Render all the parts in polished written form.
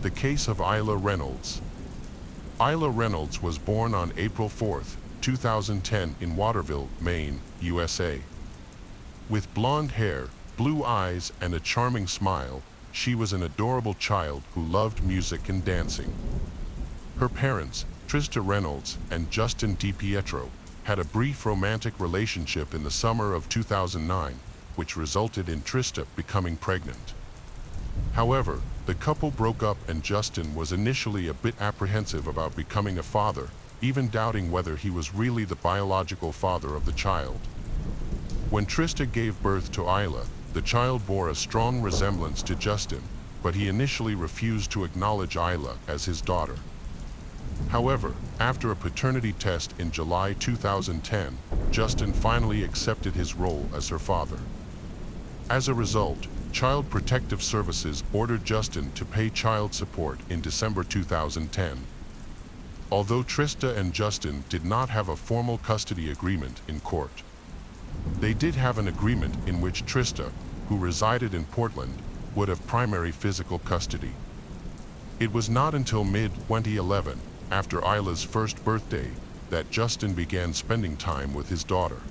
The case of Isla Reynolds. Isla Reynolds was born on April 4, 2010 in Waterville, Maine, USA. With blonde hair, blue eyes, and a charming smile, she was an adorable child who loved music and dancing. Her parents, Trista Reynolds and Justin DiPietro, had a brief romantic relationship in the summer of 2009, which resulted in Trista becoming pregnant. However, the couple broke up and Justin was initially a bit apprehensive about becoming a father, even doubting whether he was really the biological father of the child. When Trista gave birth to Isla, the child bore a strong resemblance to Justin, but he initially refused to acknowledge Isla as his daughter. However, after a paternity test in July 2010, Justin finally accepted his role as her father. As a result, Child Protective Services ordered Justin to pay child support in December 2010. Although Trista and Justin did not have a formal custody agreement in court, they did have an agreement in which Trista, who resided in Portland, would have primary physical custody. It was not until mid-2011, after Isla's first birthday, that Justin began spending time with his daughter.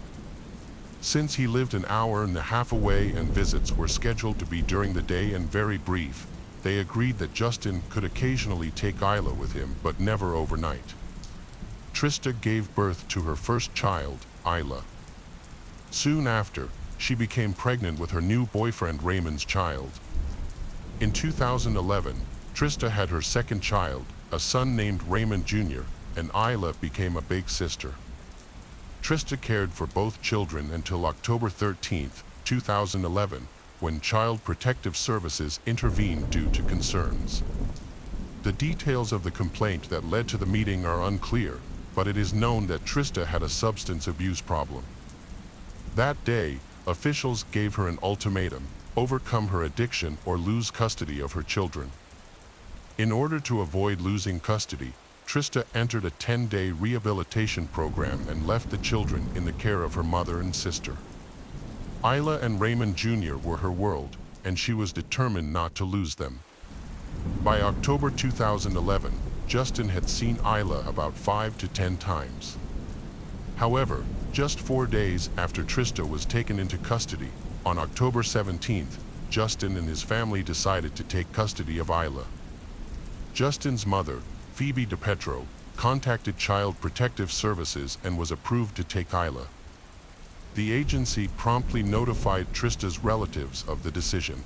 Since he lived an hour and a half away and visits were scheduled to be during the day and very brief, they agreed that Justin could occasionally take Isla with him, but never overnight. Trista gave birth to her first child, Isla. Soon after, she became pregnant with her new boyfriend Raymond's child. In 2011, Trista had her second child, a son named Raymond Jr., and Isla became a big sister. Trista cared for both children until October 13, 2011, when Child Protective Services intervened due to concerns. The details of the complaint that led to the meeting are unclear, but it is known that Trista had a substance abuse problem. That day, officials gave her an ultimatum: overcome her addiction or lose custody of her children. In order to avoid losing custody, Trista entered a 10-day rehabilitation program and left the children in the care of her mother and sister. Isla and Raymond Jr. were her world, and she was determined not to lose them. By October 2011, Justin had seen Isla about 5 to 10 times. However, just 4 days after Trista was taken into custody, on October 17th, Justin and his family decided to take custody of Isla. Justin's mother, Phoebe DiPietro, contacted Child Protective Services and was approved to take Isla. The agency promptly notified Trista's relatives of the decision.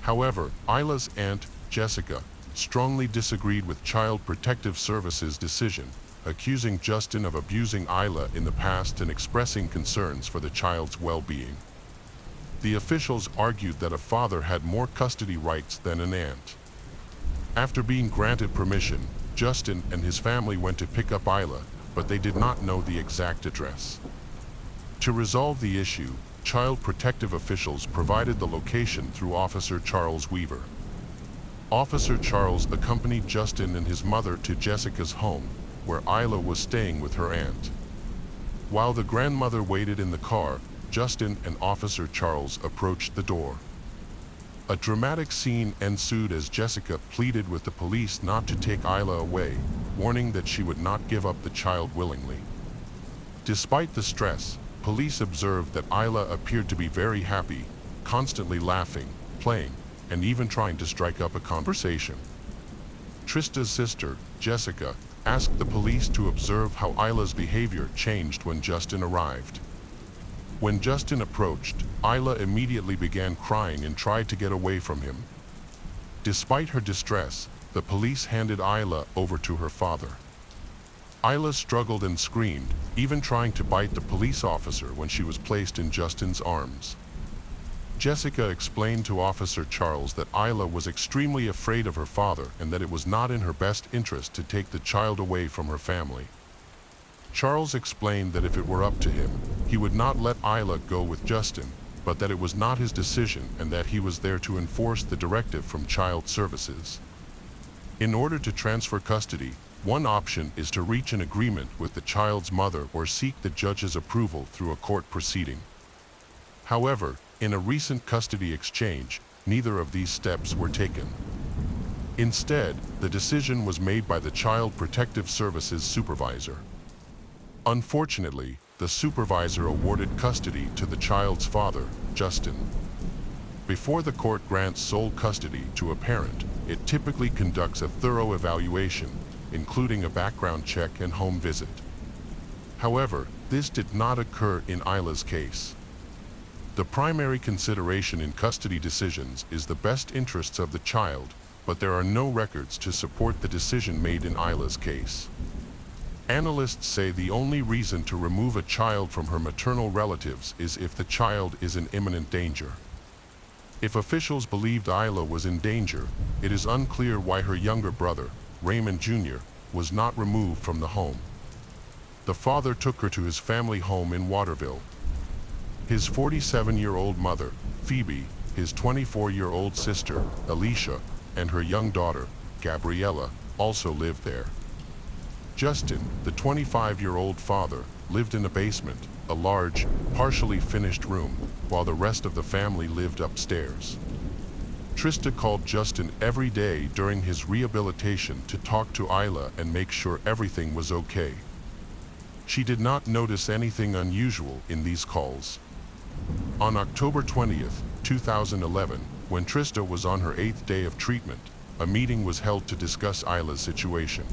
However, Isla's aunt, Jessica, strongly disagreed with Child Protective Services' decision, accusing Justin of abusing Isla in the past and expressing concerns for the child's well-being. The officials argued that a father had more custody rights than an aunt. After being granted permission, Justin and his family went to pick up Isla, but they did not know the exact address. To resolve the issue, Child Protective officials provided the location through Officer Charles Weaver. Officer Charles accompanied Justin and his mother to Jessica's home, where Isla was staying with her aunt. While the grandmother waited in the car, Justin and Officer Charles approached the door. A dramatic scene ensued as Jessica pleaded with the police not to take Isla away, warning that she would not give up the child willingly. Despite the stress, police observed that Isla appeared to be very happy, constantly laughing, playing, and even trying to strike up a conversation. Trista's sister, Jessica, asked the police to observe how Isla's behavior changed when Justin arrived. When Justin approached, Isla immediately began crying and tried to get away from him. Despite her distress, the police handed Isla over to her father. Isla struggled and screamed, even trying to bite the police officer when she was placed in Justin's arms. Jessica explained to Officer Charles that Isla was extremely afraid of her father and that it was not in her best interest to take the child away from her family. Charles explained that if it were up to him, he would not let Isla go with Justin, but that it was not his decision and that he was there to enforce the directive from Child Services. In order to transfer custody, one option is to reach an agreement with the child's mother or seek the judge's approval through a court proceeding. However, in a recent custody exchange, neither of these steps were taken. Instead, the decision was made by the Child Protective Services supervisor. Unfortunately, the supervisor awarded custody to the child's father, Justin. Before the court grants sole custody to a parent, it typically conducts a thorough evaluation, including a background check and home visit. However, this did not occur in Isla's case. The primary consideration in custody decisions is the best interests of the child, but there are no records to support the decision made in Isla's case. Analysts say the only reason to remove a child from her maternal relatives is if the child is in imminent danger. If officials believed Isla was in danger, it is unclear why her younger brother, Raymond Jr., was not removed from the home. The father took her to his family home in Waterville. His 47-year-old mother, Phoebe, his 24-year-old sister, Alicia, and her young daughter, Gabriella, also lived there. Justin, the 25-year-old father, lived in a basement, a large, partially finished room, while the rest of the family lived upstairs. Trista called Justin every day during his rehabilitation to talk to Isla and make sure everything was okay. She did not notice anything unusual in these calls. On October 20th, 2011, when Trista was on her 8th day of treatment, a meeting was held to discuss Isla's situation.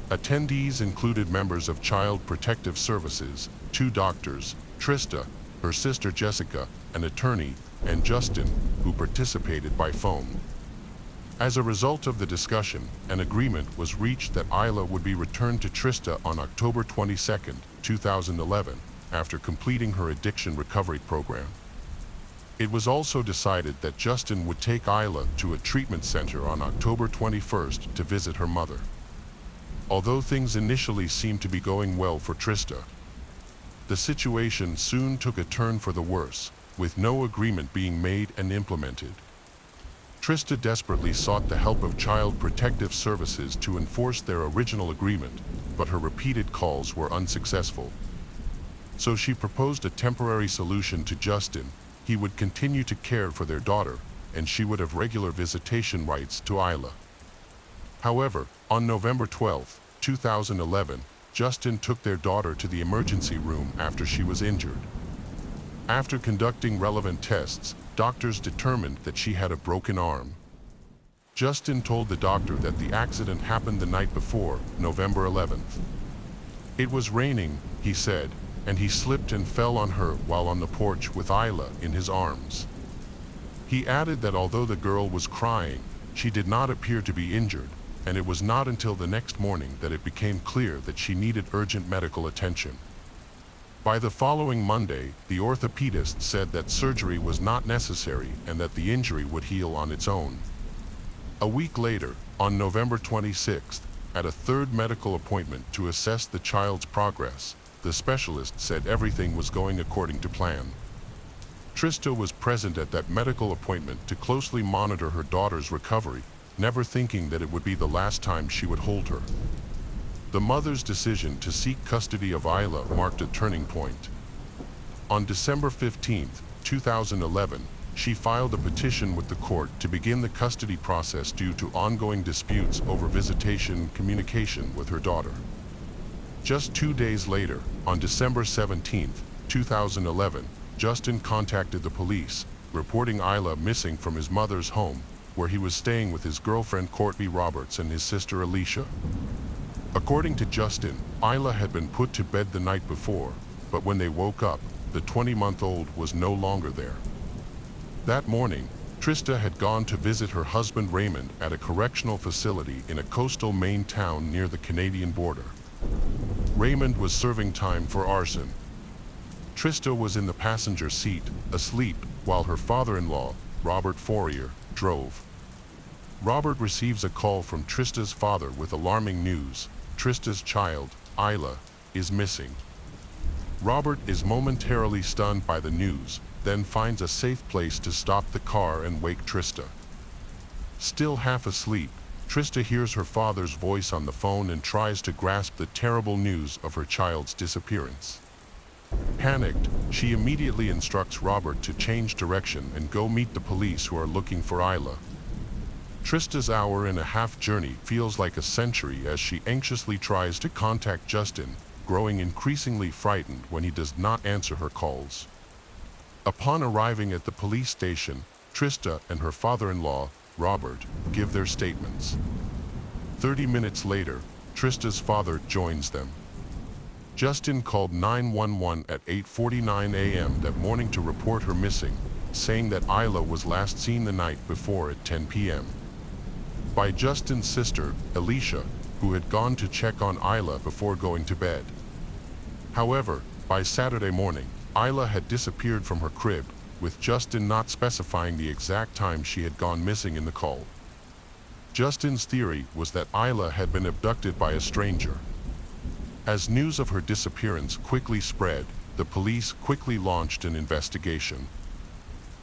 Attendees included members of Child Protective Services, 2 doctors, Trista, her sister Jessica, an attorney, and Justin, who participated by phone. As a result of the discussion, an agreement was reached that Isla would be returned to Trista on October 22, 2011, after completing her addiction recovery program. It was also decided that Justin would take Isla to a treatment center on October 21st to visit her mother. Although things initially seemed to be going well for Trista, the situation soon took a turn for the worse, with no agreement being made and implemented. Trista desperately sought the help of Child Protective Services to enforce their original agreement, but her repeated calls were unsuccessful. So she proposed a temporary solution to Justin. He would continue to care for their daughter, and she would have regular visitation rights to Isla. However, on November 12, 2011, Justin took their daughter to the emergency room after she was injured. After conducting relevant tests, doctors determined that she had a broken arm. Justin told the doctor that the accident happened the night before, November 11th. It was raining, he said, and he slipped and fell on her while on the porch with Isla in his arms. He added that although the girl was crying, she did not appear to be injured, and it was not until the next morning that it became clear that she needed urgent medical attention. By the following Monday, the orthopedist said that surgery was not necessary and that the injury would heal on its own. A week later, on November 26th, at a third medical appointment to assess the child's progress, the specialist said everything was going according to plan. Trista was present at that medical appointment to closely monitor her daughter's recovery, never thinking that it would be the last time she would hold her. The mother's decision to seek custody of Isla marked a turning point. On December 15, 2011, she filed a petition with the court to begin the custody process due to ongoing disputes over visitation communication with her daughter. Just 2 days later, on December 17, 2011, Justin contacted the police, reporting Isla missing from his mother's home, where he was staying with his girlfriend Courtney Roberts and his sister Alicia. According to Justin, Isla had been put to bed the night before, but when they woke up, the 20-month-old was no longer there. That morning, Trista had gone to visit her husband Raymond at a correctional facility in a coastal Maine town near the Canadian border. Raymond was serving time for arson. Trista was in the passenger seat, asleep, while her father-in-law, Robert Fourier, drove. Robert receives a call from Trista's father with alarming news. Trista's child, Isla, is missing. Robert is momentarily stunned by the news, then finds a safe place to stop the car and wake Trista. Still half asleep, Trista hears her father's voice on the phone and tries to grasp the terrible news of her child's disappearance. Panicked, she immediately instructs Robert to change direction and go meet the police who are looking for Isla. Trista's hour-and-a-half journey feels like a century as she anxiously tries to contact Justin, growing increasingly frightened when he does not answer her calls. Upon arriving at the police station, Trista and her father-in-law, Robert, give their statements. 30 minutes later, Trista's father joins them. Justin called 911 at 8:49 a.m. that morning to report her missing, saying that Isla was last seen the night before at 10 p.m. by Justin's sister, Alicia, who had gone to check on Isla before going to bed. However, by Saturday morning, Isla had disappeared from her crib, with Justin not specifying the exact time she had gone missing in the call. Justin's theory was that Isla had been abducted by a stranger. As news of her disappearance quickly spread, the police quickly launched an investigation.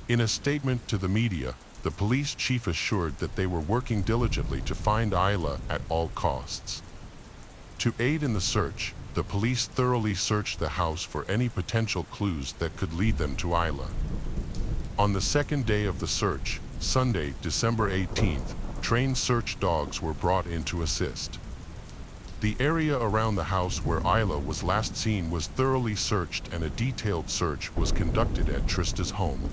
In a statement to the media, the police chief assured that they were working diligently to find Isla at all costs. To aid in the search, the police thoroughly searched the house for any potential clues that could lead them to Isla. On the second day of the search, Sunday, December 18th, trained search dogs were brought in to assist. The area around the house where Isla was last seen was thoroughly searched and a detailed search was conducted at Trista's home.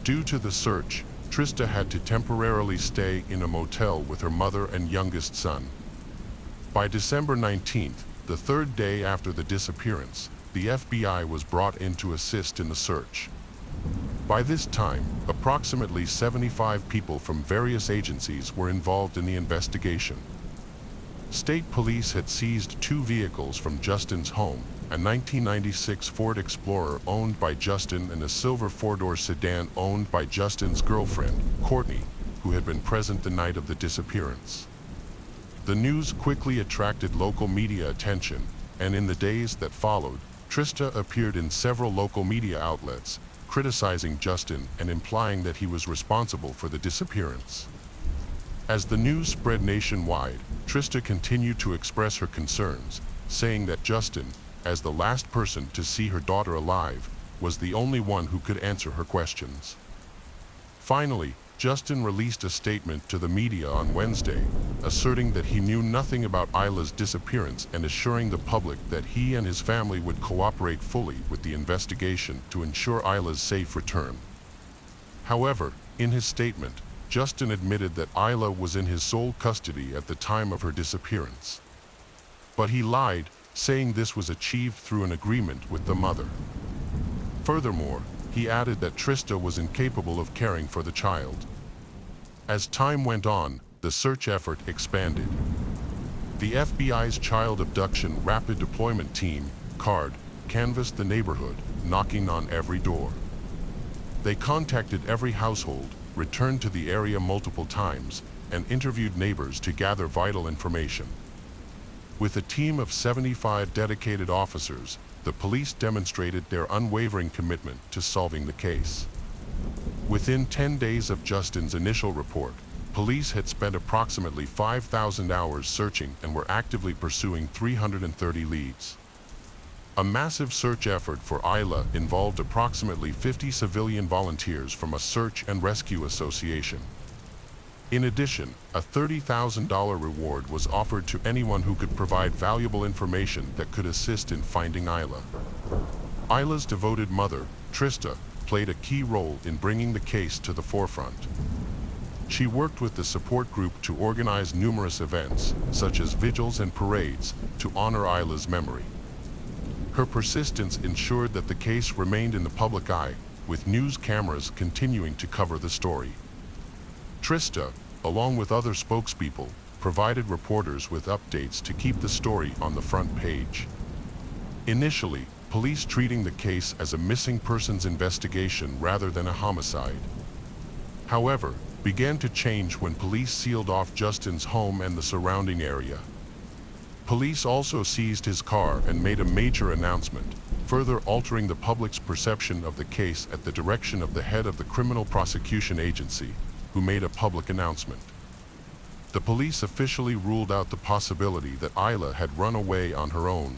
Due to the search, Trista had to temporarily stay in a motel with her mother and youngest son. By December 19th, the third day after the disappearance, the FBI was brought in to assist in the search. By this time, approximately 75 people from various agencies were involved in the investigation. State police had seized 2 vehicles from Justin's home, a 1996 Ford Explorer owned by Justin and a silver 4-door sedan owned by Justin's girlfriend, Courtney, who had been present the night of the disappearance. The news quickly attracted local media attention, and in the days that followed, Trista appeared in several local media outlets, criticizing Justin and implying that he was responsible for the disappearance. As the news spread nationwide, Trista continued to express her concerns, saying that Justin, as the last person to see her daughter alive, was the only one who could answer her questions. Finally, Justin released a statement to the media on Wednesday, asserting that he knew nothing about Isla's disappearance and assuring the public that he and his family would cooperate fully with the investigation to ensure Isla's safe return. However, in his statement, Justin admitted that Isla was in his sole custody at the time of her disappearance. But he lied, saying this was achieved through an agreement with the mother. Furthermore, he added that Trista was incapable of caring for the child. As time went on, the search effort expanded. The FBI's Child Abduction Rapid Deployment Team, CARD, canvassed the neighborhood, knocking on every door. They contacted every household, returned to the area multiple times, and interviewed neighbors to gather vital information. With a team of 75 dedicated officers, the police demonstrated their unwavering commitment to solving the case. Within 10 days of Justin's initial report, police had spent approximately 5,000 hours searching and were actively pursuing 330 leads. A massive search effort for Isla involved approximately 50 civilian volunteers from a search and rescue association. In addition, a $30,000 reward was offered to anyone who could provide valuable information that could assist in finding Isla. Isla's devoted mother, Trista, played a key role in bringing the case to the forefront. She worked with the support group to organize numerous events, such as vigils and parades, to honor Isla's memory. Her persistence ensured that the case remained in the public eye, with news cameras continuing to cover the story. Trista, along with other spokespeople, provided reporters with updates to keep the story on the front page. Initially, police treating the case as a missing persons investigation rather than a homicide. However, began to change when police sealed off Justin's home and the surrounding area. Police also seized his car and made a major announcement, further altering the public's perception of the case at the direction of the head of the Criminal Prosecution Agency, who made a public announcement. The police officially ruled out the possibility that Isla had run away on her own.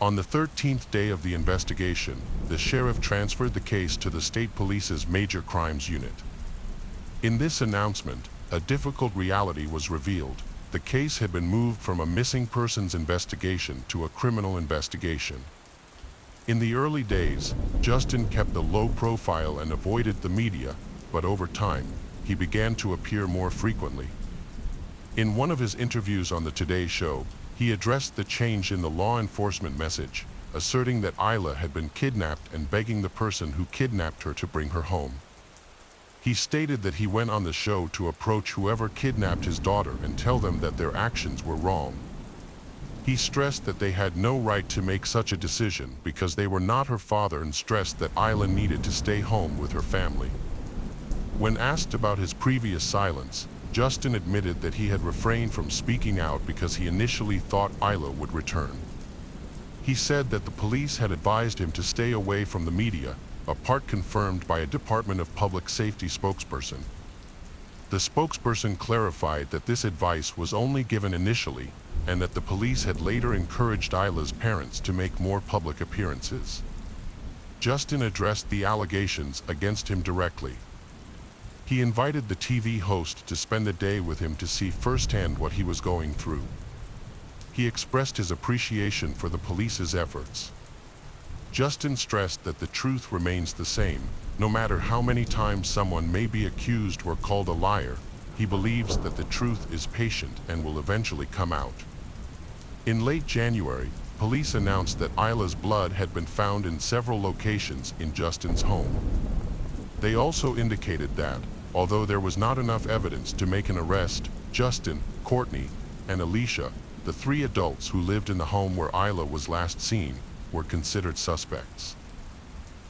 On the 13th day of the investigation, the sheriff transferred the case to the state police's Major Crimes Unit. In this announcement, a difficult reality was revealed. The case had been moved from a missing persons investigation to a criminal investigation. In the early days, Justin kept a low profile and avoided the media, but over time, he began to appear more frequently. In one of his interviews on the Today Show, he addressed the change in the law enforcement message, asserting that Isla had been kidnapped and begging the person who kidnapped her to bring her home. He stated that he went on the show to approach whoever kidnapped his daughter and tell them that their actions were wrong. He stressed that they had no right to make such a decision because they were not her father and stressed that Isla needed to stay home with her family. When asked about his previous silence, Justin admitted that he had refrained from speaking out because he initially thought Isla would return. He said that the police had advised him to stay away from the media, a part confirmed by a Department of Public Safety spokesperson. The spokesperson clarified that this advice was only given initially, and that the police had later encouraged Isla's parents to make more public appearances. Justin addressed the allegations against him directly. He invited the TV host to spend a day with him to see firsthand what he was going through. He expressed his appreciation for the police's efforts. Justin stressed that the truth remains the same, no matter how many times someone may be accused or called a liar. He believes that the truth is patient and will eventually come out. In late January, police announced that Isla's blood had been found in several locations in Justin's home. They also indicated that, although there was not enough evidence to make an arrest, Justin, Courtney, and Alicia, the three adults who lived in the home where Isla was last seen, were considered suspects.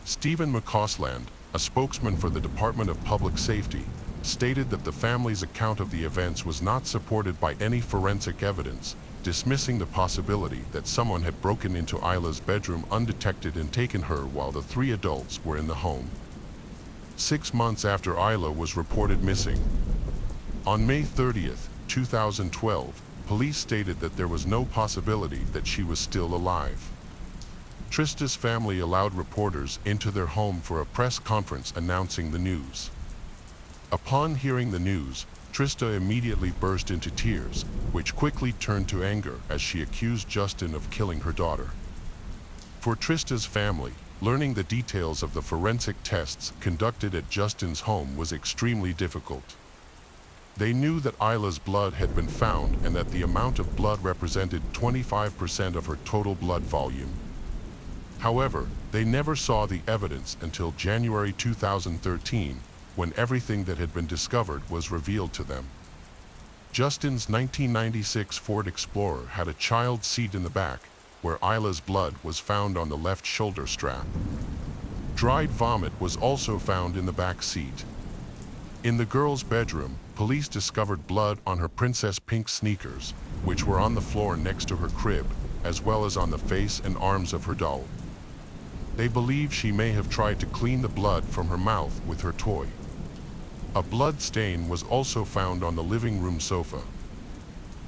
Stephen McCausland, a spokesman for the Department of Public Safety, stated that the family's account of the events was not supported by any forensic evidence, dismissing the possibility that someone had broken into Isla's bedroom undetected and taken her while the three adults were in the home. 6 months after Isla was reported missing. On May 30, 2012, police stated that there was no possibility that she was still alive. Trista's family allowed reporters into their home for a press conference announcing the news. Upon hearing the news, Trista immediately burst into tears, which quickly turned to anger as she accused Justin of killing her daughter. For Trista's family, learning the details of the forensic tests conducted at Justin's home was extremely difficult. They knew that Isla's blood had been found and that the amount of blood represented 25% of her total blood volume. However, they never saw the evidence until January 2013, when everything that had been discovered was revealed to them. Justin's 1996 Ford Explorer had a child seat in the back, where Isla's blood was found on the left shoulder strap. Dried vomit was also found in the back seat. In the girl's bedroom, police discovered blood on her princess pink sneakers, which were on the floor next to her crib, as well as on the face and arms of her doll. They believe she may have tried to clean the blood from her mouth with her toy. A blood stain was also found on the living room sofa.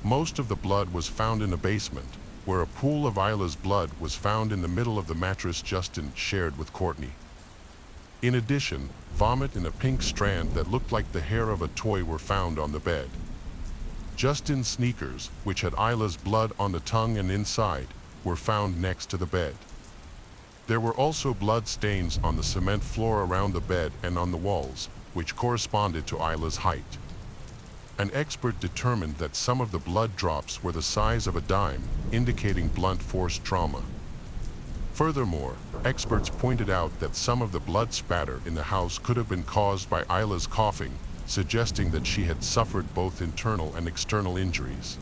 Most of the blood was found in the basement, where a pool of Isla's blood was found in the middle of the mattress Justin shared with Courtney. In addition, vomit and a pink strand that looked like the hair of a toy were found on the bed. Justin's sneakers, which had Isla's blood on the tongue and inside, were found next to the bed. There were also blood stains on the cement floor around the bed and on the walls, which corresponded to Isla's height. An expert determined that some of the blood drops were the size of a dime, indicating blunt force trauma. Furthermore, experts pointed out that some of the blood spatter in the house could have been caused by Isla's coughing, suggesting that she had suffered both internal and external injuries.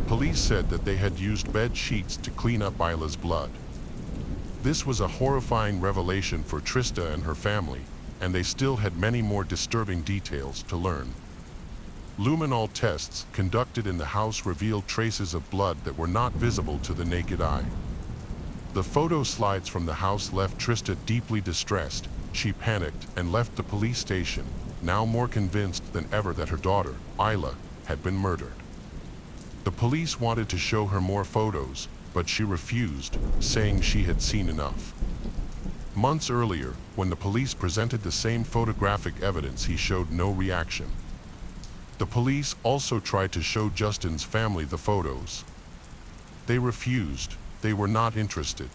Police said that they had used bed sheets to clean up Isla's blood. This was a horrifying revelation for Trista and her family, and they still had many more disturbing details to learn. Luminol tests conducted in the house revealed traces of blood that were not visible to the naked eye. The photo slides from the house left Trista deeply distressed. She panicked and left the police station, now more convinced than ever that her daughter, Isla, had been murdered. The police wanted to show her more photos, but she refused, saying she had seen enough. Months earlier, when the police presented the same photographic evidence, he showed no reaction. The police also tried to show Justin's family the photos. They refused. They were not interested.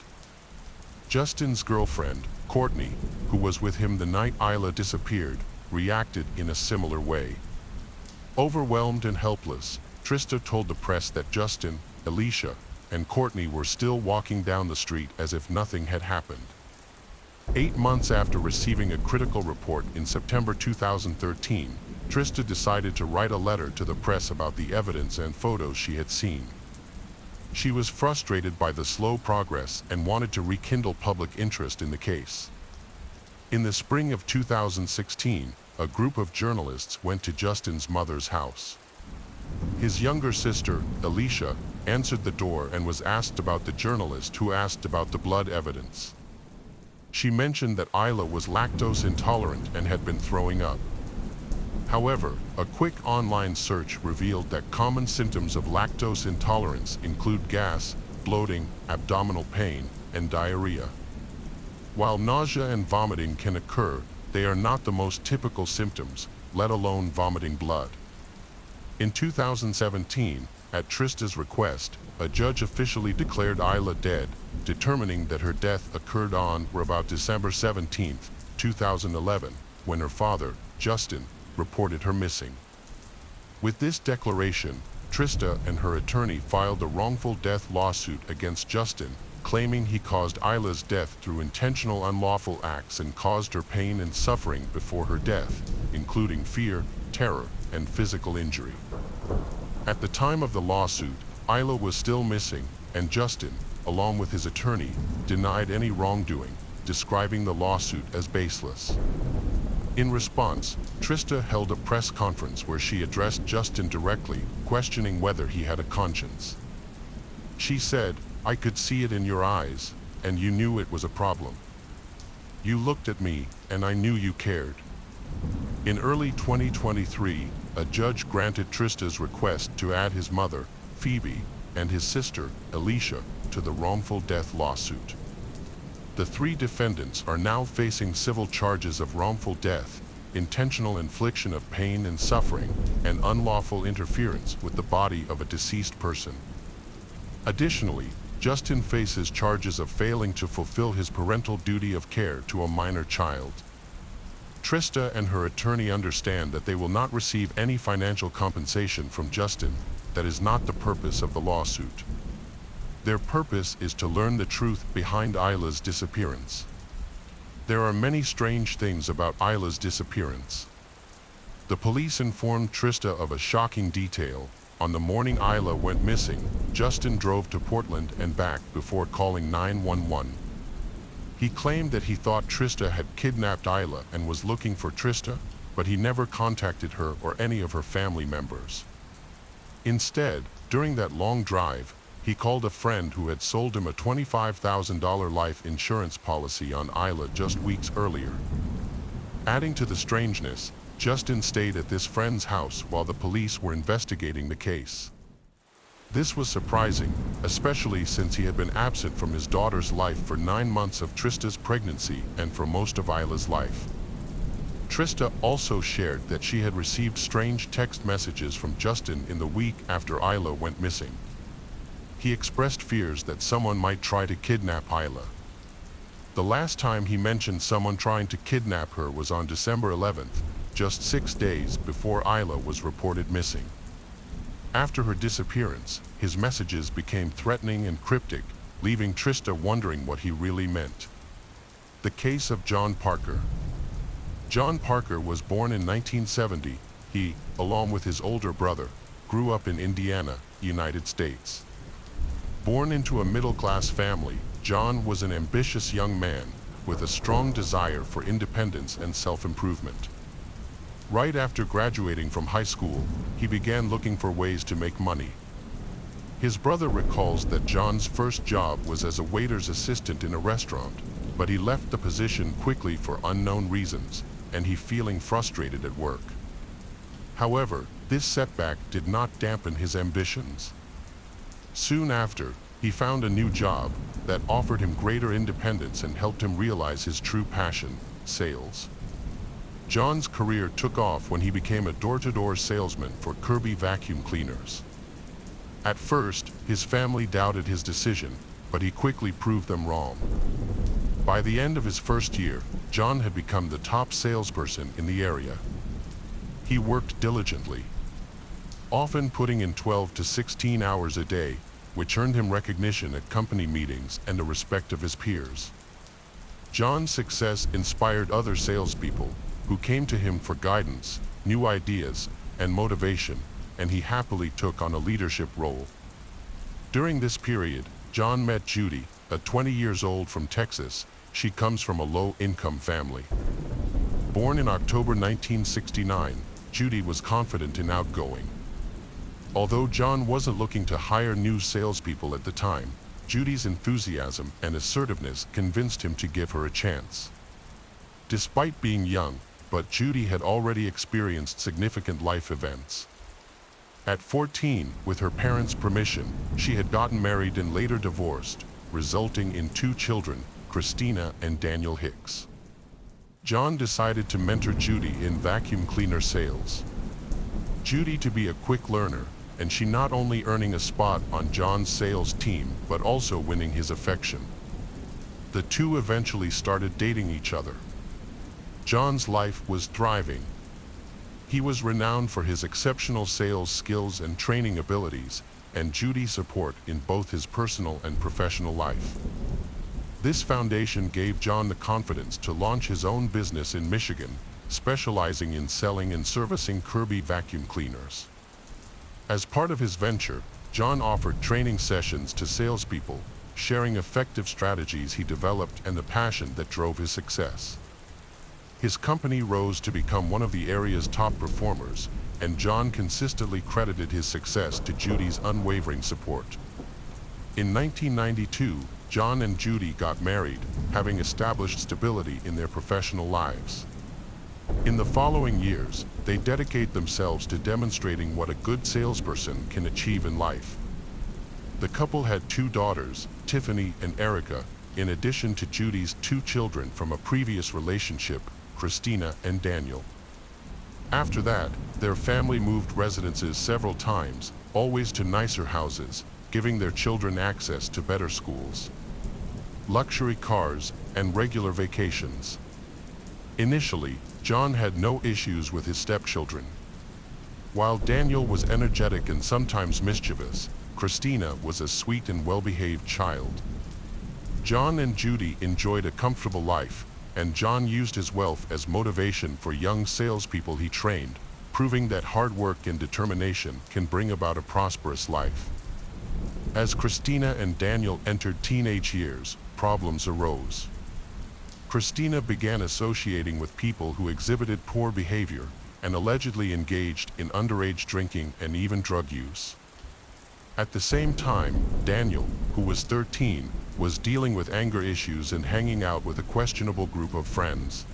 Justin's girlfriend, Courtney, who was with him the night Isla disappeared, reacted in a similar way. Overwhelmed and helpless, Trista told the press that Justin, Alicia, and Courtney were still walking down the street as if nothing had happened. 8 months after receiving a critical report in September 2013, Trista decided to write a letter to the press about the evidence and photos she had seen. She was frustrated by the slow progress and wanted to rekindle public interest in the case. In the spring of 2016, a group of journalists went to Justin's mother's house. His younger sister, Alicia, answered the door and was asked about the journalist who asked about the blood evidence. She mentioned that Isla was lactose intolerant and had been throwing up. However, a quick online search revealed that common symptoms of lactose intolerance include gas, bloating, abdominal pain, and diarrhea. While nausea and vomiting can occur, they are not the most typical symptoms, let alone vomiting blood. In 2017, at Trista's request, a judge officially declared Isla dead, determining that her death occurred on or about December 17, 2011, when her father, Justin, reported her missing. With this declaration, Trista and her attorney filed a wrongful death lawsuit against Justin, claiming he caused Isla's death through intentional unlawful acts and caused her pain and suffering before her death, including fear, terror, and physical injury. At the time of the lawsuit, Isla was still missing, and Justin, along with his attorney, denied any wrongdoing, describing the lawsuit as baseless. In response, Trista held a press conference where she addressed Justin directly, questioning whether he had a conscience. She said, "I could see it in your eyes, and you knew it was a problem. You looked at me, and I knew you cared." In early 2023, a judge granted Trista's request to add his mother, Phoebe, and his sister, Alicia, to the wrongful death lawsuit. The 3 defendants are now facing civil charges of wrongful death, intentional infliction of pain and suffering, and unlawful interference with the body of a deceased person. Additionally, Justin faces charges of failing to fulfill his parental duty of care to a minor child. Trista and her attorney understand that they will not receive any financial compensation from Justin. That is not the purpose of the lawsuit. Their purpose is to learn the truth behind Isla's disappearance. There are many strange things about Isla's disappearance. The police informed Trista of a shocking detail. On the morning Isla went missing, Justin drove to Portland and back before calling 911. He claimed that he thought Trista had kidnapped Isla and was looking for Trista, but he never contacted her or any of her family members. Instead, during that long drive, he called a friend who had sold him a $25,000 life insurance policy on Isla just weeks earlier. Adding to the strangeness, Justin stayed at this friend's house while the police were investigating the case. This was surprising, especially since he had been absent from his daughter's life for 9 months of Trista's pregnancy and for most of Isla's life. Trista also shared that she had received strange text messages from Justin in the week after Isla went missing. He expressed fears that someone might try to kidnap Isla. The last time he mentioned someone trying to kidnap her was on December 11th, just 6 days before Isla was reported missing. After her disappearance, his messages became threatening and cryptic, leaving Trista wondering what he really meant. The case of John Parker. John Parker was born in 1970. He, along with his older brother, grew up in Indiana, United States. Born into a middle-class family, John was an ambitious young man with a strong desire for independence and self-improvement. Right after graduating from high school, he began looking for ways to make money. His brother recalls that John's first job was as a waiter's assistant in a restaurant, but he left the position quickly for unknown reasons, and he feeling frustrated at work. However, this setback did not dampen his ambitions. Soon after, he found a new job that offered him greater independence and helped him realize his true passion, sales. John's career took off when he became a door-to-door salesman for Kirby vacuum cleaners. At first, his family doubted his decision, but he quickly proved them wrong. By the end of his first year, John had become the top salesperson in the area. He worked diligently, often putting in 12 to 16 hours a day, which earned him recognition at company meetings and the respect of his peers. John's success inspired other salespeople, who came to him for guidance, new ideas, and motivation, and he happily took on a leadership role. During this period, John met Judy, a 20 years old from Texas. She comes from a low-income family. Born in October 1969, Judy was confident and outgoing. Although John wasn't looking to hire new salespeople at the time, Judy's enthusiasm and assertiveness convinced him to give her a chance. Despite being young, but Judy had already experienced significant life events. At 14, with her parents' permission, she had gotten married and later divorced, resulting in 2 children, Christina and Daniel Hicks. John decided to mentor Judy in vacuum cleaner sales. Judy to be a quick learner, and she not only earning a spot on John's sales team, but also winning his affection. The two eventually started dating each other. John's life was thriving. He was renowned for his exceptional sales skills and training abilities, and Judy's support in both his personal and professional life. This foundation gave John the confidence to launch his own business in Michigan, specializing in selling and servicing Kirby vacuum cleaners. As part of his venture, John offered training sessions to salespeople, sharing effective strategies he developed and the passion that drove his success. His company rose to become one of the area's top performers, and John consistently credited his success to Judy's unwavering support. In 1992, John and Judy got married, having established stability in their professional lives. In the following years, they dedicate themselves to demonstrating what a good salesperson can achieve in life. The couple had 2 daughters, Tiffany and Erica, in addition to Judy's 2 children from a previous relationship, Christina and Daniel. After that, their family moved residences several times, always to nicer houses, giving their children access to better schools, luxury cars, and regular vacations. Initially, John had no issues with his stepchildren. While Daniel was energetic and sometimes mischievous, Christina was a sweet and well-behaved child. John and Judy enjoyed a comfortable life, and John used his wealth as motivation for young salespeople he trained, proving that hard work and determination can bring about a prosperous life. As Christina and Daniel entered teenage years, problems arose. Christina began associating with people who exhibited poor behavior and allegedly engaged in underage drinking and even drug use. At the same time, Daniel, who was 13, was dealing with anger issues and hanging out with a questionable group of friends.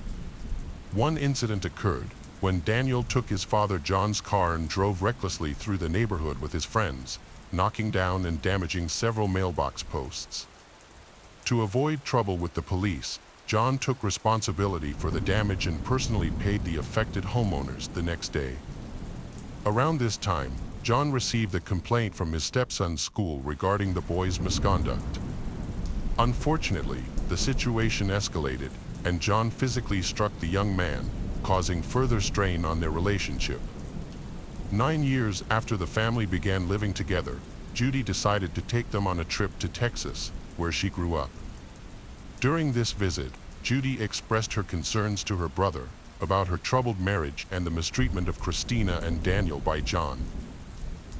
One incident occurred when Daniel took his father John's car and drove recklessly through the neighborhood with his friends, knocking down and damaging several mailbox posts. To avoid trouble with the police, John took responsibility for the damage and personally paid the affected homeowners the next day. Around this time, John received a complaint from his stepson's school regarding the boy's misconduct. Unfortunately, the situation escalated, and John physically struck the young man, causing further strain on their relationship. 9 years after the family began living together, Judy decided to take them on a trip to Texas, where she grew up. During this visit, Judy expressed her concerns to her brother about her troubled marriage and the mistreatment of Christina and Daniel by John.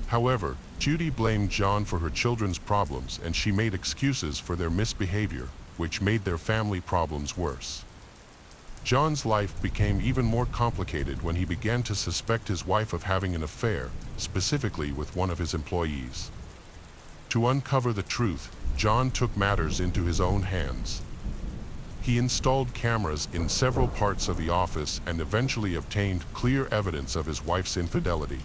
However, Judy blamed John for her children's problems, and she made excuses for their misbehavior, which made their family problems worse. John's life became even more complicated when he began to suspect his wife of having an affair, specifically with one of his employees. To uncover the truth, John took matters into his own hands. He installed cameras in several parts of the office and eventually obtained clear evidence of his wife's infidelity.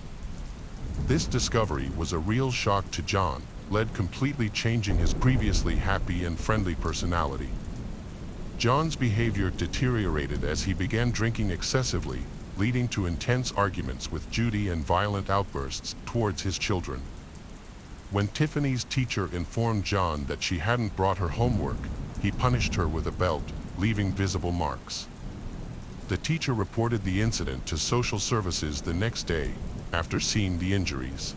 This discovery was a real shock to John, completely changing his previously happy and friendly personality. John's behavior deteriorated as he began drinking excessively, leading to intense arguments with Judy and violent outbursts towards his children. When Tiffany's teacher informed John that she hadn't brought her homework, he punished her with a belt, leaving visible marks. The teacher reported the incident to social services the next day, after seeing the injuries.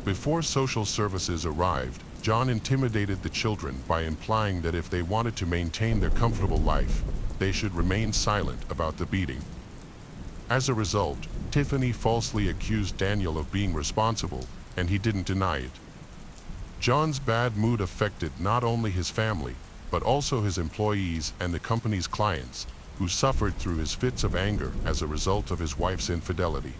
Before social services arrived, John intimidated the children by implying that if they wanted to maintain their comfortable life, they should remain silent about the beating. As a result, Tiffany falsely accused Daniel of being responsible, and he didn't deny it. John's bad mood affected not only his family, but also his employees and the company's clients, who suffered through his fits of anger as a result of his wife's infidelity.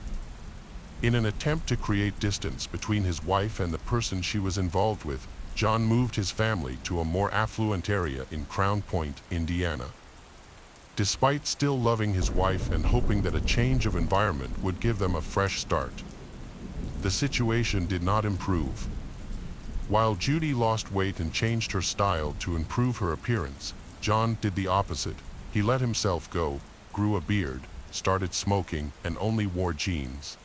In an attempt to create distance between his wife and the person she was involved with, John moved his family to a more affluent area in Crown Point, Indiana. Despite still loving his wife and hoping that a change of environment would give them a fresh start, the situation did not improve. While Judy lost weight and changed her style to improve her appearance, John did the opposite. He let himself go, grew a beard, started smoking, and only wore jeans.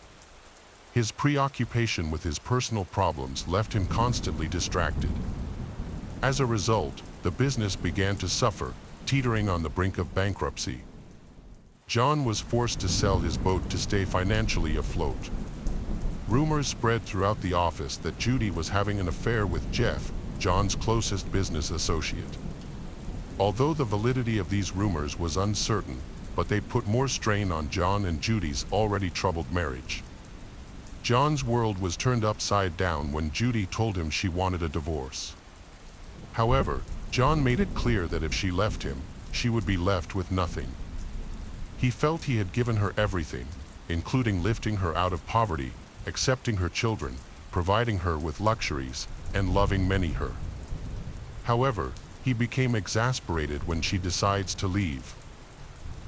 His preoccupation with his personal problems left him constantly distracted. As a result, the business began to suffer, teetering on the brink of bankruptcy. John was forced to sell his boat to stay financially afloat. Rumors spread throughout the office that Judy was having an affair with Jeff, John's closest business associate. Although the validity of these rumors was uncertain, but they put more strain on John and Judy's already troubled marriage. John's world was turned upside down when Judy told him she wanted a divorce. However, John made it clear that if she left him, she would be left with nothing. He felt he had given her everything, including lifting her out of poverty, accepting her children, providing her with luxuries, and loving her. However, he became exasperated when she decides to leave,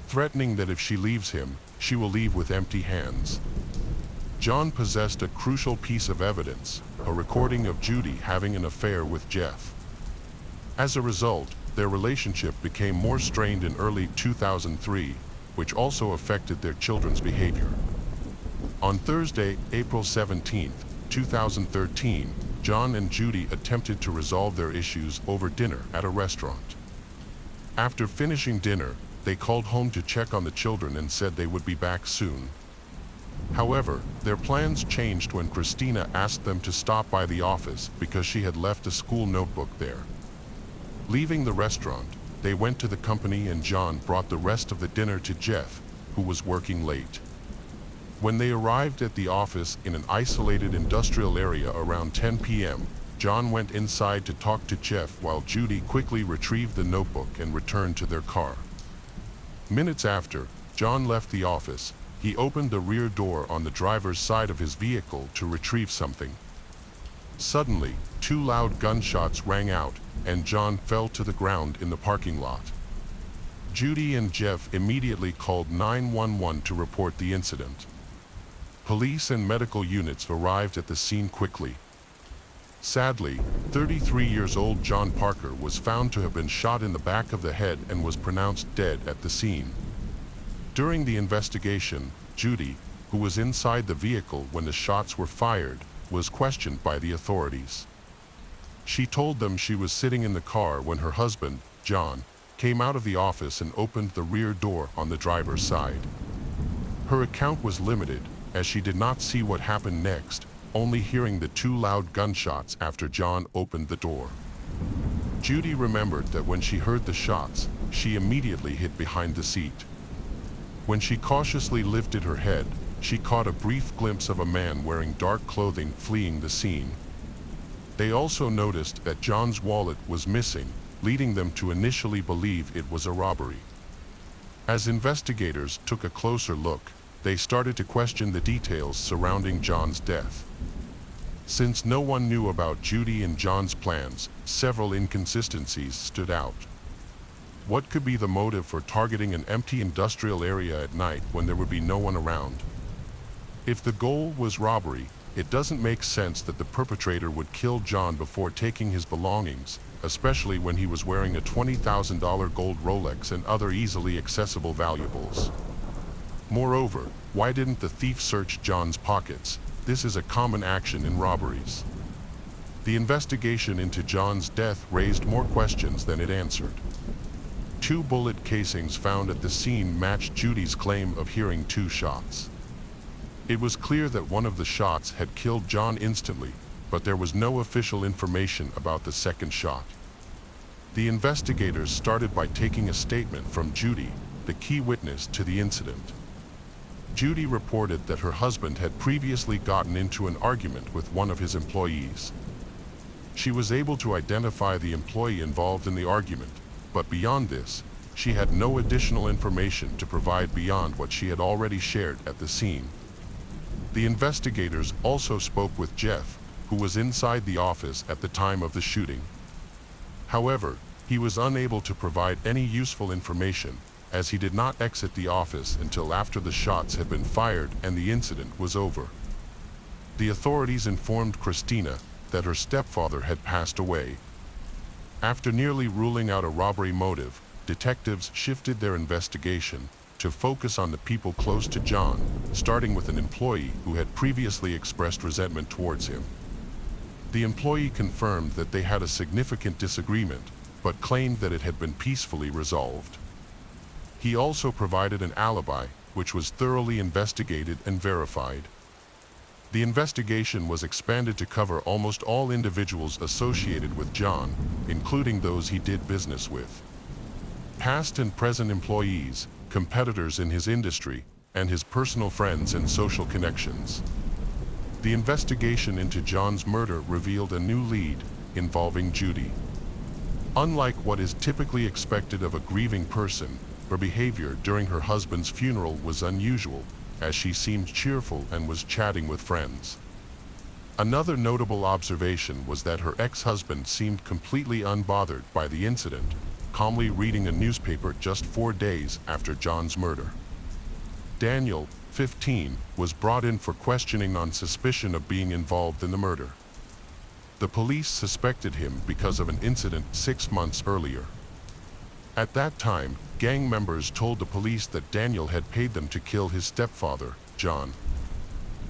threatening that if she leaves him, she will leave with empty hands. John possessed a crucial piece of evidence, a recording of Judy having an affair with Jeff. As a result, their relationship became more strained in early 2003, which also affected their children's behavior. On Thursday, April 17, 2013, John and Judy attempted to resolve their issues over dinner at a restaurant. After finishing dinner, they called home to check on the children and said they would be back soon. However, their plans changed when Christina asked them to stop by the office because she had left a school notebook there. Leaving the restaurant, they went to the company and John brought the rest of the dinner to Jeff, who was working late. When they arrived at the office in an isolated industrial area around 10 p.m., John went inside to talk to Jeff while Judy quickly retrieved the notebook and returned to their car. Minutes after, John left the office. He opened the rear door on the driver's side of his vehicle to retrieve something. Suddenly, 2 loud gunshots rang out, and John fell to the ground in the parking lot. Judy and Jeff immediately called 911 to report the incident. Police and medical units arrived at the scene quickly. Sadly, 33 years old John Parker was found to have been shot in the back of the head and was pronounced dead at the scene. During the investigation, Judy, who was inside the vehicle when the shots were fired, was questioned by the authorities. She told them she was sitting in the car when her husband, John, came out of the office and opened the rear door on the driver's side. Her account was limited, as she did not see what happened next, only hearing the 2 loud gunshots after John opened the door. Judy remembered that when she heard the shots, she immediately hid behind the seat. When she cautiously lifted her head, she caught a brief glimpse of a man wearing dark clothing fleeing the scene. They also noticed that John's wallet was missing, leading them to initially believe it was a robbery. As investigators took a closer look, they started to question the details surrounding John's death. Since no one knew about Judy and John's plans, several inconsistencies stood out. What could be the motive for targeting an empty industrial area at night when there would be no one around? If the goal was robbery, it doesn't make sense that the perpetrator would kill John before taking his belongings, especially when he was wearing a $20,000 gold Rolex and other easily accessible valuables. Moreover, why didn't the thief search John's pockets? This is a common action in robberies. The investigation into John's death raised more questions than it answered. 2 bullet casings found at the scene matched Judy's claim of hearing 2 shots. It was clear that one of the shots had killed John instantly, but there was no official information about the second shot. The investigators started by taking a statement from Judy, the key witness to the incident. Judy reported that her husband had previously gotten into an argument with one of his employees. She was able to identify the employee involved in the argument, but beyond this, she had no additional information to provide beyond what she had already shared at the scene. The investigators also spoke with Jeff, who was inside the office at the time of the shooting. However, he was unable to provide any useful information, as he did not exit the office until after the shots had been fired and the incident was over. The authorities informed Christina that her stepfather had passed away. After nearly ruling out a robbery motive, detectives shifted their investigation to focus on the people close to John, starting with an employee who had previously expressed resentment towards him. The employee confirmed that they had a significant disagreement, but claimed that it had been peacefully resolved. He also provided an alibi, which was thoroughly investigated and verified. The investigation was expanded to cover almost all individuals associated with John, including those he did business with. Past and present employees, competitors in his industry, and his personal friends and social connections. The investigation into John's murder revealed a new lead involving Judy. Unlike what is typically expected of a grieving person, her behavior during her husband's funeral was unusual, as she seemed cheerful and was chatting with friends. Another notable observation was that her ex-husband seemed completely unbothered by the incident, calmly reading a newspaper just 4 days after John's murder. Daniel, 15, was brought in for questioning on suspicion of being involved in the murder. The police suspected him because of an incident 6 months earlier. At that time, gang members told the police that Daniel had paid them to kill his stepfather, John.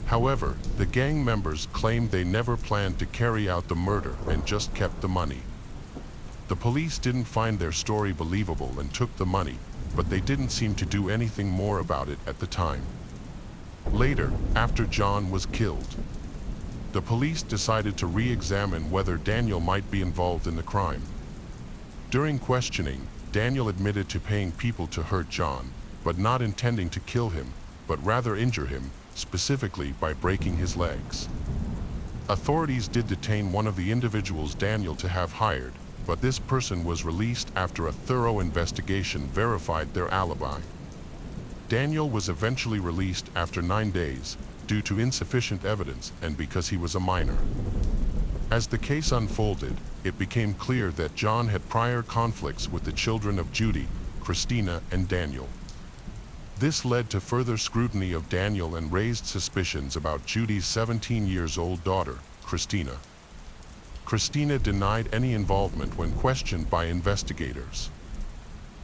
However, the gang members claimed they never planned to carry out the murder and just kept the money. The police didn't find their story believable and took the money, but they didn't seem to do anything more about it at the time. Later, after John was killed, the police decided to re-examine whether Daniel might be involved in the crime. During questioning, Daniel admitted to paying people to hurt John, but not intending to kill him, but rather injure him, specifically by breaking his legs. Authorities did detain one of the individuals Daniel to have hired, but this person was released after a thorough investigation verified their alibi. Daniel was eventually released after 9 days, due to insufficient evidence and because he was a minor. As the case unfolded, it became clear that John had prior conflicts with the children of Judy, Christina, and Daniel. This led to further scrutiny of Daniel and raised suspicions about Judy's 17-year-old daughter, Christina. Christina denied any involvement when questioned by investigators.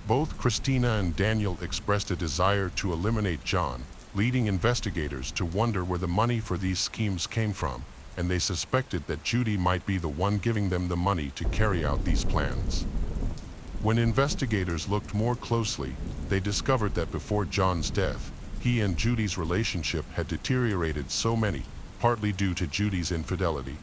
Both Christina and Daniel expressed a desire to eliminate John, leading investigators to wonder where the money for these schemes came from, and they suspected that Judy might be the one giving them the money to carry out these plans. When investigators looked more closely, they discovered that before John's death, he and Judy's relationship had deteriorated partly due to Judy's infidelity.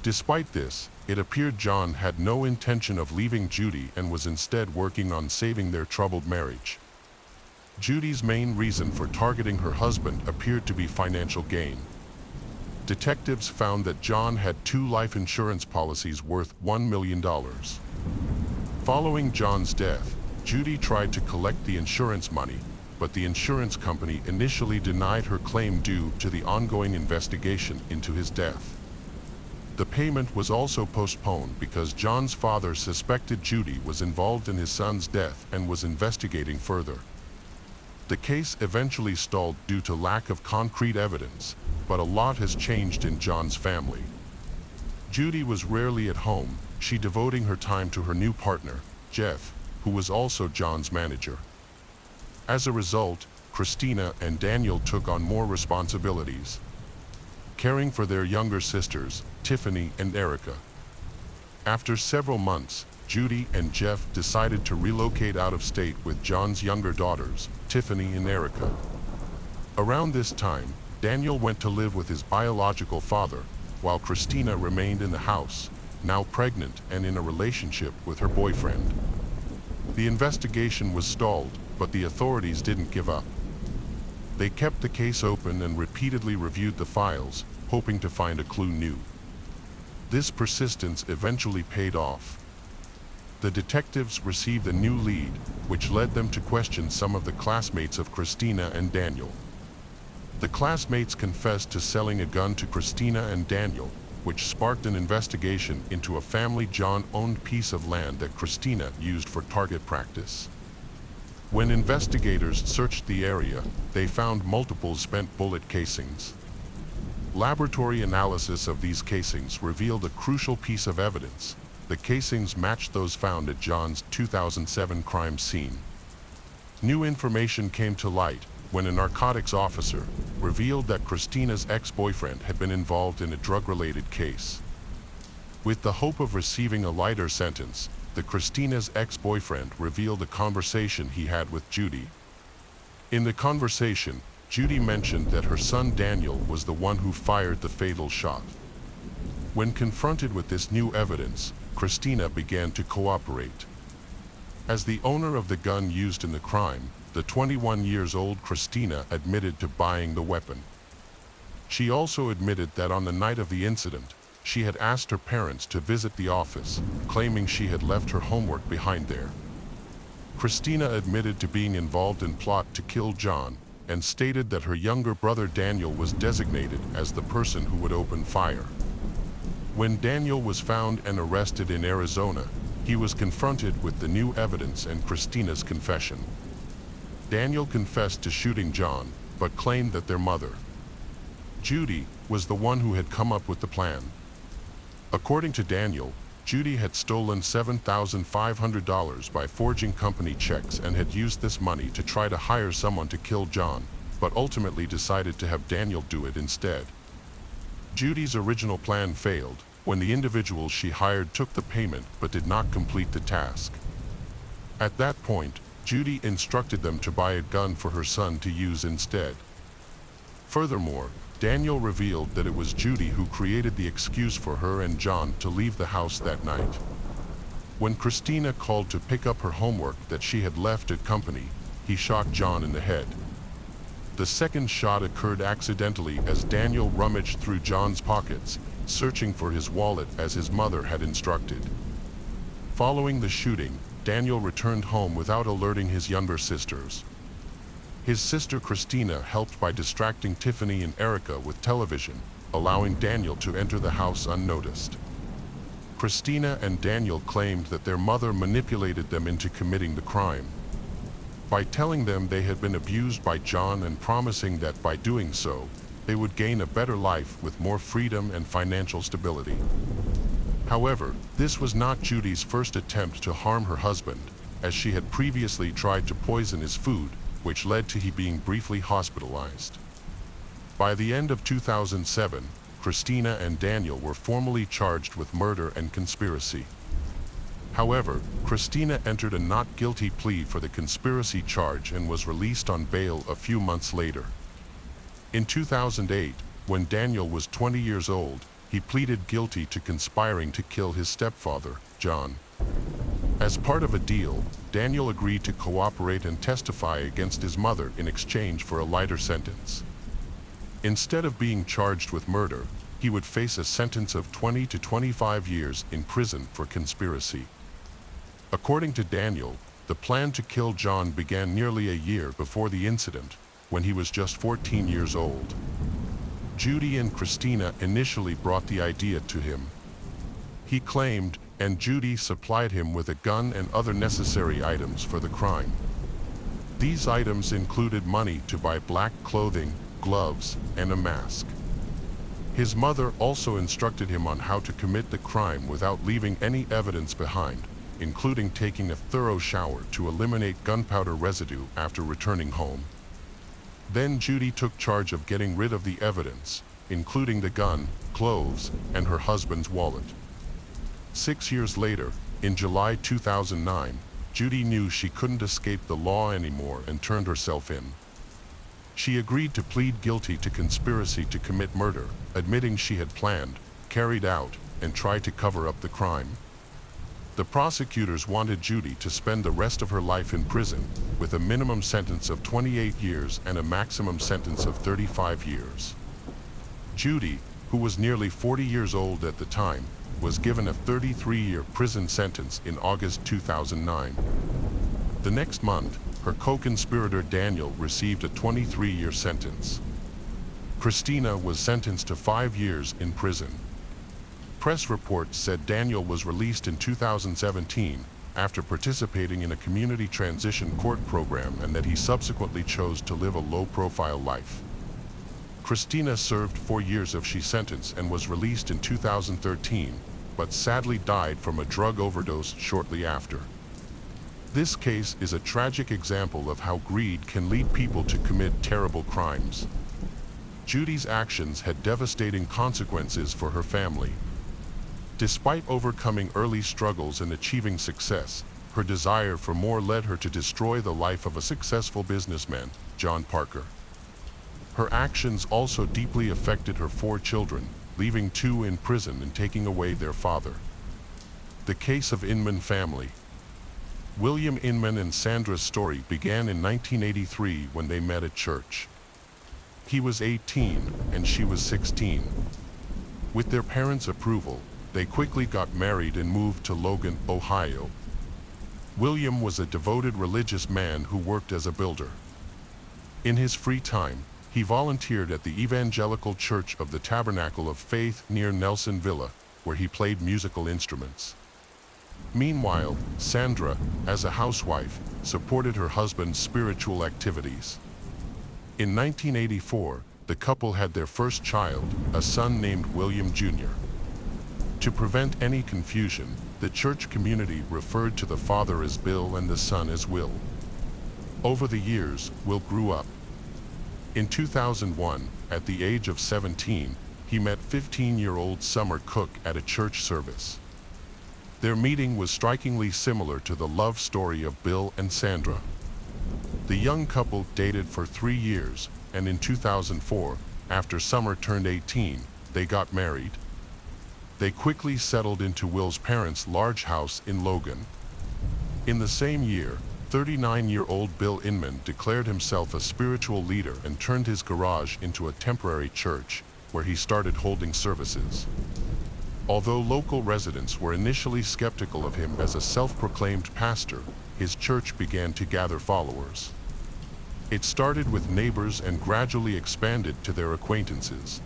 Despite this, it appeared John had no intention of leaving Judy and was instead working on saving their troubled marriage. Judy's main reason for targeting her husband appeared to be financial gain. Detectives found that John had 2 life insurance policies worth $1 million. Following John's death, Judy tried to collect the insurance money, but the insurance company initially denied her claim due to the ongoing investigation into his death. The payment was also postponed because John's father suspected Judy was involved in his son's death and was investigating further. The case eventually stalled due to lack of concrete evidence, but a lot has changed in John's family. Judy was rarely at home, she devoting her time to her new partner, Jeff, who was also John's manager. As a result, Christina and Daniel took on more responsibilities, caring for their younger sisters, Tiffany and Erica. After several months, Judy and Jeff decided to relocate out of state with John's younger daughters, Tiffany and Erica. Around this time, Daniel went to live with his biological father, while Christina remained in the house, now pregnant and in a relationship with her boyfriend. The investigation was stalled, but the authorities didn't give up. They kept the case open and repeatedly reviewed the files, hoping to find a clue new. This persistence eventually paid off. The detectives received a new lead, which led them to question some of the classmates of Christina and Daniel. The classmates confessed to selling a gun to Christina and Daniel, which sparked an investigation into a family John-owned piece of land that Christina used for target practice. When investigators searched the area, they found multiple spent bullet casings. Laboratory analysis of these casings revealed a crucial piece of evidence. The casings matched those found at John's 2007 crime scene. New information came to light when a narcotics officer revealed that Christina's ex-boyfriend had been involved in a drug-related case. With the hope of receiving a lighter sentence, Christina's ex-boyfriend revealed a conversation he had with Judy. In the conversation, Judy mentioned that her son Daniel was the one who fired the fatal shot. When confronted with this new evidence, Christina began to cooperate. As the owner of the gun used in the crime, the 21-year-old Christina admitted to buying the weapon. She also admitted that on the night of the incident, she had asked her parents to visit the office, claiming she had left her homework behind there. Christina admitted to being involved in plot to kill John, and stated that her younger brother Daniel was designated as the person who would open fire. When Daniel was found and arrested in Arizona, he was confronted with the new evidence and Christina's confession. Daniel confessed to shooting John, but claimed that their mother, Judy, was the one who had come up with the plan. According to Daniel, Judy had stolen $7,500 by forging company checks and had used this money to try to hire someone to kill John, but ultimately decided to have Daniel do it instead. Judy's original plan failed when the individual she hired took the payment but did not complete the task. At that point, Judy instructed them to buy a gun for her son to use instead. Furthermore, Daniel revealed that it was Judy who created the excuse for her and John to leave the house that night. When Christina called to pick up her homework that she had left at company, he shot John in the head. The second shot occurred accidentally as Daniel rummaged through John's pockets, searching for his wallet as his mother had instructed. Following the shooting, Daniel returned home without alerting his younger sisters. His sister Christina helped by distracting Tiffany and Erica with television, allowing Daniel to enter the house unnoticed. Christina and Daniel claimed that their mother manipulated them into committing the crime by telling them they had been abused by John and promising that by doing so, they would gain a better life with more freedom and financial stability. However, this was not Judy's first attempt to harm her husband, as she had previously tried to poison his food, which led to he being briefly hospitalized. By the end of 2007, Christina and Daniel were formally charged with murder and conspiracy. However, Christina entered a not guilty plea for the conspiracy charge and was released on bail a few months later. In 2008, when Daniel was 20 years old, he pleaded guilty to conspiring to kill his stepfather, John. As part of a deal, Daniel agreed to cooperate and testify against his mother in exchange for a lighter sentence. Instead of being charged with murder, he would face a sentence of 20 to 25 years in prison for conspiracy. According to Daniel, the plan to kill John began nearly a year before the incident, when he was just 14 years old. Judy and Christina initially brought the idea to him. He claimed, and Judy supplied him with a gun and other necessary items for the crime. These items included money to buy black clothing, gloves, and a mask. His mother also instructed him on how to commit the crime without leaving any evidence behind, including taking a thorough shower to eliminate gunpowder residue after returning home. Then Judy took charge of getting rid of the evidence, including the gun, clothes, and her husband's wallet. 6 years later, in July 2009, Judy knew she couldn't escape the law anymore and turned herself in. She agreed to plead guilty to conspiracy to commit murder, admitting she had planned, carried out, and tried to cover up the crime. The prosecutors wanted Judy to spend the rest of her life in prison, with a minimum sentence of 28 years and a maximum sentence of 35 years. Judy, who was nearly 40 years old at the time, was given a 33-year prison sentence in August 2009. The next month, her co-conspirator Daniel received a 23-year sentence. Christina was sentenced to 5 years in prison. Press reports said Daniel was released in 2017 after participating in a community transition court program and that he subsequently chose to live a low-profile life. Christina served 4 years of her sentence and was released in 2013, but sadly died from a drug overdose shortly after. This case is a tragic example of how greed can lead people to commit terrible crimes. Judy's actions had devastating consequences for her family. Despite overcoming early struggles and achieving success, her desire for more led her to destroy the life of a successful businessman, John Parker. Her actions also deeply affected her 4 children, leaving 2 in prison and taking away their father. The case of Inman family. William Inman and Sandra's story began in 1983 when they met at church. He was 18 and she was 16. With their parents' approval, they quickly got married and moved to Logan, Ohio. William was a devoted religious man who worked as a builder. In his free time, he volunteered at the Evangelical Church of the Tabernacle of Faith near Nelson Villa, where he played musical instruments. Meanwhile, Sandra, as a housewife, supported her husband's spiritual activities. In 1984, the couple had their first child, a son named William Jr. To prevent any confusion, the church community referred to the father as Bill and the son as Will. Over the years, Will grew up. In 2001, at the age of 17, he met 15-year-old Summer Cook at a church service. Their meeting was strikingly similar to the love story of Bill and Sandra. The young couple dated for 3 years, and in 2004, after Summer turned 18, they got married. They quickly settled into Will's parents' large house in Logan. In the same year, 39-year-old Bill Inman declared himself a spiritual leader and turned his garage into a temporary church, where he started holding services. Although local residents were initially skeptical of him as a self-proclaimed pastor, his church began to gather followers. It started with neighbors and gradually expanded to their acquaintances.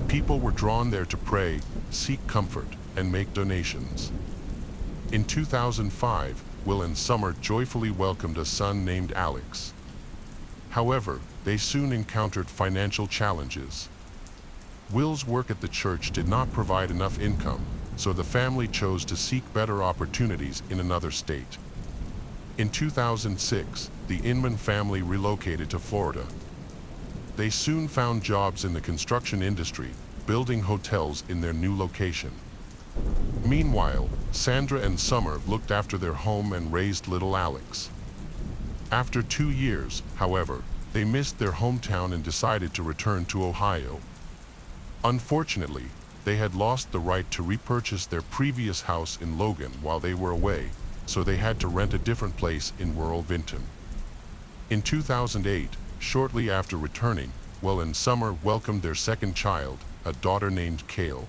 People were drawn there to pray, seek comfort, and make donations. In 2005, Will and Summer joyfully welcomed a son named Alex. However, they soon encountered financial challenges. Will's work at the church did not provide enough income, so the family chose to seek better opportunities in another state. In 2006, the Inman family relocated to Florida. They soon found jobs in the construction industry, building hotels in their new location. Meanwhile, Sandra and Summer looked after their home and raised little Alex. After 2 years, however, they missed their hometown and decided to return to Ohio. Unfortunately, they had lost the right to repurchase their previous house in Logan while they were away, so they had to rent a different place in rural Vinton. In 2008, shortly after returning, Will and Summer welcomed their second child, a daughter named Kale.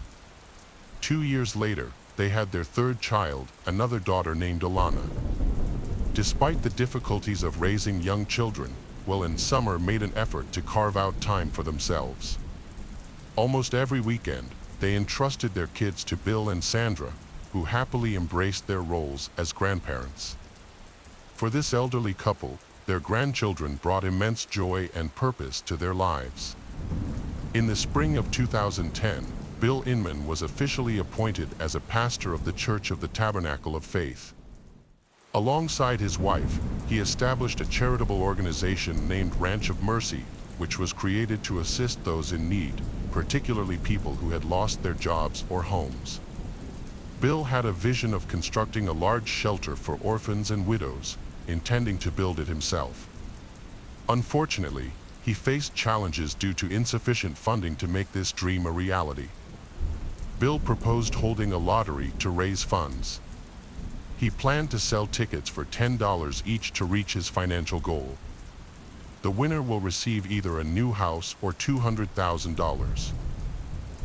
2 years later, they had their third child, another daughter named Alana. Despite the difficulties of raising young children, Will and Summer made an effort to carve out time for themselves. Almost every weekend, they entrusted their kids to Bill and Sandra, who happily embraced their roles as grandparents. For this elderly couple, their grandchildren brought immense joy and purpose to their lives. In the spring of 2010, Bill Inman was officially appointed as a pastor of the Church of the Tabernacle of Faith. Alongside his wife, he established a charitable organization named Ranch of Mercy, which was created to assist those in need, particularly people who had lost their jobs or homes. Bill had a vision of constructing a large shelter for orphans and widows, intending to build it himself. Unfortunately, he faced challenges due to insufficient funding to make this dream a reality. Bill proposed holding a lottery to raise funds. He planned to sell tickets for $10 each to reach his financial goal. The winner will receive either a new house or $200,000.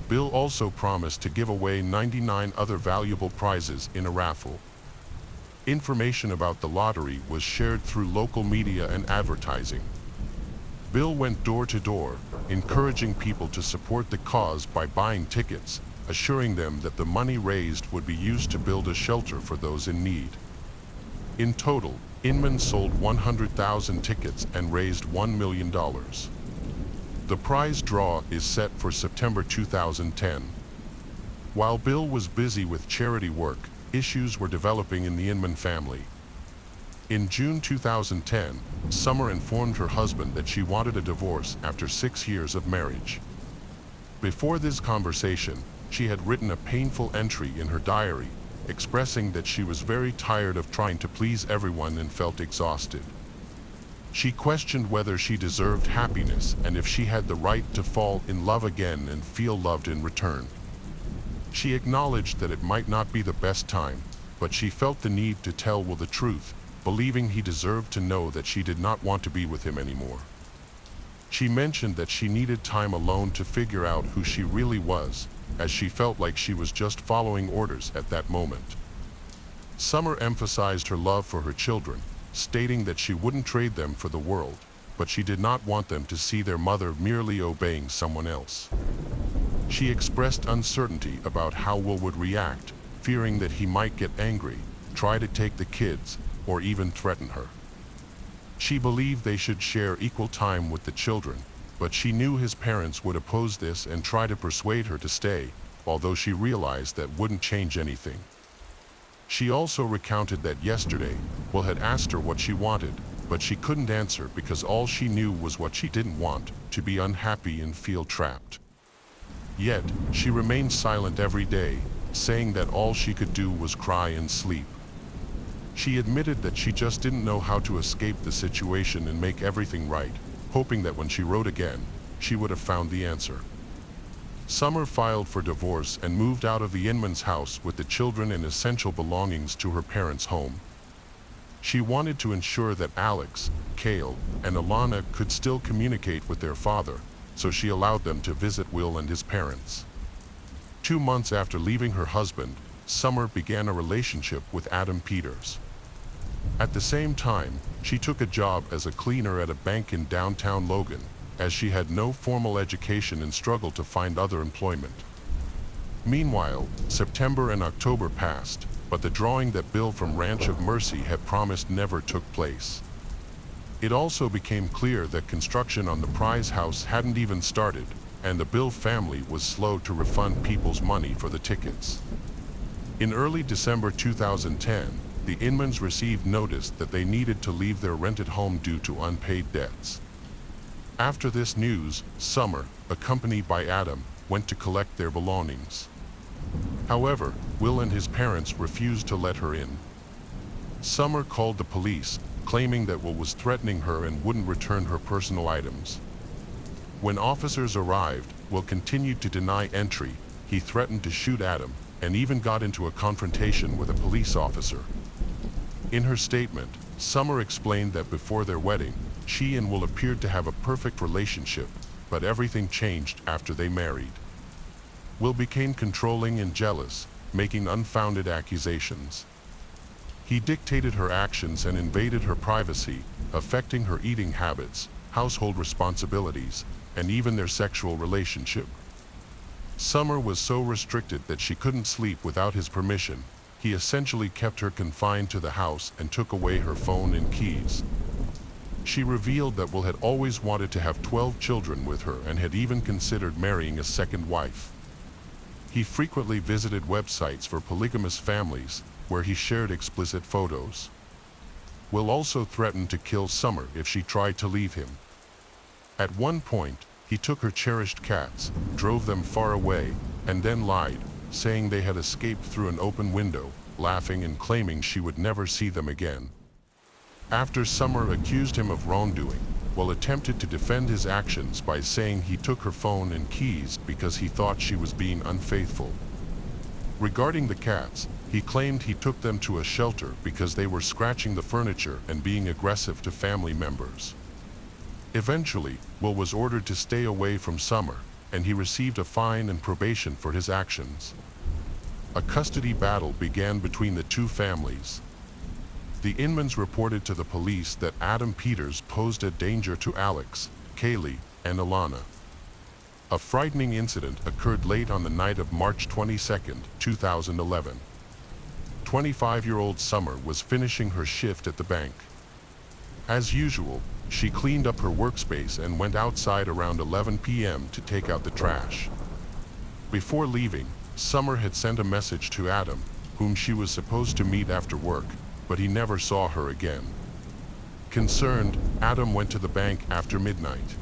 Bill also promised to give away 99 other valuable prizes in a raffle. Information about the lottery was shared through local media and advertising. Bill went door to door, encouraging people to support the cause by buying tickets, assuring them that the money raised would be used to build a shelter for those in need. In total, Inman sold 100,000 tickets and raised $1 million. The prize draw is set for September 2010. While Bill was busy with charity work, issues were developing in the Inman family. In June 2010, Summer informed her husband that she wanted a divorce after 6 years of marriage. Before this conversation, she had written a painful entry in her diary, expressing that she was very tired of trying to please everyone and felt exhausted. She questioned whether she deserved happiness and if she had the right to fall in love again and feel loved in return. She acknowledged that it might not be the best time, but she felt the need to tell Will the truth, believing he deserved to know that she did not want to be with him anymore. She mentioned that she needed time alone to figure out who she really was, as she felt like she was just following orders at that moment. Summer emphasized her love for her children, stating that she wouldn't trade them for the world, but she did not want them to see their mother merely obeying someone else. She expressed uncertainty about how Will would react, fearing that he might get angry, try to take the kids, or even threaten her. She believed they should share equal time with the children, but she knew his parents would oppose this and try to persuade her to stay, although she realized that wouldn't change anything. She also recounted that yesterday, Will had asked her what she wanted, but she couldn't answer because all she knew was what she didn't want, to be unhappy and feel trapped. Yet, she remained silent every day, saying that all she could do was cry and sleep. She admitted that she just didn't know how to escape the situation and make everything right, hoping that when she wrote again, she would have found the answer. Summer filed for divorce and moved out of the Inman's house with the children and essential belongings to her parents' home. She wanted to ensure that Alex, Cale, and Alana could still communicate with their father, so she allowed them to visit Will and his parents. 2 months after leaving her husband, Summer began a relationship with Adam Peters. At the same time, she took a job as a cleaner at a bank in downtown Logan, as she had no formal education and struggled to find other employment. Meanwhile, September and October passed, but the drawing that Bill from Ranch of Mercy had promised never took place. It also became clear that construction on the prize house hadn't even started, and the Bill family was slow to refund people's money for the tickets. In early December 2010, the Inmans received notice that they needed to leave their rented home due to unpaid debts. After this news, Summer, accompanied by Adam, went to collect their belongings. However, Will and his parents refused to let her in. Summer called the police, claiming that Will was threatening her and wouldn't return her personal items. When officers arrived, Will continued to deny entry. He threatened to shoot Adam, and even got into a confrontation with a police officer. In her statement, Summer explained that before their wedding, she and Will appeared to have a perfect relationship, but everything changed after they married. Will became controlling and jealous, making unfounded accusations. He dictated her actions and invaded her privacy, affecting her eating habits, household responsibilities, and even their sexual relationship. Summer was so restricted that she couldn't sleep without his permission. He essentially kept her confined to the house and took away her phone and keys. She revealed that Will had always wanted to have 12 children with her and had even considered marrying a second wife. He frequently visited websites for polygamous families, where he shared explicit photos. Will also threatened to kill Summer if she tried to leave him. At one point, he took her cherished cats, drove them far away, and then lied, saying they had escaped through an open window, laughing and claiming she would never see them again. After Summer accused him of wrongdoing, Will attempted to defend his actions by saying he took her phone and keys because he thought she was being unfaithful. Regarding the cats, he claimed he took them to a shelter because they were scratching the furniture and being aggressive to family members. Eventually, Will was ordered to stay away from Summer, and he received a fine and probation for his actions. A custody battle began between the two families. The Inmans reported to the police that Adam Peters posed a danger to Alex, Kaylee, and Alana. A frightening incident occurred late on the night of March 22, 2011. 25-year-old Summer was finishing her shift at the bank. As usual, she cleaned up her workspace and went outside around 11 p.m. to take out the trash. Before leaving, Summer had sent a message to Adam, whom she was supposed to meet after work, but he never saw her again. Concerned, Adam went to the bank after midnight.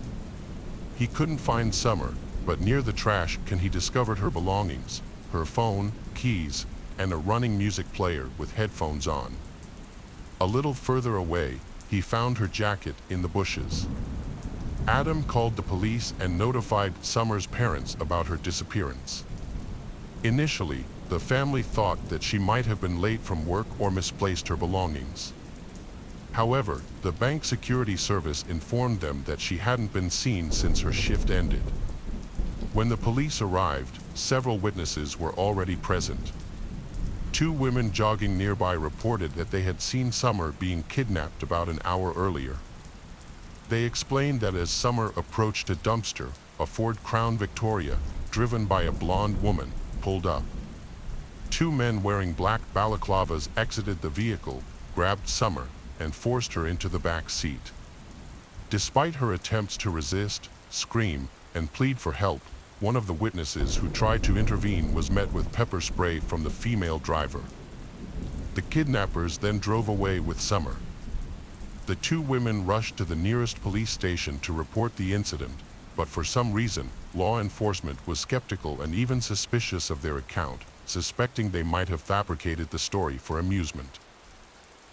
He couldn't find Summer, but near the trash can he discovered her belongings, her phone, keys, and a running music player with headphones on. A little further away, he found her jacket in the bushes. Adam called the police and notified Summer's parents about her disappearance. Initially, the family thought that she might have been late from work or misplaced her belongings. However, the bank security service informed them that she hadn't been seen since her shift ended. When the police arrived, several witnesses were already present. Two women jogging nearby reported that they had seen Summer being kidnapped about an hour earlier. They explained that as Summer approached a dumpster, a Ford Crown Victoria, driven by a blonde woman, pulled up. Two men wearing black balaclavas exited the vehicle, grabbed Summer, and forced her into the back seat. Despite her attempts to resist, scream, and plead for help, one of the witnesses who tried to intervene was met with pepper spray from the female driver. The kidnappers then drove away with Summer. The two women rushed to the nearest police station to report the incident, but for some reason, law enforcement was skeptical and even suspicious of their account, suspecting they might have fabricated the story for amusement.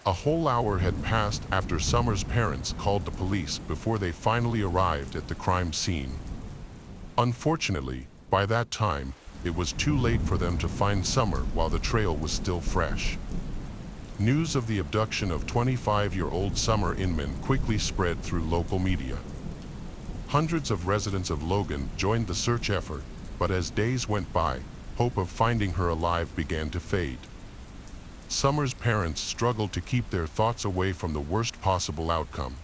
A whole hour had passed after Summer's parents called the police before they finally arrived at the crime scene. Unfortunately, by that time, it was too late for them to find Summer while the trail was still fresh. News of the abduction of 25-year-old Summer Inman quickly spread through local media. Hundreds of residents of Logan joined the search effort, but as days went by, hope of finding her alive began to fade. Summer's parents struggled to keep their thoughts away from the worst possible outcome.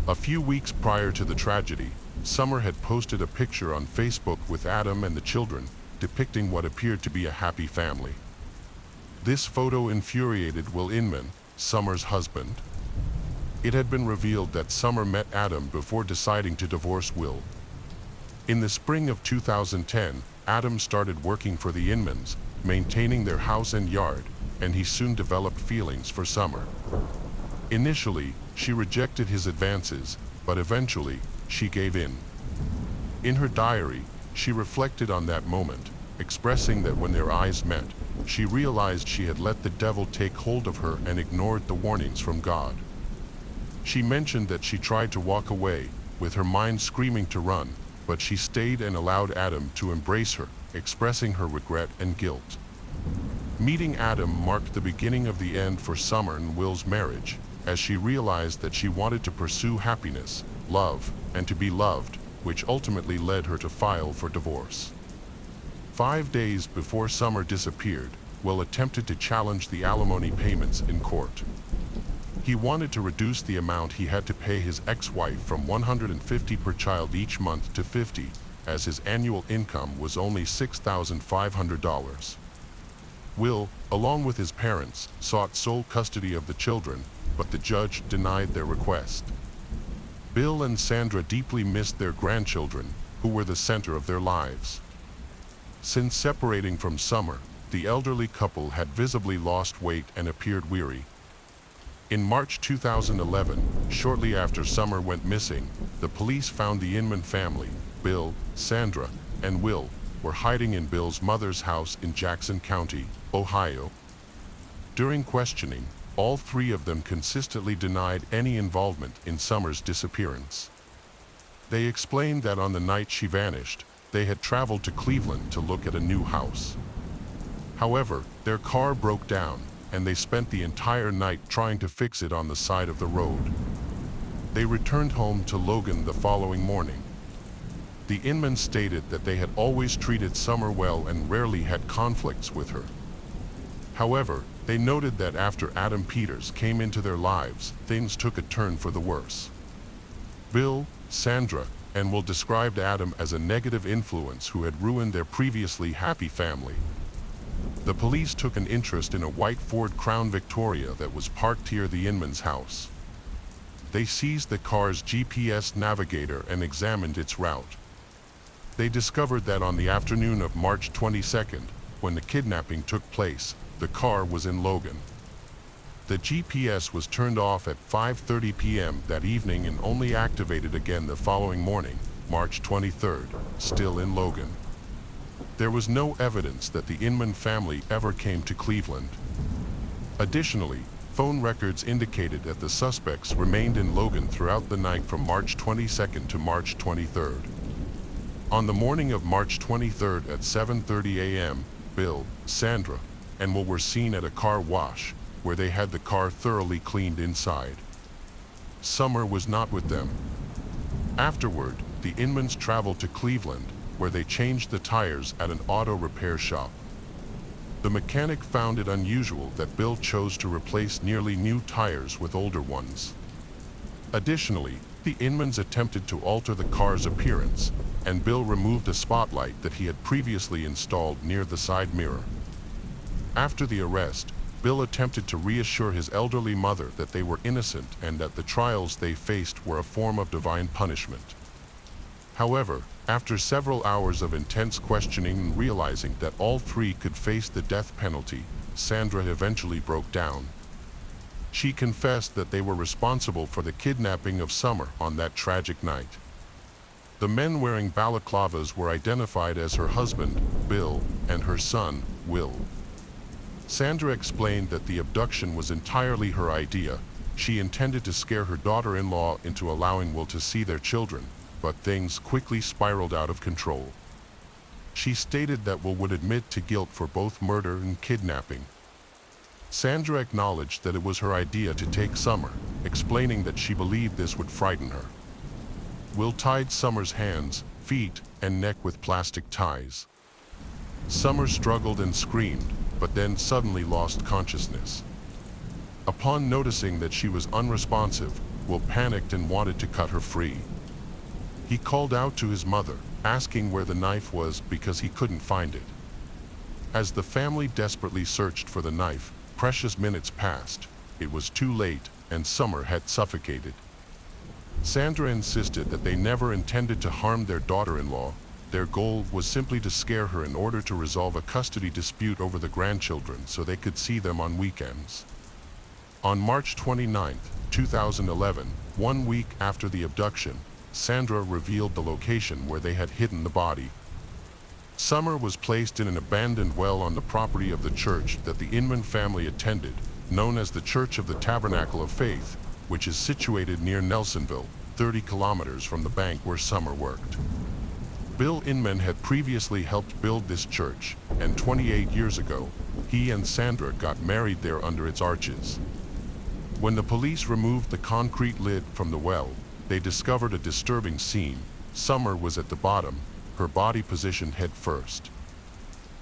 A few weeks prior to the tragedy, Summer had posted a picture on Facebook with Adam and the children, depicting what appeared to be a happy family. This photo infuriated Will Inman, Summer's husband. It had been revealed that Summer met Adam before deciding to divorce Will. In the spring of 2010, Adam started working for the Inmans, maintaining their house and yard, and he soon developed feelings for Summer. Initially, she rejected his advances, but eventually, she gave in. In her diary, she reflected on that moment, expressing that when their eyes met, she realized she had let the devil take hold of her and ignored the warnings from God. She mentioned that she tried to walk away, with her mind screaming to run, but she stayed and allowed Adam to embrace her, expressing her regret and guilt. Meeting Adam marked the beginning of the end for Summer and Will's marriage, as she realized that she wanted to pursue happiness, love, and to be loved, which ultimately led her to file for divorce. 5 days before Summer disappeared, Will attempted to challenge the alimony payments in court. He wanted to reduce the amount he had to pay his ex-wife from $150 per child each month to $50, as his annual income was only $6,500. Will, along with his parents, sought sole custody of the children, but the judge denied their request. Bill and Sandra deeply missed their grandchildren, who were the center of their lives. Since separating from Summer, the elderly couple had visibly lost weight and appeared weary. In March 2011, shortly after Summer went missing, the police found the Inman family, Bill, Sandra, and Will, were hiding in Bill's mother's house in Jackson County, Ohio. During questioning, all three of them consistently denied any involvement in Summer's disappearance. They explained that on the night she vanished, they had traveled to Cleveland to look at a new house. However, their car broke down, and they spent the entire night trying to fix it on the side of the road. They returned home to Logan the following morning. The Inmans stated that they had always treated Summer well and rarely had conflicts with her. However, they noted that after Adam Peters came into their lives, things took a turn for the worse. Bill, Sandra, and Will described Adam as a negative influence who had ruined their previously happy family. The police took an interest in a white Ford Crown Victoria that was parked near the Inman's house. They seized the car's GPS navigator and examined its route. They discovered that on the afternoon of March 22nd, when the kidnapping took place, the car was in Logan. The GPS was turned off at 5:30 p.m. that evening and only activated again the following morning, March 23rd, still in Logan. There was no evidence that the Inman family ever came to Cleveland. Additionally, phone records indicated that the suspects remained in Logan throughout the night from March 22nd to March 23rd. On the morning of March 23rd at 7:30 a.m., Bill, Sandra, and Will were seen at a car wash, where they had the car thoroughly cleaned inside. Summer was not with them. Afterward, the Inmans traveled to Cleveland, where they changed the tires at an auto repair shop. The mechanic found it unusual that Bill chose to replace nearly new tires with older ones. Additionally, the Inmans attempted to alter the car's appearance, and Bill removed a spotlight that he had previously installed near the side mirror. After the arrest, Bill attempted to reassure his elderly mother that they were innocent and that the trials they faced were a form of divine punishment. However, after several hours of intense questioning and realizing that all three could face the death penalty, Sandra eventually broke down. She confessed that they were responsible for the kidnapping of Summer on that tragic night. The men wearing balaclavas were identified as her husband, Bill, and her son, Will. Sandra explained that the abduction was entirely her idea. She intended to scare her daughter-in-law into allowing Will to see their children, but things quickly spiraled out of control. She stated that Will would admit to guilt for both murder and kidnapping. Sandra acknowledged that it was her idea to take Summer, explaining that she believed this would frighten her. Will tied Summer's hands, feet, and neck with plastic ties. Summer struggled and screamed, but then suddenly lost consciousness. Upon noticing that she was unresponsive, Will panicked and wanted to cut her free. He called out to his mother, asking where the knife was because he couldn't find it. As the family desperately searched for the knife, precious minutes passed. It was too late, and Summer had suffocated. Sandra insisted that they never intended to harm their daughter-in-law. Their goal was simply to scare her in order to resolve a custody dispute over the grandchildren so they could see them on weekends. On March 29, 2011, 1 week after the abduction, Sandra revealed the location where they had hidden the body. Summer was placed in an abandoned well on the property of the church that the Inman family attended, known as the Church of the Tabernacle of Faith, which is situated near Nelsonville, 30 kilometers from the bank where Summer worked. Bill Inman had previously helped build this church, and 28 years ago, he and Sandra got married there under its arches. When the police removed the concrete lid from the well, they discovered a disturbing scene. Summer was at the bottom, her body positioned head first.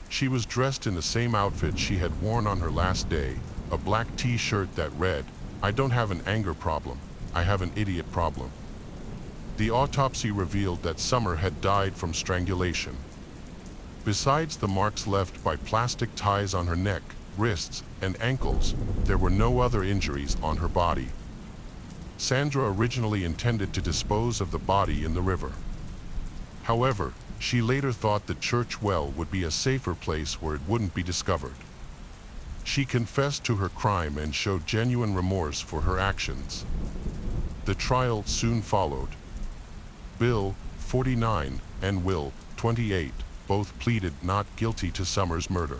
She was dressed in the same outfit she had worn on her last day, a black t-shirt that read, "I don't have an anger problem, I have an idiot problem." The autopsy revealed that Summer had died from strangulation. Besides the marks left by plastic ties on her neck, wrists, and ankles, there were no other injuries on her body. Sandra originally intended to dispose of the body in the river. However, she later thought the church well would be a safer place where it wouldn't be discovered. She confessed to her crime and showed genuine remorse for her actions. The trial soon followed. Bill, 49, and Will, 28, both pleaded not guilty to Summer's murder.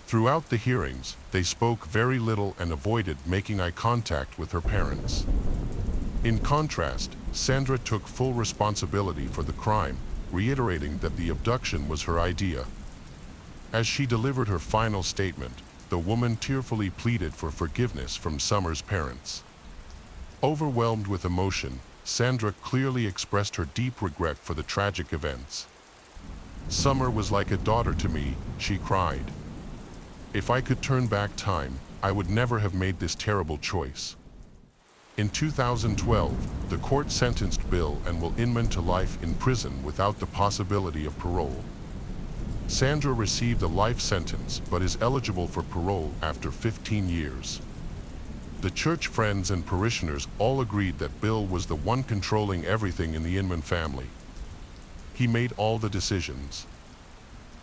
Throughout the hearings, they spoke very little and avoided making eye contact with her parents. In contrast, Sandra took full responsibility for the crime, reiterating that the abduction was her idea. As she delivered her final statement, the woman tearfully pleaded for forgiveness from Summer's parents. Overwhelmed with emotion, Sandra clearly expressed her deep regret for the tragic events. "Summer was like a daughter to me," she cried. "If I could turn back time, I would never have made this terrible choice." In 2012, the court sentenced Bill and Will Inman to life in prison without the possibility of parole. Sandra received a life sentence but is eligible for parole after 15 years. The church friends and parishioners all agreed that Bill was the one controlling everything in the Inman family. He made all the decisions.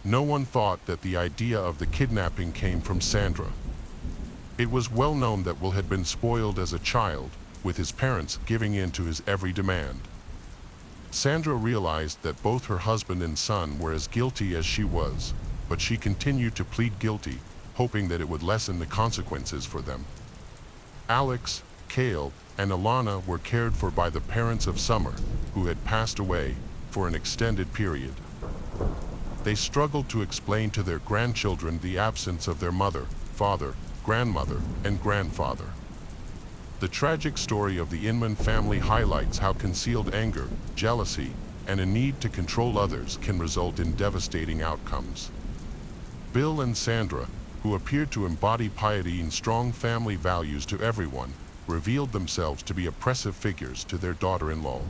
No one thought that the idea of the kidnapping came from Sandra. It was well known that Will had been spoiled as a child, with his parents giving in to his every demand. Sandra realized that both her husband and son were as guilty as she was, but she continued to plead guilty, hoping that it would lessen the consequences for them. Alex, Cale, and Alana were cared for by the parents of Summer, who had passed away, for an extended period. They struggled to explain to their grandchildren the absence of their mother, father, grandmother, and grandfather. The tragic story of the Inman family highlights how concealed anger, jealousy, and a need to control others can result in devastating outcomes. Bill and Sandra, who appeared to embody piety and strong family values to everyone, revealed themselves to be oppressive figures to their daughter-in-law.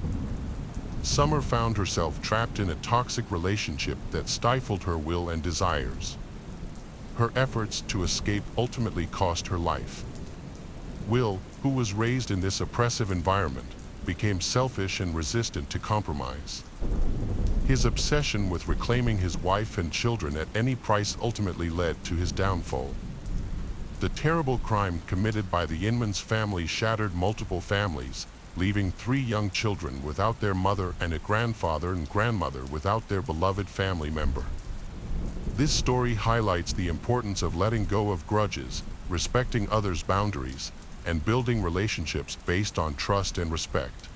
Summer found herself trapped in a toxic relationship that stifled her will and desires. Her efforts to escape ultimately cost her life. Will, who was raised in this oppressive environment, became selfish and resistant to compromise. His obsession with reclaiming his wife and children at any price ultimately led to his downfall. The terrible crime committed by the Inman's family shattered multiple families, leaving 3 young children without their mother and a grandfather and grandmother without their beloved family member. This story highlights the importance of letting go of grudges, respecting others' boundaries, and building relationships based on trust and respect.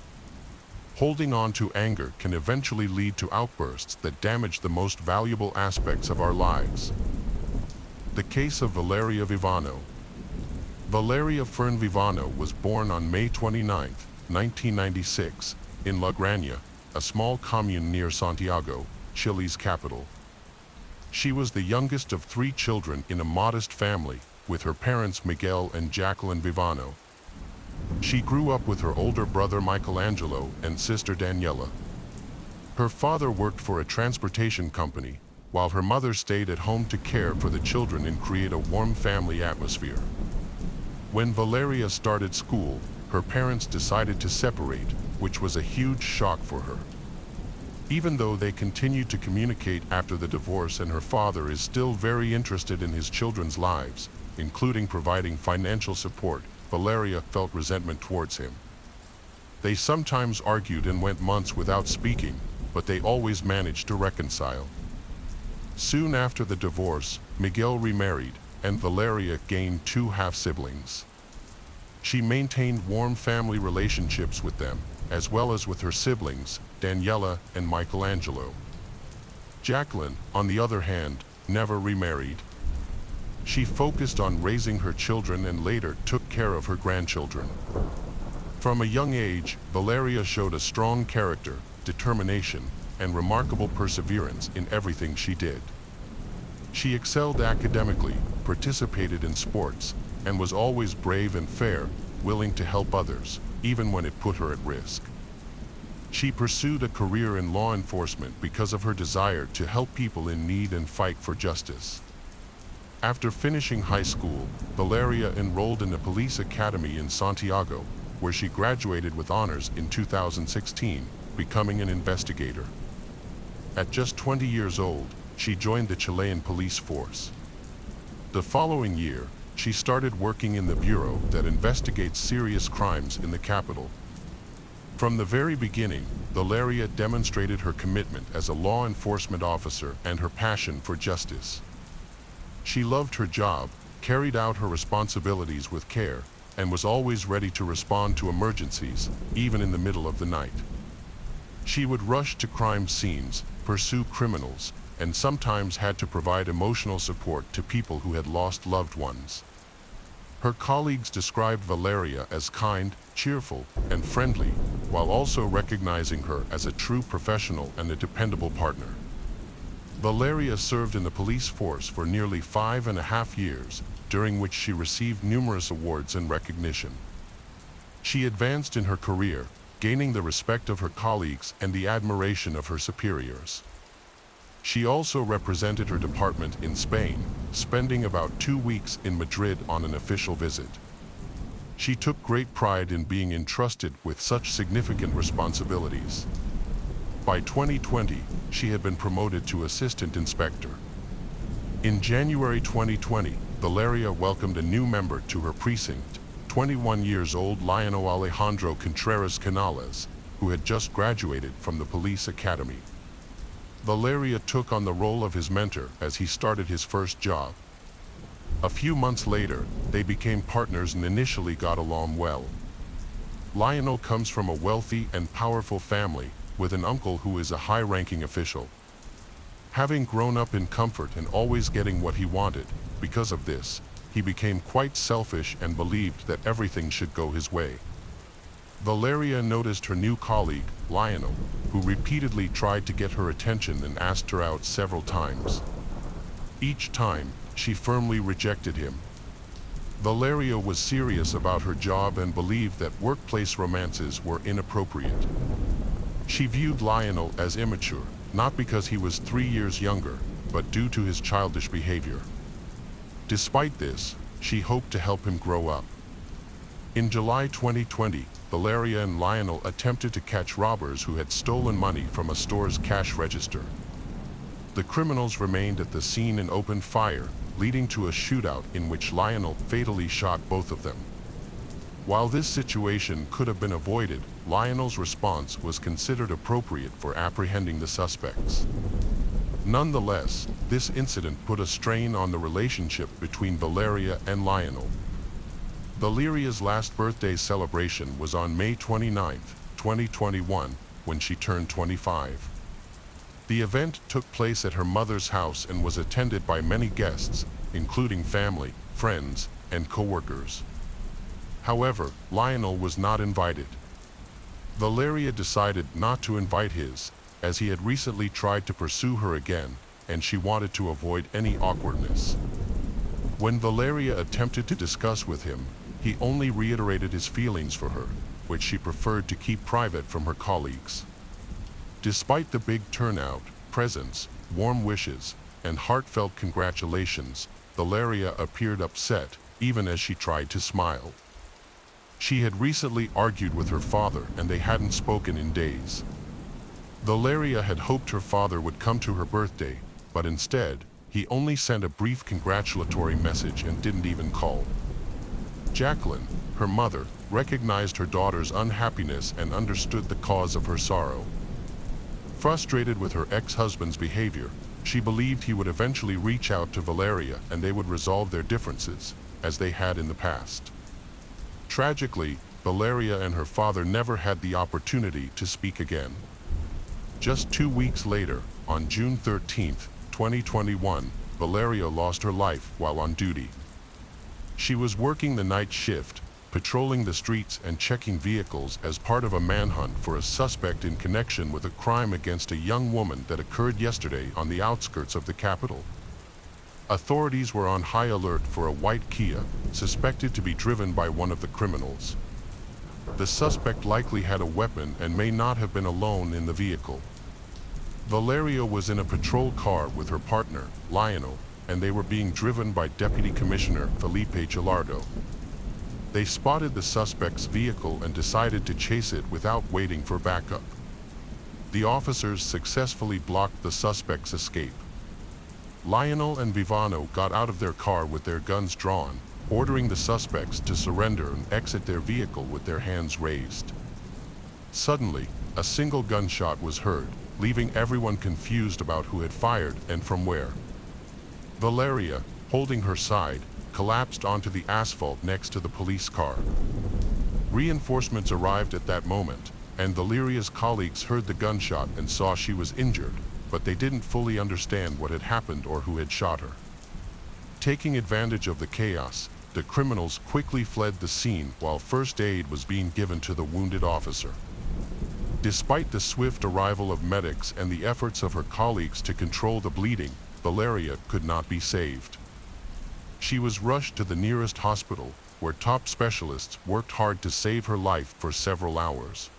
Holding on to anger can eventually lead to outbursts that damage the most valuable aspects of our lives. The case of Valeria Vivano. Valeria Fern Vivano was born on May 29, 1996, in La Granja, a small commune near Santiago, Chile's capital. She was the youngest of 3 children in a modest family, with her parents Miguel and Jacqueline Vivano. She grew up with her older brother Michelangelo and sister Daniela. Her father worked for a transportation company, while her mother stayed at home to care for the children and create a warm family atmosphere. When Valeria started school, her parents decided to separate, which was a huge shock for her. Even though they continued to communicate after the divorce and her father is still very interested in his children's lives, including providing financial support, Valeria felt resentment towards him. They sometimes argued and went months without speaking, but they always managed to reconcile. Soon after the divorce, Miguel remarried, and Valeria gained 2 half-siblings. She maintained warm family relationships with them, as well as with her siblings, Daniela and Michelangelo. Jacqueline, on the other hand, never remarried. She focused on raising her children and later took care of her grandchildren. From a young age, Valeria showed a strong character, determination, and remarkable perseverance in everything she did. She excelled academically, participated in sports, and was always brave and fair, willing to help others, even when it put her at risk. She pursued a career in law enforcement because of her desire to help people in need and fight for justice. After finishing high school, Valeria enrolled in the police academy in Santiago, where she graduated with honors in 2016, becoming an investigator. At just 20 years old, she joined the Chilean police force. The following year, she started working in the bureau that investigates serious crimes in the capital. From the very beginning, Valeria demonstrated her commitment as a law enforcement officer and her passion for justice. She loved her job, carried out her responsibilities with care, and was always ready to respond to emergencies, even in the middle of the night. She would rush to crime scenes, pursue criminals, and sometimes had to provide emotional support to people who had lost loved ones. Her colleagues described Valeria as kind, cheerful, and friendly, while also recognizing her as a true professional and a dependable partner. Valeria served in the police force for nearly 5.5 years, during which she received numerous awards and recognition. She advanced in her career, gaining the respect of her colleagues and the admiration of her superiors. She also represented her department in Spain, spending about 2 weeks in Madrid on an official visit. She took great pride in being entrusted with such significant responsibilities. By 2020, she had been promoted to assistant inspector. In January 2020, Valeria welcomed a new member to her precinct, 21 years old Lionel Alejandro Contreras Canales, who had just graduated from the police academy. Valeria took on the role of his mentor as he started his first job. A few months later, they became partners and initially got along well. Lionel comes from a wealthy and powerful family, with an uncle who is a high-ranking official. Having grown up in comfort and always getting what he wanted, because of this, he became quite selfish and believed that everything should go his way. Valeria noticed her new colleague, Lionel, who repeatedly tried to get her attention and asked her out several times. Each time, she firmly rejected him. Valeria was serious about her job and believed that workplace romances were inappropriate. She viewed Lionel as immature, not because he was 3 years younger, but due to his childish behavior. Despite this, she hoped to help him grow up. In July 2020, Valeria and Lionel attempted to catch robbers who had stolen money from a store's cash register. The criminals remained at the scene and opened fire, leading to a shootout in which Lionel fatally shot both of them. While this situation could have been avoided, Lionel's response was considered appropriate for apprehending the suspects. Nonetheless, this incident put a strain on the relationship between Valeria and Lionel. Valeria's last birthday celebration was on May 29, 2021, when she turned 25. The event took place at her mother's house and was attended by many guests, including family, friends, and co-workers. However, Lionel was not invited. Valeria decided not to invite his, as he had recently tried to pursue her again, and she wanted to avoid any awkwardness. When Valeria attempted to discuss with him, he only reiterated his feelings for her, which she preferred to keep private from her colleagues. Despite the big turnout, presents, warm wishes, and heartfelt congratulations, Valeria appeared upset, even as she tried to smile. She had recently argued with her father and they hadn't spoken in days. Valeria had hoped her father would come to her birthday, but instead, he only sent a brief congratulatory message and didn't even call. Jacqueline, her mother, recognized her daughter's unhappiness and understood the cause of her sorrow. Frustrated with her ex-husband's behavior, she believed he would eventually reach out to Valeria and they would resolve their differences, as they had in the past. Tragically, Valeria and her father never had the opportunity to speak again. Just 2 weeks later, on June 13, 2021, Valeria lost her life while on duty. She was working the night shift, patrolling the streets and checking vehicles as part of a manhunt for a suspect in connection with a crime against a young woman that occurred yesterday on the outskirts of the capital. Authorities were on high alert for a white Kia, suspected to be driven by one of the criminals. The suspect likely had a weapon and may not have been alone in the vehicle. Valeria was in a patrol car with her partner, Lionel, and they were being driven by Deputy Commissioner Felipe Gilardo. They spotted the suspect's vehicle and decided to chase it without waiting for backup. The officers successfully blocked the suspect's escape. Lionel and Vivano got out of their car with their guns drawn, ordering the suspects to surrender and exit their vehicle with their hands raised. Suddenly, a single gunshot was heard, leaving everyone confused about who had fired and from where. Valeria, holding her side, collapsed onto the asphalt next to the police car. Reinforcements arrived at that moment, and Valeria's colleagues heard the gunshot and saw she was injured, but they didn't fully understand what had happened or who had shot her. Taking advantage of the chaos, the criminals quickly fled the scene while first aid was being given to the wounded officer. Despite the swift arrival of medics and the efforts of her colleagues to control the bleeding, Valeria could not be saved. She was rushed to the nearest hospital, where top specialists worked hard to save her life for several hours.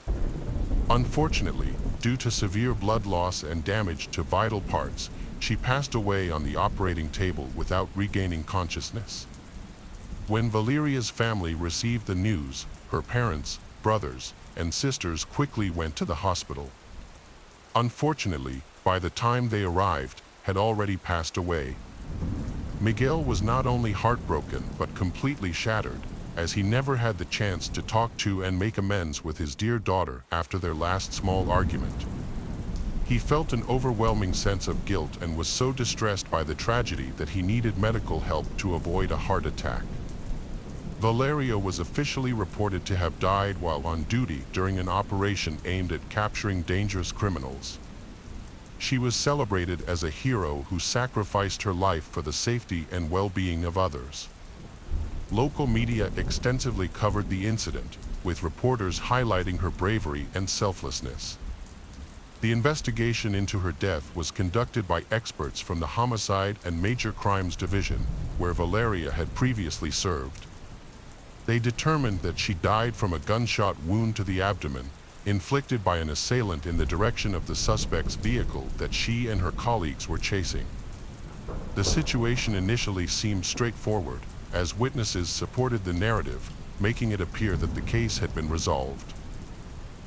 Unfortunately, due to severe blood loss and damage to vital parts, she passed away on the operating table without regaining consciousness. When Valeria's family received the news, her parents, brothers, and sisters quickly went to the hospital. Unfortunately, by the time they arrived, had already passed away. Miguel was not only heartbroken but completely shattered, as he never had the chance to talk to and make amends with his dear daughter after their last small argument. He felt an overwhelming sense of guilt and was so distressed by the tragedy that he needed medical help to avoid a heart attack. Valeria was officially reported to have died while on duty during an operation aimed at capturing dangerous criminals. She was celebrated as a hero who sacrificed her life for the safety and well-being of others. Local media extensively covered the incident, with reporters highlighting her bravery and selflessness. The investigation into her death was conducted by experts from the Homicide and Major Crimes Division, where Valeria had previously served. They determined that she died from a gunshot wound to the abdomen, inflicted by an assailant in the direction of the suspect's vehicle that she and her colleagues were chasing. The situation initially seemed straightforward, as witnesses supported the narrative, making it appear that the case had been resolved.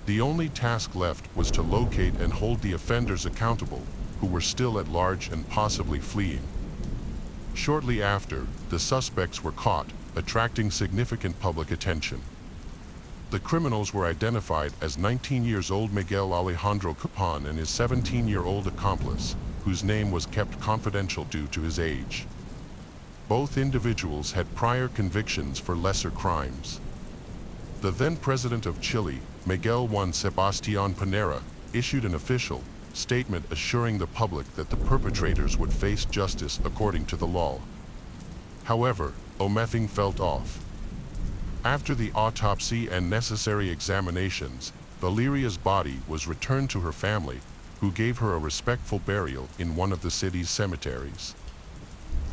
The only task left was to locate and hold the offenders accountable, who were still at large and possibly fleeing. Shortly after, the suspects were caught, attracting significant public attention. The criminals were identified as 19-year-old Miguel Alejandro Capon and his 17-year-old accomplice, whose name was kept confidential due to his age. Both individuals had prior convictions for lesser crimes. The then president of Chile, Miguel Juan Sebastián Pinera, issued an official statement assuring the public that the perpetrators would face justice according to the law. However, nothing felt off. After the autopsy and necessary examinations, Valeria's body was returned to her family, who gave her a respectful burial in one of the city's cemeteries.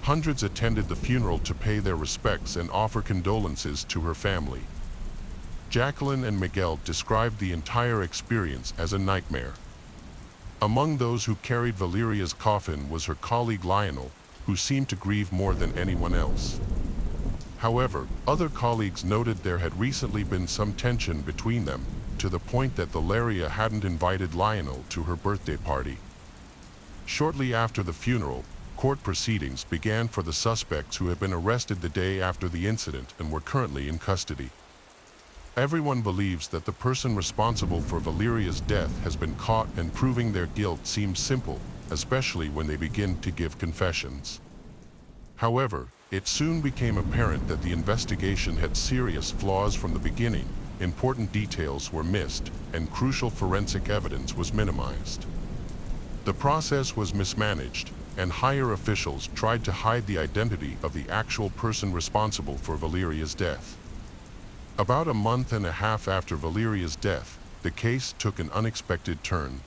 Hundreds attended the funeral to pay their respects and offer condolences to her family. Jacqueline and Miguel described the entire experience as a nightmare. Among those who carried Valeria's coffin was her colleague Lionel, who seemed to grieve more than anyone else. However, other colleagues noted there had recently been some tension between them, to the point that Valeria hadn't invited Lionel to her birthday party. Shortly after the funeral, court proceedings began for the suspects who had been arrested the day after the incident and were currently in custody. Everyone believes that the person responsible for Valeria's death has been caught, and proving their guilt seems simple, especially when they begin to give confessions. However, it soon became apparent that the investigation had serious flaws from the beginning. Important details were missed, and crucial forensic evidence was minimized. The process was mismanaged, and higher officials tried to hide the identity of the actual person responsible for Valeria's death. About a month and a half after Valeria's death, the case took an unexpected turn.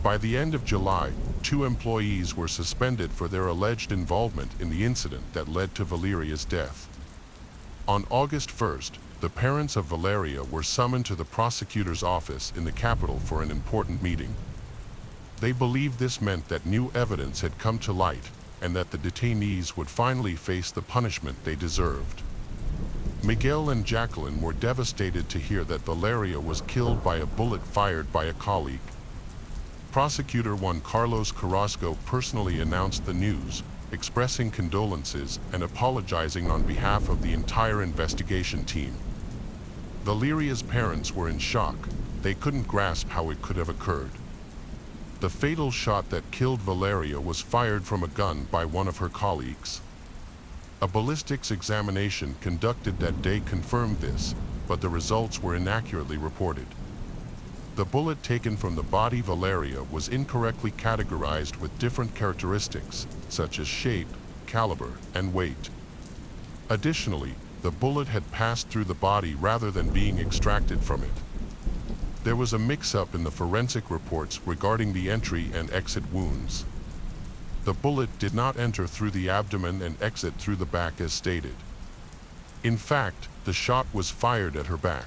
By the end of July, 2 employees were suspended for their alleged involvement in the incident that led to Valeria's death. On August 1st, the parents of Valeria were summoned to the prosecutor's office in the capital for an important meeting. They believed this meant that new evidence had come to light, and that the detainees would finally face the punishment they deserved. Miguel and Jacqueline were devastated to hear that Valeria was killed by a bullet fired by a colleague. Prosecutor Juan Carlos Carrasco personally announced the news, expressing condolences and apologizing on behalf of the entire investigation team. Valeria's parents were in shock. They couldn't grasp how it could have occurred. The fatal shot that killed Valeria was fired from a gun by one of her colleagues. A ballistics examination conducted that day confirmed this, but the results were inaccurately reported. The bullet taken from the body Valeria was incorrectly categorized with different characteristics, such as shape, caliber, and weight. Additionally, the bullet had passed through the body rather than being extracted from it. There was a mix-up in the forensic reports regarding the entry and exit wounds. The bullet did not enter through the abdomen and exit through the back as stated. In fact, the shot was fired at her back.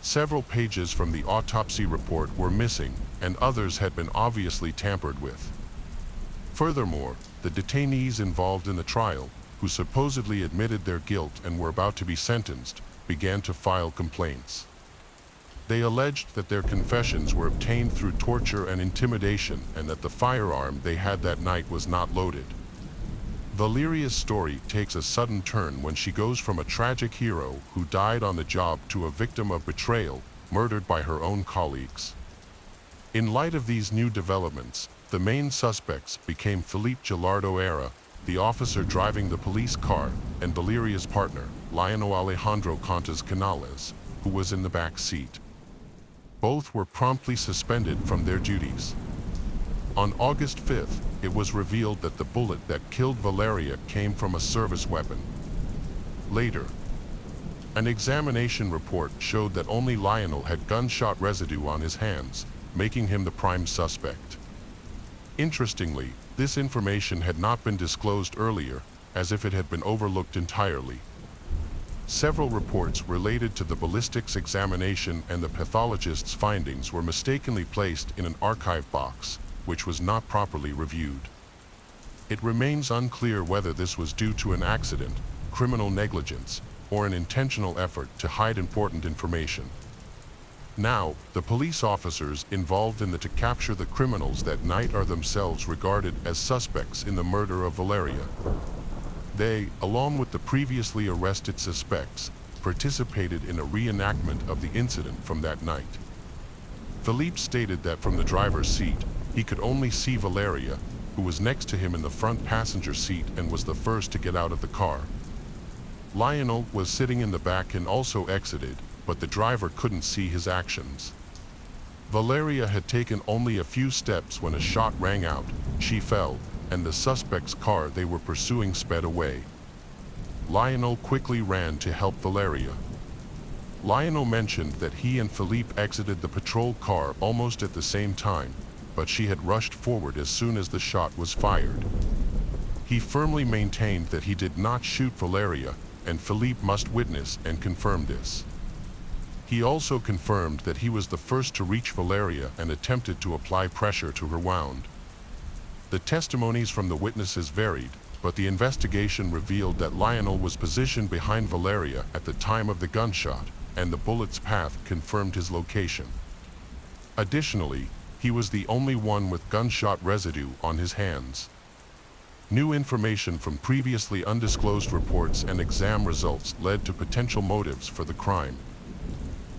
Several pages from the autopsy report were missing, and others had been obviously tampered with. Furthermore, the detainees involved in the trial, who supposedly admitted their guilt and were about to be sentenced, began to file complaints. They alleged that their confessions were obtained through torture and intimidation and that the firearm they had that night was not loaded. Valeria's story takes a sudden turn when she goes from a tragic hero who died on the job to a victim of betrayal, murdered by her own colleagues. In light of these new developments, the main suspects became Felipe Gilardo Era, the officer driving the police car, and Valeria's partner, Lionel Alejandro Contas Canales, who was in the back seat. Both were promptly suspended from their duties. On August 5th, it was revealed that the bullet that killed Valeria came from a service weapon. Later, an examination report showed that only Lionel had gunshot residue on his hands, making him the prime suspect. Interestingly, this information had not been disclosed earlier, as if it had been overlooked entirely. Several reports related to the ballistics examination and the pathologist's findings were mistakenly placed in an archive box, which was not properly reviewed. It remains unclear whether this was due to an accident, criminal negligence, or an intentional effort to hide important information. Now, the police officers involved in to capture the criminals that night are themselves regarded as suspects in the murder of Valeria. They, along with the previously arrested suspects, participated in a reenactment of the incident from that night. Felipe stated that from the driver's seat, he could only see Valeria, who was next to him in the front passenger seat and was the first to get out of the car. Lionel was sitting in the back and also exited, but the driver couldn't see his actions. Valeria had taken only a few steps when a shot rang out, she fell, and the suspect's car they were pursuing sped away. Lionel quickly ran to help Valeria. Lionel mentioned that he and Felipe exited the patrol car almost at the same time, but she had rushed forward as soon as the shot was fired. He firmly maintained that he did not shoot Valeria, and Felipe must witness and confirm this. He also confirmed that he was the first to reach Valeria and attempted to apply pressure to her wound. The testimonies from the witnesses varied, but the investigation revealed that Lionel was positioned behind Valeria at the time of the gunshot, and the bullet's path confirmed his location. Additionally, he was the only one with gunshot residue on his hands. New information from previously undisclosed reports and exam results led to potential motives for the crime.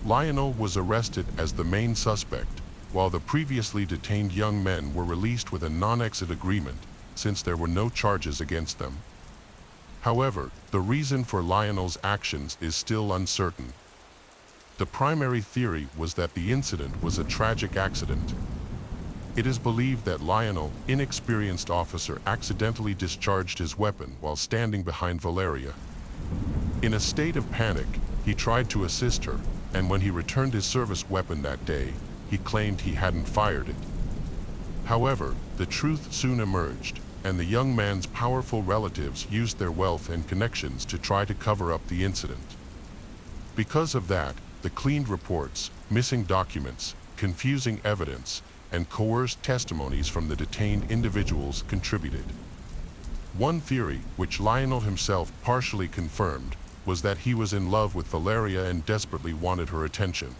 Lionel was arrested as the main suspect, while the previously detained young men were released with a non-exit agreement, since there were no charges against them. However, the reason for Lionel's actions is still uncertain. The primary theory was that the incident was a tragic accident. It is believed that Lionel, inexperienced officer, accidentally discharged his weapon while standing behind Valeria. In a state of panic, he tried to assist her, and when he returned his service weapon that day, he claimed he hadn't fired it. However, the truth soon emerged, and the young man's powerful relatives used their wealth and connections to try to cover up the incident. Because of that, the cleaned reports, missing documents, confusing evidence, and coerced testimonies from the detained individuals contributed. One theory, which Lionel himself partially confirmed, was that he was in love with Valeria and desperately wanted her attention.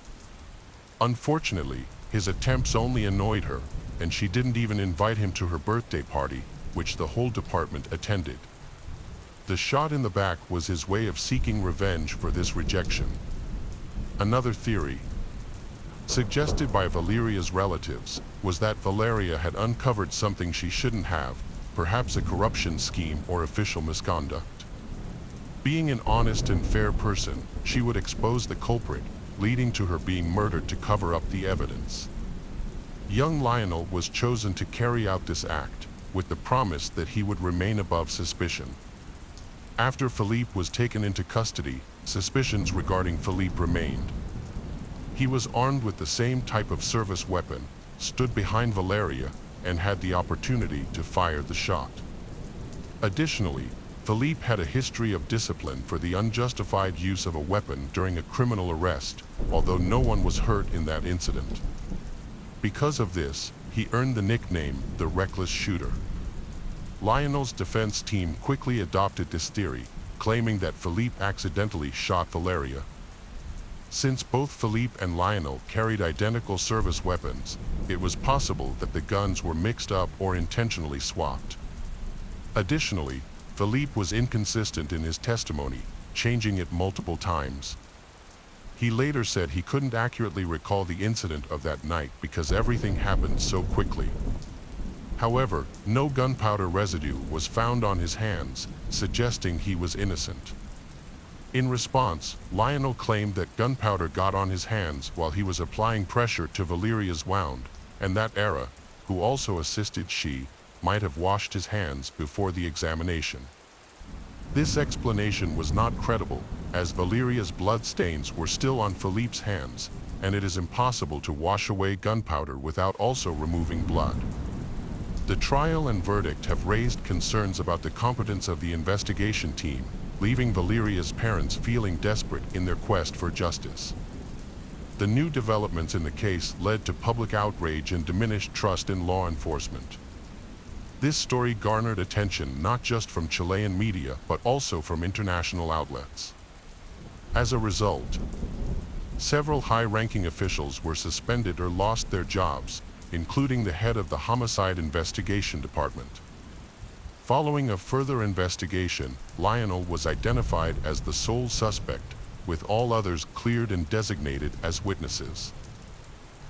Unfortunately, his attempts only annoyed her, and she didn't even invite him to her birthday party, which the whole department attended. The shot in the back was his way of seeking revenge for this rejection. Another theory, suggested by Valeria's relatives, was that Valeria had uncovered something she shouldn't have, perhaps a corruption scheme or official misconduct. Being an honest and fair person, she would expose the culprit, leading to her being murdered to cover up the evidence. Young Lionel was chosen to carry out this act, with the promise that he would remain above suspicion. After Philippe was taken into custody, suspicions regarding Philippe remained. He was armed with the same type of service weapon, stood behind Valeria, and had the opportunity to fire the shot. Additionally, Philippe had a history of discipline for the unjustified use of a weapon during a criminal arrest, although no one was hurt in that incident. Because of this, he earned the nickname the Reckless Shooter. Lionel's defense team quickly adopted this theory, claiming that Philippe accidentally shot Valeria. Since both Philippe and Lionel carried identical service weapons, it was possible that the guns were mixed up or intentionally swapped. Additionally, Philippe was inconsistent in his testimony, changing it multiple times. He later said he couldn't accurately recall the incident of that night because everything happened so quickly. However, no gunpowder residue was found on his hands, suggesting he was innocent. In response, Lionel claimed that gunpowder got on his hands while he was applying pressure to Valeria's wound, and that Era, who also assisted she, might have washed his hands before the examination. This explanation was not credible, as Valeria's blood stains were still on Philippe's hands, and it is impossible to wash away gunpowder without also removing blood. The trial and verdict have raised concerns about the competence of the investigation team, leaving Valeria's parents feeling desperate in their quest for justice. The new developments in the case led to public outrage and diminished trust in law enforcement. This story garnered attention not just from Chilean media but also from international outlets. As a result, several high-ranking officials were suspended or lost their jobs, including the head of the Homicide Investigation Department. Following a further investigation, Lionel was identified as the sole suspect, with all others cleared and designated as witnesses.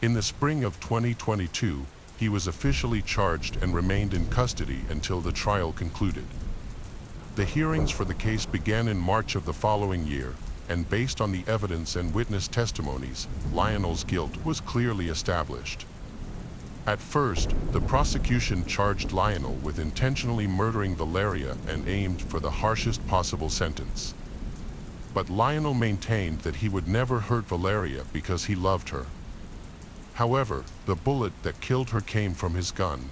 In the spring of 2022, he was officially charged and remained in custody until the trial concluded. The hearings for the case began in March of the following year, and based on the evidence and witness testimonies, Lionel's guilt was clearly established. At first, the prosecution charged Lionel with intentionally murdering Valeria and aimed for the harshest possible sentence. But Lionel maintained that he would never hurt Valeria because he loved her. However, the bullet that killed her came from his gun.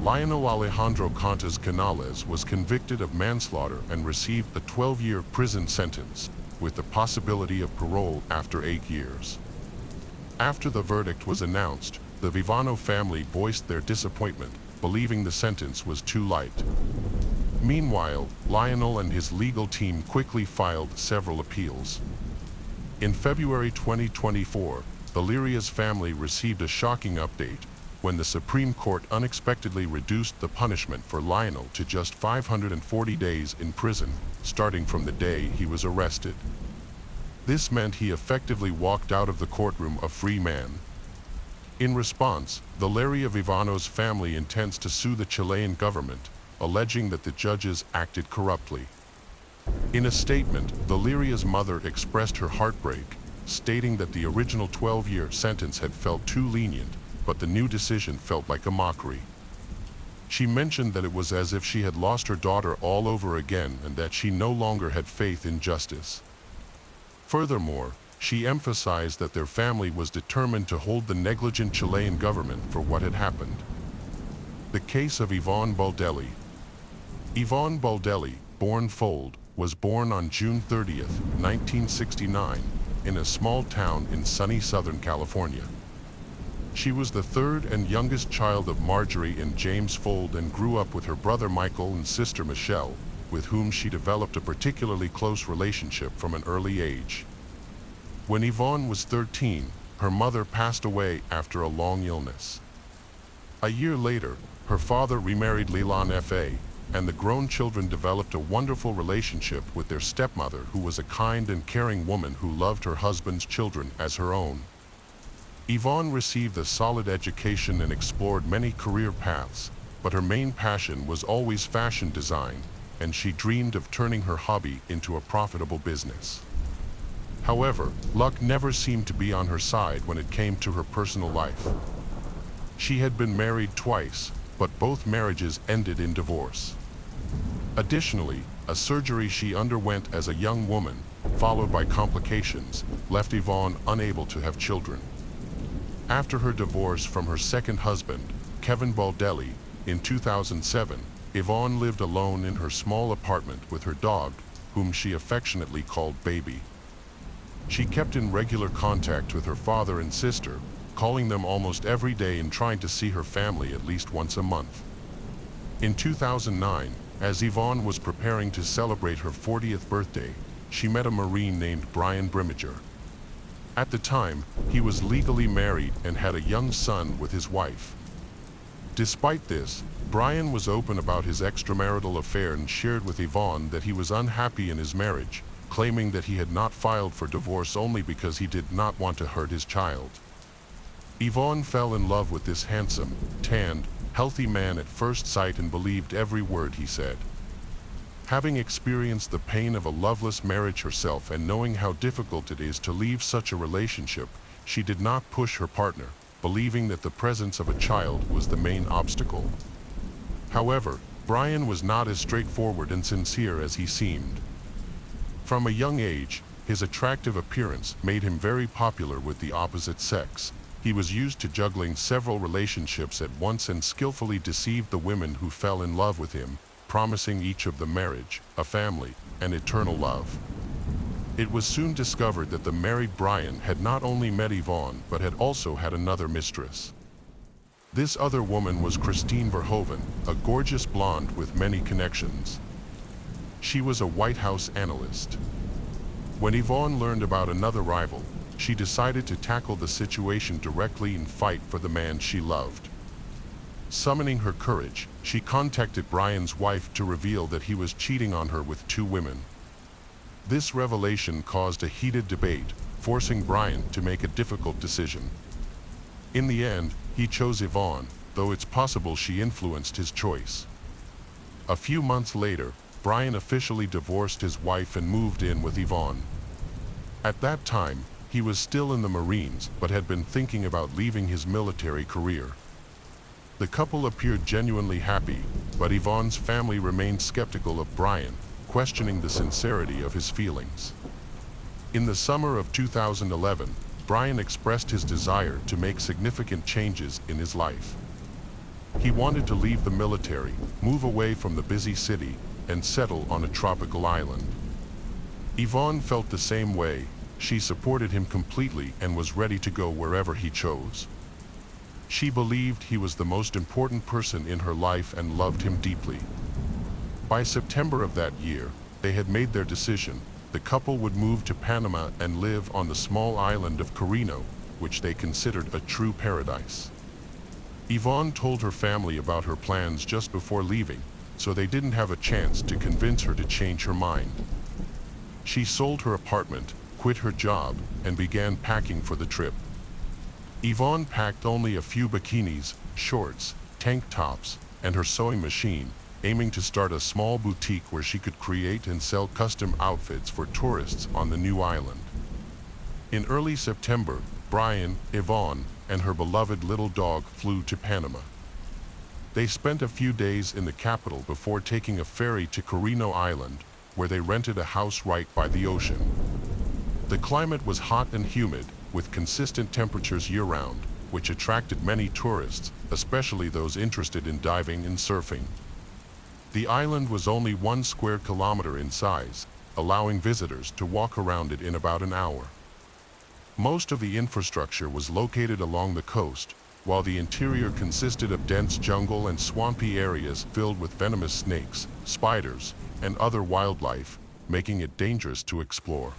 Lionel Alejandro Contes Canales was convicted of manslaughter and received a 12-year prison sentence, with the possibility of parole after 8 years. After the verdict was announced, the Vivano family voiced their disappointment, believing the sentence was too light. Meanwhile, Lionel and his legal team quickly filed several appeals. In February 2024, Valeria's family received a shocking update when the Supreme Court unexpectedly reduced the punishment for Lionel to just 540 days in prison, starting from the day he was arrested. This meant he effectively walked out of the courtroom a free man. In response, Valeria Vivano's family intends to sue the Chilean government, alleging that the judges acted corruptly. In a statement, Valeria's mother expressed her heartbreak, stating that the original 12-year sentence had felt too lenient, but the new decision felt like a mockery. She mentioned that it was as if she had lost her daughter all over again and that she no longer had faith in justice. Furthermore, she emphasized that their family was determined to hold the negligent Chilean government for what had happened. The case of Yvonne Baldelli. Yvonne Baldelli, born Fold, was born on June 30, 1969, in a small town in sunny Southern California. She was the third and youngest child of Marjorie and James Fold and grew up with her brother Michael and sister Michelle, with whom she developed a particularly close relationship from an early age. When Yvonne was 13, her mother passed away after a long illness. A year later, her father remarried Leland F.A., and the grown children developed a wonderful relationship with their stepmother, who was a kind and caring woman who loved her husband's children as her own. Yvonne received a solid education and explored many career paths, but her main passion was always fashion design, and she dreamed of turning her hobby into a profitable business. However, luck never seemed to be on her side when it came to her personal life. She had been married twice, but both marriages ended in divorce. Additionally, a surgery she underwent as a young woman, followed by complications, left Yvonne unable to have children. After her divorce from her second husband, Kevin Baldelli, in 2007, Yvonne lived alone in her small apartment with her dog, whom she affectionately called Baby. She kept in regular contact with her father and sister, calling them almost every day and trying to see her family at least once a month. In 2009, as Yvonne was preparing to celebrate her 40th birthday, she met a Marine named Brian Brimmager. At the time, he was legally married and had a young son with his wife. Despite this, Brian was open about his extramarital affair and shared with Yvonne that he was unhappy in his marriage, claiming that he had not filed for divorce only because he did not want to hurt his child. Yvonne fell in love with this handsome, tanned, healthy man at first sight and believed every word he said. Having experienced the pain of a loveless marriage herself and knowing how difficult it is to leave such a relationship, she did not push her partner, believing that the presence of a child was the main obstacle. However, Brian was not as straightforward and sincere as he seemed. From a young age, his attractive appearance made him very popular with the opposite sex. He was used to juggling several relationships at once and skillfully deceived the women who fell in love with him, promising each of them marriage, a family, and eternal love. It was soon discovered that the married Brian had not only met Yvonne but had also had another mistress. This other woman was Christine Verhoeven, a gorgeous blonde with many connections. She was a White House analyst. When Yvonne learned about another rival, she decided to tackle the situation directly and fight for the man she loved. Summoning her courage, she contacted Brian's wife to reveal that he was cheating on her with two women. This revelation caused a heated debate, forcing Brian to make a difficult decision. In the end, he chose Yvonne, though it's possible she influenced his choice. A few months later, Brian officially divorced his wife and moved in with Yvonne. At that time, he was still in the Marines but had been thinking about leaving his military career. The couple appeared genuinely happy, but Yvonne's family remained skeptical of Brian, questioning the sincerity of his feelings. In the summer of 2011, Brian expressed his desire to make significant changes in his life. He wanted to leave the military, move away from the busy city, and settle on a tropical island. Yvonne felt the same way. She supported him completely and was ready to go wherever he chose. She believed he was the most important person in her life and loved him deeply. By September of that year, they had made their decision. The couple would move to Panama and live on the small island of Carino, which they considered a true paradise. Yvonne told her family about her plans just before leaving, so they didn't have a chance to convince her to change her mind. She sold her apartment, quit her job, and began packing for the trip. Yvonne packed only a few bikinis, shorts, tank tops, and her sewing machine, aiming to start a small boutique where she could create and sell custom outfits for tourists on the new island. In early September, Brian, Yvonne, and her beloved little dog flew to Panama. They spent a few days in the capital before taking a ferry to Carino Island, where they rented a house right by the ocean. The climate was hot and humid, with consistent temperatures year-round, which attracted many tourists, especially those interested in diving and surfing. The island was only 1 square kilometer in size, allowing visitors to walk around it in about an hour. Most of the infrastructure was located along the coast, while the interior consisted of dense jungle and swampy areas filled with venomous snakes, spiders, and other wildlife, making it dangerous to explore.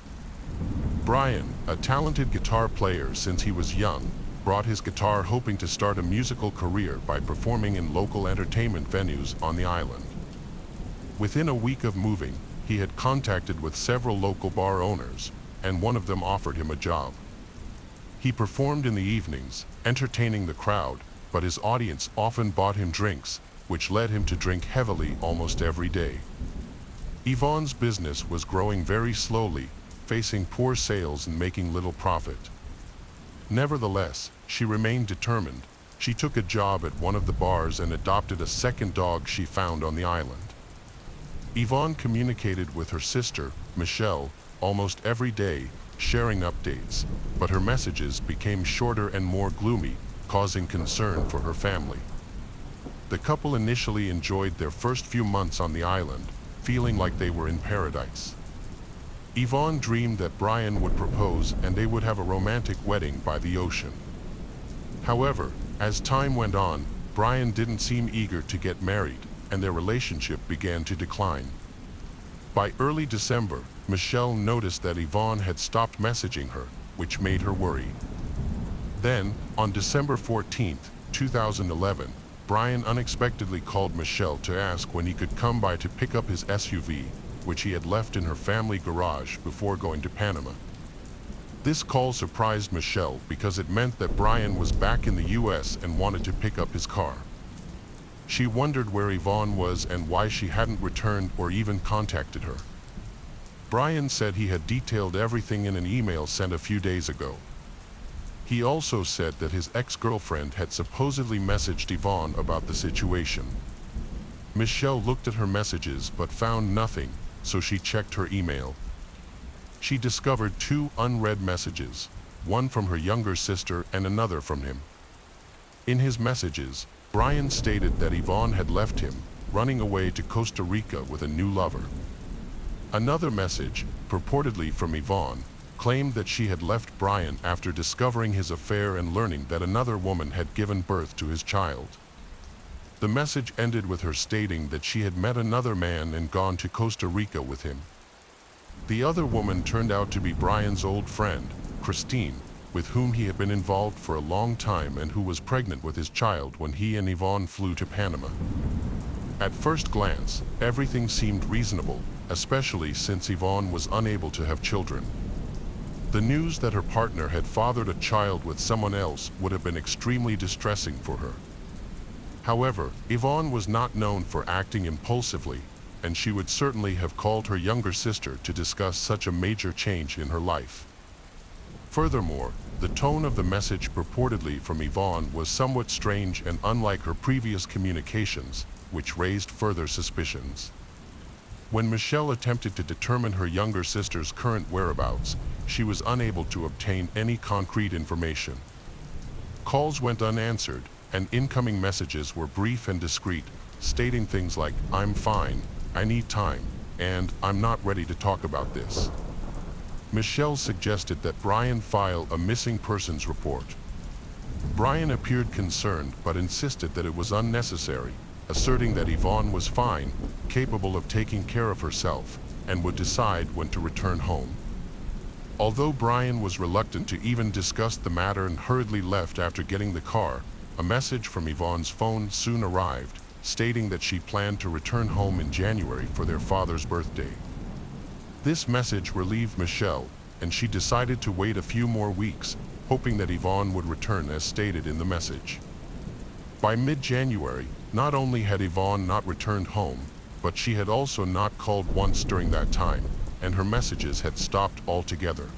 Brian, a talented guitar player since he was young, brought his guitar hoping to start a musical career by performing in local entertainment venues on the island. Within a week of moving, he had contacted with several local bar owners, and one of them offered him a job. He performed in the evenings, entertaining the crowd, but his audience often bought him drinks, which led him to drink heavily almost every day. Yvonne's business was growing very slowly, facing poor sales and making little profit. Nevertheless, she remained determined. She took a job at one of the bars and adopted a second dog she found on the island. Yvonne communicated with her sister, Michelle, almost every day, sharing updates, but her messages became shorter and more gloomy, causing concern for her family. The couple initially enjoyed their first few months on the island, feeling like they were in paradise. Yvonne dreamed that Brian would propose and they would have a romantic wedding by the ocean. However, as time went on, Brian didn't seem eager to get married, and their relationship began to decline. By early December, Michelle noticed that Yvonne had stopped messaging her, which made her worry. Then, on December 14, 2011, Brian unexpectedly called Michelle to ask when he could come by to pick up his SUV, which he had left in her family garage before going to Panama. This call surprised Michelle because it meant that Brian was back in the US and wanted to pick up his car. She wondered where Yvonne was and why she hadn't returned or even contacted her. Brian said he had detailed everything in an email sent a few days ago. He also said that his ex-girlfriend had supposedly messaged Yvonne about the situation. Michelle looked at her messages but found nothing, so she checked her email. She discovered 2 unread messages, one from her younger sister and another from him. In his messages, Brian stated that Yvonne had left him, running away to Costa Rica with a new lover. Another message, purportedly from Yvonne, claimed that she had left Brian after discovering his affair and learning that another woman had given birth to his child. The message ended with her stating that she had met another man and gone to Costa Rica with him. The other woman turned out to be Brian's old friend, Christine, with whom he had been involved for a long time and who was pregnant with his child when he and Yvonne flew to Panama. At first glance, everything seemed reasonable, especially since Yvonne was unable to have children. The news that her partner had fathered a child with someone else would have been extremely distressing for her. However, Yvonne was not known for acting impulsively, and she would certainly have called her younger sister to discuss such a major change in her life. Furthermore, the tone of the message purportedly from Yvonne was somewhat strange and unlike her previous communications, which raised further suspicions. When Michelle attempted to determine her younger sister's current whereabouts, she was unable to obtain any concrete information. Calls went unanswered, and incoming messages were brief and discreet, stating things like, "I'm fine, I need time," and "I'm not ready to talk about this." Michelle suggested that Brian file a missing persons report. Brian appeared concerned but insisted that it was unnecessary, asserting that Yvonne was fine, capable of taking care of herself, and would decide when to return home. Although Brian was reluctant to even discuss the matter and hurriedly left after getting the car, a message from Yvonne's phone soon arrived, stating that she planned to return home in January for their father's birthday. This message relieved Michelle, and she decided to wait a few more weeks, hoping that Yvonne would return as stated in the message. By mid-January, not only had Yvonne not returned home, but she had also not called once during that time, and her messages had stopped altogether.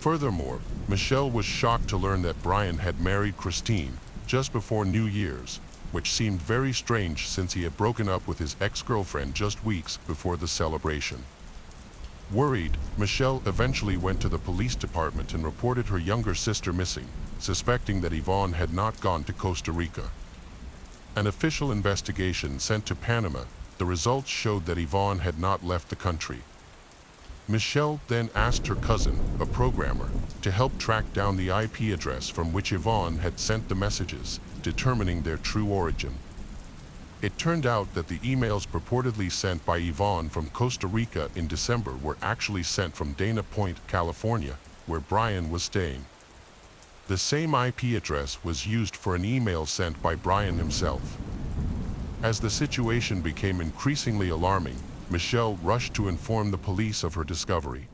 Furthermore, Michelle was shocked to learn that Brian had married Christine just before New Year's, which seemed very strange since he had broken up with his ex-girlfriend just weeks before the celebration. Worried, Michelle eventually went to the police department and reported her younger sister missing, suspecting that Yvonne had not gone to Costa Rica. An official investigation sent to Panama, the results showed that Yvonne had not left the country. Michelle then asked her cousin, a programmer, to help track down the IP address from which Yvonne had sent the messages, determining their true origin. It turned out that the emails purportedly sent by Yvonne from Costa Rica in December were actually sent from Dana Point, California, where Brian was staying. The same IP address was used for an email sent by Brian himself. As the situation became increasingly alarming, Michelle rushed to inform the police of her discovery.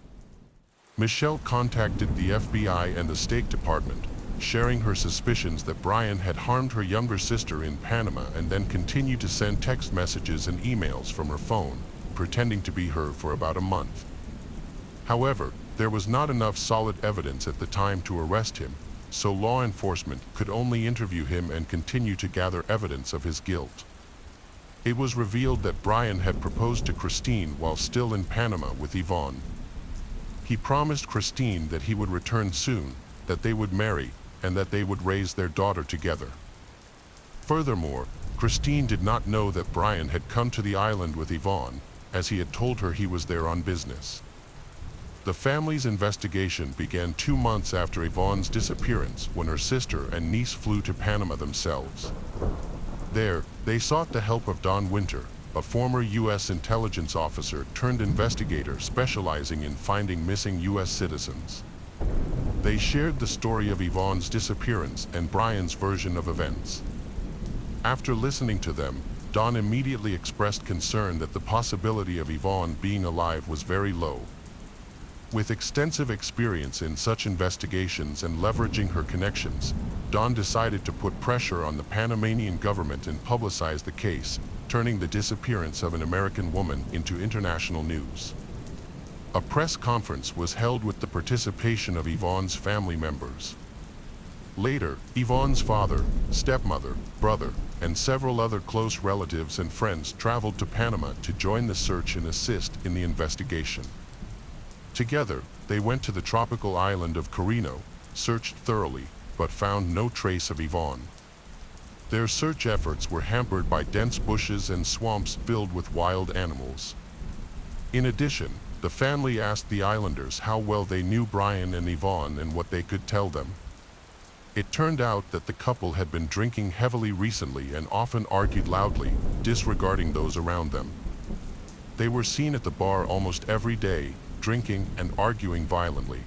Michelle contacted the FBI and the State Department, sharing her suspicions that Brian had harmed her younger sister in Panama and then continued to send text messages and emails from her phone, pretending to be her for about a month. However, there was not enough solid evidence at the time to arrest him, so law enforcement could only interview him and continue to gather evidence of his guilt. It was revealed that Brian had proposed to Christine while still in Panama with Yvonne. He promised Christine that he would return soon, that they would marry, and that they would raise their daughter together. Furthermore, Christine did not know that Brian had come to the island with Yvonne, as he had told her he was there on business. The family's investigation began 2 months after Yvonne's disappearance, when her sister and niece flew to Panama themselves. There, they sought the help of Don Winter, a former U.S. intelligence officer turned investigator specializing in finding missing U.S. citizens. They shared the story of Yvonne's disappearance and Brian's version of events. After listening to them, Don immediately expressed concern that the possibility of Yvonne being alive was very low. With extensive experience in such investigations and leveraging her connections, Don decided to put pressure on the Panamanian government and publicize the case, turning the disappearance of an American woman into international news. A press conference was held with the participation of Yvonne's family members. Later, Yvonne's father, stepmother, brother, and several other close relatives and friends traveled to Panama to join the search and assist in the investigation. Together, they went to the tropical island of Carino, searched thoroughly, but found no trace of Yvonne. Their search efforts were hampered by dense bushes and swamps filled with wild animals. In addition, the family asked the islanders how well they knew Brian and Yvonne and what they could tell them. It turned out that the couple had been drinking heavily recently and often argued loudly, disregarding those around them. They were seen at the bar almost every day, drinking and arguing violently.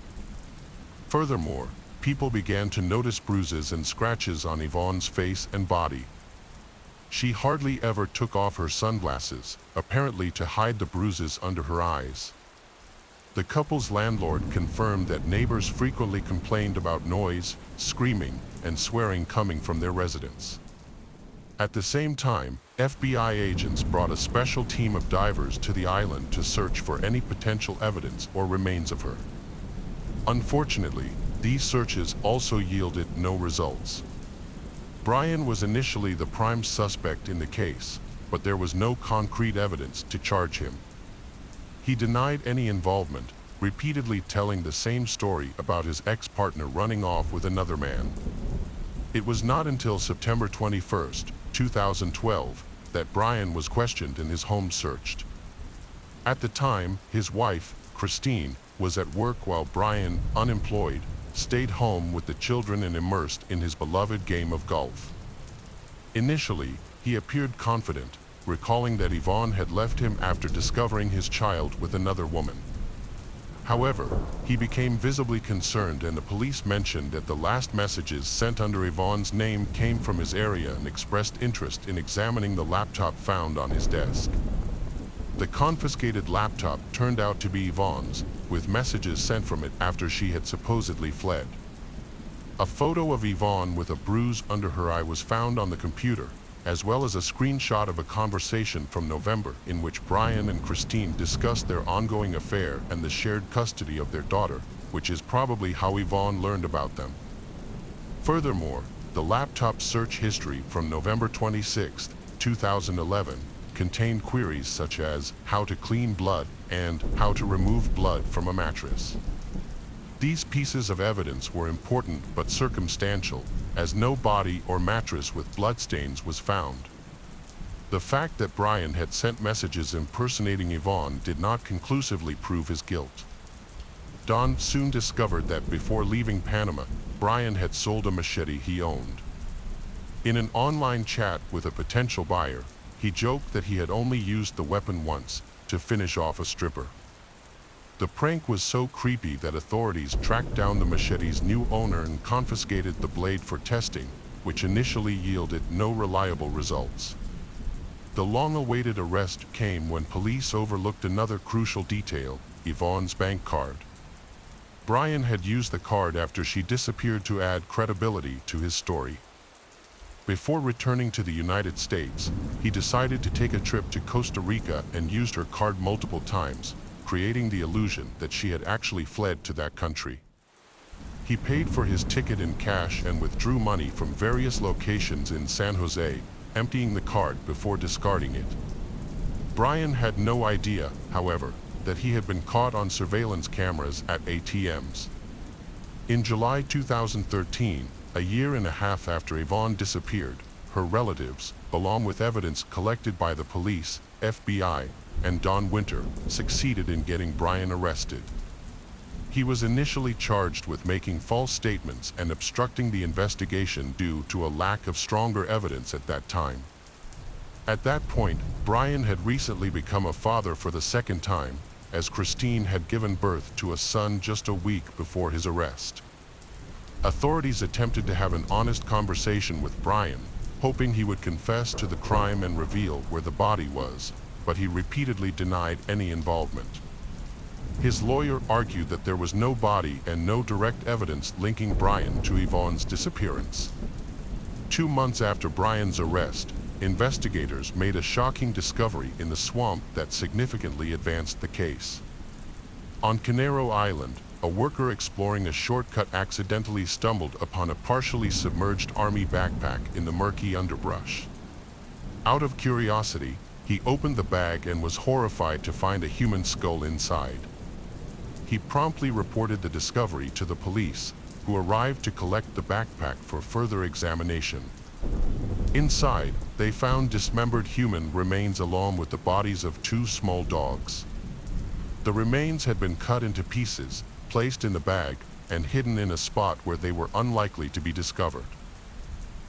Furthermore, people began to notice bruises and scratches on Yvonne's face and body. She hardly ever took off her sunglasses, apparently to hide the bruises under her eyes. The couple's landlord confirmed that neighbors frequently complained about noise, screaming, and swearing coming from their residence. At the same time, FBI agents brought a special team of divers to the island to search for any potential evidence or remains of her. Unfortunately, these searches also yielded no results. Brian was initially the prime suspect in the case, but there was no concrete evidence to charge him. He denied any involvement, repeatedly telling the same story about his ex-partner running off with another man. It was not until September 21, 2012, that Brian was questioned and his home searched. At the time, his wife, Christine, was at work while Brian, unemployed, stayed home with the children and immersed in his beloved game of golf. Initially, he appeared confident, recalling that Yvonne had left him after discovering his child with another woman. However, he became visibly concerned and the police mentioned that the last messages sent under Yvonne's name came from his area and expressed interest in examining the laptop found on his desk. The confiscated laptop turned out to be Yvonne's, with messages sent from it after she had supposedly fled. A photo of Yvonne with a bruise under her eye was found on the computer, as well as a screenshot of a conversation from November in which Brian and Christine discussed their ongoing affair and the shared custody of their daughter, which is probably how Yvonne learned about them. Furthermore, the laptop search history from November 26, 2011, contained queries such as how to clean blood and how to remove blood from a mattress. These pieces of evidence were important but circumstantial, as no body or mattress with bloodstains was found. The fact that Brian had sent messages impersonating Yvonne did not conclusively prove his guilt. Don soon discovered that before leaving Panama, Brian had sold a machete he owned. In an online chat with a potential buyer, he joked that he had only used the weapon once, to finish off a stripper. The prank was so creepy that authorities tracked down the machete's new owner and confiscated the blade for testing, which initially yielded no reliable results. The long-awaited arrest came when police overlooked another crucial detail, Yvonne's bank card. Brian had used the card after she disappeared to add credibility to his story. Before returning to the United States, he decided to take a trip to Costa Rica and used her card multiple times, creating the illusion that she had actually fled to that country. He paid for his ticket in cash and withdrew money from various locations in San Jose, emptying the card before discarding it. Brian had no idea, however, that he had been caught on surveillance cameras at ATMs. In July 2013, a year and a half after Yvonne disappeared, her relatives, along with evidence collected by the police, FBI, and Don Winter, succeeded in getting Brian arrested. He was initially charged with making false statements and obstructing the investigation due to a lack of stronger evidence at that time. At that point, Brian had recently become a father for the second time, as Christine had given birth to a son just a week before his arrest. Authorities attempted to have an honest conversation with Brian, hoping he would confess to the crime and reveal where the body was, but he repeatedly denied any involvement. His lawyer argued that there was no body and no direct evidence linking Brian to Yvonne's disappearance. 2 months after Brian's arrest, investigators made a shocking discovery in the swamp that significantly advanced the case. On Canaro Island, a worker exploring a shortcut accidentally stumbled upon a partially submerged army backpack in the murky underbrush. Out of curiosity, he opened the bag and was horrified to find a human skull inside. He promptly reported the discovery to the police, who arrived to collect the backpack for further examination. Inside, they found dismembered human remains along with the bodies of 2 small dogs. The remains had been cut into pieces, placed in the bag, and hidden in a spot where they were unlikely to be discovered.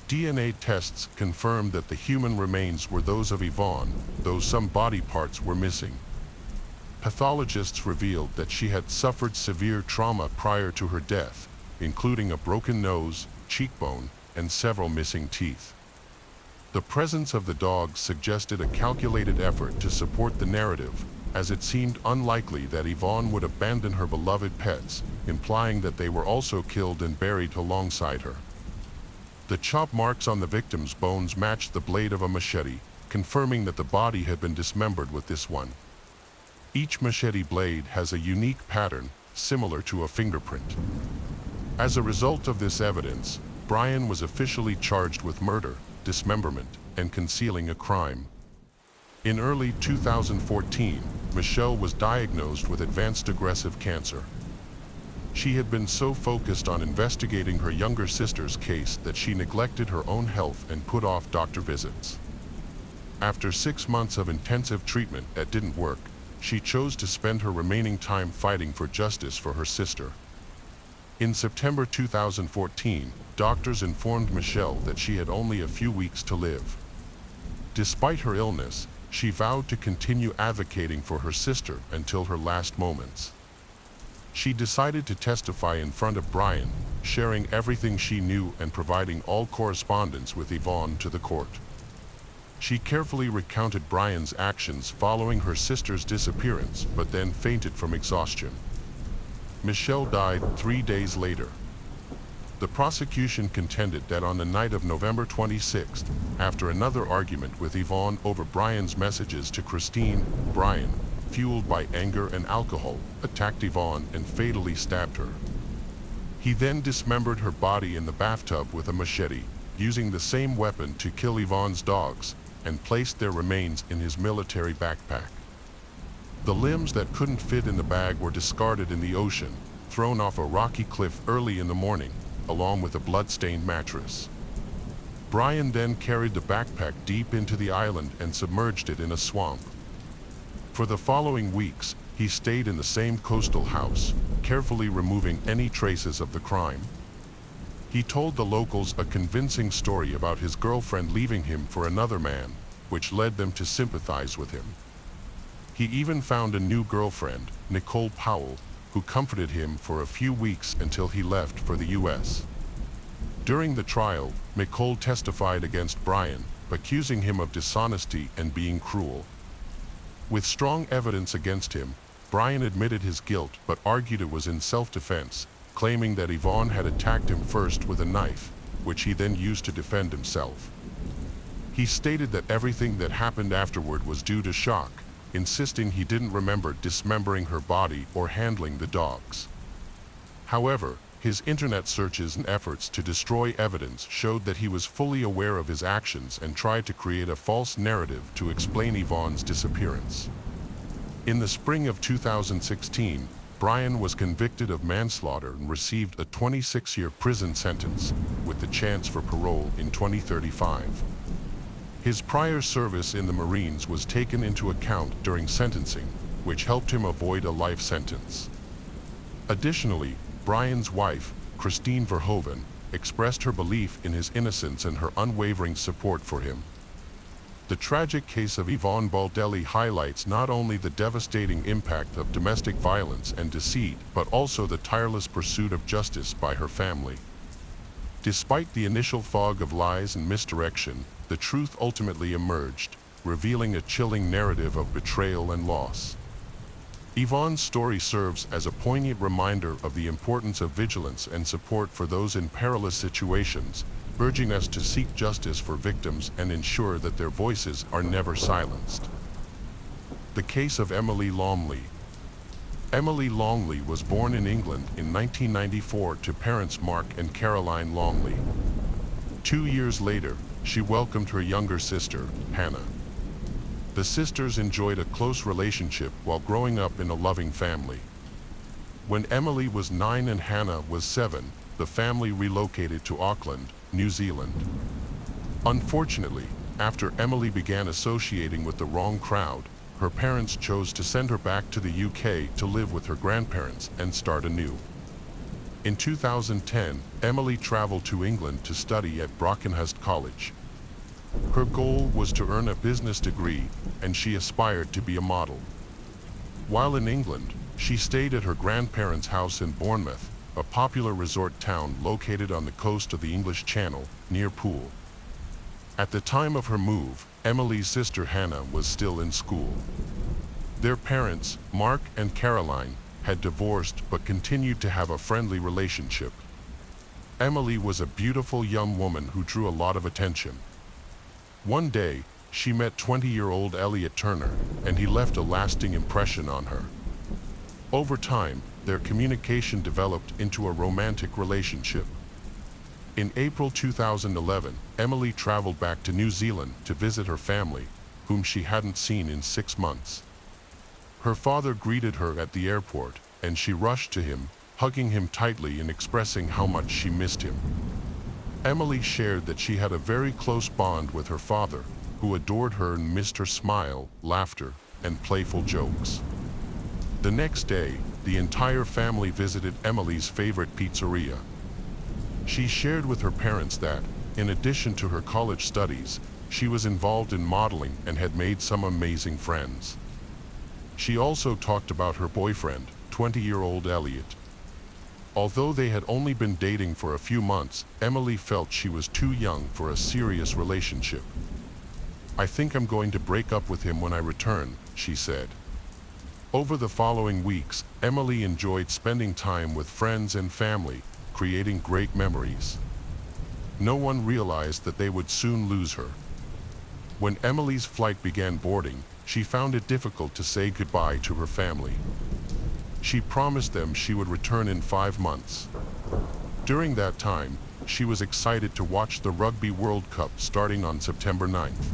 DNA tests confirmed that the human remains were those of Yvonne, though some body parts were missing. Pathologists revealed that she had suffered severe trauma prior to her death, including a broken nose, cheekbone, and several missing teeth. The presence of the dogs suggested a calculated effort to support the narrative, as it seemed unlikely that Yvonne would abandon her beloved pets, implying that they were also killed and buried alongside her. The chop marks on the victim's bones matched the blade of a machete, confirming that the body had been dismembered with this one. Each machete blade has a unique pattern, similar to a fingerprint. As a result of this evidence, Brian was officially charged with murder, dismemberment, and concealing a crime. In early 2014, Michelle was diagnosed with advanced aggressive cancer. She had been so focused on investigating her younger sister's case that she neglected her own health and put off doctor visits. After 6 months of intensive treatment that didn't work, she chose to spend her remaining time fighting for justice for her sister. In September 2014, doctors informed Michelle that she had only a few weeks to live. Despite her illness, she vowed to continue advocating for her sister until her last moments. She decided to testify in front of Brian, sharing everything she knew and providing all correspondence with Yvonne to the court. She carefully recounted Brian's actions following her sister's disappearance, but then fainted from exhaustion. Michelle died 3 days later. The prosecution contended that on the night of November 26th, after another argument with Yvonne over Brian's messages to Christine, Brian, fueled by anger and alcohol, attacked Yvonne and fatally stabbed her. He then dismembered her body in the bathtub with a machete, using the same weapon to kill Yvonne's dogs, and placed their remains in his military backpack. The limbs that couldn't fit in the bag were discarded in the ocean, thrown off a rocky cliff early in the morning, along with a blood-stained mattress. Brian then carried the backpack deep into the island and submerged it in a swamp. For the following weeks, he stayed in the same coastal house, carefully removing any traces of the crime. He told the locals a convincing story about his girlfriend leaving him for another man, which led them to sympathize with him. He even found a new girlfriend, Nicole Powell, who comforted him for a few weeks until he left for the U.S. During the trial, Nicole testified against Brian, accusing him of dishonesty and being cruel. With strong evidence against him, Brian admitted his guilt but argued it was in self-defense, claiming that Yvonne had attacked him first with a knife, which he then used to defend himself. He stated that everything that happened afterward was due to shock, insisting he didn't remember dismembering her body or handling the dogs. However, his internet searches and efforts to destroy evidence showed that he was fully aware of his actions and tried to create a false narrative to explain Yvonne's disappearance. In the spring of 2016, Brian was convicted of manslaughter and received a 26-year prison sentence, with the chance for parole in 2035. His prior service in the Marines was taken into account during sentencing, which helped him avoid a life sentence. Additionally, Brian's wife, Christine Verhoeven, expressed her belief in his innocence and her unwavering support for him. The tragic case of Yvonne Baldelli highlights not only the devastating impact of domestic violence and deceit, but also the tireless pursuit of justice by her family. Despite the initial fog of lies and misdirection, the truth ultimately emerged, revealing a chilling narrative of betrayal and loss. Yvonne's story serves as a poignant reminder of the importance of vigilance and support for those in perilous situations, urging us to seek justice for victims and ensure that their voices are never silenced. The case of Emily Longley. Emily Longley was born in England in 1994 to parents Mark and Caroline Longley. 2 years later, she welcomed her younger sister, Hannah. The sisters enjoyed a close relationship while growing up in a loving family. When Emily was 9 and Hannah was 7, the family relocated to Auckland, New Zealand. Unfortunately, after Emily began associating with the wrong crowd, her parents chose to send her back to the UK to live with her grandparents and start anew. In 2010, Emily traveled to England to study at Brockenhurst College. Her goal was to earn a business degree, and she aspired to be a model. While in England, she stayed at her grandparents' house in Bournemouth, a popular resort town located on the coast of the English Channel, near Poole. At the time of her move, Emily's sister Hannah was still in school. Their parents, Mark and Caroline, had divorced but continued to have a friendly relationship. Emily was a beautiful young woman who drew a lot of attention. One day, she met 20-year-old Elliot Turner, and he left a lasting impression on her. Over time, their communication developed into a romantic relationship. In April 2011, Emily traveled back to New Zealand to visit her family, whom she hadn't seen in 6 months. Her father greeted her at the airport, and she rushed to him, hugging him tightly and expressing how much she missed him. Emily shared that she had a very close bond with her father, who adored her and missed her smile, laughter, and playful jokes. The next day, the entire family visited Emily's favorite pizzeria. She shared with her parents that, in addition to her college studies, she was involved in modeling and had made some amazing friends. She also talked about her boyfriend, 20-year-old Elliot. Although they had only been dating for a few months, Emily felt she was too young for a serious relationship. "I think I'm going to break up with him when I return," she said. Over the following weeks, Emily enjoyed spending time with friends and family, creating great memories. No one realized that they would soon lose her. When Emily's flight began boarding, she found it difficult to say goodbye to her family. She promised them she would return in 5 months. During that time, she was excited to watch the Rugby World Cup starting on September 9th.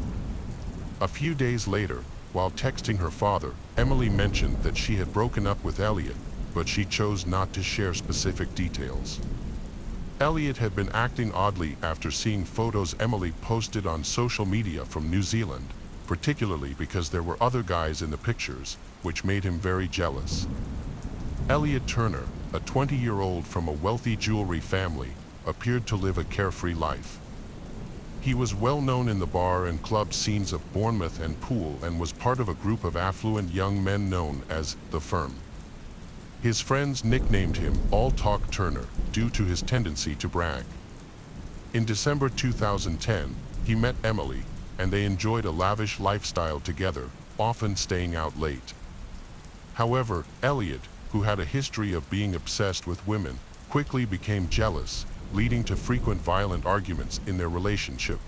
A few days later, while texting her father, Emily mentioned that she had broken up with Elliot, but she chose not to share specific details. Elliot had been acting oddly after seeing photos Emily posted on social media from New Zealand, particularly because there were other guys in the pictures, which made him very jealous. Elliot Turner, a 20-year-old from a wealthy jewelry family, appeared to live a carefree life. He was well known in the bar and club scenes of Bournemouth and Poole and was part of a group of affluent young men known as the Firm. His friends nicknamed him All Talk Turner due to his tendency to brag. In December 2010, he met Emily, and they enjoyed a lavish lifestyle together, often staying out late. However, Elliot, who had a history of being obsessed with women, quickly became jealous, leading to frequent violent arguments in their relationship.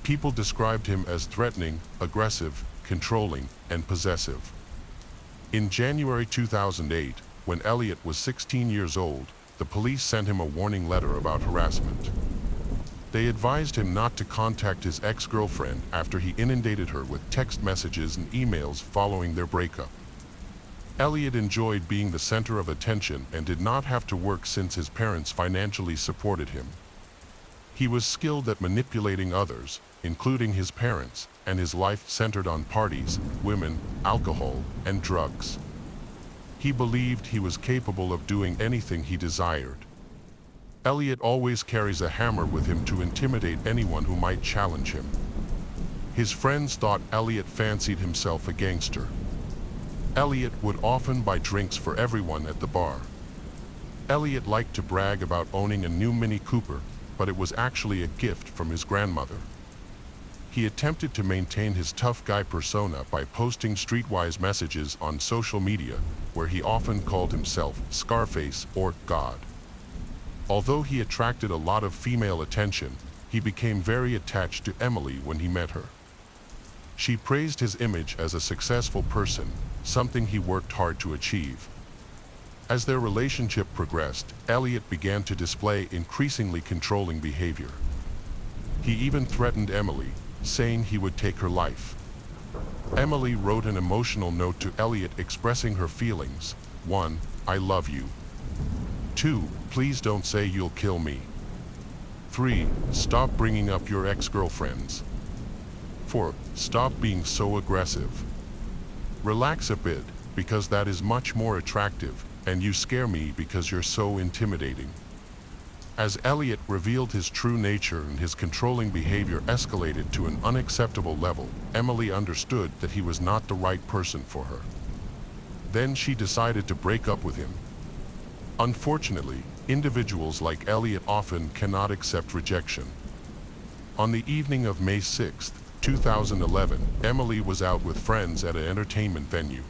People described him as threatening, aggressive, controlling, and possessive. In January 2008, when Elliot was 16 years old, the police sent him a warning letter about harassment. They advised him not to contact his ex-girlfriend after he inundated her with text messages and emails following their breakup. Elliot enjoyed being the center of attention and did not have to work since his parents financially supported him. He was skilled at manipulating others, including his parents, and his life centered on parties, women, alcohol, and drugs. He believed he was capable of doing anything he desired. Elliot always carries a hammer with him to intimidate anyone who might challenge him. His friends thought Elliot fancied himself a gangster. Elliot would often buy drinks for everyone at the bar. Elliot liked to brag about owning a new Mini Cooper, but it was actually a gift from his grandmother. He attempted to maintain his tough guy persona by posting streetwise messages on social media, where he often called himself Scarface or God. Although he attracted a lot of female attention, he became very attached to Emily when he met her. She praised his image as a successful person, something he worked hard to achieve. As their relationship progressed, Elliot began to display increasingly controlling behavior. He even threatened Emily, saying he would take her life. Emily wrote an emotional note to Elliot expressing her feelings. 1. I love you. 2. Please don't say you'll kill me. 3. Stop bringing up your ex-girlfriends. 4. Stop being so aggressive. Relax a bit, because that is much more attractive, and you scare me because you're so intimidating. As Elliot revealed his true nature and his controlling behavior escalated to an unacceptable level, Emily understood that he was not the right person for her. Then she decided to break up with him. Unfortunately, individuals like Elliot often cannot accept rejection. On the evening of May 6, 2011, Emily was out with friends at an entertainment venue.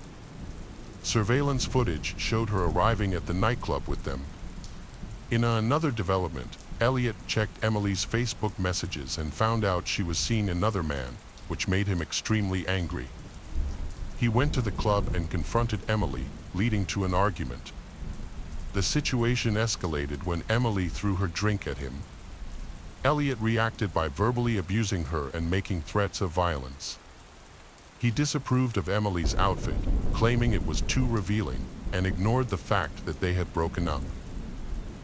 Surveillance footage showed her arriving at the nightclub with them. In another development, Elliot checked Emily's Facebook messages and found out she was seeing another man, which made him extremely angry. He went to the club and confronted Emily, leading to an argument. The situation escalated when Emily threw her drink at him. Elliot reacted by verbally abusing her and making threats of violence. He disapproved of Emily's outfit, claiming it was too revealing, and ignored the fact that they had broken up.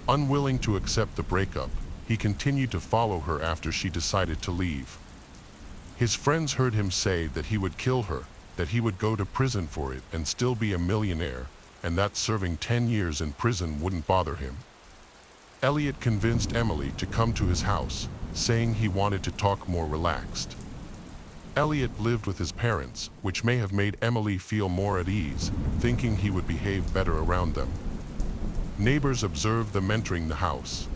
Unwilling to accept the breakup, he continued to follow her after she decided to leave. His friends heard him say that he would kill her, that he would go to prison for it and still be a millionaire, and that serving 10 years in prison wouldn't bother him. Elliot convinced Emily to come to his house, saying he wanted to talk more relaxed. Elliot lived with his parents, which may have made Emily feel more at ease, thinking he would behave better around them. Neighbors observed them entering the house.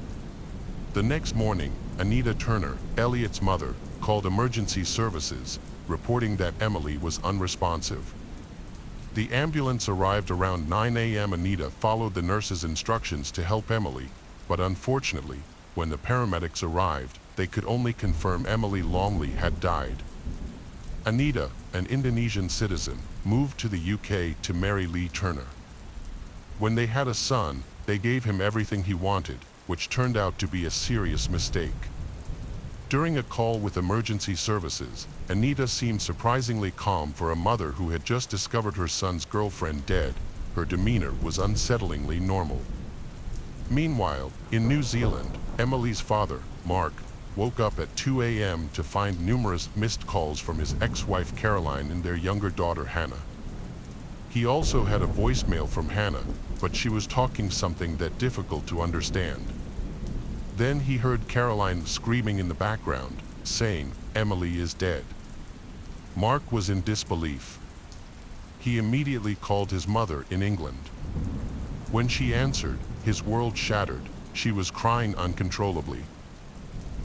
The next morning, Anita Turner, Elliot's mother, called emergency services, reporting that Emily was unresponsive. The ambulance arrived around 9 a.m. Anita followed the nurse's instructions to help Emily, but unfortunately, when the paramedics arrived, they could only confirm Emily Longley had died. Anita, an Indonesian citizen, moved to the UK to marry Lee Turner. When they had a son, they gave him everything he wanted, which turned out to be a serious mistake. During a call with emergency services, Anita seemed surprisingly calm for a mother who had just discovered her son's girlfriend dead. Her demeanor was unsettlingly normal. Meanwhile, in New Zealand, Emily's father, Mark, woke up at 2 a.m. to find numerous missed calls from his ex-wife Caroline and their younger daughter Hannah. He also had a voicemail from Hannah, but she was talking something that difficult to understand. Then he heard Caroline screaming in the background, saying, "Emily is dead." Mark was in disbelief. He immediately called his mother in England. When she answered, his world shattered. She was crying uncontrollably.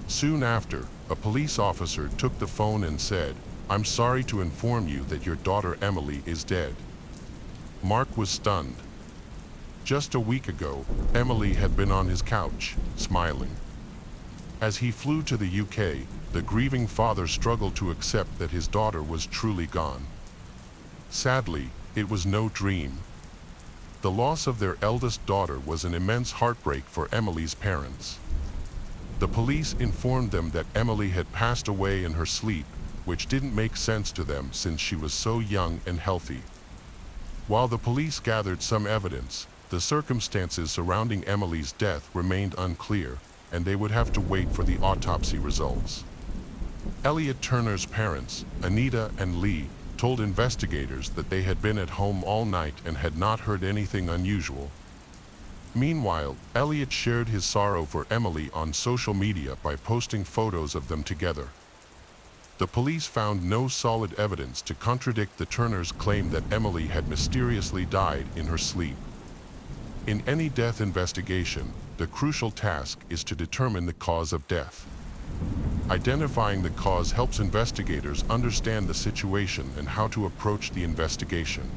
Soon after, a police officer took the phone and said, "I'm sorry to inform you that your daughter Emily is dead." Mark was stunned. Just a week ago, Emily had been on his couch, smiling. As he flew to the UK, the grieving father struggled to accept that his daughter was truly gone. Sadly, it was no dream. The loss of their eldest daughter was an immense heartbreak for Emily's parents. The police informed them that Emily had passed away in her sleep, which didn't make sense to them since she was so young and healthy. While the police gathered some evidence, the circumstances surrounding Emily's death remained unclear, and they would have to wait for the autopsy results. Elliot Turner's parents, Anita and Lee, told investigators that they had been at home all night and had not heard anything unusual. Meanwhile, Elliot shared his sorrow for Emily on social media by posting photos of them together. The police found no solid evidence to contradict the Turners' claim that Emily had mysteriously died in her sleep. In any death investigation, the crucial task is to determine the cause of death. Identifying the cause helps investigators understand the situation and how to approach the investigation.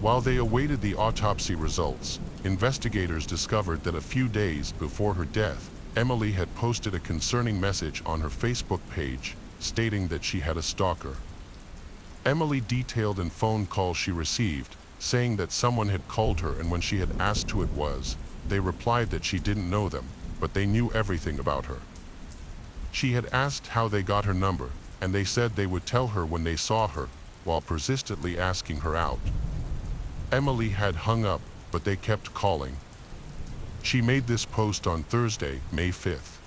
While they awaited the autopsy results, investigators discovered that a few days before her death, Emily had posted a concerning message on her Facebook page, stating that she had a stalker. Emily detailed in phone calls she received, saying that someone had called her, and when she had asked who it was, they replied that she didn't know them, but they knew everything about her. She had asked how they got her number, and they said they would tell her when they saw her, while persistently asking her out. Emily had hung up, but they kept calling. She made this post on Thursday, May 5th.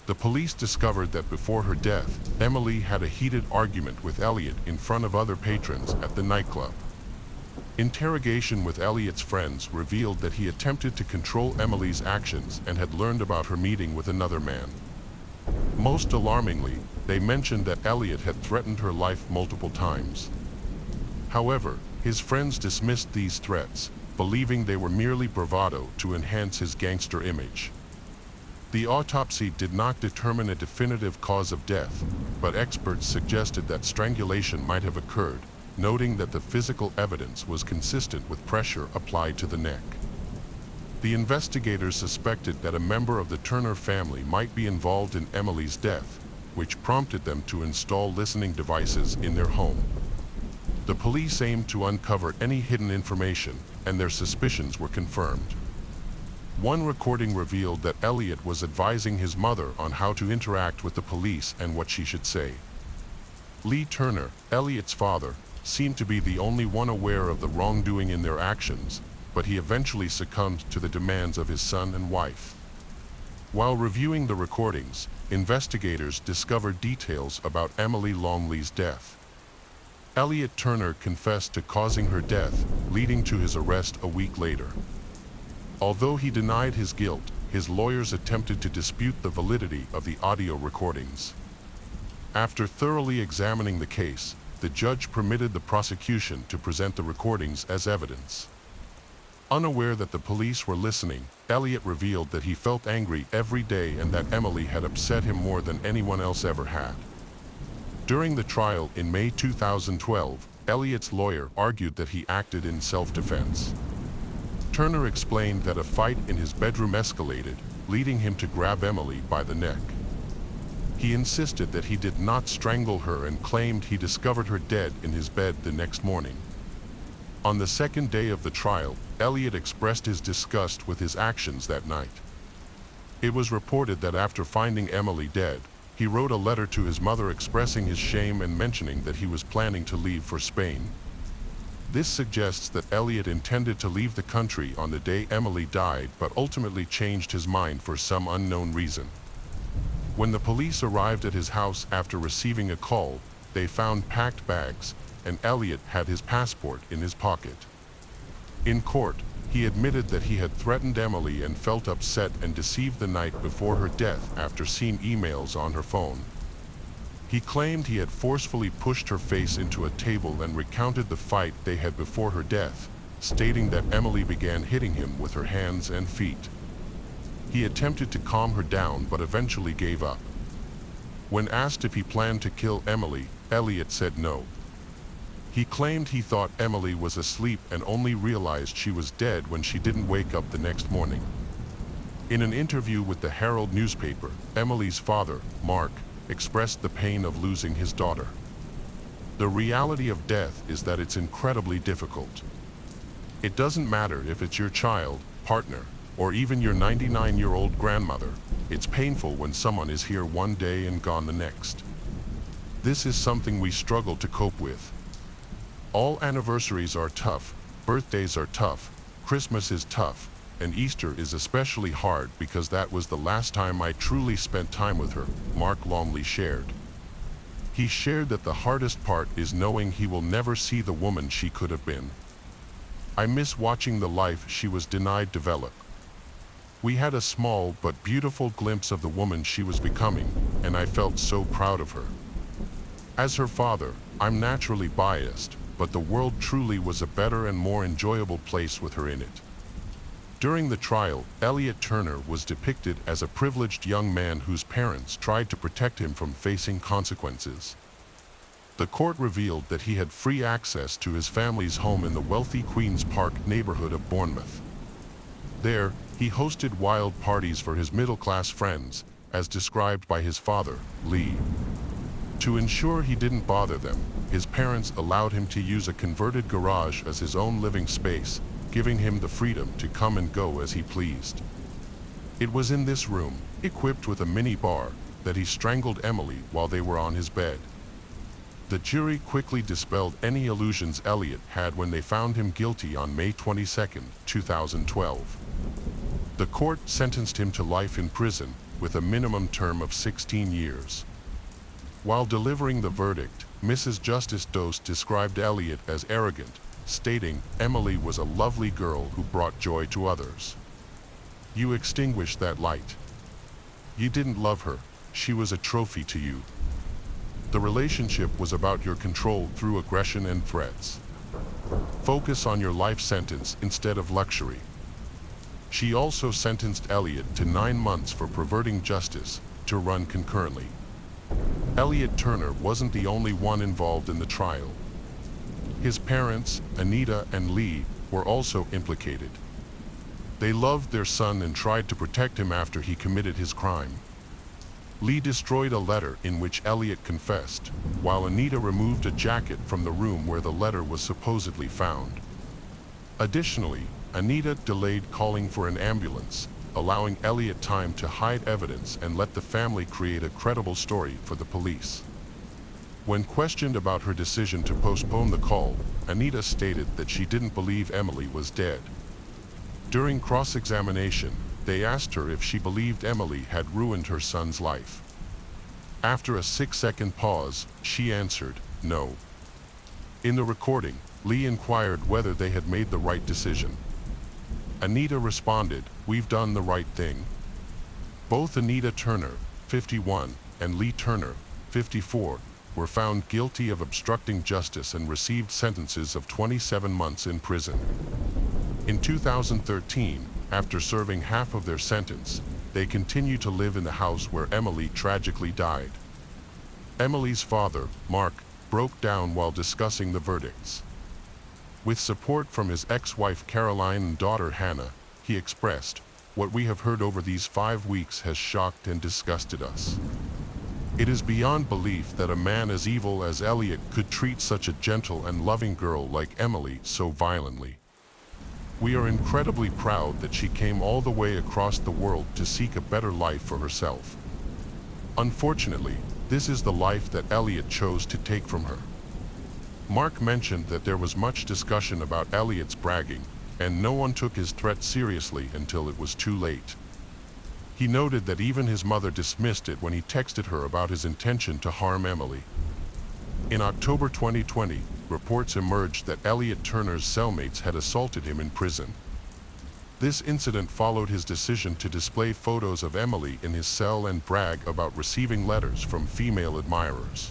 The police discovered that before her death, Emily had a heated argument with Elliot in front of other patrons at the nightclub. Interrogation with Elliot's friends revealed that he attempted to control Emily's actions and had learned about her meeting with another man. Most alarmingly, they mentioned that Elliot had threatened her life multiple times. However, his friends dismissed these threats, believing they were merely bravado to enhance his gangster image. The autopsy did not determine a definitive cause of death, but experts suggested that strangulation might have occurred, noting that the physical evidence was consistent with pressure applied to the neck. The investigators suspected that a member of the Turner family might be involved in Emily's death, which prompted them to install listening devices in their home. The police aimed to uncover any hidden information, and their suspicions were confirmed. One recording revealed that Elliot was advising his mother on how to interact with the police and what she should say. Lee Turner, Elliot's father, seemed to be the only one aware of the wrongdoing in their actions, but he eventually succumbed to the demands of his son and wife. While reviewing the recordings, investigators discovered details about Emily Longley's death. Elliot Turner confessed to causing her death, leading to his arrest a week later. Although he denied his guilt, his lawyers attempted to dispute the validity of the audio recordings. After thoroughly examining the case, the judge permitted the prosecution to present the recordings as evidence. Unaware that the police were listening, Elliot revealed that he felt angry every day and that Emily had upset him more than anyone else ever had. During the trial in May 2012, Elliot's lawyer argued that he acted in self-defense. Turner explained that a fight in his bedroom escalated, leading him to grab Emily by the neck. He insisted that he did not strangle her and claimed he discovered her dead in his bed the next morning. On the second day of the trial, Elliot expressed his disgust with his actions that night. It was reported that after finding Emily dead, he wrote a letter to his mother expressing his shame and mentioning that he was planning to leave for Spain. This suggests that Elliot intended to leave the country on the day Emily died but ultimately changed his mind for some unknown reason. When the police arrived at his house after receiving a call, they found packed bags, and Elliot had his passport in his pocket. In court, he admitted that he had threatened Emily and felt upset and deceived the night before her death after seeing emails on her phone. He claimed he had forcefully pushed her face into a table and recounted the fight they had before her death, stating that Emily began hitting him with her hands and feet. He attempted to calm her down but eventually gave up. When asked if he planned to kill Emily, Elliot said no. He claimed he thought Emily was asleep and only realized she was dead when she didn't wake up the next morning. In an interview with the Herald newspaper, Emily's father, Mark, expressed the pain of losing his daughter. The reality of death is that it's incredibly difficult. It doesn't matter if it's your child, partner, or even your 99-year-old grandmother. It's painful when someone is here one day and gone the next. This is something we struggle to cope with. All anniversaries are tough, birthdays are tough, Christmas is tough, and Easter is especially hard because that was the last time I truly spent time with her, Mark Longley shared. He shared that the hardest part is knowing he will never see the woman she could have been. I miss watching the life she was denied develop. We had a small but beautiful glimpse of the woman she was becoming, and I felt so proud of her. As her father, I'm naturally biased, but the world truly was a better and more enjoyable place with her in it. During the trial, Elliot Turner was depicted as a privileged young man whose parents tried to protect him from facing consequences. The court revealed that he had free access to his family's home in the wealthy Queen's Park neighborhood of Bournemouth. There, he hosted wild parties for his middle-class friends, as described by his father, Lee. To ensure he didn't bother them, his parents allowed him to use a converted garage as his own living space, giving him the freedom to come and go as he pleased. It was in this room, equipped with a mini bar, that he strangled Emily while they were on his bed. The jury quickly dispelled any illusions Elliot had when they found him guilty on May 22, 2012. The court sentenced him to life in prison, with a minimum term of 16 years. While delivering the verdict, Mrs. Justice Dost described Elliot as arrogant, stating, "Emily was a lovely girl who brought joy to others. You extinguished that light. You didn't love her, she was a trophy to you. The relationship was about your control through aggression and threats. Focus on your life sentence instead of luxury." She also sentenced Elliot to 9 months for perverting justice, to run concurrently. Elliot Turner wasn't the only one involved in the trial. His parents, Anita and Lee, were also implicated. They loved their son and tried to protect him after he committed his crime. Lee destroyed a letter in which Elliot confessed, while Anita removed a jacket from the room where the letter was supposedly found. Additionally, Anita delayed calling for an ambulance, allowing Elliot time to hide evidence and let the family create a credible story for the police. When questioned about her decision to postpone the call, Anita stated that she didn't believe Emily was dead. During cross-examination, they asked her if she believed Emily had ruined her son's life. After a 6-second pause, she answered, "No." In the recording, Lee inquired whether they had made the right decision. Anita responded, "We've done the right thing." Both Anita Turner, 51, and Lee Turner, 54, were found guilty of obstructing justice and received sentences of 27 months in prison. In 2013, after serving half of their sentence, they continued to live in the house where Emily tragically died. Emily's father, Mark, broke down while discussing the verdicts. With support from his ex-wife Caroline and daughter Hannah, he expressed, "What we have heard over these 5 weeks has shocked and disgusted us. It is beyond belief that a man as evil as Elliot could treat such a gentle and loving girl like Emily so violently. We are incredibly proud that she came all the way across the world to seek a better life for herself. Unfortunately, this is the life that Elliot chose to take from her." Mark mentioned that there was much discussion about Elliot's bragging, and no one took his threat seriously until it was too late. He noted that even his mother dismissed it when he texted her about his intention to harm Emily. In October 2020, reports emerged that Elliot Turner's cellmates had assaulted him in prison. This incident followed his decision to display photos of Emily in his cell and brag about receiving letters from female admirers.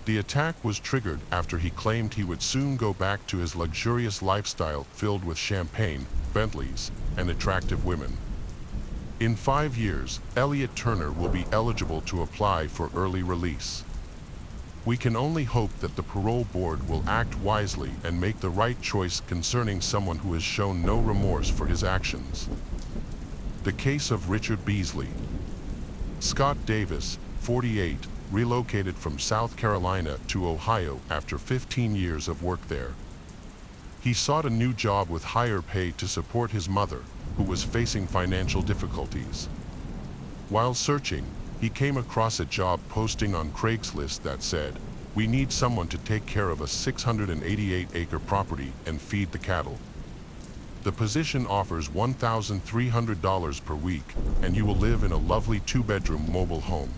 The attack was triggered after he claimed he would soon go back to his luxurious lifestyle filled with champagne, Bentleys, and attractive women. In 5 years, Elliot Turner will be eligible to apply for early release. We can only hope that the parole board will act wisely and make the right choice concerning someone who has shown no remorse for his actions. The case of Richard Beasley. Scott Davis, 48, relocated from South Carolina to Ohio after 15 years of work there. He sought a new job with higher pay to support his mother, who was facing financial difficulties. While searching, he came across a job posting on Craigslist that said, "We need someone to take care of a 688-acre property and feed the cattle. The position offers $1,300 per week, and you will live in a lovely 2-bedroom mobile home.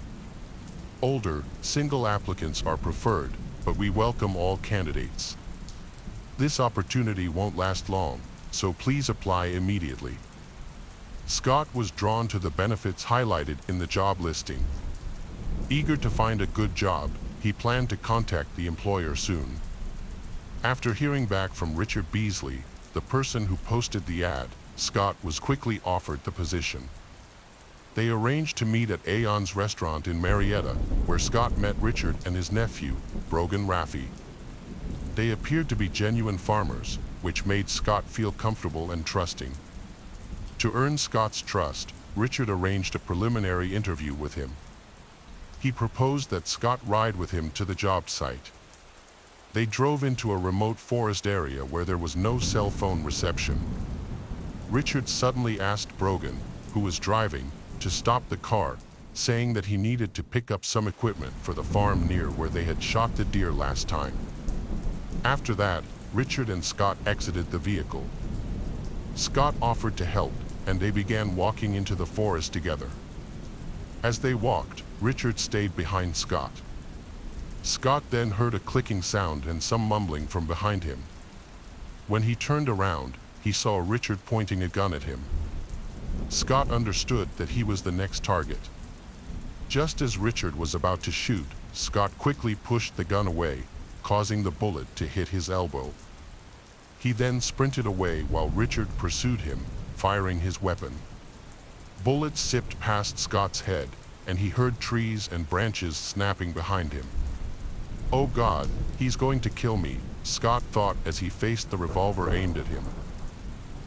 Older, single applicants are preferred, but we welcome all candidates. This opportunity won't last long, so please apply immediately." Scott was drawn to the benefits highlighted in the job listing. Eager to find a good job, he planned to contact the employer soon. After hearing back from Richard Beasley, the person who posted the ad, Scott was quickly offered the position. They arranged to meet at Aeon's restaurant in Marietta, where Scott met Richard and his nephew, Brogan Raffi. They appeared to be genuine farmers, which made Scott feel comfortable and trusting. To earn Scott's trust, Richard arranged a preliminary interview with him. He proposed that Scott ride with him to the job site. They drove into a remote forest area where there was no cell phone reception. Richard suddenly asked Brogan, who was driving, to stop the car, saying that he needed to pick up some equipment for the farm near where they had shot the deer last time. After that, Richard and Scott exited the vehicle. Scott offered to help, and they began walking into the forest together. As they walked, Richard stayed behind Scott. Scott then heard a clicking sound and some mumbling from behind him. When he turned around, he saw Richard pointing a gun at him. Scott understood that he was the next target. Just as Richard was about to shoot, Scott quickly pushed the gun away, causing the bullet to hit his elbow. He then sprinted away while Richard pursued him, firing his weapon. Bullets zipped past Scott's head, and he heard trees and branches snapping behind him. "Oh God, he's going to kill me," Scott thought as he faced the revolver aimed at him.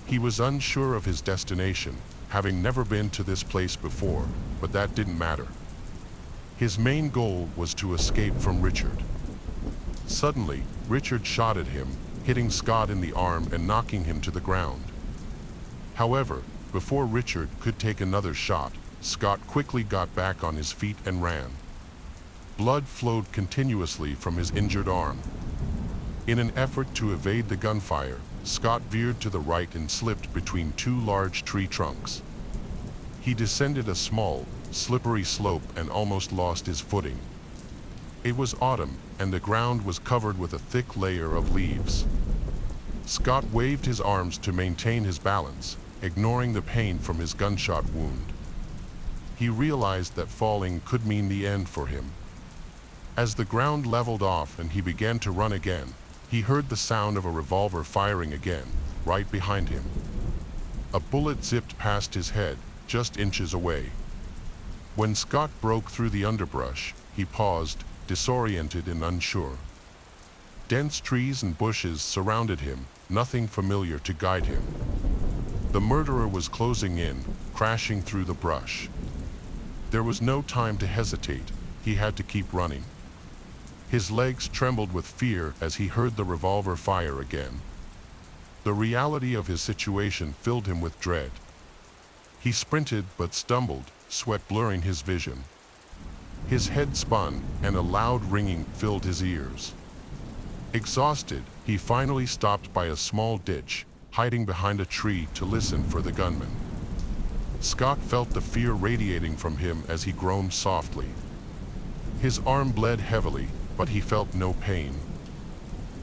He was unsure of his destination, having never been to this place before, but that didn't matter. His main goal was to escape from Richard. Suddenly, Richard shot at him, hitting Scott in the arm and knocking him to the ground. However, before Richard could take another shot, Scott quickly got back on his feet and ran. Blood flowed continuously from his injured arm. In an effort to evade the gunfire, Scott veered to the right and slipped between two large tree trunks. He descended a small, slippery slope and almost lost his footing. It was autumn, and the ground was covered with a thick layer of leaves. Scott waved his arms to maintain his balance, ignoring the pain from his gunshot wound. He realized that falling could mean the end for him. As the ground leveled off and he began to run again, he heard the sound of a revolver firing again, right behind him. A bullet zipped past his head, just inches away. When Scott broke through the underbrush, he paused, disoriented and unsure. Dense trees and bushes surrounded him, nothing familiar to guide him. The murderer was closing in, crashing through the brush. There was no time to hesitate, he had to keep running. His legs trembled with fear as he heard the revolver fire again. The reality of his situation filled him with dread. He sprinted but stumbled, sweat blurring his vision. His head spun, and a loud ringing filled his ears. Exhausted, he finally stopped by a small ditch, hiding behind a tree to listen for the gunman. Scott felt the fear radiating from him as he groaned softly. His arm bled heavily, but he felt no pain.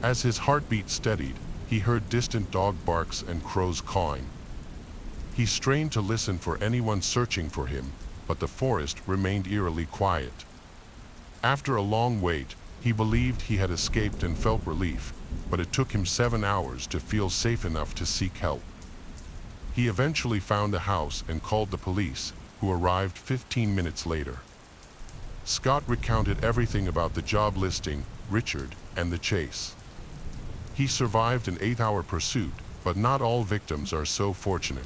As his heartbeat steadied, he heard distant dog barks and crows cawing. He strained to listen for anyone searching for him, but the forest remained eerily quiet. After a long wait, he believed he had escaped and felt relief, but it took him 7 hours to feel safe enough to seek help. He eventually found a house and called the police, who arrived 15 minutes later. Scott recounted everything about the job listing, Richard, and the chase. He survived an 8-hour pursuit, but not all victims are so fortunate.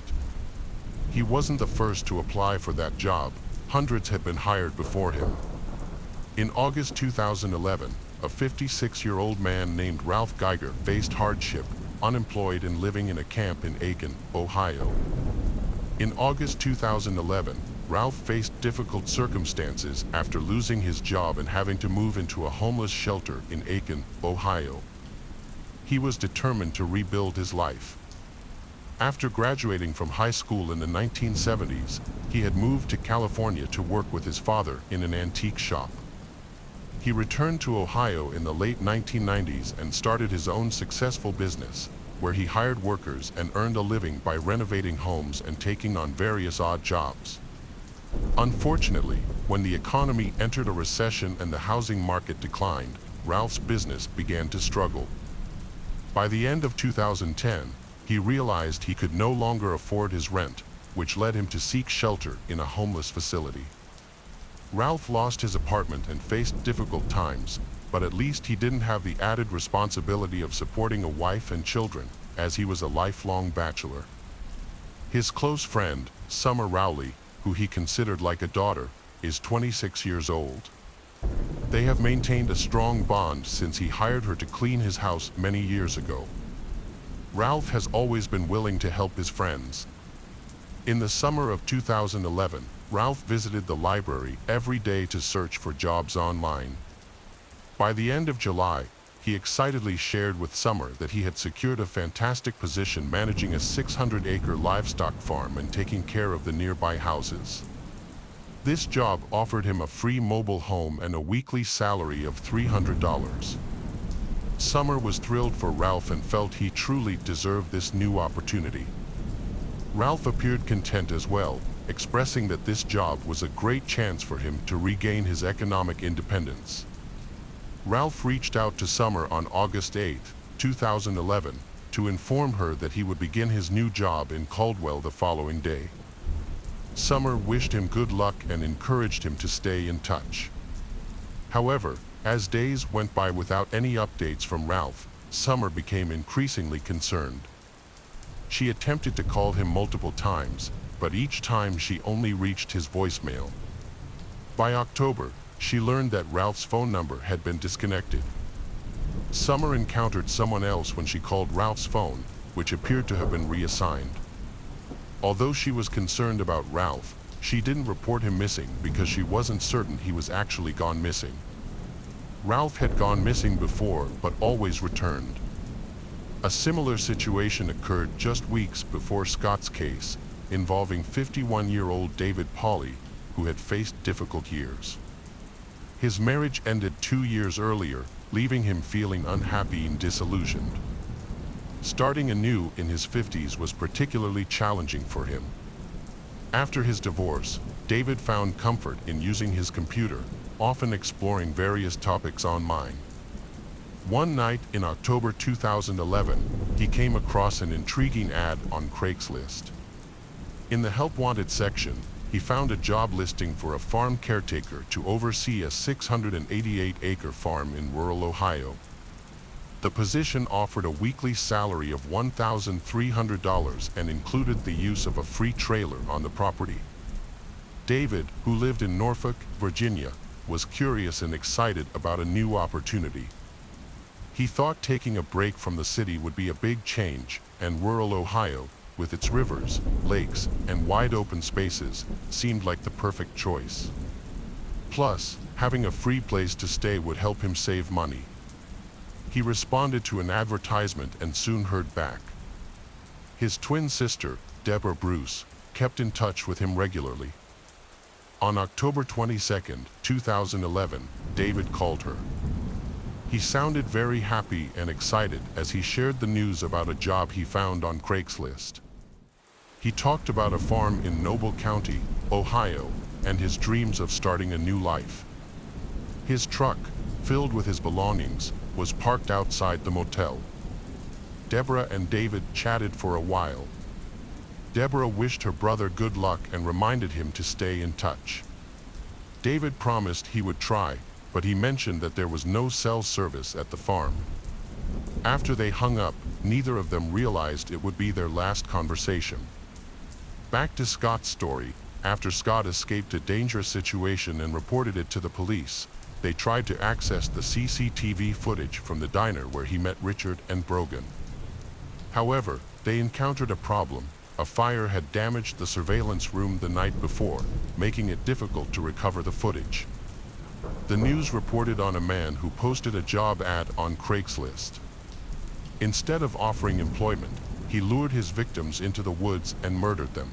He wasn't the first to apply for that job. Hundreds had been hired before him. In August 2011, a 56-year-old man named Ralph Geiger faced hardship, unemployed and living in a camp in Aiken, Ohio. In August 2011, Ralph faced difficult circumstances after losing his job and having to move into a homeless shelter in Aiken, Ohio. He was determined to rebuild his life. After graduating from high school in the 1970s, he had moved to California to work with his father in an antique shop. He returned to Ohio in the late 1990s and started his own successful business, where he hired workers and earned a living by renovating homes and taking on various odd jobs. Unfortunately, when the economy entered a recession and the housing market declined, Ralph's business began to struggle. By the end of 2010, he realized he could no longer afford his rent, which led him to seek shelter in a homeless facility. Ralph lost his apartment and faced difficult times, but at least he didn't have the added responsibility of supporting a wife and children, as he was a lifelong bachelor. His close friend, Summer Rowley, who he considered like a daughter, is 26 years old. They have maintained a strong bond since he hired her to clean his house many years ago. Ralph has always been willing to help his friends. In the summer of 2011, Ralph visited the library every day to search for jobs online. By the end of July, he excitedly shared with Summer that he had secured a fantastic position managing a 600-acre livestock farm and taking care of the nearby houses. This job offered him a free mobile home and a weekly salary of $300. Summer was thrilled for Ralph and felt he truly deserved this new opportunity. Ralph appeared content as well, expressing that this job was a great chance for him to regain his economic independence. Ralph reached out to Summer on August 8, 2011, to inform her that he would begin his new job in Caldwell the following day. Summer wished him good luck and encouraged him to stay in touch. However, as days went by without any updates from Ralph, Summer became increasingly concerned. She attempted to call him multiple times, but each time she only reached his voicemail. By October, she learned that Ralph's phone number had been disconnected. Summer encountered someone else when she called Ralph's phone, which appeared to have been reassigned. Although she was concerned about Ralph, she didn't report him missing because she wasn't certain he was actually gone missing. Ralph had gone missing before, but always returned. A similar situation occurred just weeks before Scott's case, involving 51-year-old David Pauley, who had faced difficult years. His marriage ended 2 years earlier, leaving him feeling unhappy and disillusioned. Starting anew in his 50s was particularly challenging for him. After his divorce, David found comfort in using his computer, often exploring various topics online. One night in October 2011, he came across an intriguing ad on Craigslist. In the Help Wanted section, he found a job listing for a farm caretaker to oversee a 688-acre farm in rural Ohio. The position offered a weekly salary of $1,300 and included the use of a free trailer on the property. David, who lived in Norfolk, Virginia, was curious and excited about a new opportunity. He thought taking a break from the city would be a big change, and rural Ohio, with its rivers, lakes, and wide open spaces, seemed like the perfect choice. Plus, having a free place to stay would help him save money. He responded to an advertisement and soon heard back. His twin sister, Deborah Bruce, kept in touch with him regularly. On October 22, 2011, David called her. He sounded very happy and excited as he shared the news about a job he found on Craigslist. He talked about a farm in Noble County, Ohio, and his dreams of starting a new life. His truck, filled with his belongings, was parked outside the motel. Deborah and David chatted for a while. Deborah wished her brother good luck and reminded him to stay in touch. David promised he would try, but he mentioned that there was no cell service at the farm. After they hung up, neither of them realized it would be their last conversation. Back to Scott's story, after Scott escaped a dangerous situation and reported it to the police, they tried to access the CCTV footage from the diner where he met Richard and Brogan. However, they encountered a problem. A fire had damaged the surveillance room the night before, making it difficult to recover the footage. The news reported on a man who posted a job ad on Craigslist. Instead of offering employment, he lured his victims into the woods and murdered them.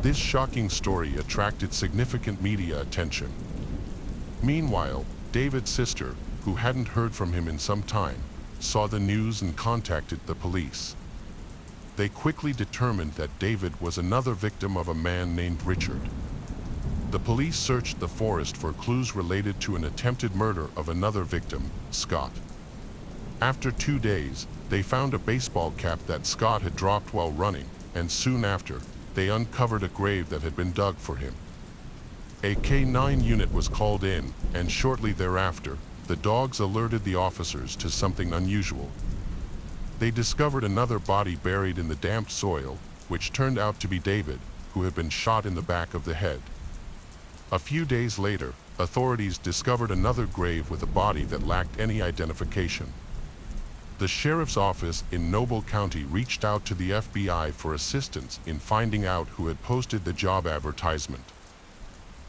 This shocking story attracted significant media attention. Meanwhile, David's sister, who hadn't heard from him in some time, saw the news and contacted the police. They quickly determined that David was another victim of a man named Richard. The police searched the forest for clues related to an attempted murder of another victim, Scott. After 2 days, they found a baseball cap that Scott had dropped while running, and soon after, they uncovered a grave that had been dug for him. A K-9 unit was called in, and shortly thereafter, the dogs alerted the officers to something unusual. They discovered another body buried in the damp soil, which turned out to be David, who had been shot in the back of the head. A few days later, authorities discovered another grave with a body that lacked any identification. The sheriff's office in Noble County reached out to the FBI for assistance in finding out who had posted the job advertisement.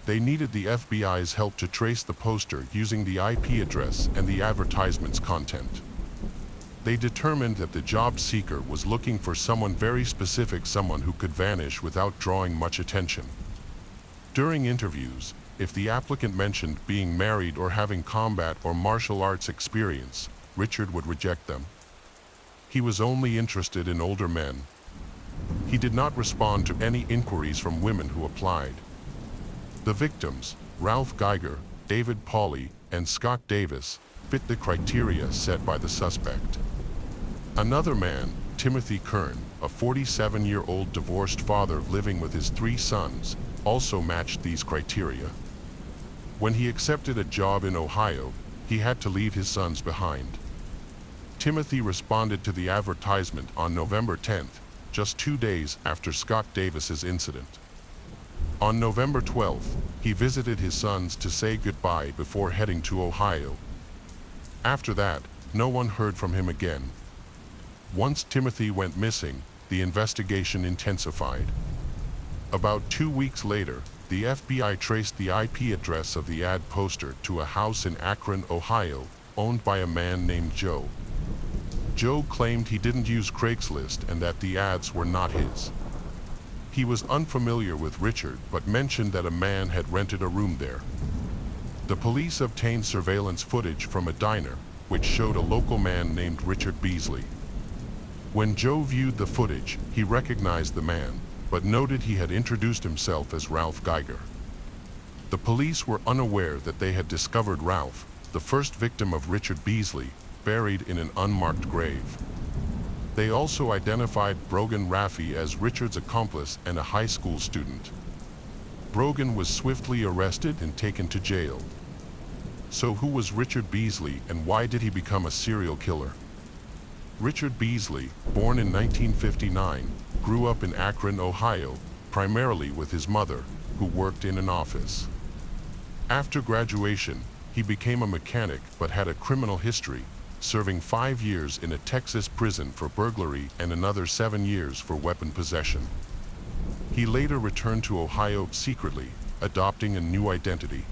They needed the FBI's help to trace the poster using the IP address and the advertisement's content. They determined that the job seeker was looking for someone very specific, someone who could vanish without drawing much attention. During interviews, if the applicant mentioned being married or having combat or martial arts experience, Richard would reject them. He was only interested in older men. He did not respond to any inquiries from women who applied. The victims, Ralph Geiger, David Pauly, and Scott Davis, fit the criteria set by the suspect. Another man, Timothy Kern, a 47-year-old divorced father living with his 3 sons, also matched these criteria. When he accepted a job in Ohio, he had to leave his sons behind. Timothy responded to the advertisement on November 10th, just 2 days after Scott Davis's incident. On November 12th, he visited his sons to say goodbye before heading to Ohio. After that, no one heard from him again. Once Timothy went missing, the investigation intensified. About 2 weeks later, the FBI traced the IP address of the ad poster to a house in Akron, Ohio, owned by a man named Joe. Joe claimed he didn't use Craigslist and that the ads were not his. He was unfamiliar with Richard but mentioned that a man had rented a room there. The police obtained surveillance footage from a diner, which showed a local man named Richard Beasley. When Joe viewed the footage, he recognized the man, but noted he had introduced himself as Ralph Geiger. The police were unaware that they had discovered Ralph, the first victim of Richard Beasley, buried in an unmarked grave. They also identified Brogan Raffi as Richard's accomplice and a high school student. Brogan was swiftly arrested and taken to jail. So who was Richard Beasley and why did he become a serial killer? Richard Beasley, born in 1959, grew up in Akron, Ohio, primarily with his mother, who worked in an office. After graduation, he became a mechanic but had a criminal history, serving 5 years in a Texas prison for burglary and another 7 years for weapon possession. He later returned to Ohio secretly, adopting a new identity.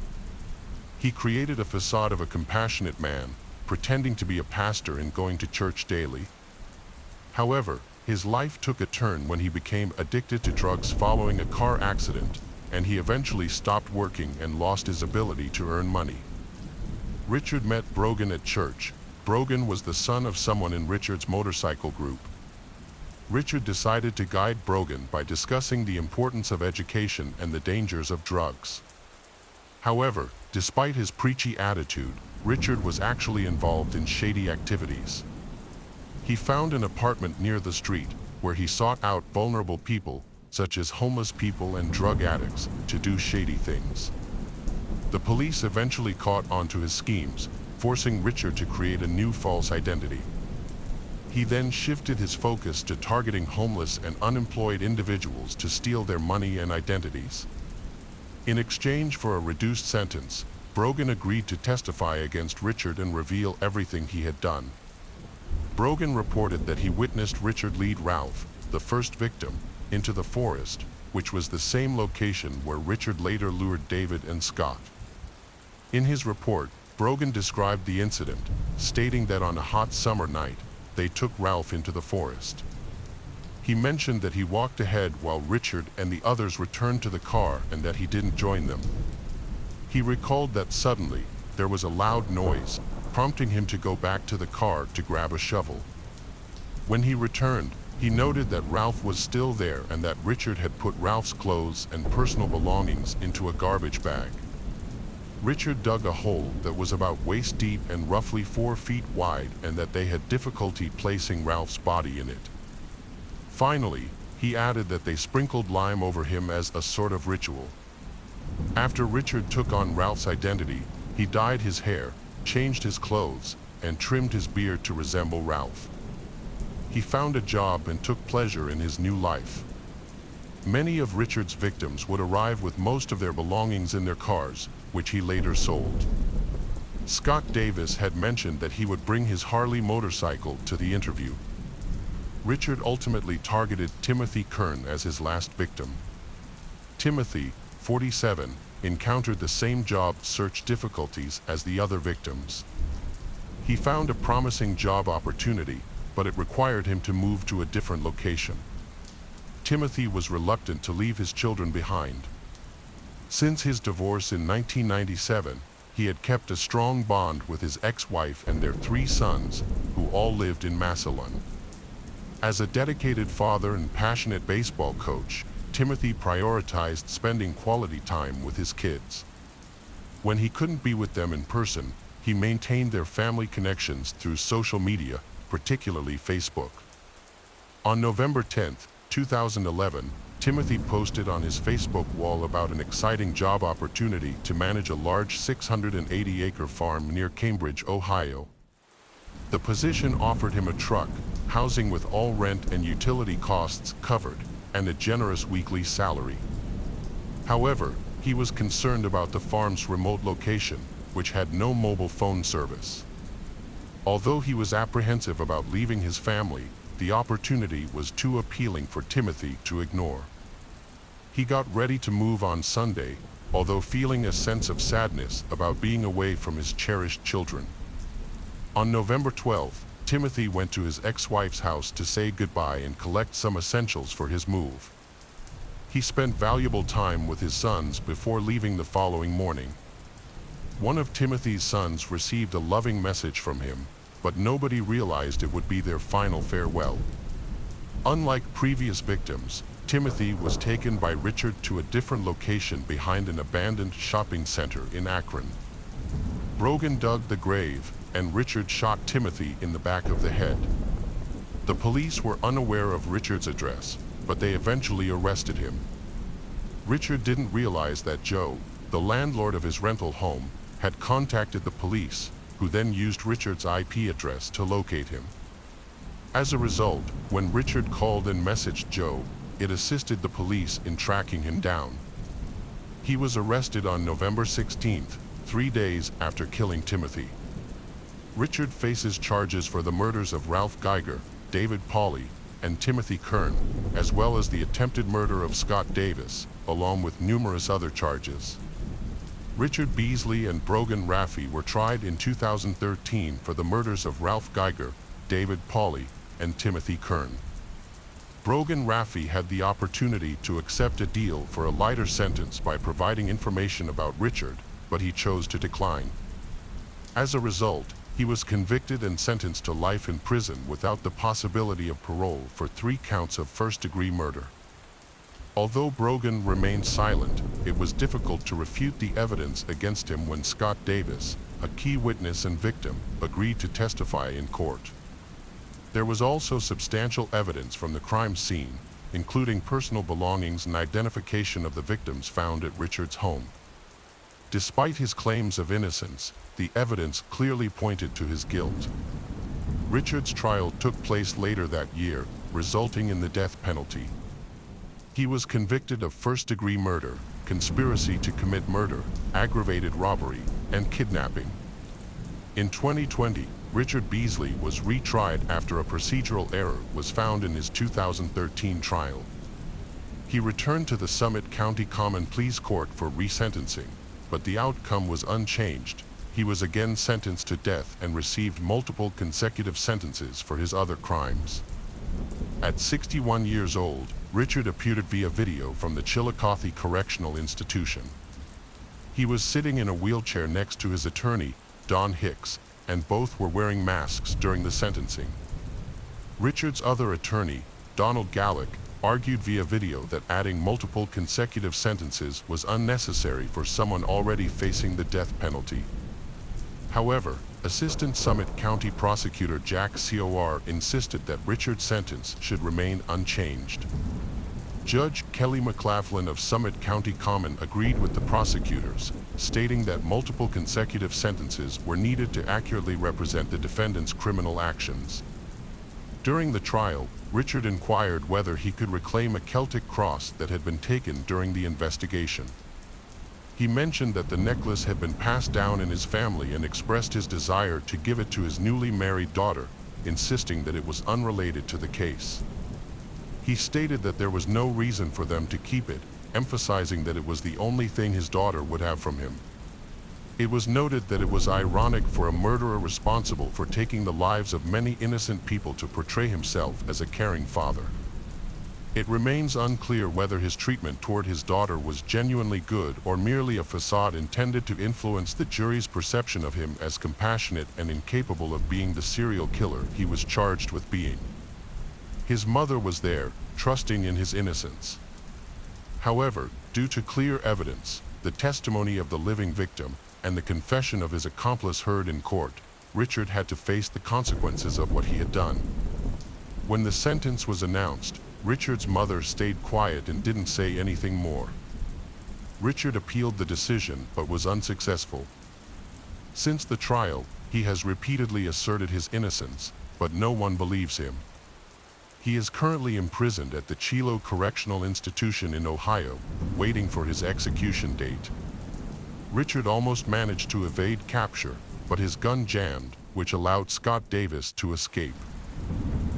He created a facade of a compassionate man, pretending to be a pastor and going to church daily. However, his life took a turn when he became addicted to drugs following a car accident, and he eventually stopped working and lost his ability to earn money. Richard met Brogan at church. Brogan was the son of someone in Richard's motorcycle group. Richard decided to guide Brogan by discussing the importance of education and the dangers of drugs. However, despite his preachy attitude, Richard was actually involved in shady activities. He found an apartment near the street where he sought out vulnerable people, such as homeless people and drug addicts, to do shady things. The police eventually caught on to his schemes, forcing Richard to create a new false identity. He then shifted his focus to targeting homeless and unemployed individuals to steal their money and identities. In exchange for a reduced sentence, Brogan agreed to testify against Richard and reveal everything he had done. Brogan reported that he witnessed Richard lead Ralph, the first victim, into the forest, which was the same location where Richard later lured David and Scott. In his report, Brogan described the incident, stating that on a hot summer night, they took Ralph into the forest. He mentioned that he walked ahead while Richard and the others returned to the car and that he didn't join them. He recalled that suddenly, there was a loud noise, prompting him to go back to the car to grab a shovel. When he returned, he noted that Ralph was still there and that Richard had put Ralph's clothes and personal belongings into a garbage bag. Richard dug a hole that was about waist deep and roughly 4 feet wide, and that they had difficulty placing Ralph's body in it. Finally, he added that they sprinkled lime over him as a sort of ritual. After Richard took on Ralph's identity, he dyed his hair, changed his clothes, and trimmed his beard to resemble Ralph. He found a job and took pleasure in his new life. Many of Richard's victims would arrive with most of their belongings in their cars, which he later sold. Scott Davis had mentioned that he would bring his Harley motorcycle to the interview. Richard ultimately targeted Timothy Kern as his last victim. Timothy, 47, encountered the same job search difficulties as the other victims. He found a promising job opportunity, but it required him to move to a different location. Timothy was reluctant to leave his children behind. Since his divorce in 1997, he had kept a strong bond with his ex-wife and their 3 sons, who all lived in Massillon. As a dedicated father and passionate baseball coach, Timothy prioritized spending quality time with his kids. When he couldn't be with them in person, he maintained their family connections through social media, particularly Facebook. On November 10, 2011, Timothy posted on his Facebook wall about an exciting job opportunity to manage a large 680-acre farm near Cambridge, Ohio. The position offered him a truck, housing with all rent and utility costs covered, and a generous weekly salary. However, he was concerned about the farm's remote location, which had no mobile phone service. Although he was apprehensive about leaving his family, the opportunity was too appealing for Timothy to ignore. He got ready to move on Sunday, although feeling a sense of sadness about being away from his cherished children. On November 12, Timothy went to his ex-wife's house to say goodbye and collect some essentials for his move. He spent valuable time with his sons before leaving the following morning. One of Timothy's sons received a loving message from him, but nobody realized it would be their final farewell. Unlike previous victims, Timothy was taken by Richard to a different location behind an abandoned shopping center in Akron. Brogan dug the grave, and Richard shot Timothy in the back of the head. The police were unaware of Richard's address, but they eventually arrested him. Richard didn't realize that Joe, the landlord of his rental home, had contacted the police, who then used Richard's IP address to locate him. As a result, when Richard called and messaged Joe, it assisted the police in tracking him down. He was arrested on November 16th, 3 days after killing Timothy. Richard faces charges for the murders of Ralph Geiger, David Pauly, and Timothy Kern, as well as the attempted murder of Scott Davis, along with numerous other charges. Richard Beasley and Brogan Raffi were tried in 2013 for the murders of Ralph Geiger, David Pauly, and Timothy Kern. Brogan Raffi had the opportunity to accept a deal for a lighter sentence by providing information about Richard, but he chose to decline. As a result, he was convicted and sentenced to life in prison without the possibility of parole for 3 counts of first-degree murder. Although Brogan remained silent, it was difficult to refute the evidence against him when Scott Davis, a key witness and victim, agreed to testify in court. There was also substantial evidence from the crime scene, including personal belongings and identification of the victims found at Richard's home. Despite his claims of innocence, the evidence clearly pointed to his guilt. Richard's trial took place later that year, resulting in the death penalty. He was convicted of first-degree murder, conspiracy to commit murder, aggravated robbery, and kidnapping. In 2020, Richard Beasley was retried after a procedural error was found in his 2013 trial. He returned to the Summit County Common Pleas Court for resentencing, but the outcome was unchanged. He was again sentenced to death and received multiple consecutive sentences for his other crimes. At 61 years old, Richard appeared via video from the Chillicothe Correctional Institution. He was sitting in a wheelchair next to his attorney, Don Hicks, and both were wearing masks during the sentencing. Richard's other attorney, Donald Gallick, argued via video that adding multiple consecutive sentences was unnecessary for someone already facing the death penalty. However, Assistant Summit County Prosecutor Jack Cor insisted that Richard's sentence should remain unchanged. Judge Kelly McLaughlin of Summit County Common agreed with the prosecutors, stating that multiple consecutive sentences were needed to accurately represent the defendant's criminal actions. During the trial, Richard inquired whether he could reclaim a Celtic cross that had been taken during the investigation. He mentioned that the necklace had been passed down in his family and expressed his desire to give it to his newly married daughter, insisting that it was unrelated to the case. He stated that there was no reason for them to keep it, emphasizing that it was the only thing his daughter would have from him. It was noted that it was ironic for a murderer responsible for taking the lives of many innocent people to portray himself as a caring father. It remains unclear whether his treatment toward his daughter was genuinely good or merely a facade intended to influence the jury's perception of him as compassionate and incapable of being the serial killer he was charged with being. His mother was there, trusting in his innocence. However, due to clear evidence, the testimony of the living victim, and the confession of his accomplice heard in court, Richard had to face the consequences of what he had done. When the sentence was announced, Richard's mother stayed quiet and didn't say anything more. Richard appealed the decision but was unsuccessful. Since the trial, he has repeatedly asserted his innocence, but no one believes him. He is currently imprisoned at the Chilo Correctional Institution in Ohio, waiting for his execution date. Richard almost managed to evade capture, but his gun jammed, which allowed Scott Davis to escape.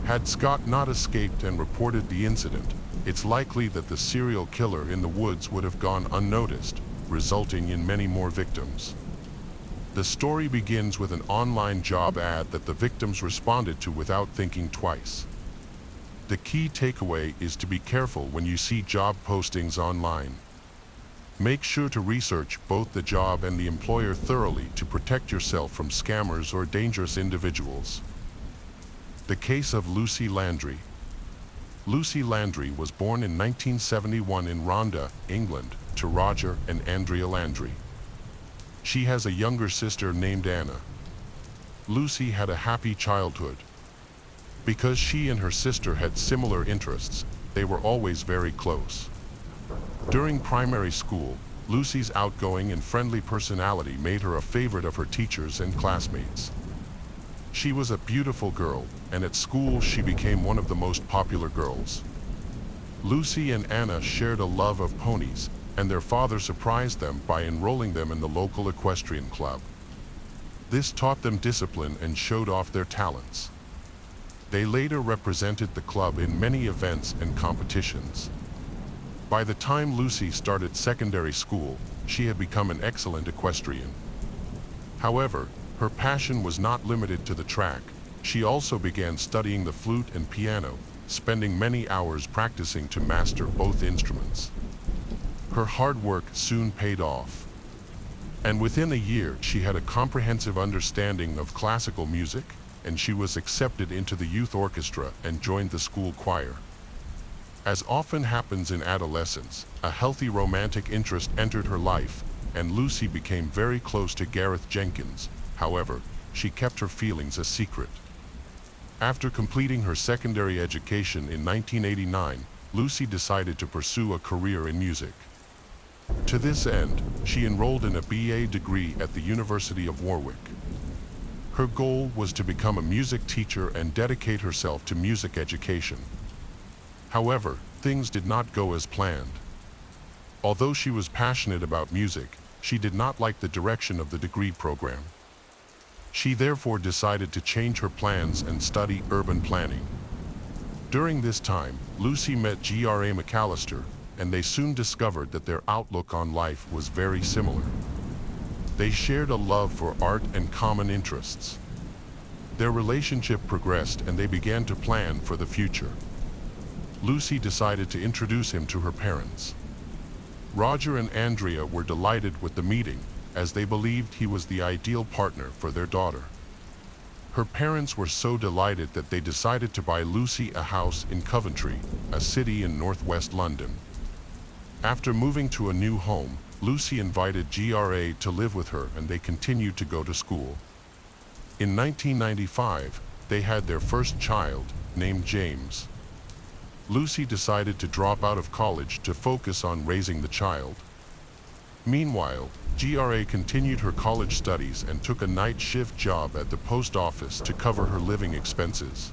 Had Scott not escaped and reported the incident, it's likely that the serial killer in the woods would have gone unnoticed, resulting in many more victims. The story begins with an online job ad that the victims responded to without thinking twice. The key takeaway is to be careful when you see job postings online. Make sure to research both the job and the employer thoroughly to protect yourself from scammers or dangerous individuals. The case of Lucy Landry. Lucy Landry was born in 1971 in Ronda, England, to Roger and Andrea Landry. She has a younger sister named Anna. Lucy had a happy childhood. Because she and her sister had similar interests, they were always very close. During primary school, Lucy's outgoing and friendly personality made her a favorite of her teachers and classmates. She was a beautiful girl, and at school she became one of the most popular girls. Lucy and Anna shared a love of ponies, and their father surprised them by enrolling them in the local equestrian club. This taught them discipline and showed off their talents. They later represented the club in many events and competitions. By the time Lucy started secondary school, she had become an excellent equestrian. However, her passion was not limited to the track. She also began studying the flute and piano, spending many hours practicing to master both instruments. Her hard work soon paid off, and within a year she had a comprehensive understanding of classical music, and she was accepted into the youth orchestra and joined the school choir. As often happens in adolescence, a healthy romantic interest entered her life, and Lucy became very close to Gareth Jenkins. However, she kept her feelings a secret. After completing her secondary education in 1989, Lucy decided to pursue a career in music. To this end, she enrolled in a BA degree at the University of Warwick. Her goal was to become a music teacher and dedicate herself to music education. However, things did not go as planned. Although she was passionate about music, she did not like the direction of the degree program. She therefore decided to change her plans and study urban planning. During this time, Lucy met Gra McAllister, and they soon discovered that their outlook on life was very similar. They shared a love for art and common interests. Their relationship progressed and they began to plan for the future. Lucy decided to introduce him to her parents. Roger and Andrea were delighted with the meeting, as they believed he was the ideal partner for their daughter. Her parents were so delighted that they decided to buy Lucy a house in Coventry, a city in northwest London. After moving to a new home, Lucy invited Gra to live with her and they continued to go to school. In 1995, they had their first child, named James. Lucy decided to drop out of college to focus on raising the child. Meanwhile, Gra continued her college studies and took a night shift job at the post office to cover her living expenses.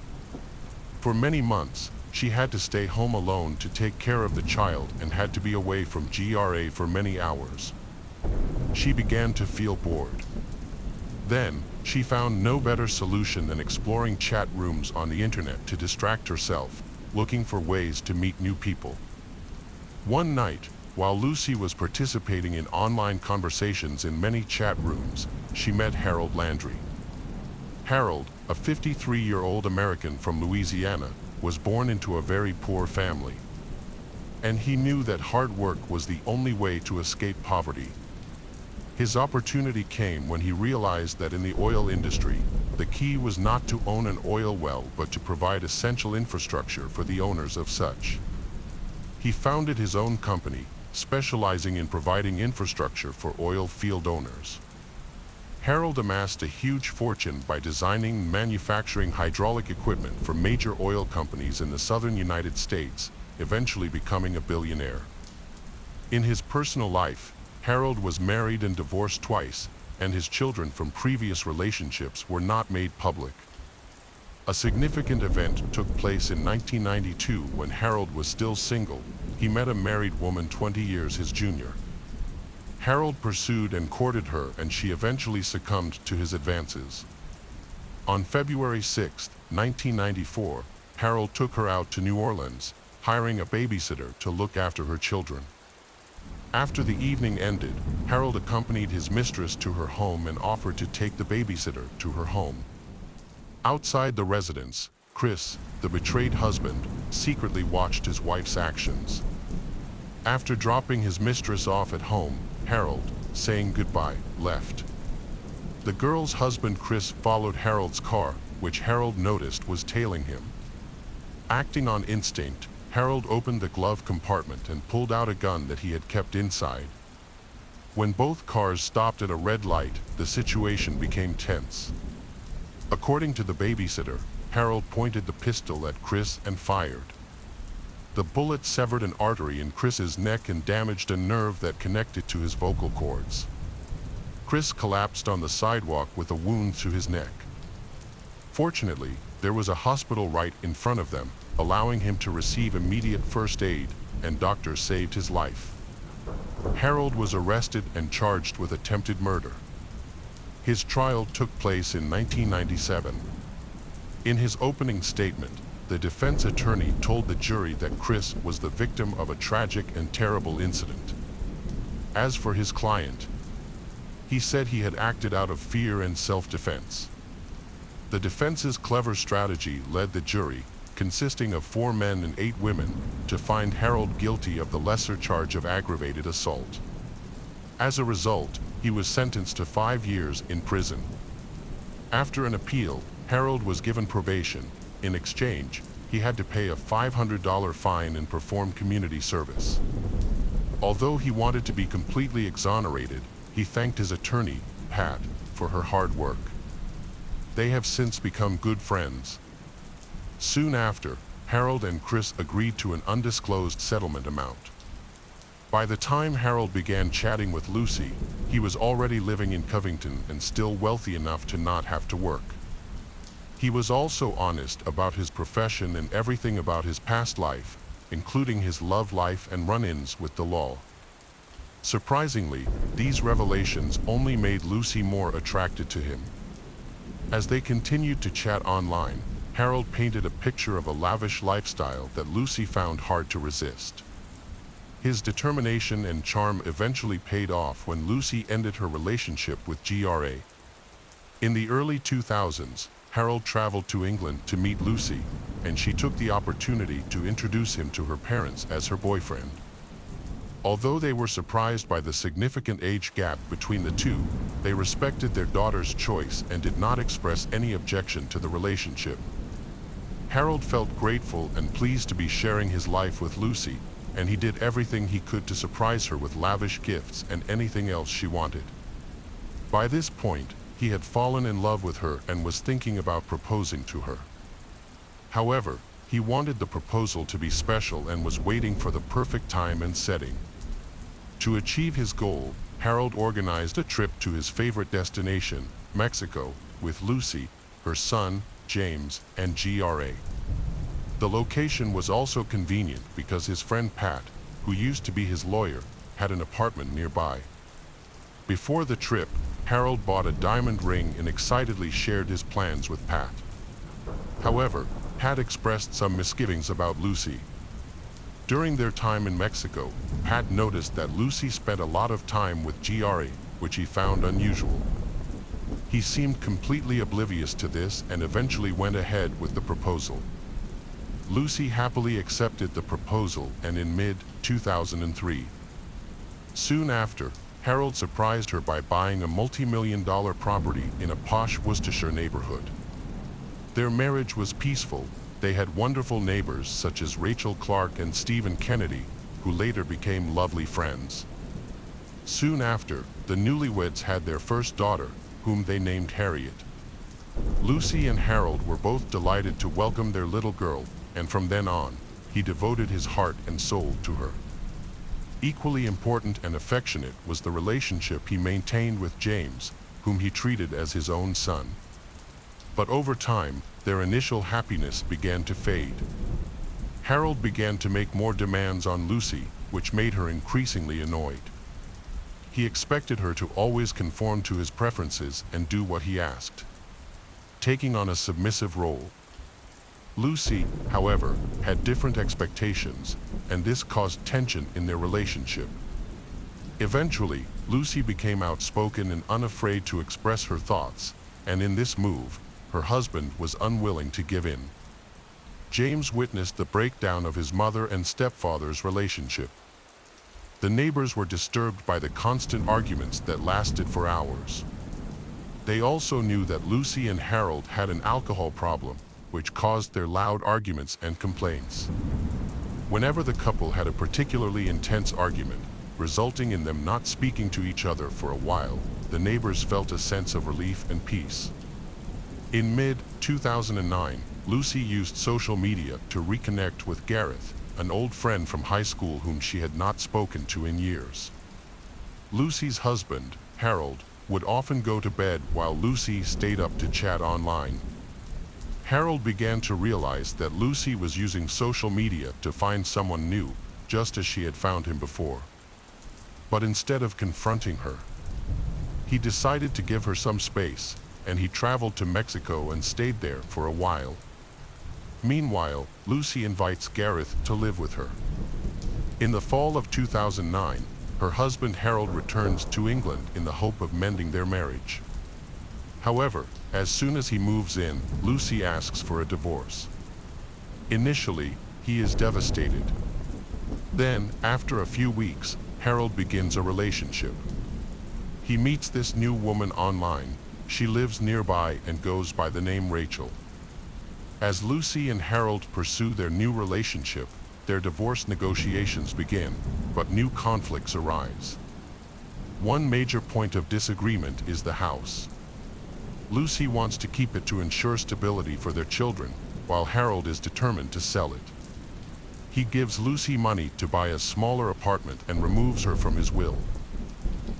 For many months, she had to stay home alone to take care of the child and had to be away from Gra for many hours. She began to feel bored. Then, she found no better solution than exploring chat rooms on the internet to distract herself, looking for ways to meet new people. One night, while Lucy was participating in online conversations in many chat rooms, she met Harold Landry. Harold, a 53-year-old American from Louisiana, was born into a very poor family. And he knew that hard work was the only way to escape poverty. His opportunity came when he realized that in the oil industry, the key was not to own an oil well but to provide essential infrastructure for the owners of such. He founded his own company, specializing in providing infrastructure for oil field owners. Harold amassed a huge fortune by designing and manufacturing hydraulic equipment for major oil companies in the southern United States, eventually becoming a billionaire. In his personal life, Harold was married and divorced twice, and his children from previous relationships were not made public. A significant event took place in 1992 when Harold was still single. He met a married woman 20 years his junior. Harold pursued and courted her, and she eventually succumbed to his advances. On February 6, 1994, Harold took her out to New Orleans, hiring a babysitter to look after her children. After the evening ended, Harold accompanied his mistress to her home and offered to take the babysitter to her home. Outside the residence, Chris, the betrayed husband, secretly watched his wife's actions. After dropping his mistress off at home, Harold, saying goodbye, left. The girl's husband Chris followed Harold's car, which Harold noticed was tailing him. Acting on instinct, Harold opened the glove compartment and pulled out a gun that he had kept inside. When both cars stopped at a red light, the situation became tense. According to the babysitter, Harold pointed the pistol at Chris and fired. The bullet severed an artery in Chris's neck and damaged a nerve that connected to his vocal cords. Chris collapsed on the sidewalk with a wound to his neck. Fortunately, there was a hospital right in front of them, allowing him to receive immediate first aid, and doctors saved his life. Harold was arrested and charged with attempted murder. His trial took place in 1997. In his opening statement, the defense attorney told the jury that Chris was the victim of a tragic and terrible incident. As for his client, he said he had acted out of fear and self-defense. The defense's clever strategy led the jury, consisting of 4 men and 8 women, to find Harold guilty of the lesser charge of aggravated assault. As a result, he was sentenced to 5 years in prison. After an appeal, Harold was given probation. In exchange, he had to pay a $500 fine and perform community service. Although he wanted to be completely exonerated, he thanked his attorney, Pat, for her hard work. They have since become good friends. Soon after, Harold and Chris agreed to an undisclosed settlement amount. By the time Harold began chatting with Lucy, he was already living in Covington and still wealthy enough to not have to work. He was also honest about his profession and everything about his past life, including his love life and run-ins with the law. Surprisingly, these revelations only made Lucy more attracted to him. As they continued to chat online, Harold painted a picture of a lavish lifestyle that Lucy found hard to resist. His determination and charm eventually paid off when Lucy ended her relationship with GRA. In the early 2000s, Harold traveled to England to meet Lucy, and she took the opportunity to introduce him to her parents as her boyfriend. Although they were surprised by the significant age gap between the two, they respected their daughter's choice and did not express any objection to the relationship. Harold felt grateful and pleased to be sharing his life with Lucy, and he did everything he could to surprise her with lavish gifts and anything else she wanted. By this point, he had fallen in love with her and was thinking about proposing to her. However, he wanted the proposal to be special and was waiting for the perfect time and setting. To achieve his goal, Harold organized a trip to his favorite destination, Mexico, with Lucy, her son, James, and GRA. The location was also convenient because his friend Pat, who used to be his lawyer, had an apartment nearby. Before the trip, Harold bought a diamond ring and excitedly shared his plans with Pat. However, Pat expressed some misgivings about Lucy. During their time in Mexico, Pat noticed that Lucy spent a lot of time with GRA, which he found unusual. He seemed completely oblivious to this and eventually went ahead with the proposal. Lucy happily accepted the proposal, and in mid-2003. Soon after, Harold surprised her by buying a multi-million-dollar property in a posh Worcestershire neighborhood. Their marriage was peaceful. They had wonderful neighbors such as Rachel Clark and Stephen Kennedy, who later became lovely friends. Soon after, the newlyweds had their first daughter, whom they named Harriet. Lucy and Harold were both delighted to welcome their little girl, and from then on, he devoted his heart and soul to her. Equally important and affectionate was the relationship he maintained with James, whom he treated as his own son. But over time, their initial happiness began to fade. Harold began to make more demands on Lucy, which made her increasingly annoyed. He expected her to always conform to his preferences and do what he asked, taking on a submissive role. Lucy, however, had different expectations, and this caused tension in their relationship. Eventually, Lucy became outspoken and unafraid to express her thoughts, and in this move, her husband was unwilling to give in. James witnessed the breakdown of his mother and stepfather's relationship. The neighbors were disturbed by the constant arguments that lasted for hours. They also knew that Lucy and Harold had an alcohol problem, which caused their loud arguments and complaints. Whenever the couple had a particularly intense argument, resulting in them not speaking to each other for a while, the neighbors felt a sense of relief and peace. In mid-2009, Lucy used social media to reconnect with Gareth, an old friend from high school whom she had not spoken to in years. Lucy's husband, Harold, would often go to bed while Lucy stayed up to chat online. Harold began to realize that Lucy was using social media to find someone new, just as she had found him before. But instead of confronting her, he decided to give her some space, and he traveled to Mexico and stayed there for a while. Meanwhile, Lucy invites Gareth to live with her. In the fall of 2009, her husband Harold returns to England in the hope of mending their marriage. However, as soon as he moves in, Lucy asks for a divorce. Initially, he is devastated. Then, after a few weeks, Harold begins a relationship. He meets this new woman online. She lives nearby and goes by the name Rachel. As Lucy and Harold pursue their new relationship, their divorce negotiations begin, but new conflicts arise. One major point of disagreement is the house. Lucy wants to keep it to ensure stability for their children, while Harold is determined to sell it. He gives Lucy money to buy a smaller apartment and removes her from his will.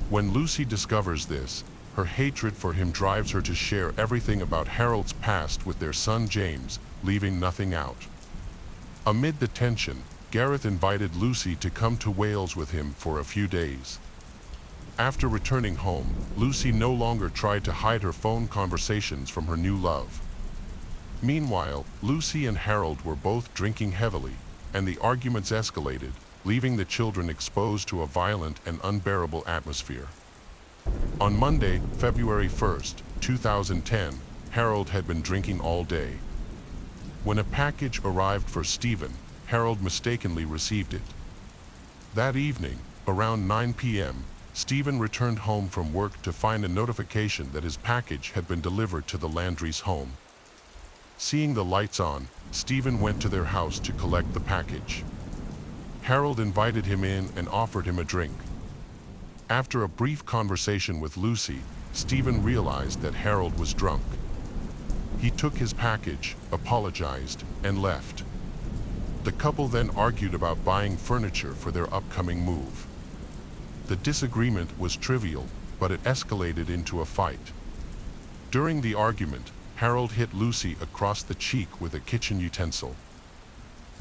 When Lucy discovers this, her hatred for him drives her to share everything about Harold's past with their son James, leaving nothing out. Amid the tension, Gareth invited Lucy to come to Wales with him for a few days. After returning home, Lucy no longer tried to hide her phone conversations from her new love. Meanwhile, Lucy and Harold were both drinking heavily, and the arguments escalated, leaving the children exposed to a violent and unbearable atmosphere. On Monday, February 1st, 2010, Harold had been drinking all day. When a package arrived for Stephen, Harold mistakenly received it. That evening, around 9 p.m., Stephen returned home from work to find a notification that his package had been delivered to the Landry's home. Seeing the lights on, Stephen went to their house to collect the package. Harold invited him in and offered him a drink. After a brief conversation with Lucy, Stephen realized that Harold was drunk. He took his package, apologized, and left. The couple then argued about buying furniture for their upcoming move. The disagreement was trivial, but it escalated into a fight. During the argument, Harold hit Lucy across the cheek with a kitchen utensil.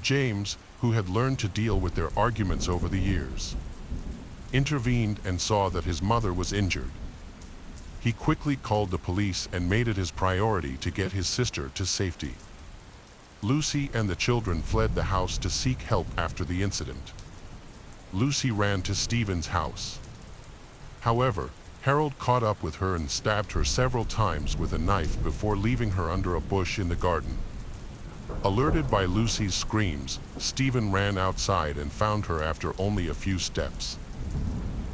James, who had learned to deal with their arguments over the years, intervened and saw that his mother was injured. He quickly called the police and made it his priority to get his sister to safety. Lucy and the children fled the house to seek help after the incident. Lucy ran to Stephen's house. However, Harold caught up with her and stabbed her several times with a knife before leaving her under a bush in the garden. Alerted by Lucy's screams, Stephen ran outside and found her after only a few steps.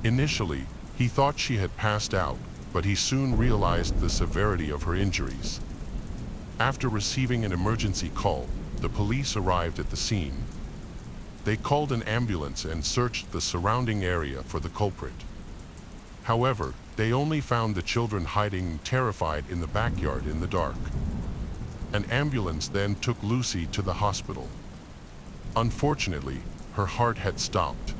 Initially, he thought she had passed out, but he soon realized the severity of her injuries. After receiving an emergency call, the police arrived at the scene. They called an ambulance and searched the surrounding area for the culprit. However, they only found the children hiding, terrified, in the backyard in the dark. An ambulance then took Lucy to the hospital. Unfortunately, her heart had stopped.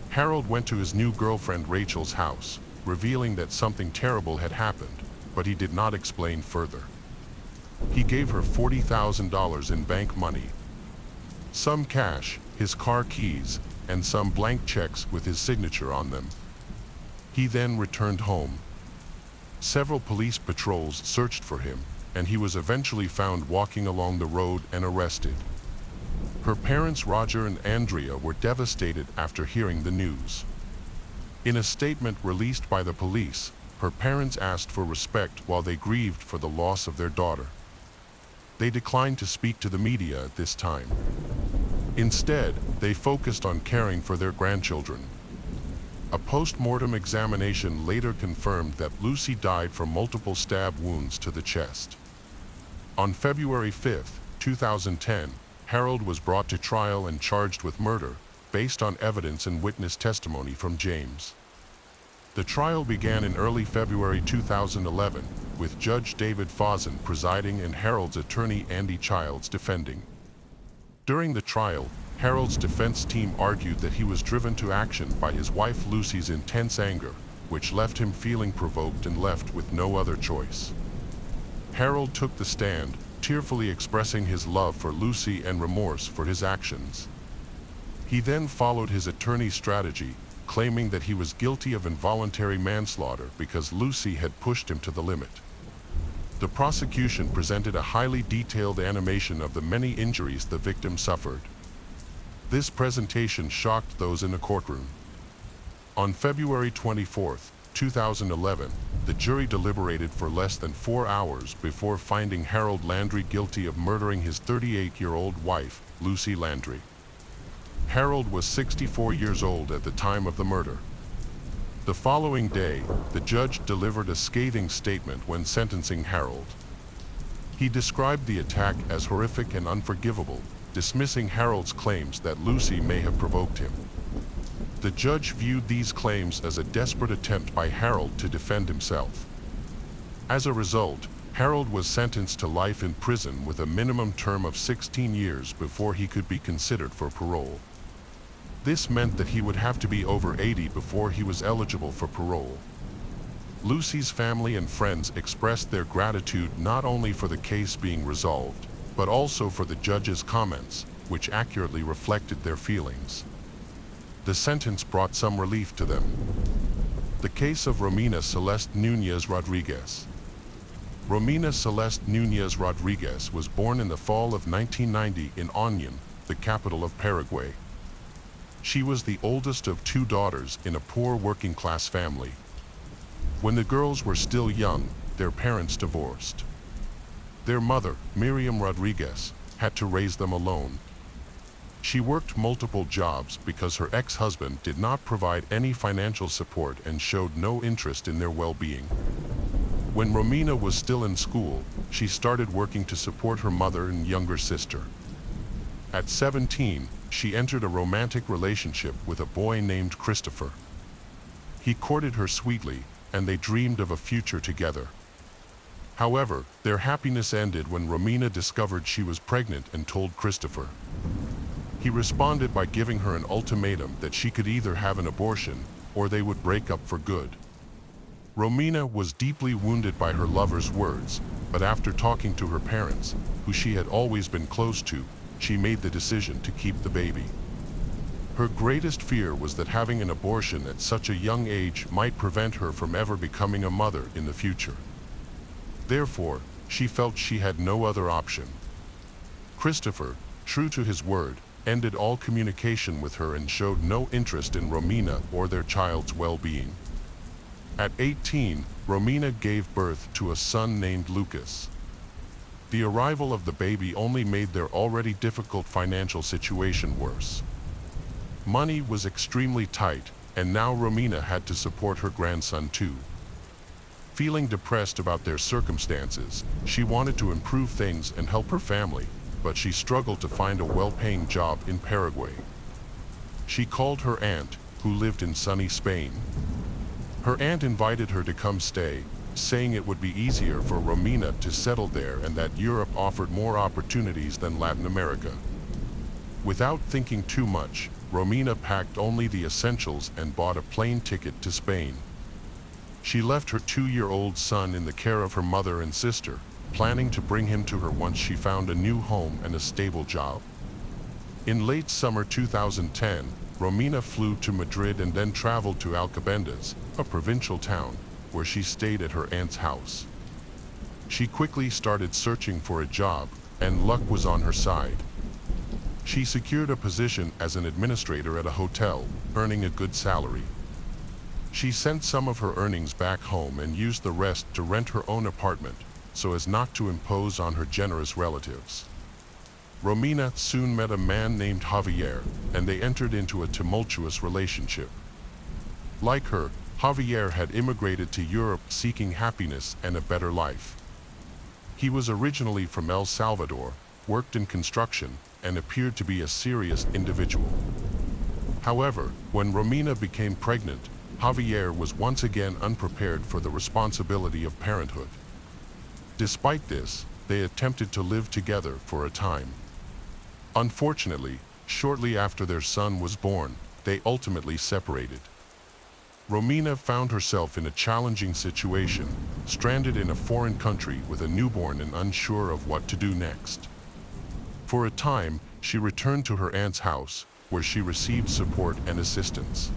Harold went to his new girlfriend Rachel's house, revealing that something terrible had happened, but he did not explain further. He gave her $40,000 in bank money, some cash, his car keys, and some blank checks with his signature on them. He then returned home. Several police patrols searched for him, and he was eventually found walking along the road and arrested. Her parents Roger and Andrea were devastated after hearing the news. In a statement released by the police, her parents asked for respect while they grieved for the loss of their daughter. They declined to speak to the media at this time. Instead, they focused on caring for their grandchildren. A post-mortem examination later confirmed that Lucy died from multiple stab wounds to the chest. On February 5, 2010, Harold was brought to trial and charged with murder, based on evidence and witness testimony from James. The trial began in early February 2011, with Judge David Fawson presiding and Harold's attorney Andy Childs defending. During the trial, Harold's defense team argued that he was driven to action by his wife Lucy's intense anger, which left him feeling provoked and left with no other choice. Harold took the stand, tearfully expressing his love for Lucy and remorse for his actions. He then followed his attorney's strategy, claiming that he was guilty of involuntary manslaughter because Lucy had pushed him to the limit. The prosecution presented a highly detailed animation of the many injuries the victim suffered. This presentation shocked those in the courtroom. On February 24, 2011, the jury deliberated for less than 4 hours before finding Harold Landry guilty of murdering his 38-year-old wife, Lucy Landry. Harold was 64 years old at the time of the murder. The following day, the judge delivered a scathing statement when sentencing Harold. He described the attack as horrific and unforgivable, dismissing Harold's claims that Lucy may have provoked him. The judge viewed these claims as a desperate attempt by Harold to defend himself. As a result, Harold was sentenced to life in prison with a minimum term of 16 years before he could be considered for parole. This meant that he would have to be over 80 before he was eligible for parole. Lucy's family and friends expressed their gratitude not only for the case being resolved, but also for the judge's comments, which accurately reflected their feelings. The sentence brought some relief to them. The case of Romina Celeste Núñez Rodriguez. Romina Celeste Núñez Rodriguez was born in the fall of 1990 in Oñan, the capital of Paraguay. She was the oldest of 2 daughters in a poor working-class family. When the girls were still young, their parents divorced. Their mother, Miriam Rodriguez, had to raise them alone. She worked multiple jobs because her ex-husband did not provide any financial support and showed no interest in their well-being. When Romina was still in school, she started working to support her mother and younger sister. At 17, she entered a romantic relationship with a boy named Christopher. He courted her sweetly, and they dreamed of a future together. However, their happiness ended when Romina discovered she was pregnant and told Christopher. He responded by giving her an ultimatum that she could either have an abortion or they would break up for good. Romina was deeply wounded by her lover's words, but after talking to her parents, who she had always been close to, she made the decision to keep the baby. Her greatest fear was that having an abortion at such a young age might prevent her from ever becoming a mother in the future. Therefore, she felt she had no other option. Christopher, true to his word, ended all communication with her and showed no interest in Romina or their child's well-being. At 18, Romina gave birth to a son named Lucas. The arrival of the baby only made their already difficult financial situation worse. Money was extremely tight, and now Romina had to support her grandson too. Feeling depressed about their circumstances, she wanted to improve things and help her family, but she struggled to find a well-paying job in Paraguay. She called her aunt, who lived in sunny Spain. Her aunt invited her to come stay, saying it would be easier for Romina to settle there and that Europe offered more opportunities than Latin America. Without thinking too much, Romina packed only the essentials and bought a plane ticket to Spain. She left her 2-year-old son in the care of her mother and sister, planning to bring him to her once she found a new home and a stable job. In late summer 2010, Romina flew to Madrid and then traveled to Alcobendas, a provincial town, where she stayed at her aunt's house. She quickly started searching for a job, and luck was on her side. She secured a position as an administrator at a hotel, earning a good salary. She sent some of her earnings back home and used the rest to rent her own apartment, so as not to impose on her generous relatives. Romina soon met a man named Javier, and they entered into a tumultuous relationship. Like her, Javier had immigrated to Europe seeking happiness and a better life. He was originally from El Salvador, worked in construction, and appeared to be a serious individual. However, when Romina became pregnant, Javier was once again unprepared for the responsibility of parenthood. Despite this, they attempted to live together for a time. Unfortunately, shortly after their son was born, they ultimately separated. Romina found herself in a challenging situation, stranded in a foreign country with a newborn and unsure of what to do next. For a time, she returned to her aunt's house, where she received support and assistance.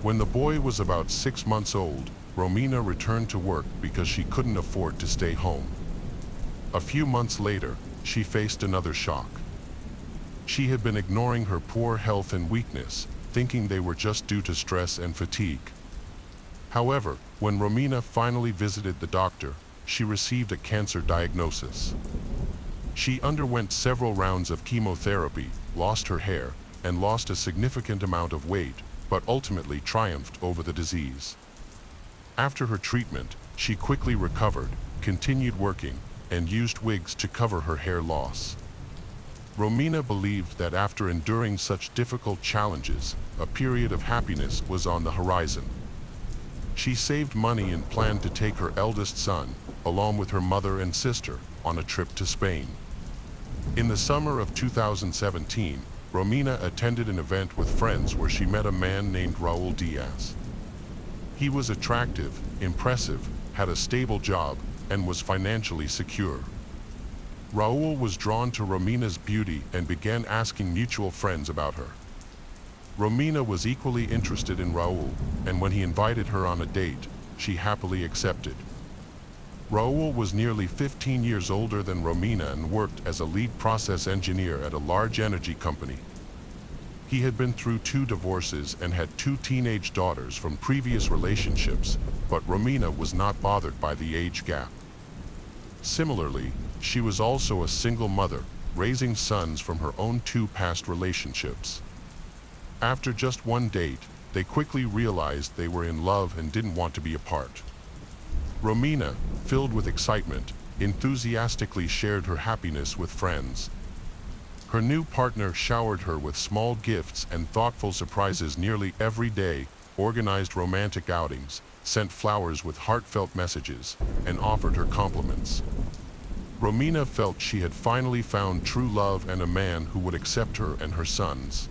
When the boy was about 6 months old, Romina returned to work because she couldn't afford to stay home. A few months later, she faced another shock. She had been ignoring her poor health and weakness, thinking they were just due to stress and fatigue. However, when Romina finally visited the doctor, she received a cancer diagnosis. She underwent several rounds of chemotherapy, lost her hair, and lost a significant amount of weight, but ultimately triumphed over the disease. After her treatment, she quickly recovered, continued working, and used wigs to cover her hair loss. Romina believed that after enduring such difficult challenges, a period of happiness was on the horizon. She saved money and planned to take her eldest son, along with her mother and sister, on a trip to Spain. In the summer of 2017, Romina attended an event with friends where she met a man named Raul Diaz. He was attractive, impressive, had a stable job, and was financially secure. Raul was drawn to Romina's beauty and began asking mutual friends about her. Romina was equally interested in Raul, and when he invited her on a date, she happily accepted. Raul was nearly 15 years older than Romina and worked as a lead process engineer at a large energy company. He had been through 2 divorces and had 2 teenage daughters from previous relationships, but Romina was not bothered by the age gap. Similarly, she was also a single mother, raising sons from her own 2 past relationships. After just one date, they quickly realized they were in love and didn't want to be apart. Romina, filled with excitement, enthusiastically shared her happiness with friends. Her new partner showered her with small gifts and thoughtful surprises nearly every day, organized romantic outings, sent flowers with heartfelt messages, and offered her compliments. Romina felt she had finally found true love and a man who would accept her and her sons.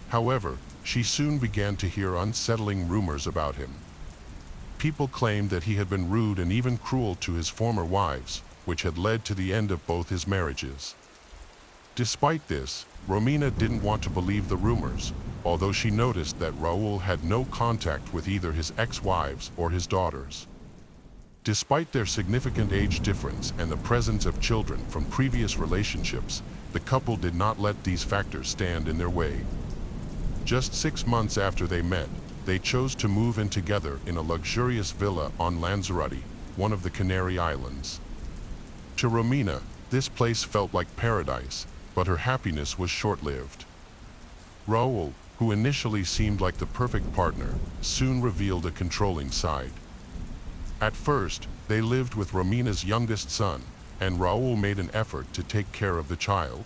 However, she soon began to hear unsettling rumors about him. People claimed that he had been rude and even cruel to his former wives, which had led to the end of both his marriages. Despite this, Romina didn't want to believe the rumors, although she noticed that Raul had no contact with either his ex-wives or his daughters. Despite their significant age difference and the presence of children from previous relationships, the couple did not let these factors stand in their way. Just 6 months after they met, they chose to move in together in a luxurious villa on Lanzarote, one of the Canary Islands. To Romina, this place felt like paradise, but her happiness was short-lived. Raul, who initially seemed like the perfect partner, soon revealed a controlling side. At first, they lived with Romina's youngest son, and Raul made an effort to take care of the child.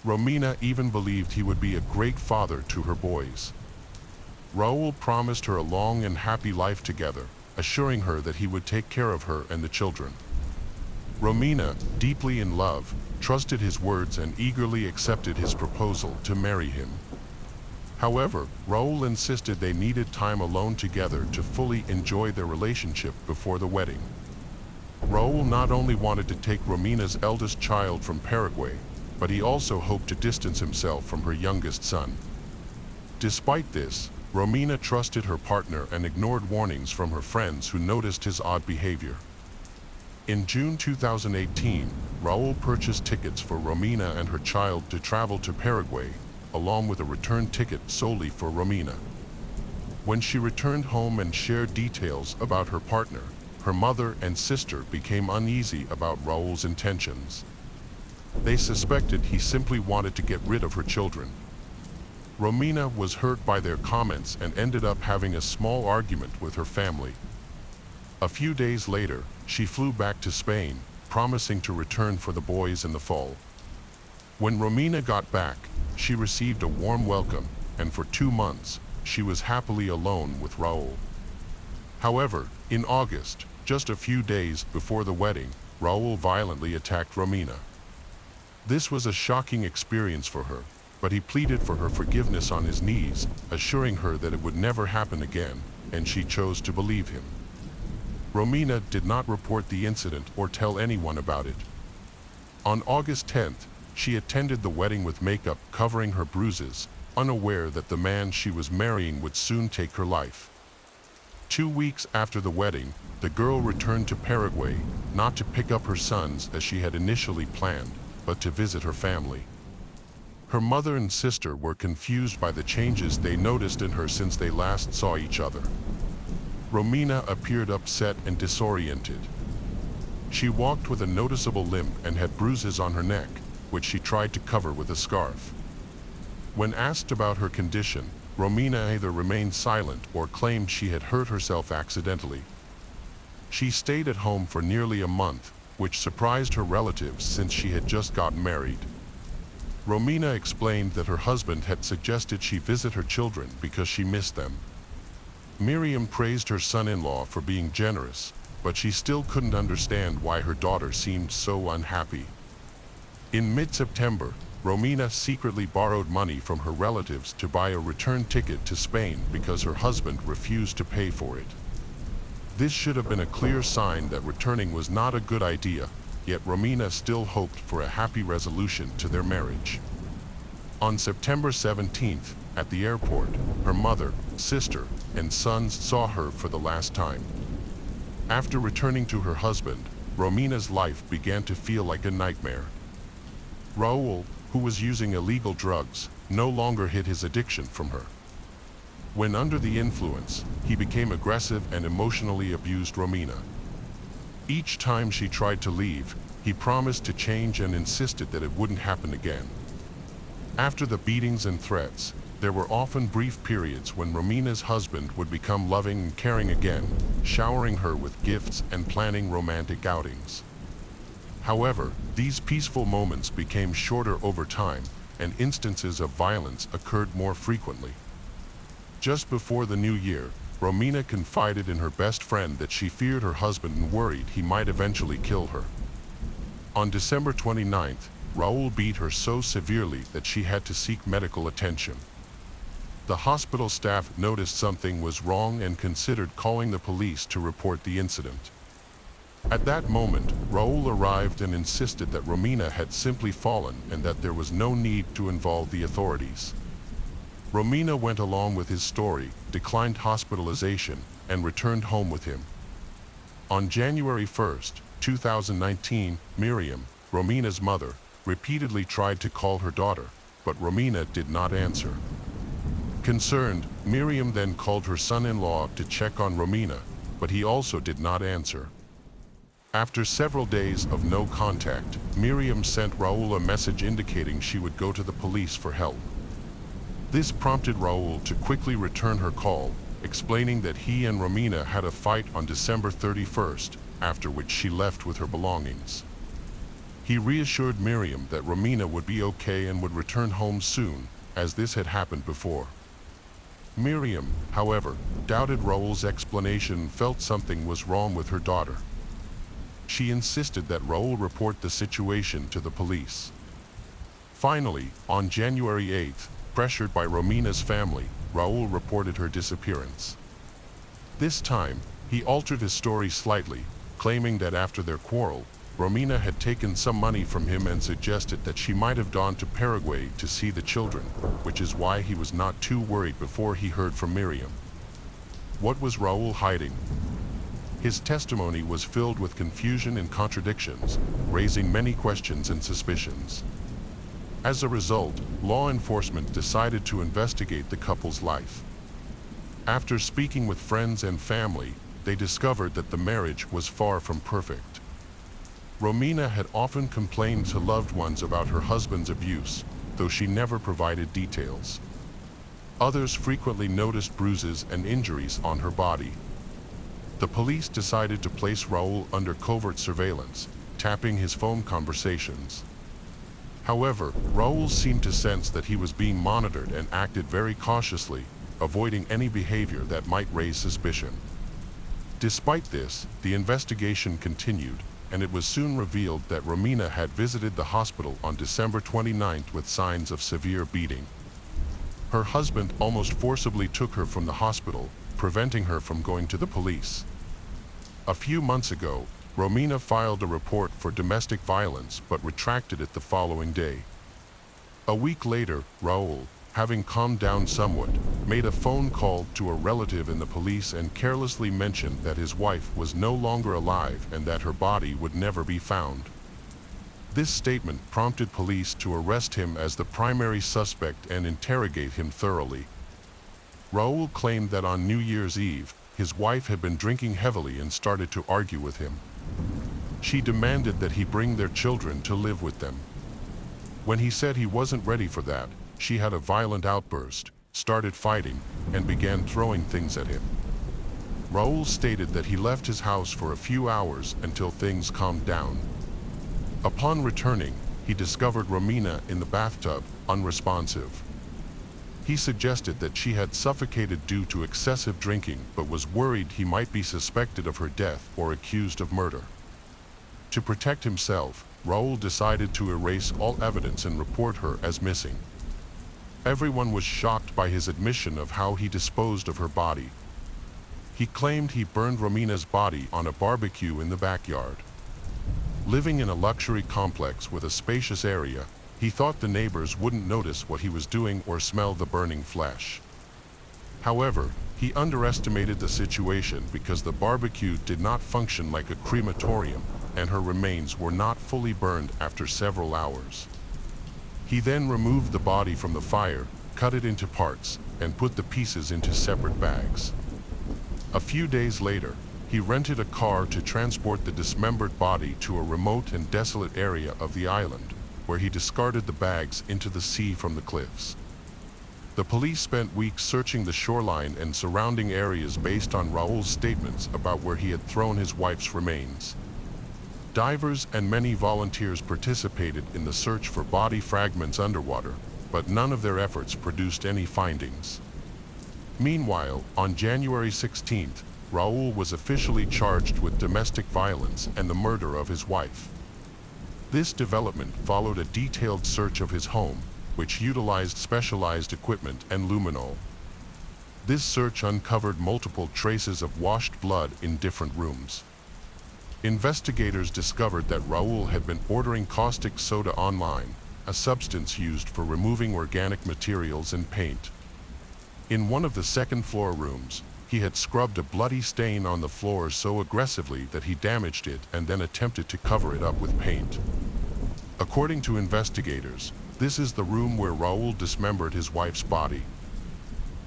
Romina even believed he would be a great father to her boys. Raul promised her a long and happy life together, assuring her that he would take care of her and the children. Romina, deeply in love, trusted his words and eagerly accepted his proposal to marry him. However, Raul insisted they needed time alone together to fully enjoy their relationship before the wedding. Raul not only wanted to take Romina's eldest child from Paraguay, but he also hoped to distance himself from her youngest son. Despite this, Romina trusted her partner and ignored warnings from her friends who noticed his odd behavior. In June 2018, Raul purchased tickets for Romina and her child to travel to Paraguay, along with a return ticket solely for Romina. When she returned home and shared details about her partner, her mother and sister became uneasy about Raul's intentions. They suspected he simply wanted to get rid of her children. Romina was hurt by their comments and ended up having a small argument with her family. A few days later, she flew back to Spain, promising to return for the boys in the fall. When Romina got back, she received a warm welcome, and for 2 months, she was happily alone with Raul. However, in August, just a few days before the wedding, Raul violently attacked Romina. This was a shocking experience for her, but he pleaded for her forgiveness on his knees, assuring her that it would never happen again, and she chose to believe him. Romina did not report the incident or tell anyone about it. On August 10th, she attended the wedding with makeup covering her bruises, unaware that the man she was marrying would soon take her life. 2 weeks after the wedding, the girl returned to Paraguay, not to pick up her sons as she had initially planned, but to visit her family. Her mother and sister were confused by the changes they noticed in her since they last saw each other. Romina appeared upset and disoriented. She walked with a noticeable limp and had bruises on her neck, which she tried to cover with a scarf. When asked about her condition, Romina either remained silent or claimed she had hurt herself accidentally. She stayed at home for nearly a month, which surprised her relatives since she had just gotten married. Romina explained that her husband had suggested she visit her children because she missed them. Miriam praised her son-in-law for being generous, but she still couldn't understand why her daughter seemed so unhappy. In mid-September, Romina secretly borrowed money from her relatives to buy a return ticket to Spain because her husband refused to pay for it. This should have been a clear sign that returning was not a good idea, yet Romina still hoped for a happy resolution to their marriage. On September 17th, at the airport, her mother, sister, and sons saw her for the last time. After returning to her husband, Romina's life began to feel like a nightmare. Raul, who was using illegal drugs, no longer hid his addiction from her. When under the influence, he became aggressive and emotionally abused Romina. Each time she tried to leave, he promised to change and insisted that it wouldn't happen again. After the beatings and threats, there were often brief periods when Romina's husband would become loving and caring again, showering her with gifts and planning romantic outings. However, these peaceful moments became shorter over time, and instances of violence occurred more frequently. Just before the new year, Romina confided in her best friend that she feared her husband and worried he might eventually kill her. On December 29th, Raul beat her so severely that she had to seek medical attention. The hospital staff noticed something was wrong and considered calling the police to report the incident. At that moment, Raul arrived and insisted that Romina had simply fallen and that there was no need to involve the authorities. Romina went along with his story, declined hospitalization, and returned home with him. On January 1st, 2019, Miriam, Romina's mother, repeatedly tried to call her daughter, but Romina did not answer. Concerned, Miriam then called her son-in-law to check on Romina, but he also did not answer. After several days of no contact, Miriam sent Raul a message indicating she would go to the police for help. This prompted Raul to quickly return her call, explaining that he and Romina had a fight on December 31st, after which she left with her belongings. He reassured Miriam that Romina would be okay and would return home soon, as this had happened before. Miriam, however, doubted Raul's explanation and felt something was wrong with her daughter. She insisted that Raul report the situation to the police. Finally, on January 8th, pressured by Romina's family, Raul reported her disappearance. This time, he altered his story slightly, claiming that after their quarrel, Romina had taken some money from him and suggested that she might have gone to Paraguay to see the children, which is why he was not too worried before he heard from Miriam. What was Raul hiding? His testimony was filled with confusion and contradictions, raising many questions and suspicions. As a result, law enforcement decided to investigate the couple's life. After speaking with friends and family, they discovered that the marriage was far from perfect. Romina had often complained to loved ones about her husband's abuse, though she never provided details. Others frequently noticed bruises and injuries on her body. The police decided to place Raul under covert surveillance, tapping his phone conversations. However, Raul seemed to sense that he was being monitored and acted very cautiously, avoiding any behavior that might raise suspicion. Despite this, the investigation continued, and it was soon revealed that Romina had visited the hospital on December 29th with signs of severe beating. Her husband almost forcibly took her from the hospital, preventing her from going to the police. A few months ago, Romina filed a report for domestic violence but retracted it the following day. A week later, Raul, having calmed down somewhat, made a phone call to a relative in the police and carelessly mentioned that his wife was no longer alive and that her body would never be found. This statement prompted police to arrest him as the primary suspect and interrogate him thoroughly. Raul claimed that on New Year's Eve, his wife had been drinking heavily and started to argue with him. She demanded that he bring their children to live with them. When he said he wasn't ready for that, she had a violent outburst, started fighting, and began throwing things at him. Raul stated that he left his house for a few hours until things calmed down. Upon returning, he discovered Romina in the bathtub, unresponsive. He suggested that she had suffocated due to excessive drinking, but was worried he might be suspected of her death or accused of murder. To protect himself, Raul decided to erase all evidence and report her as missing. Everyone was shocked by his admission of how he disposed of her body. He claimed he burned Romina's body on a barbecue in the backyard. Living in a luxury complex with a spacious area, he thought the neighbors wouldn't notice what he was doing or smell the burning flesh. However, he underestimated the situation because the barbecue did not function like a crematorium, and her remains were not fully burned after several hours. He then removed the body from the fire, cut it into parts, and put the pieces into separate bags. A few days later, he rented a car to transport the dismembered body to a remote and desolate area of the island, where he discarded the bags into the sea from the cliffs. The police spent weeks searching the shoreline and surrounding areas based on Raul's statements about where he had thrown his wife's remains. Divers and many volunteers participated in the search for body fragments underwater, but none of their efforts produced any findings. Meanwhile, on January 16th, Raul was officially charged with domestic violence and the murder of his wife. This development followed a detailed search of his home, which utilized specialized equipment and luminol. This search uncovered multiple traces of washed blood in different rooms. Investigators discovered that Raul had been ordering caustic soda online, a substance used for removing organic materials and paint. In one of the second-floor rooms, he had scrubbed a bloody stain on the floor so aggressively that he damaged it and then attempted to cover it up with paint. According to investigators, this is the room where Raul dismembered his wife's body.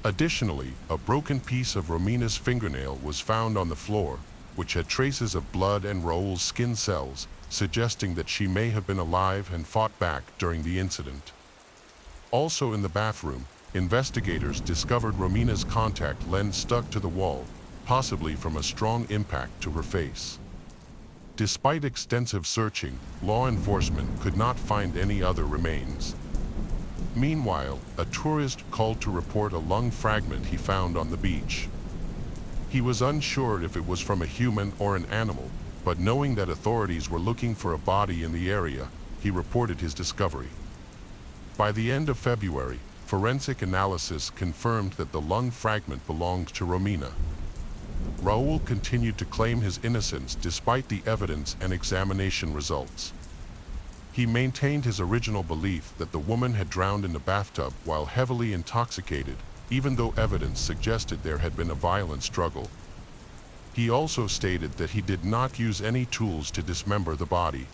Additionally, a broken piece of Romina's fingernail was found on the floor, which had traces of blood and Raul's skin cells, suggesting that she may have been alive and fought back during the incident. Also in the bathroom, investigators discovered Romina's contact lens stuck to the wall, possibly from a strong impact to her face. Despite extensive searching, law enforcement could not find any other remains. Meanwhile, a tourist called to report a lung fragment he found on the beach. He was unsure if it was from a human or an animal, but knowing that authorities were looking for a body in the area, he reported his discovery. By the end of February, forensic analysis confirmed that the lung fragment belonged to Romina. Raul continued to claim his innocence despite the evidence and examination results. He maintained his original belief that the woman had drowned in the bathtub while heavily intoxicated, even though evidence suggested there had been a violent struggle. He also stated that he did not use any tools to dismember the body.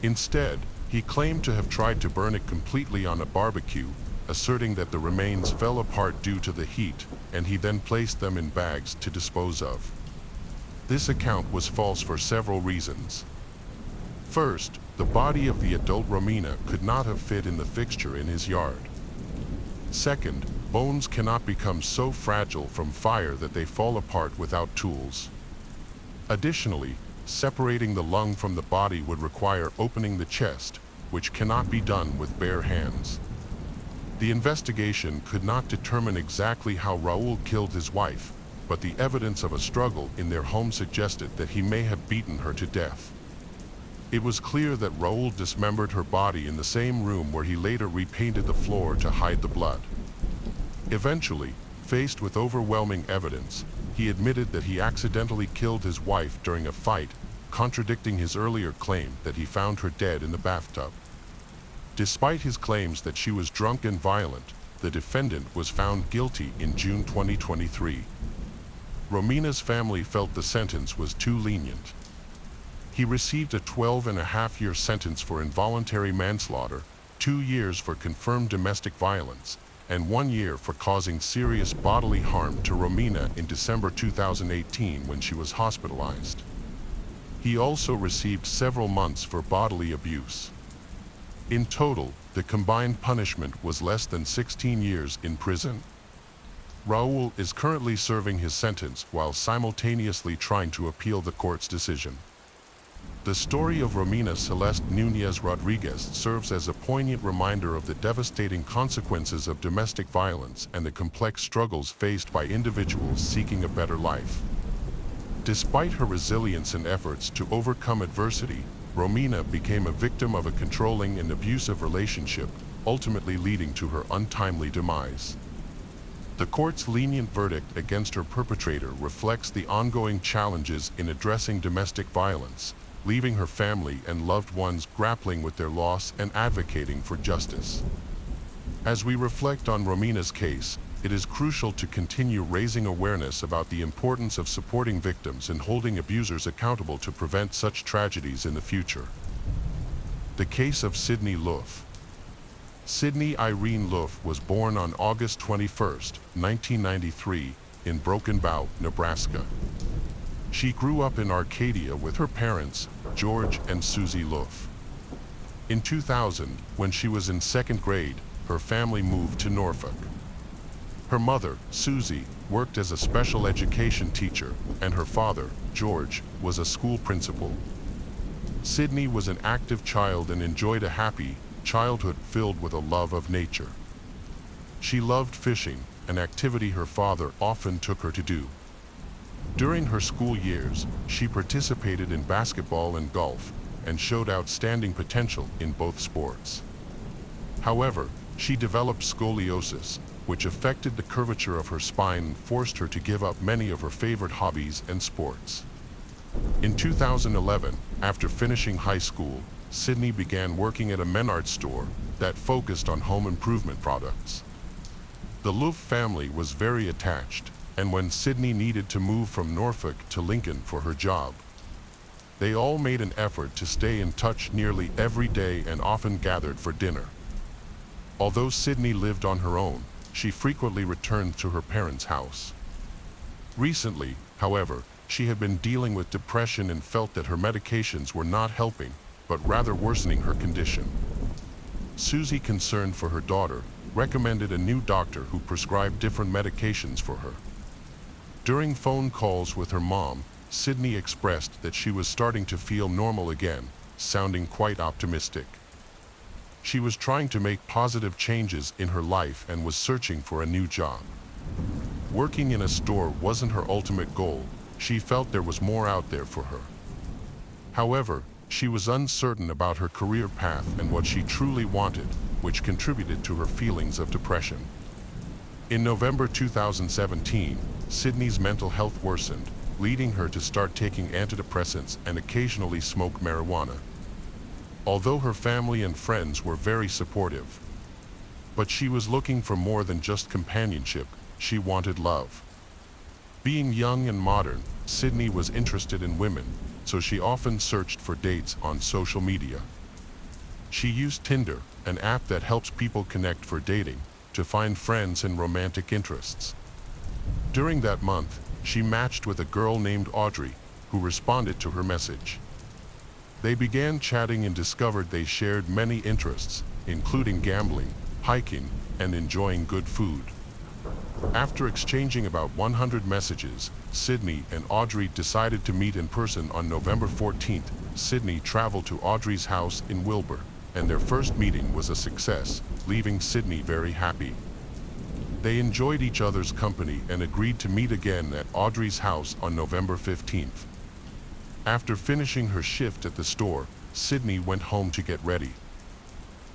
Instead, he claimed to have tried to burn it completely on a barbecue, asserting that the remains fell apart due to the heat, and he then placed them in bags to dispose of. This account was false for several reasons. First, the body of the adult Romina could not have fit in the fixture in his yard. Second, bones cannot become so fragile from fire that they fall apart without tools. Additionally, separating the lung from the body would require opening the chest, which cannot be done with bare hands. The investigation could not determine exactly how Raul killed his wife, but the evidence of a struggle in their home suggested that he may have beaten her to death. It was clear that Raul dismembered her body in the same room where he later repainted the floor to hide the blood. Eventually, faced with overwhelming evidence, he admitted that he accidentally killed his wife during a fight, contradicting his earlier claim that he found her dead in the bathtub. Despite his claims that she was drunk and violent, the defendant was found guilty in June 2023. Romina's family felt the sentence was too lenient. He received a 12-and-a-half-year sentence for involuntary manslaughter, 2 years for confirmed domestic violence, and 1 year for causing serious bodily harm to Romina in December 2018 when she was hospitalized. He also received several months for bodily abuse. In total, the combined punishment was less than 16 years in prison. Raul is currently serving his sentence while simultaneously trying to appeal the court's decision. The story of Romina Celeste Núñez Rodriguez serves as a poignant reminder of the devastating consequences of domestic violence and the complex struggles faced by individuals seeking a better life. Despite her resilience and efforts to overcome adversity, Romina became a victim of a controlling and abusive relationship, ultimately leading to her untimely demise. The court's lenient verdict against her perpetrator reflects the ongoing challenges in addressing domestic violence, leaving her family and loved ones grappling with their loss and advocating for justice. As we reflect on Romina's case, it is crucial to continue raising awareness about the importance of supporting victims and holding abusers accountable to prevent such tragedies in the future. The case of Sydney Luff. Sydney Irene Luff was born on August 21, 1993, in Broken Bow, Nebraska. She grew up in Arcadia with her parents, George and Susie Luff. In 2000, when she was in 2nd grade, her family moved to Norfolk. Her mother, Susie, worked as a special education teacher, and her father, George, was a school principal. Sydney was an active child and enjoyed a happy childhood filled with a love of nature. She loved fishing, an activity her father often took her to do. During her school years, she participated in basketball and golf, and showed outstanding potential in both sports. However, she developed scoliosis, which affected the curvature of her spine and forced her to give up many of her favorite hobbies and sports. In 2011, after finishing high school, Sydney began working at a Menards store that focused on home improvement products. The Luff family was very attached, and when Sydney needed to move from Norfolk to Lincoln for her job, they all made an effort to stay in touch nearly every day and often gathered for dinner. Although Sydney lived on her own, she frequently returned to her parents' house. Recently, however, she had been dealing with depression and felt that her medications were not helping, but rather worsening her condition. Susie, concerned for her daughter, recommended a new doctor who prescribed different medications for her. During phone calls with her mom, Sydney expressed that she was starting to feel normal again, sounding quite optimistic. She was trying to make positive changes in her life and was searching for a new job. Working in a store wasn't her ultimate goal. She felt there was more out there for her. However, she was uncertain about her career path and what she truly wanted, which contributed to her feelings of depression. In November 2017, Sydney's mental health worsened, leading her to start taking antidepressants and occasionally smoke marijuana. Although her family and friends were very supportive, but she was looking for more than just companionship. She wanted love. Being young and modern, Sydney was interested in women, so she often searched for dates on social media. She used Tinder, an app that helps people connect for dating, to find friends and romantic interests. During that month, she matched with a girl named Audrey, who responded to her message. They began chatting and discovered they shared many interests, including gambling, hiking, and enjoying good food. After exchanging about 100 messages, Sydney and Audrey decided to meet in person on November 14th. Sydney traveled to Audrey's house in Wilbur, and their first meeting was a success, leaving Sydney very happy. They enjoyed each other's company and agreed to meet again at Audrey's house on November 15th. After finishing her shift at the store, Sydney went home to get ready.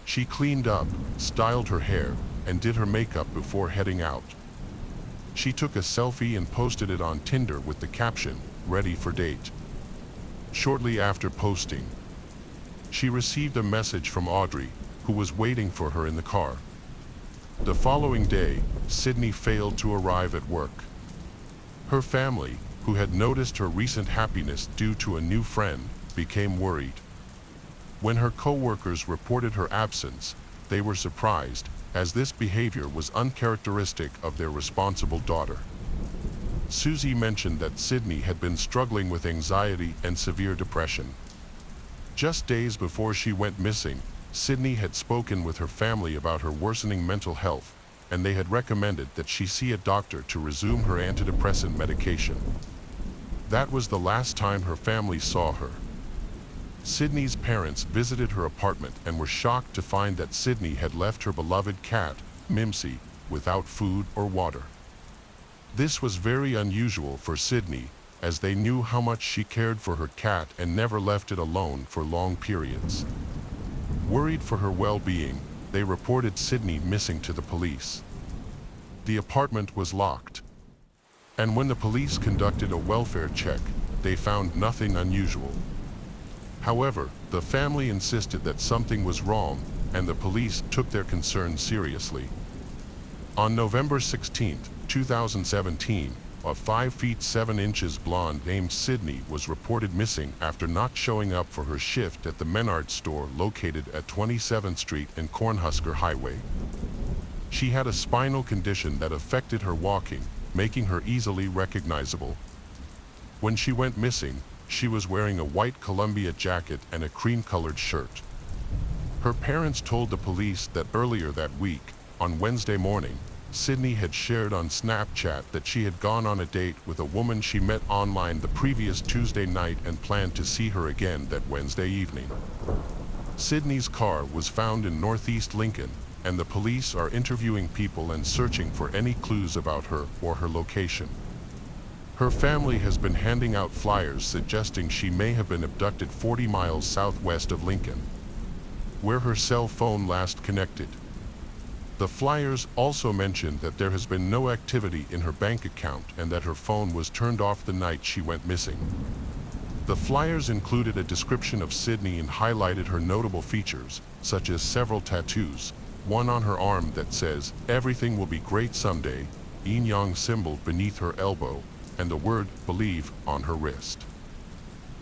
She cleaned up, styled her hair, and did her makeup before heading out. She took a selfie and posted it on Tinder with the caption, "Ready for date." Shortly after posting, she received a message from Audrey, who was waiting for her in the car. The following day, Sydney failed to arrive at work. Her family, who had noticed her recent happiness due to a new friend, became worried. When her co-workers reported her absence, they were surprised, as this behavior was uncharacteristic of their responsible daughter. Susie mentioned that Sydney had been struggling with anxiety and severe depression. Just days before she went missing, Sydney had spoken with her family about her worsening mental health, and they had recommended that she see a doctor to resume her antidepressant medication. That was the last time her family saw her. Sydney's parents visited her apartment and were shocked to find that Sydney had left her beloved cat, Mimsy, without food or water. This was very unusual for Sydney, as they knew how much she cared for her cat and never left it alone for long periods. Worried for her well-being, they reported Sydney missing to the police. The apartment was locked, and when the police conducted a welfare check, they found nothing unusual. However, the family insisted that something was wrong, and the police took their concerns seriously. On November 16, 2017, a 5 feet 7 inches blonde named Sydney was reported missing after not showing up for her shift at the Menards store located at 27th Street and Cornhusker Highway. She had a spinal condition that affected her walking, making her easily recognizable. When she went missing, she was wearing a white Columbia jacket and a cream-colored shirt. Her parents told the police that earlier that week, on Wednesday morning, Sydney had shared on Snapchat that she had gone on a date with a woman she met online the previous Tuesday night and planned to see her again that Wednesday evening. Sydney's car was found in northeast Lincoln, and the police are interviewing people and searching for any clues about her or her location. Her family has been handing out flyers suggesting she may have been abducted 40 miles southwest of Lincoln, where her cell phone last connected. The flyers also mentioned that there has been no activity in her bank account and that her phone was turned off the night she went missing. The flyers included a description of Sydney and highlighted her notable features, such as several tattoos, one on her arm that says, "Everything will be great someday," yin yang symbol beneath her elbow, and the word "believe" on her wrist.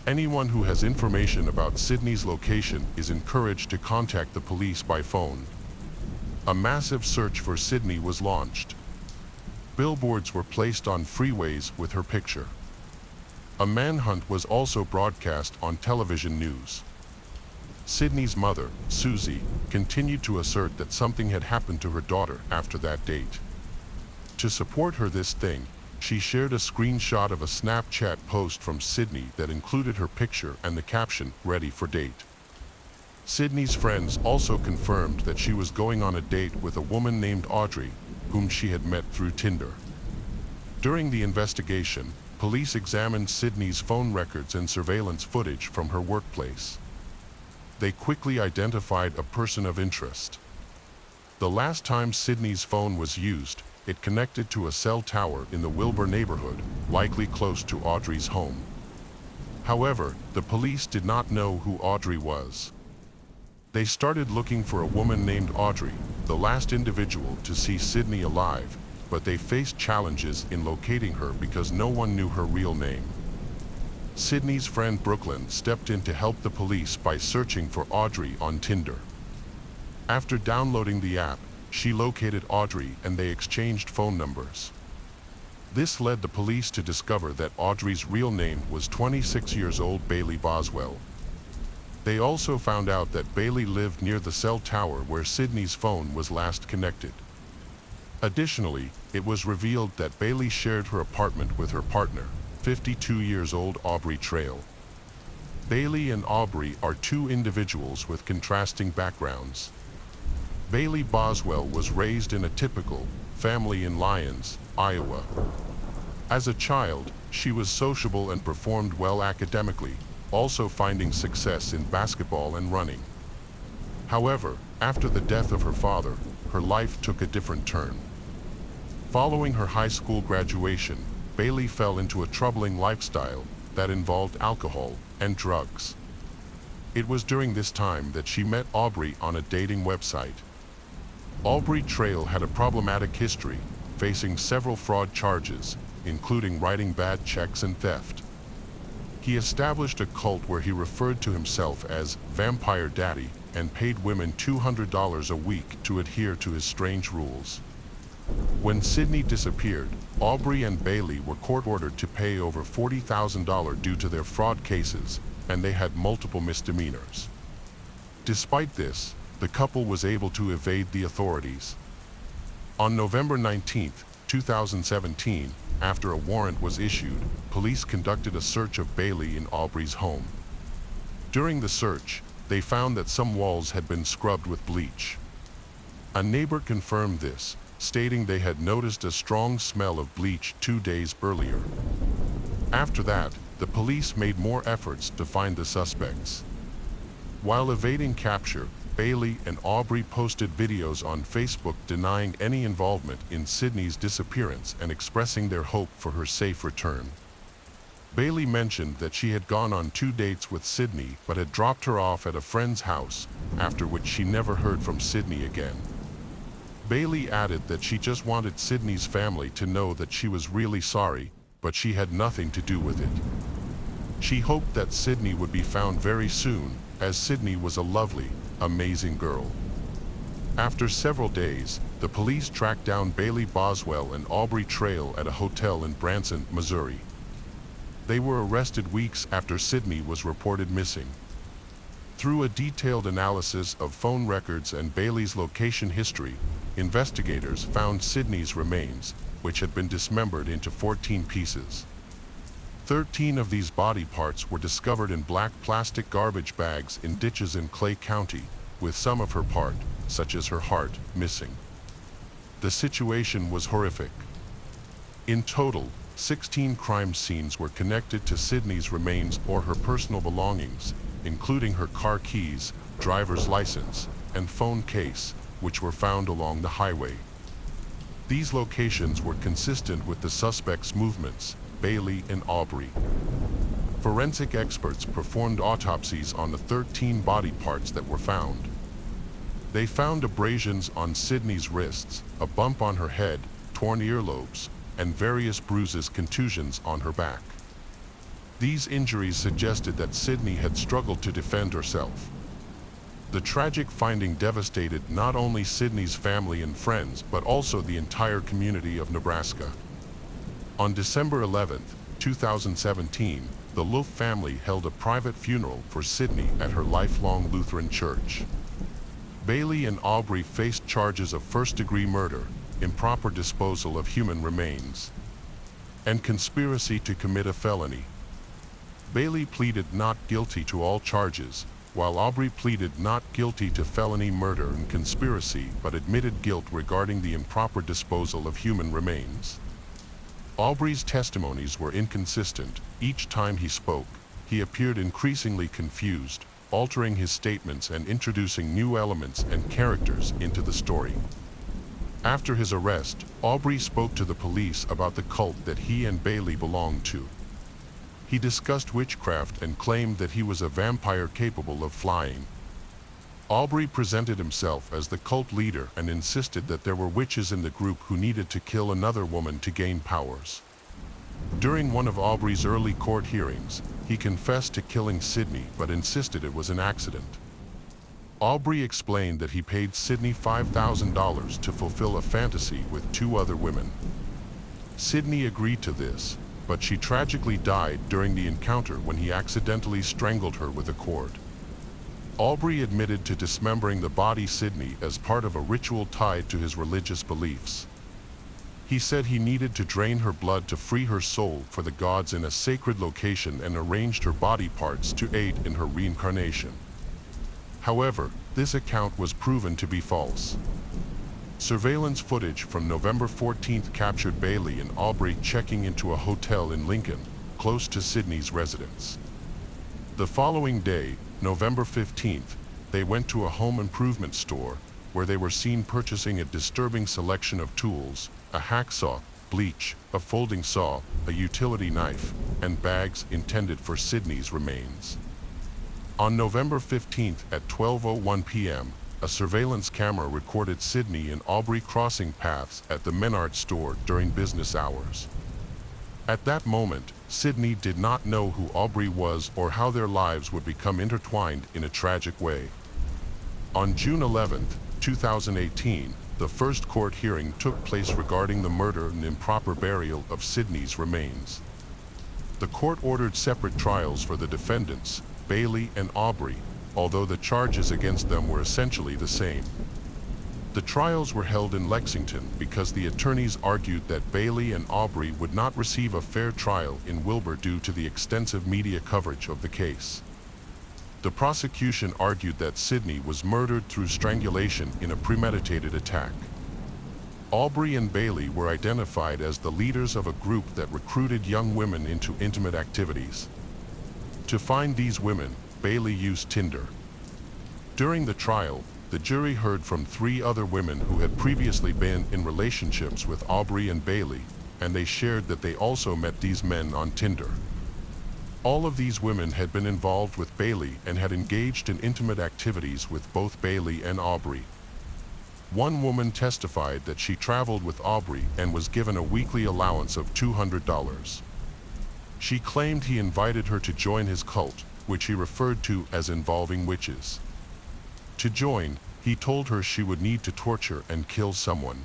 Anyone who has information about Sydney's location is encouraged to contact the police by phone. A massive search for Sydney was launched. Billboards were placed on freeways with her picture. A manhunt was also broadcast on television news. Sydney's mother, Susie, continued to assert that something had happened to her daughter after that date. To support her this thing, she shared a screenshot of a Snapchat post from Sydney that included her picture and the caption, "Ready for date." Sydney's friends also confirmed that she was going on a date with a woman named Audrey, whom she had met through Tinder. During the investigation, police examined Sydney's phone records and surveillance footage from her workplace. They quickly identified a person of interest. The last time Sydney's phone was used, it connected to a cell tower in the Wilbur neighborhood, likely close to Audrey's home. However, the police did not know who Audrey was. They started looking for a woman named Audrey, the last individual to see Sydney alive, but they faced challenges in locating her because no one knew her real name. Sydney's friend Brooklyn stepped in to help the police by searching for Audrey on Tinder. After downloading the app, she located Audrey and they exchanged phone numbers. This led the police to discover that Audrey's real name was 26-year-old Bailey Boswell. They also found out that Bailey lived near the cell tower where Sydney's phone was last connected. Additionally, it was revealed that Bailey shared her apartment with her partner, 52-year-old Aubrey Trail. Bailey and Aubrey are two individuals with contrasting backgrounds. Bailey Boswell was raised in a typical family in Lyons, Iowa. As a child, she was sociable and performed well academically, also finding success in basketball and running. However, after the death of her father, her life took a different turn. Following her high school graduation, Bailey fell into a troubling lifestyle that involved alcohol and drugs. It was during this time that she met Aubrey on a dating website. Aubrey Trail had a problematic history, facing several fraud charges, including writing bad checks and theft. He established a cult where he referred to himself as Vampire Daddy and paid women $200 a week to adhere to his strange rules. When Sydney disappeared, Aubrey and Bailey were court-ordered to pay over $40,000 due to their fraud cases, and they had multiple misdemeanors. Despite this, the couple was able to evade the authorities. On November 19, 2017, after a warrant was issued, police conducted a search of Bailey in Aubrey's home. During the search, they found that some walls had been scrubbed with bleach. A neighbor confirmed this, stating they had noticed a strong smell of bleach 2 days earlier. After that, the police made more efforts to find the suspects. While evading capture, Bailey and Aubrey posted videos on Facebook denying any involvement in Sydney's disappearance and expressing their hope for her safe return. Bailey mentioned that she had gone on 2 dates with Sydney but had dropped her off at a friend's house, after which she never heard from Sydney again. Bailey added that she just wanted Sydney's family to know that she was really sorry, but she had nothing to do with it. She hoped that Sydney would be found very soon, as Sydney was a lovely, amazing girl. After several days, the police tracked down Bailey Boswell and Aubrey Trail at a hotel in Branson, Missouri. They were arrested weeks after Sydney was reported missing. Through a detailed analysis of phone records and Bailey's location history, investigators found Sydney's remains, which had been dismembered into 14 pieces. 13 of these body parts were discovered in black plastic garbage bags in ditches in Clay County, with some of her part, such as her heart, missing. The situation was horrific. In total, 16 crime scenes were connected to Sydney's remains or her personal belongings, including her car keys, driver's license, and phone case, which were found along the highway. These locations were consistent with the suspects' movements, Bailey and Aubrey. Forensic experts performed autopsies on the 13 body parts that were found. They found abrasions on Sydney's wrists, a bump on her head, torn earlobes, and various bruises, contusions on her back. These injuries suggested that Sydney had struggled to defend herself. The tragic finding devastated not only Sydney's family and friends, but also the entire community of Nebraska. On December 11, 2017, the Luff family held a private funeral for Sydney at her lifelong Lutheran church. Bailey and Aubrey faced charges of first-degree murder, improper disposal of human remains, and conspiracy to commit a felony. Bailey pleaded not guilty to all charges, while Aubrey pleaded not guilty to felony murder and conspiracy but admitted guilt regarding the improper disposal of human remains. Aubrey's testimonies were inconsistent. Each time he spoke, he appeared increasingly confused, altering his statements and introducing new elements and characters into the story. After his arrest, Aubrey spoke to the police about the cult that he and Bailey belonged to. He discussed witchcraft and claimed that he was a vampire capable of flying. Aubrey presented himself as the cult leader and insisted that there were witches in the group who needed to kill another woman to gain powers. During one of Aubrey's early court hearings, he confessed to killing Sydney but insisted it was an accident. Aubrey explained that he paid Sydney $5,000 to fulfill a fantasy with 2 other women. Sydney agreed to this, but she tragically died during the encounter when he accidentally strangled her with a cord. Aubrey admitted to dismembering the body Sydney as part of a ritual tied to his religious beliefs. He said he needed to drain her blood to free her soul for the gods in a sacred location and arranged her body parts to aid in her reincarnation. However, this account was proven to be false. Surveillance footage from November 14 captured Bailey and Aubrey checking into a hotel in Lincoln, close to Sydney's residence. The following day, November 15th, they went to a home improvement store, where they were seen purchasing a disturbing selection of tools, a hacksaw, bleach, a folding saw, a utility knife, and bags intended for Sydney's remains. On November 15th at 12:01 p.m., a surveillance camera recorded Sydney and Aubrey crossing paths at the Menards store during business hours. At that moment, Sydney did not know who Aubrey was or how their lives would become intertwined in a tragic way. On June 11, 2018, the first court hearing took place regarding the murder and improper burial of Sydney's remains. The court ordered separate trials for the defendants, Bailey and Aubrey, although the charges against them were essentially the same. The trials were held in Lexington because the attorneys argued that Bailey and Aubrey would not receive a fair trial in Wilbur due to the extensive media coverage of the case. The prosecution argued that Sydney was murdered through strangulation in a premeditated attack. Aubrey and Bailey were identified as the leaders of a group that recruited young women into intimate activities. To find these women, Bailey used Tinder. During the trial, the jury heard from 3 other women who had previously been in relationships with Aubrey and Bailey, and they shared that they also met these men on Tinder. All of these women had been involved with Bailey and had engaged in intimate activities with both Bailey and Aubrey. One woman testified that she traveled with Aubrey and was given a weekly allowance of $200. She claimed he invited her to join his cult, which he referred to as involving witches. To join, he told her she would need to torture and kill someone.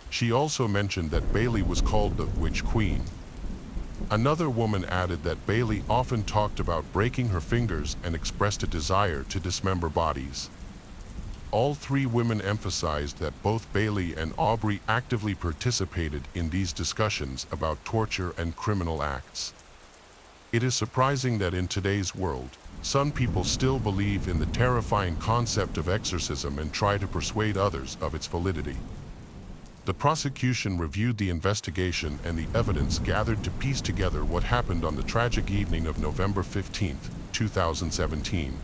She also mentioned that Bailey was called the Witch Queen. Another woman added that Bailey often talked about breaking her fingers and expressed a desire to dismember bodies. All 3 women emphasized that both Bailey and Aubrey actively participated in these discussions about torture and criminal acts. It is surprising that in today's world, some people still believe in the terrifying concept of exorcism and try to persuade others of its validity. The prosecution reviewed the investigation and the evidence gathered to piece together what happened on the tragic evening of November 15, 2017.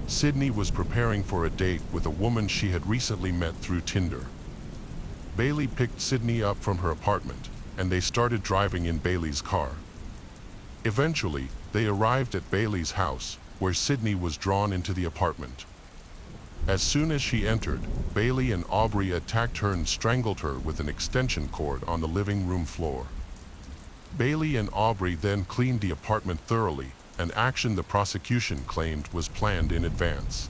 Sydney was preparing for a date with a woman she had recently met through Tinder. Bailey picked Sydney up from her apartment, and they started driving in Bailey's car. Eventually, they arrived at Bailey's house, where Sydney was drawn into the apartment. As soon as she entered, Bailey and Aubrey attacked her and strangled her with an extension cord on the living room floor. Bailey and Aubrey then cleaned the apartment thoroughly, an action the prosecution claimed was planned in advance.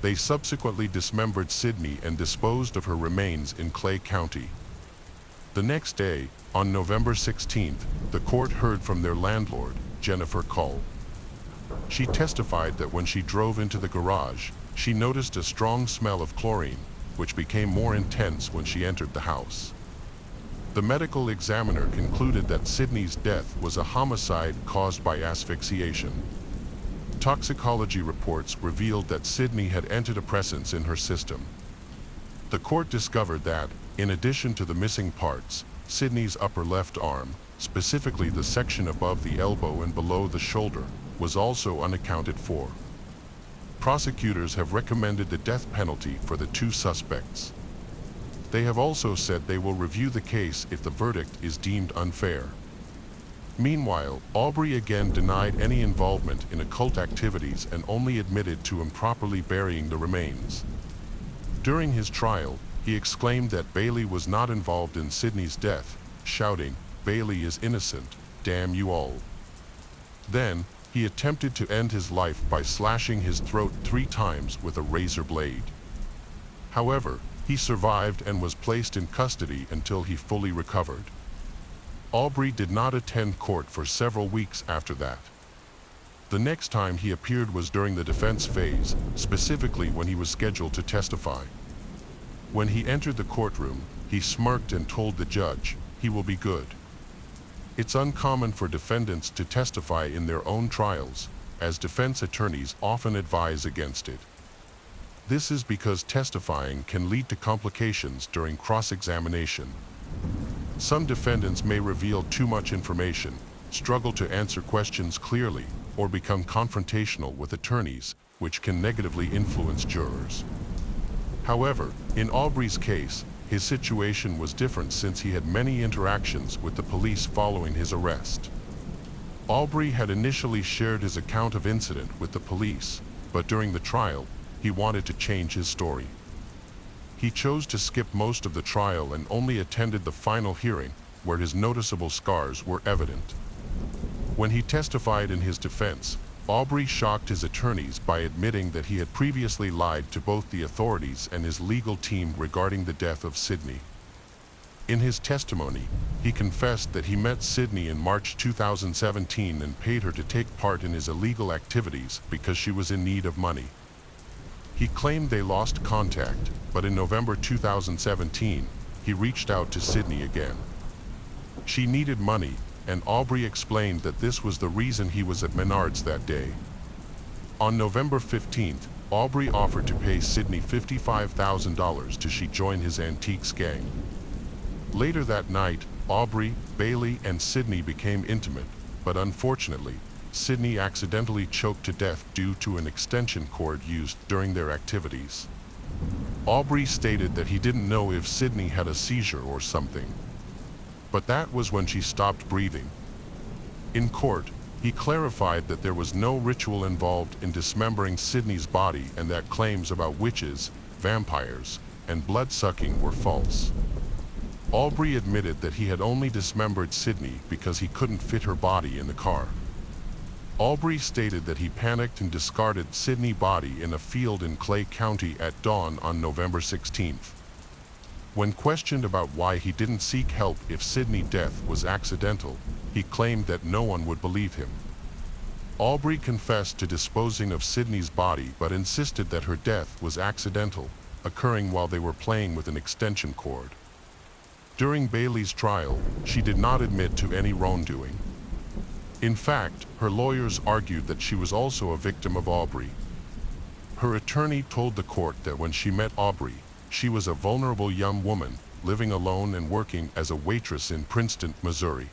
They subsequently dismembered Sydney and disposed of her remains in Clay County. The next day, on November 16th, the court heard from their landlord, Jennifer Cull. She testified that when she drove into the garage, she noticed a strong smell of chlorine, which became more intense when she entered the house. The medical examiner concluded that Sydney's death was a homicide caused by asphyxiation. Toxicology reports revealed that Sydney had antidepressants in her system. The court discovered that, in addition to the missing parts, Sydney's upper left arm, specifically the section above the elbow and below the shoulder, was also unaccounted for. Prosecutors have recommended the death penalty for the 2 suspects. They have also said they will review the case if the verdict is deemed unfair. Meanwhile, Aubrey again denied any involvement in occult activities and only admitted to improperly burying the remains. During his trial, he exclaimed that Bailey was not involved in Sydney's death, shouting, "Bailey is innocent, damn you all." Then, he attempted to end his life by slashing his throat 3 times with a razor blade. However, he survived and was placed in custody until he fully recovered. Aubrey did not attend court for several weeks after that. The next time he appeared was during the defense phase, specifically when he was scheduled to testify. When he entered the courtroom, he smirked and told the judge, "He will be good." It's uncommon for defendants to testify in their own trials, as defense attorneys often advise against it. This is because testifying can lead to complications during cross-examination. Some defendants may reveal too much information, struggle to answer questions clearly, or become confrontational with attorneys, which can negatively influence jurors. However, in Aubrey's case, his situation was different since he had many interactions with the police following his arrest. Aubrey had initially shared his account of incident with the police, but during the trial, he wanted to change his story. He chose to skip most of the trial and only attended the final hearing, where his noticeable scars were evident. When he testified in his defense, Aubrey shocked his attorneys by admitting that he had previously lied to both the authorities and his legal team regarding the death of Sydney. In his testimony, he confessed that he met Sydney in March 2017 and paid her to take part in his illegal activities because she was in need of money. He claimed they lost contact, but in November 2017, he reached out to Sydney again. She needed money, and Aubrey explained that this was the reason he was at Menards that day. On November 15th, Aubrey offered to pay Sydney $55,000 to she join his antiques gang. Later that night, Aubrey, Bailey, and Sydney became intimate, but unfortunately, Sydney accidentally choked to death due to an extension cord used during their activities. Aubrey stated that he didn't know if Sydney had a seizure or something. But that was when she stopped breathing. In court, he clarified that there was no ritual involved in dismembering Sydney's body and that claims about witches, vampires, and blood-sucking were false. Aubrey admitted that he had only dismembered Sydney because he couldn't fit her body in the car. Aubrey stated that he panicked and discarded Sydney's body in a field in Clay County at dawn on November 16th. When questioned about why he didn't seek help if Sydney's death was accidental, he claimed that no one would believe him. Aubrey confessed to disposing of Sydney's body but insisted that her death was accidental, occurring while they were playing with an extension cord. During Bailey's trial, she did not admit to any wrongdoing. In fact, her lawyers argued that she was also a victim of Aubrey. Her attorney told the court that when she met Aubrey, she was a vulnerable young woman, living alone and working as a waitress in Princeton, Missouri.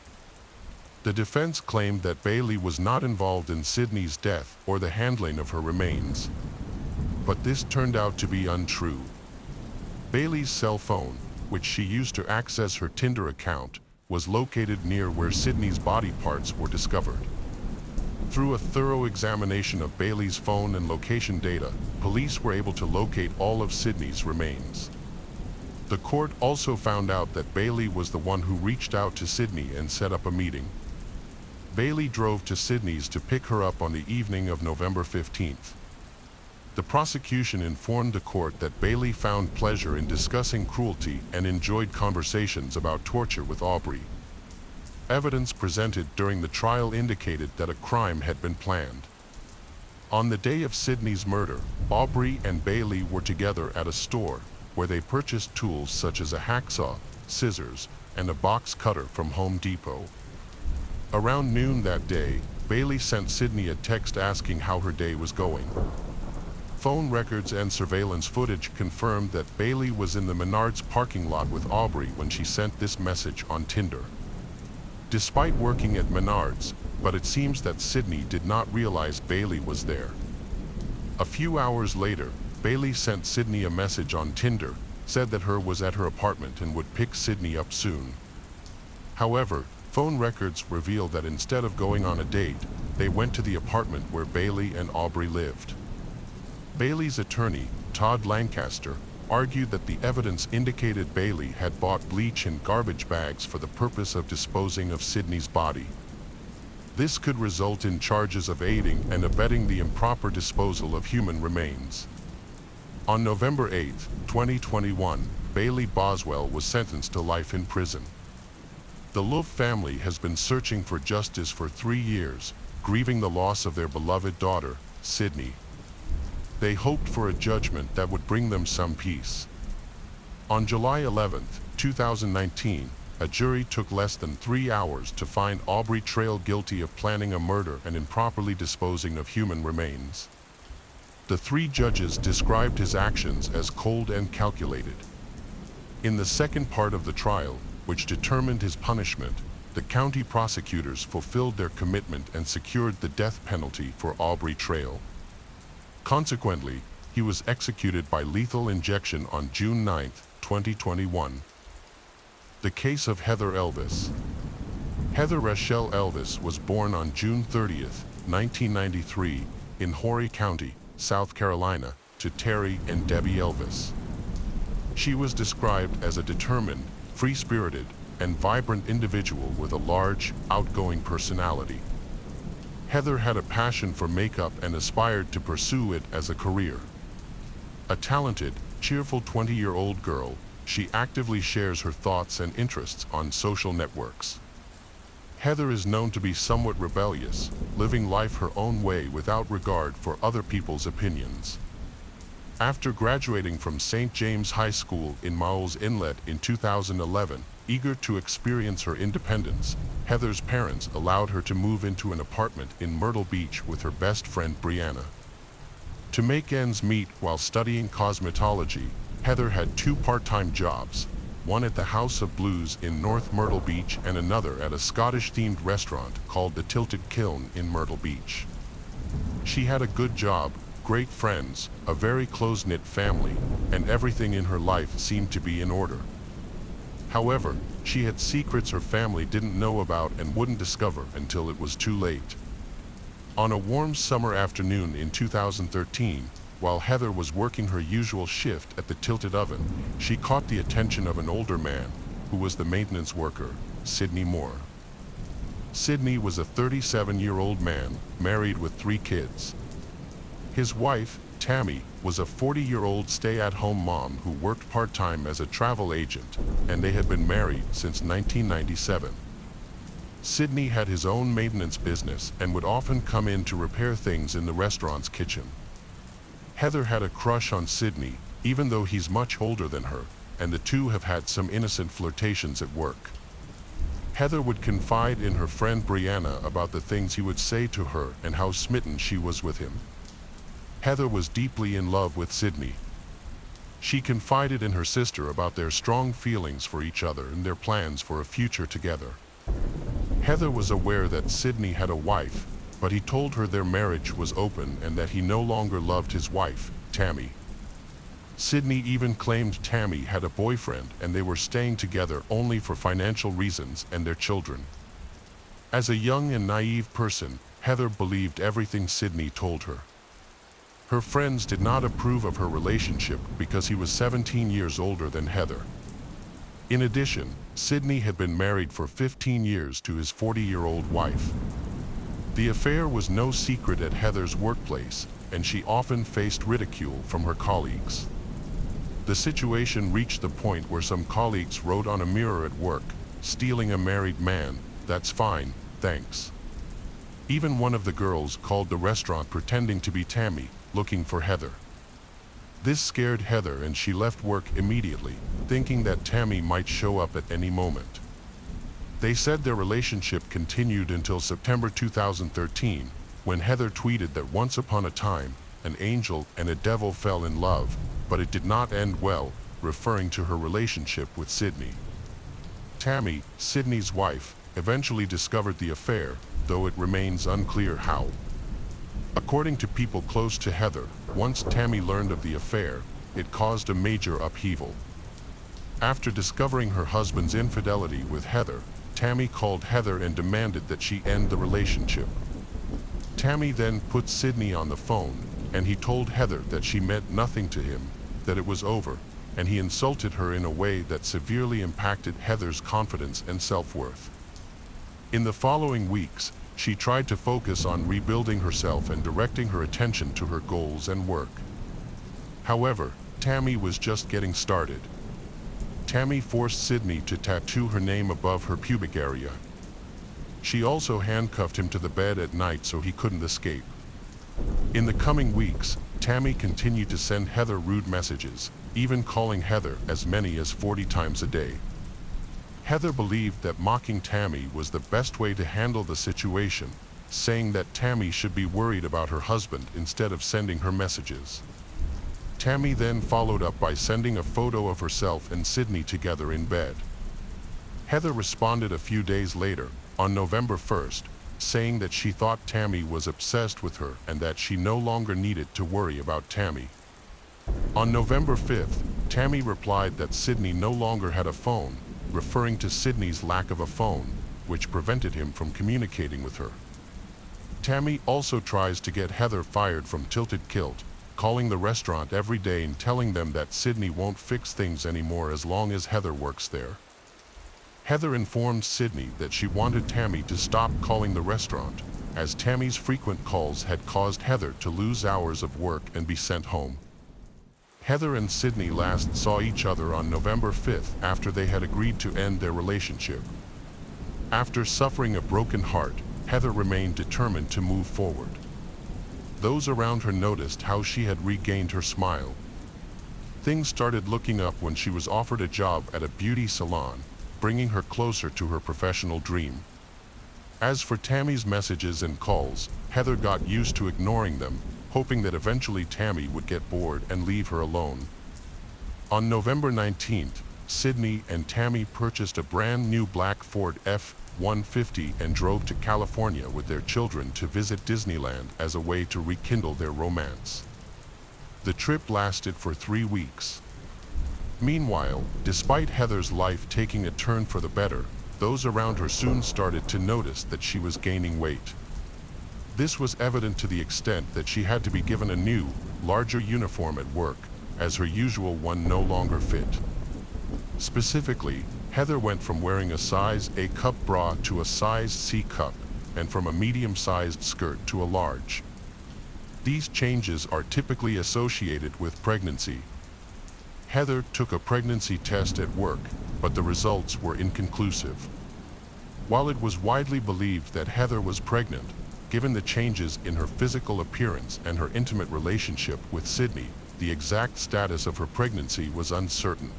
The defense claimed that Bailey was not involved in Sydney's death or the handling of her remains. But this turned out to be untrue. Bailey's cell phone, which she used to access her Tinder account, was located near where Sydney's body parts were discovered. Through a thorough examination of Bailey's phone and location data, police were able to locate all of Sydney's remains. The court also found out that Bailey was the one who reached out to Sydney and set up a meeting. Bailey drove to Sydney's to pick her up on the evening of November 15th. The prosecution informed the court that Bailey found pleasure in discussing cruelty and enjoyed conversations about torture with Aubrey. Evidence presented during the trial indicated that a crime had been planned. On the day of Sydney's murder, Aubrey and Bailey were together at a store where they purchased tools such as a hacksaw, scissors, and a box cutter from Home Depot. Around noon that day, Bailey sent Sydney a text asking how her day was going. Phone records and surveillance footage confirmed that Bailey was in the Menards parking lot with Aubrey when she sent this message on Tinder. Despite working at Menards, but it seems that Sydney did not realize Bailey was there. A few hours later, Bailey sent Sydney a message on Tinder, said that her was at her apartment and would pick Sydney up soon. However, phone records reveal that instead of going on a date, they went to the apartment where Bailey and Aubrey lived. Bailey's attorney, Todd Lancaster, argued that the evidence indicated Bailey had bought bleach in garbage bags for the purpose of disposing of Sydney's body. This could result in charges of aiding and abetting the improper disposal of human remains. On November 8, 2021, Bailey Boswell was sentenced to life in prison. The Love family has been searching for justice for 3 years, grieving the loss of their beloved daughter, Sydney. They hoped for a judgment that would bring them some peace. On July 11, 2019, a jury took less than 3 hours to find Aubrey Trail guilty of planning a murder and improperly disposing of human remains. The 3 judges described his actions as cold and calculated. In the second part of the trial, which determined his punishment, the county prosecutors fulfilled their commitment and secured the death penalty for Aubrey Trail. Consequently, he was executed by lethal injection on June 9, 2021. The case of Heather Elvis. Heather Rachelle Elvis was born on June 30, 1993, in Horry County, South Carolina, to Terry and Debbie Elvis. She was described as a determined, free-spirited, and vibrant individual with a large, outgoing personality. Heather had a passion for makeup and aspired to pursue it as a career. A talented, cheerful 20-year-old girl, she actively shares her thoughts and interests on social networks. Heather is known to be somewhat rebellious, living life her own way without regard for other people's opinions. After graduating from St. James High School in Maules Inlet in 2011, eager to experience her independence, Heather's parents allowed her to move into an apartment in Myrtle Beach with her best friend Brianna. To make ends meet while studying cosmetology, Heather had two part-time jobs, one at the House of Blues in North Myrtle Beach and another at a Scottish-themed restaurant called the Tilted Kiln in Myrtle Beach. She had a good job, great friends, a very close-knit family, and everything in her life seemed to be in order. However, she had secrets her family didn't know about and wouldn't discover until it was too late. On a warm summer afternoon in 2013, while Heather was working her usual shift at the Tilted Oven, she caught the attention of an older man, who was the maintenance worker, Sidney Moore. Sidney was a 37-year-old man, married with 3 kids. His wife, Tammy, was a 40-year-old stay-at-home mom who worked part-time as a travel agent, and they had been married since 1997. Sidney had his own maintenance business and would often come in to repair things in the restaurant's kitchen. Heather had a crush on Sidney, even though he's much older than her, and the two have had some innocent flirtations at work. Heather would confide in her friend Brianna about the things he would say to her and how smitten she was with him. Heather was deeply in love with Sidney. She confided in her sister about their strong feelings for each other and their plans for a future together. Heather was aware that Sidney had a wife, but he told her their marriage was open and that he no longer loved his wife, Tammy. Sidney even claimed Tammy had a boyfriend and they were staying together only for financial reasons and their children. As a young and naive person, Heather believed everything Sidney told her. Her friends did not approve of her relationship because he was 17 years older than Heather. In addition, Sidney had been married for 15 years to his 40-year-old wife. The affair was no secret at Heather's workplace, and she often faced ridicule from her colleagues. The situation reached the point where some colleagues wrote on a mirror at work, "Stealing a married man, that's fine, thanks." Even one of the girls called the restaurant pretending to be Tammy, looking for Heather. This scared Heather and she left work immediately, thinking that Tammy might show up at any moment. They said their relationship continued until September 2013, when Heather tweeted that once upon a time, an angel and a devil fell in love, but it did not end well, referring to her relationship with Sidney. Tammy, Sidney's wife, eventually discovered the affair, though it remains unclear how. According to people close to Heather, once Tammy learned of the affair, it caused a major upheaval. After discovering her husband's infidelity with Heather, Tammy called Heather and demanded that she end the relationship. Tammy then put Sidney on the phone, and he told Heather that she meant nothing to him, that it was over, and he insulted her in a way that severely impacted Heather's confidence and self-worth. In the following weeks, she tried to focus on rebuilding herself and directing her attention to her goals and work. However, Tammy was just getting started. Tammy forced Sidney to tattoo her name above her pubic area. She also handcuffed him to the bed at night so he couldn't escape. In the coming weeks, Tammy continued to send Heather rude messages, even calling Heather as many as 40 times a day. Heather believed that mocking Tammy was the best way to handle the situation, saying that Tammy should be worried about her husband instead of sending her messages. Tammy then followed up by sending a photo of herself and Sidney together in bed. Heather responded a few days later, on November 1st, saying that she thought Tammy was obsessed with her and that she no longer needed to worry about Tammy. On November 5th, Tammy replied that Sidney no longer had a phone, referring to Sidney's lack of a phone, which prevented him from communicating with her. Tammy also tries to get Heather fired from Tilted Kilt, calling the restaurant every day and telling them that Sidney won't fix things anymore as long as Heather works there. Heather informed Sydney that she wanted Tammy to stop calling the restaurant, as Tammy's frequent calls had caused Heather to lose hours of work and be sent home. Heather and Sydney last saw each other on November 5th after they had agreed to end their relationship. After suffering a broken heart, Heather remained determined to move forward. Those around her noticed how she had regained her smile. Things started looking up when she was offered a job at a beauty salon, bringing her closer to her professional dream. As for Tammy's messages and calls, Heather got used to ignoring them, hoping that eventually Tammy would get bored and leave her alone. On November 19th, Sydney and Tammy purchased a brand new black Ford F-150 and drove to California with their children to visit Disneyland as a way to rekindle their romance. The trip lasted for 3 weeks. Meanwhile, despite Heather's life taking a turn for the better, those around her soon started to notice that she was gaining weight. This was evident to the extent that she had to be given a new, larger uniform at work, as her usual one no longer fit. Specifically, Heather went from wearing a size A cup bra to a size C cup, and from a medium-sized skirt to a large. These changes are typically associated with pregnancy. Heather took a pregnancy test at work, but the results were inconclusive. While it was widely believed that Heather was pregnant, given the changes in her physical appearance and her intimate relationship with Sydney, the exact status of her pregnancy was uncertain.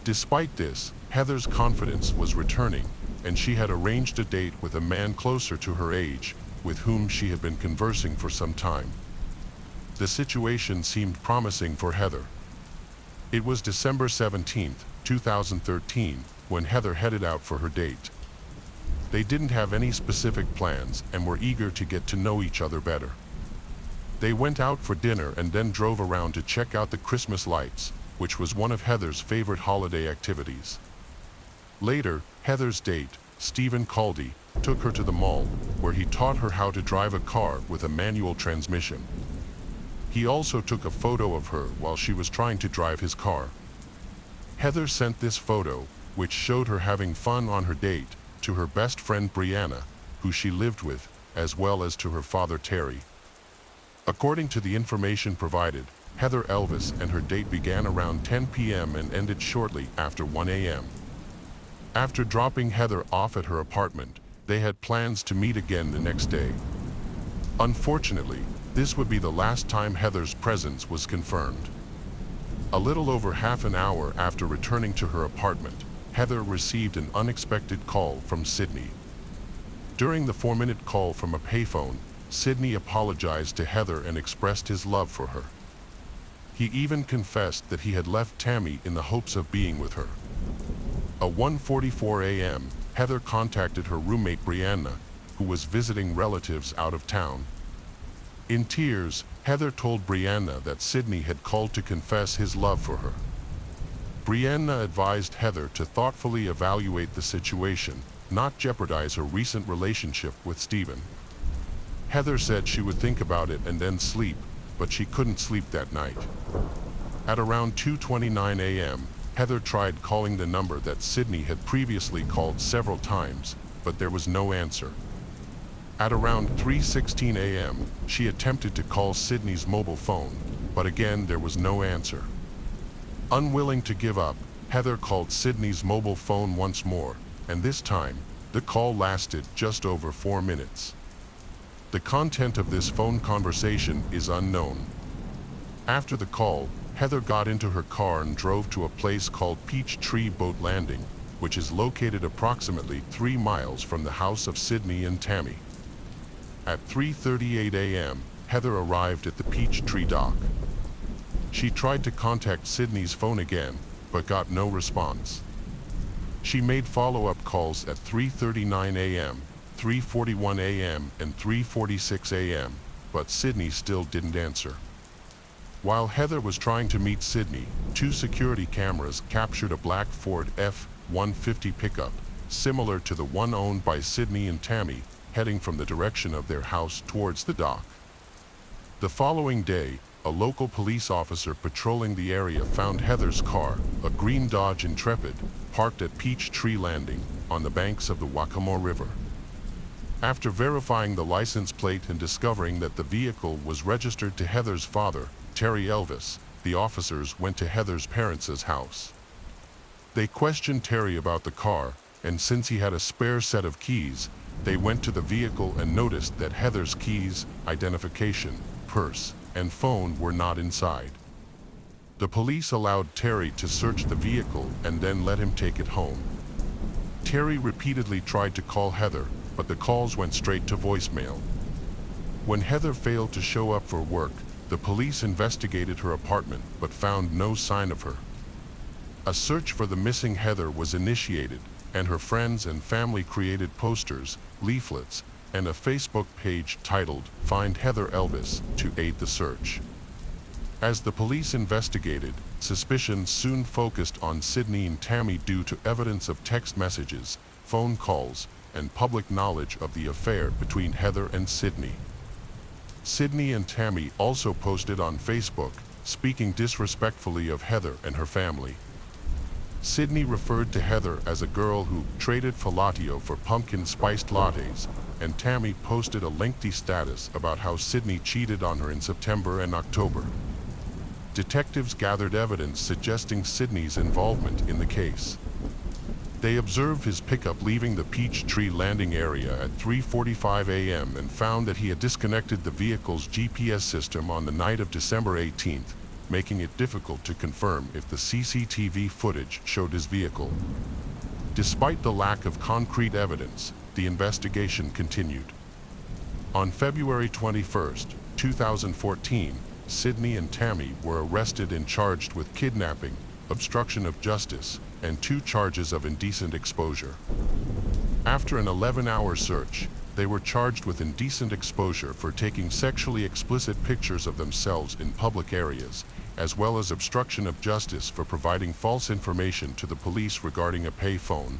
Despite this, Heather's confidence was returning, and she had arranged a date with a man closer to her age, with whom she had been conversing for some time. The situation seemed promising for Heather. It was December 17, 2013, when Heather headed out for her date. They didn't have any specific plans and were eager to get to know each other better. They went out for dinner and then drove around to check out the Christmas lights, which was one of Heather's favorite holiday activities. Later, Heather's date, Stephen Caldy, took her to the mall, where he taught her how to drive a car with a manual transmission. He also took a photo of her while she was trying to drive his car. Heather sent this photo, which showed her having fun on her date, to her best friend Brianna, who she lived with, as well as to her father Terry. According to the information provided, Heather Elvis and her date began around 10 p.m. and ended shortly after 1 a.m. After dropping Heather off at her apartment, they had plans to meet again the next day. Unfortunately, this would be the last time Heather's presence was confirmed. A little over half an hour after returning to her apartment, Heather received an unexpected call from Sydney. During the 4-minute call from a payphone, Sydney apologized to Heather and expressed his love for her. He even confessed that he had left Tammy in the hopes of being with her. At 1:44 a.m., Heather contacted her roommate Brianna, who was visiting relatives out of town. In tears, Heather told Brianna that Sydney had called to confess his love for her. Brianna advised Heather to thoughtfully evaluate the situation, not jeopardize her recent relationship with Stephen. Heather said she would think about it and then sleep, but she couldn't sleep that night. At around 2:29 a.m., Heather tried calling the number that Sydney had previously called several times, but there was no answer. At around 3:16 a.m., she attempted to call Sydney's mobile phone, but again there was no answer. Unwilling to give up, Heather called Sydney's mobile phone once more, and this time, the call lasted just over 4 minutes. The content of this phone conversation is unknown. After the call, Heather got into her car and drove to a place called Peachtree Boat Landing, which is located approximately 3 miles from the house of Sydney and Tammy. At 3:38 a.m., Heather arrived at the Peachtree dock. She tried to contact Sydney's phone again, but got no response. She made follow-up calls at 3:39 a.m., 3:41 a.m., and 3:46 a.m., but Sydney still didn't answer. While Heather was trying to meet Sydney, 2 security cameras captured a black Ford F-150 pickup, similar to the one owned by Sydney and Tammy, heading from the direction of their house towards the dock. The following day, a local police officer patrolling the area found Heather's car, a green Dodge Intrepid, parked at Peachtree Landing on the banks of the Waccamaw River. After verifying the license plate and discovering that the vehicle was registered to Heather's father, Terry Elvis, the officers went to Heather's parents' house. They questioned Terry about the car, and since he had a spare set of keys, they went to the vehicle and noticed that Heather's keys, identification, purse, and phone were not inside. The police allowed Terry to search the vehicle and then let him take it home. Terry repeatedly tried to call Heather, but the calls went straight to voicemail. When Heather failed to show up for work, the police investigated her apartment but found no sign of her. A search for the missing Heather was initiated, and her friends and family created posters, leaflets, and a Facebook page titled "Find Heather Elvis" to aid the search. As the police investigated, suspicion soon focused on Sydney and Tammy due to evidence of text messages, phone calls, and public knowledge of the affair between Heather and Sydney. Sydney and Tammy also posted on Facebook, speaking disrespectfully of Heather and her family. Sydney referred to Heather as a girl who traded fellatio for pumpkin-spiced lattes, and Tammy posted a lengthy status about how Sydney cheated on her in September and October. Detectives gathered evidence suggesting Sydney's involvement in the case. They observed his pickup leaving the Peachtree Landing area at 3:45 a.m. and found that he had disconnected the vehicle's GPS system on the night of December 18th, making it difficult to confirm if the CCTV footage showed his vehicle. Despite the lack of concrete evidence, the investigation continued. On February 21, 2014, Sydney and Tammy were arrested and charged with kidnapping, obstruction of justice, and 2 charges of indecent exposure. After an 11-hour search, they were charged with indecent exposure for taking sexually explicit pictures of themselves in public areas, as well as obstruction of justice for providing false information to the police regarding a pay phone.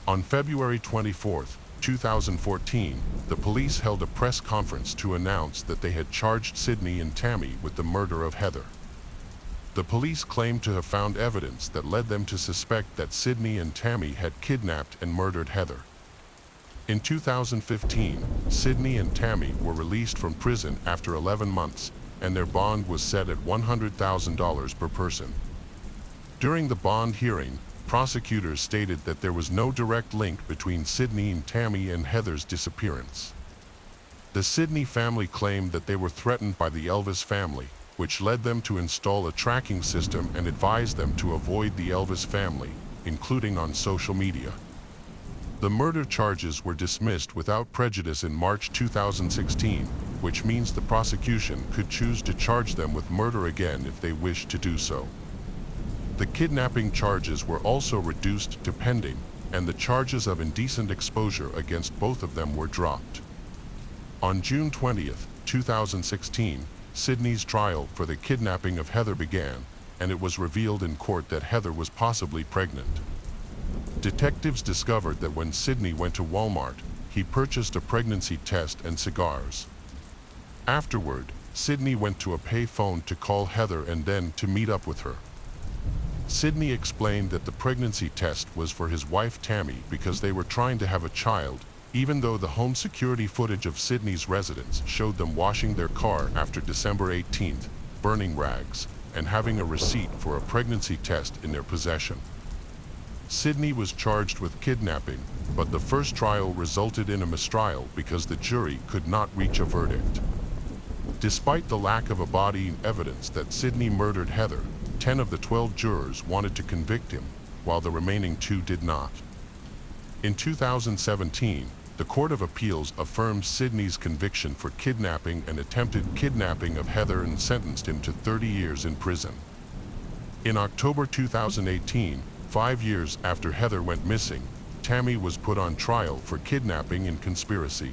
On February 24, 2014, the police held a press conference to announce that they had charged Sydney and Tammy with the murder of Heather. The police claimed to have found evidence that led them to suspect that Sydney and Tammy had kidnapped and murdered Heather. In 2015, Sydney and Tammy were released from prison after 11 months, and their bond was set at $100,000 per person. During the bond hearing, prosecutors stated that there was no direct link between Sydney and Tammy and Heather's disappearance. The Sydney family claimed that they were threatened by the Elvis family, which led them to install a tracking system and advised them to avoid the Elvis family, including on social media. The murder charges were dismissed without prejudice in March 2016, which means the prosecution could choose to charge them with murder again if they wished to do so. The kidnapping charges were also reduced to pending, and the charges of indecent exposure against both of them were dropped. On June 20, 2016, Sydney's trial for the kidnapping of Heather began, and it was revealed in court that Heather was possibly pregnant. Detectives discovered that when Sydney went to Walmart, he purchased a pregnancy test and cigars. Afterward, Sydney went to a pay phone to call Heather and then to meet up with her. Sydney explained that the pregnancy test was for his wife Tammy because they were trying to have a child, even though the home security footage of Sydney's residence showed them washing their car after December 18th, burning rags, and having a receipt for a pregnancy test in their possession. Sydney was charged with kidnapping, but the first trial resulted in a mistrial because the jury could not reach a verdict. Despite the lack of embodying evidence that Sydney murdered Heather, 10 of the 12 jurors wanted to convict him, while the remaining 2 did not. In 2017, the Court of Appeals affirmed Sydney's conviction for kidnapping and attempted kidnapping of Heather and sentenced him to 30 years in prison. In October 2018, 5 years after Heather went missing, Tammy was put on trial for kidnapping and conspiracy.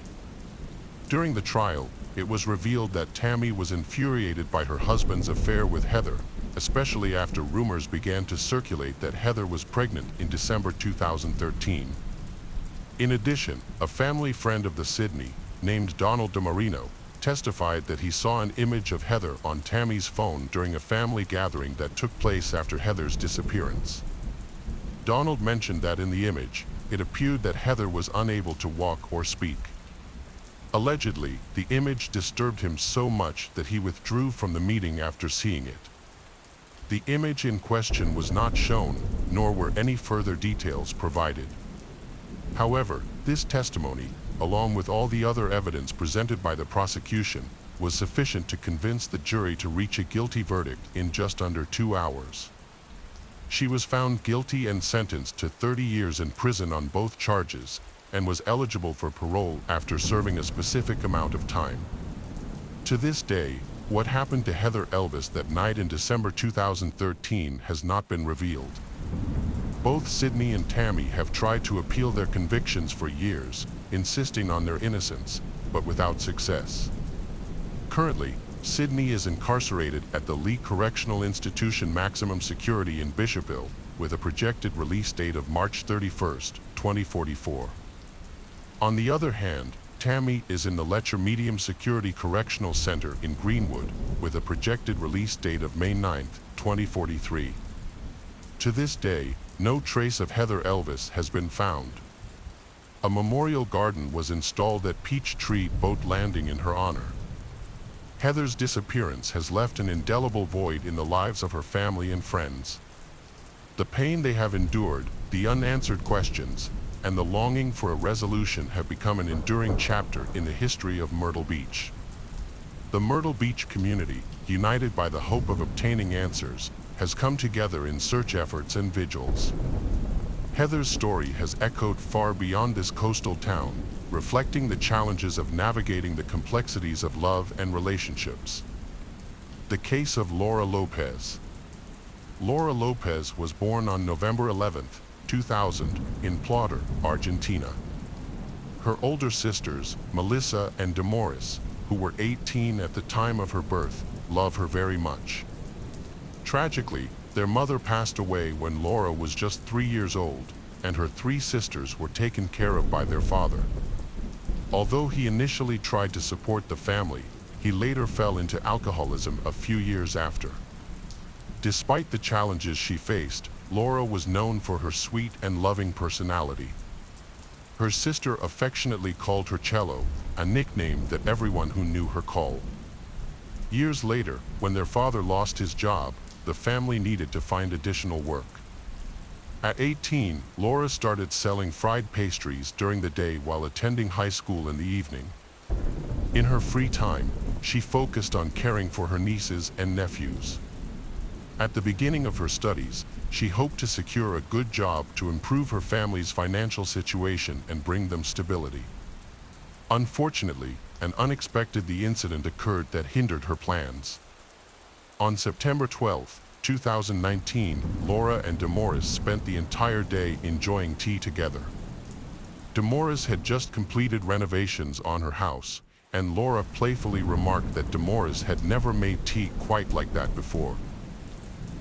During the trial, it was revealed that Tammy was infuriated by her husband's affair with Heather, especially after rumors began to circulate that Heather was pregnant in December 2013. In addition, a family friend of the Sydney, named Donald DeMarino, testified that he saw an image of Heather on Tammy's phone during a family gathering that took place after Heather's disappearance. Donald mentioned that in the image, it appeared that Heather was unable to walk or speak. Allegedly, the image disturbed him so much that he withdrew from the meeting after seeing it. The image in question was not shown, nor were any further details provided. However, this testimony, along with all the other evidence presented by the prosecution, was sufficient to convince the jury to reach a guilty verdict in just under 2 hours. She was found guilty and sentenced to 30 years in prison on both charges, and was eligible for parole after serving a specific amount of time. To this day, what happened to Heather Elvis that night in December 2013 has not been revealed. Both Sydney and Tammy have tried to appeal their convictions for years, insisting on their innocence, but without success. Currently, Sydney is incarcerated at the Lee Correctional Institution Maximum Security in Bishopville, with a projected release date of March 31, 2044. On the other hand, Tammy is in the Letcher Medium Security Correctional Center in Greenwood, with a projected release date of May 9, 2043. To this day, no trace of Heather Elvis has been found. A memorial garden was installed at Peachtree Boat Landing in her honor. Heather's disappearance has left an indelible void in the lives of her family and friends. The pain they have endured, the unanswered questions, and the longing for a resolution have become an enduring chapter in the history of Myrtle Beach. The Myrtle Beach community, united by the hope of obtaining answers, has come together in search efforts and vigils. Heather's story has echoed far beyond this coastal town, reflecting the challenges of navigating the complexities of love and relationships. The case of Laura Lopez. Laura Lopez was born on November 11, 2000, in Plata, Argentina. Her older sisters, Melissa and Damaris, who were 18 at the time of her birth, love her very much. Tragically, their mother passed away when Laura was just 3 years old, and her 3 sisters were taken care of by their father. Although he initially tried to support the family, he later fell into alcoholism a few years after. Despite the challenges she faced, Laura was known for her sweet and loving personality. Her sister affectionately called her Cello, a nickname that everyone who knew her called. Years later, when their father lost his job, the family needed to find additional work. At 18, Laura started selling fried pastries during the day while attending high school in the evening. In her free time, she focused on caring for her nieces and nephews. At the beginning of her studies, she hoped to secure a good job to improve her family's financial situation and bring them stability. Unfortunately, an unexpected incident occurred that hindered her plans. On September 12, 2019, Laura and Damaris spent the entire day enjoying tea together. Damaris had just completed renovations on her house, and Laura playfully remarked that Damaris had never made tea quite like that before.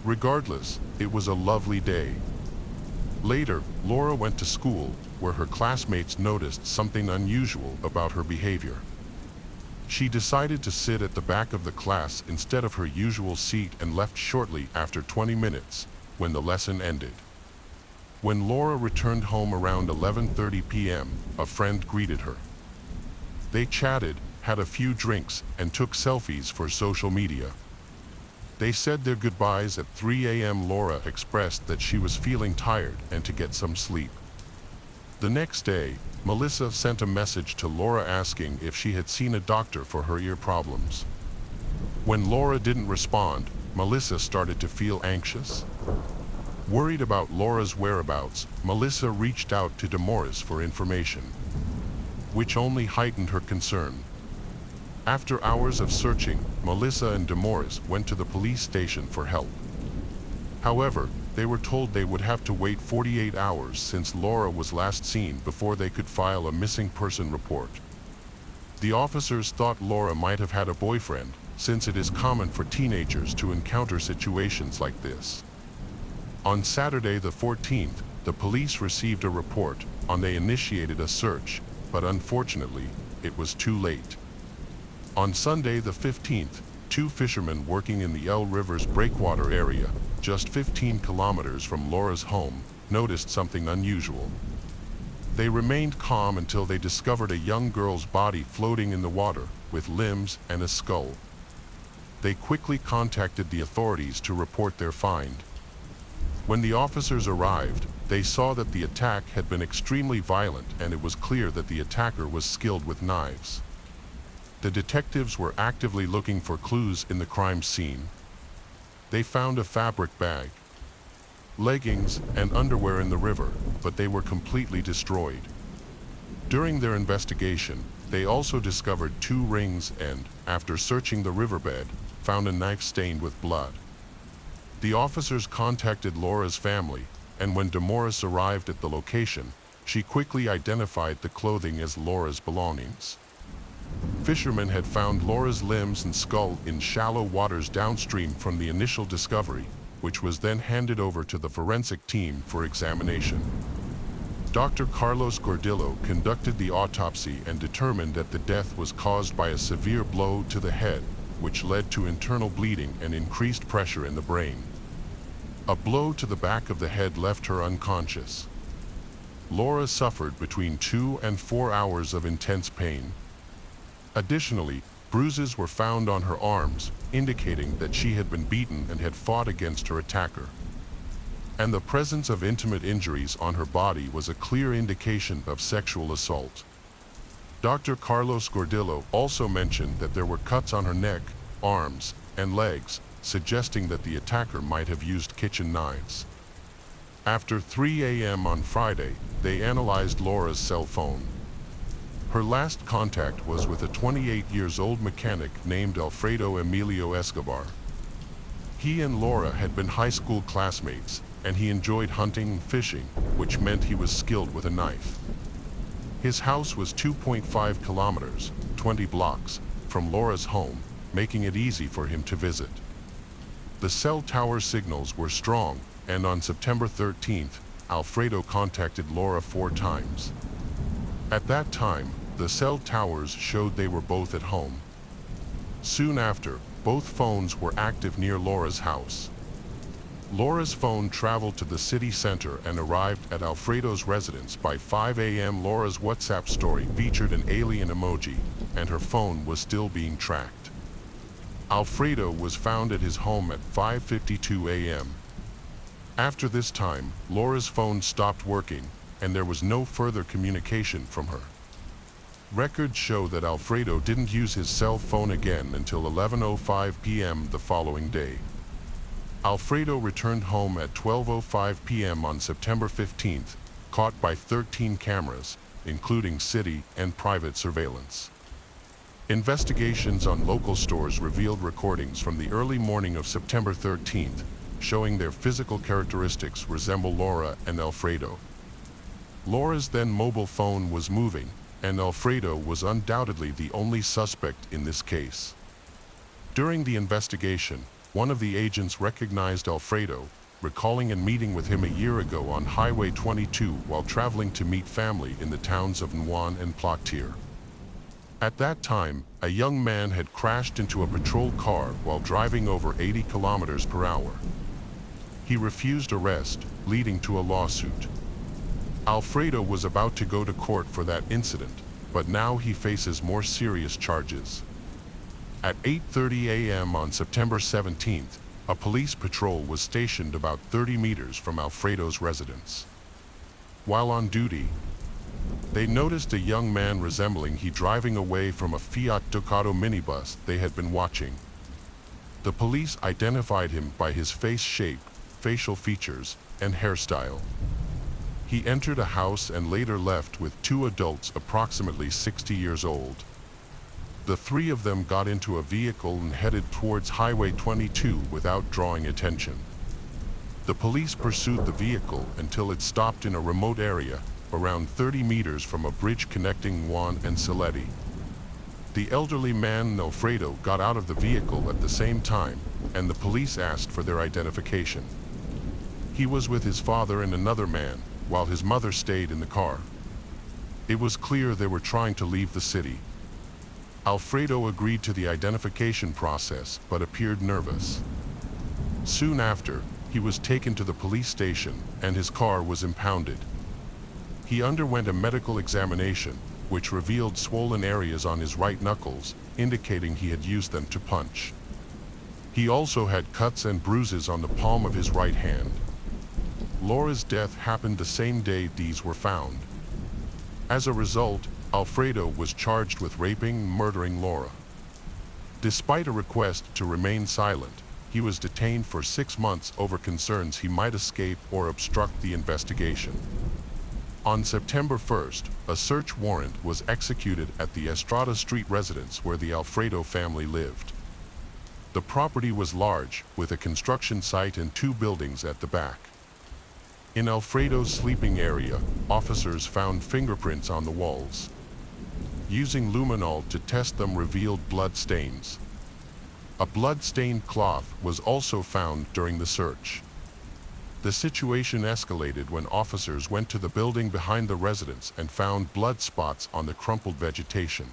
Regardless, it was a lovely day. Later, Laura went to school, where her classmates noticed something unusual about her behavior. She decided to sit at the back of the class instead of her usual seat and left shortly after 20 minutes, when the lesson ended. When Laura returned home around 11:30 p.m., a friend greeted her. They chatted, had a few drinks, and took selfies for social media. They said their goodbyes at 3 a.m. Laura expressed that she was feeling tired and to get some sleep. The next day, Melissa sent a message to Laura asking if she had seen a doctor for her ear problems. When Laura didn't respond, Melissa started to feel anxious. Worried about Laura's whereabouts, Melissa reached out to Damaris for information, which only heightened her concern. After hours of searching, Melissa and Damaris went to the police station for help. However, they were told they would have to wait 48 hours since Laura was last seen before they could file a missing person report. The officers thought Laura might have had a boyfriend, since it is common for teenagers to encounter situations like this. On Saturday the 14th, the police received a report, and they initiated a search, but unfortunately, it was too late. On Sunday the 15th, two fishermen working in the El River's breakwater area, just 15 kilometers from Laura's home, noticed something unusual. They remained calm until they discovered a young girl's body floating in the water, with limbs and a skull. They quickly contacted the authorities to report their find. When the officers arrived, they saw that the attack had been extremely violent and it was clear that the attacker was skilled with knives. The detectives were actively looking for clues in the crime scene. They found a fabric bag, leggings, and underwear in the river, but they were completely destroyed. During their investigation, they also discovered 2 rings and, after searching the riverbed, found a knife stained with blood. The officers contacted Laura's family, and when Demorris arrived at the location, she quickly identified the clothing as Laura's belongings. Fishermen had found Laura's limbs and skull in shallow waters downstream from the initial discovery, which was then handed over to the forensic team for examination. Dr. Carlos Gordillo conducted the autopsy and determined that the death was caused by a severe blow to the head, which led to internal bleeding and increased pressure in the brain. A blow to the back of the head left her unconscious. Laura suffered between 2 and 4 hours of intense pain. Additionally, bruises were found on her arms, indicating that she had been beaten and had fought against her attacker. And the presence of intimate injuries on her body was a clear indication of sexual assault. Dr. Carlos Gordillo also mentioned that there were cuts on her neck, arms, and legs, suggesting that the attacker might have used kitchen knives. After 3 a.m. on Friday, they analyzed Laura's cell phone. Her last contact was with a 28-year-old mechanic named Alfredo Emilio Escobar. He and Laura had been high school classmates, and he enjoyed hunting and fishing, which meant he was skilled with a knife. His house was 2.5 kilometers, 20 blocks, from Laura's home, making it easy for him to visit. The cell tower signals were strong, and on September 13th, Alfredo contacted Laura 4 times. At that time, the cell towers showed they were both at home. Soon after, both phones were active near Laura's house. Laura's phone traveled to the city center and arrived at Alfredo's residence by 5 a.m. Laura's WhatsApp story featured an alien emoji, and her phone was still being tracked. Alfredo was found at his home at 5:52 a.m. After this time, Laura's phone stopped working, and there was no further communication from her. Records show that Alfredo didn't use his cell phone again until 11:05 p.m. the following day. Alfredo returned home at 12:05 p.m. on September 15th, caught by 13 cameras, including city and private surveillance. Investigations on local stores revealed recordings from the early morning of September 13th, showing their physical characteristics resemble Laura and Alfredo. Laura's then mobile phone was moving, and Alfredo was undoubtedly the only suspect in this case. During the investigation, one of the agents recognized Alfredo, recalling a meeting with him a year ago on Highway 22 while traveling to meet family in the towns of Nguan and Plotier. At that time, a young man had crashed into a patrol car while driving over 80 kilometers per hour. He refused arrest, leading to a lawsuit. Alfredo was about to go to court for that incident, but now he faces more serious charges. At 8:30 a.m. on September 17th, a police patrol was stationed about 30 meters from Alfredo's residence. While on duty, they noticed a young man resembling he driving away from a Fiat Ducato minibus they had been watching. The police identified him by his face shape, facial features, and hairstyle. He entered a house and later left with 2 adults approximately 60 years old. The 3 of them got into a vehicle and headed towards Highway 22 without drawing attention. The police pursued the vehicle until it stopped in a remote area, around 30 meters from a bridge connecting Juan and Saletti. The elderly man and Alfredo got out of the vehicle at the same time, and the police asked for their identification. He was with his father and another man, while his mother stayed in the car. It was clear they were trying to leave the city. Alfredo agreed to the identification process but appeared nervous. Soon after, he was taken to the police station and his car was impounded. He underwent a medical examination, which revealed swollen areas on his right knuckles, indicating he had used them to punch. He also had cuts and bruises on the palm of his right hand. Laura's death happened the same day these were found. As a result, Alfredo was charged with raping and murdering Laura. Despite a request to remain silent, he was detained for 6 months over concerns he might escape or obstruct the investigation. On September 1st, a search warrant was executed at the Estrada Street residence where the Alfredo family lived. The property was large, with a construction site and 2 buildings at the back. In Alfredo's sleeping area, officers found fingerprints on the walls. Using luminol to test them revealed blood stains. A blood-stained cloth was also found during the search. The situation escalated when officers went to the building behind the residence and found blood spots on the crumpled vegetation.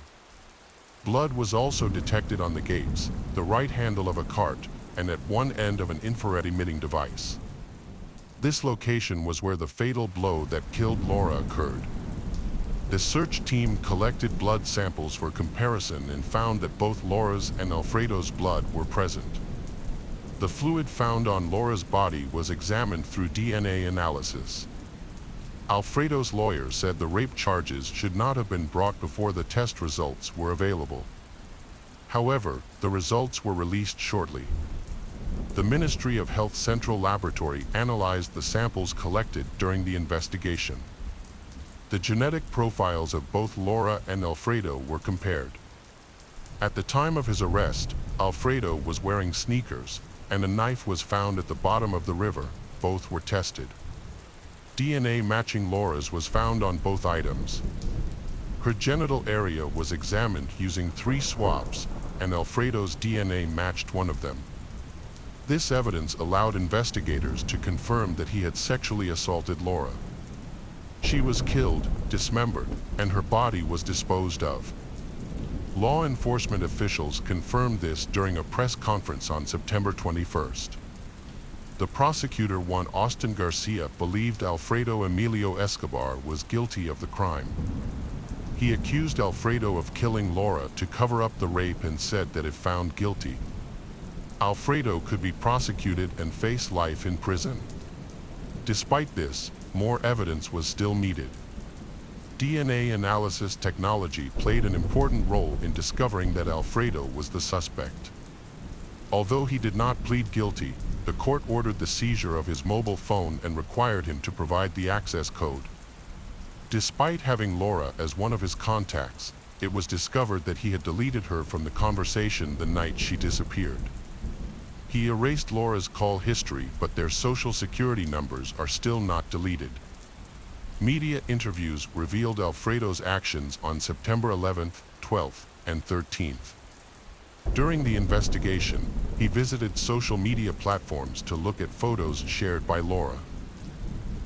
Blood was also detected on the gates, the right handle of a cart, and at one end of an infrared emitting device. This location was where the fatal blow that killed Laura occurred. The search team collected blood samples for comparison and found that both Laura's and Alfredo's blood were present. The fluid found on Laura's body was examined through DNA analysis. Alfredo's lawyer said the rape charges should not have been brought before the test results were available. However, the results were released shortly. The Ministry of Health Central Laboratory analyzed the samples collected during the investigation. The genetic profiles of both Laura and Alfredo were compared. At the time of his arrest, Alfredo was wearing sneakers, and a knife was found at the bottom of the river. Both were tested. DNA matching Laura's was found on both items. Her genital area was examined using 3 swabs, and Alfredo's DNA matched one of them. This evidence allowed investigators to confirm that he had sexually assaulted Laura. She was killed, dismembered, and her body was disposed of. Law enforcement officials confirmed this during a press conference on September 21st. The prosecutor Juan Austin Garcia believed Alfredo Emilio Escobar was guilty of the crime. He accused Alfredo of killing Laura to cover up the rape and said that if found guilty, Alfredo could be prosecuted and face life in prison. Despite this, more evidence was still needed. DNA analysis technology played an important role in discovering that Alfredo was the suspect. Although he did not plead guilty, the court ordered the seizure of his mobile phone and required him to provide the access code. Despite having Laura as one of his contacts, it was discovered that he had deleted her from the conversation the night she disappeared. He erased Laura's call history, but their social security numbers are still not deleted. Media interviews revealed Alfredo's actions on September 11th, 12th, and 13th. During the investigation, he visited social media platforms to look at photos shared by Laura.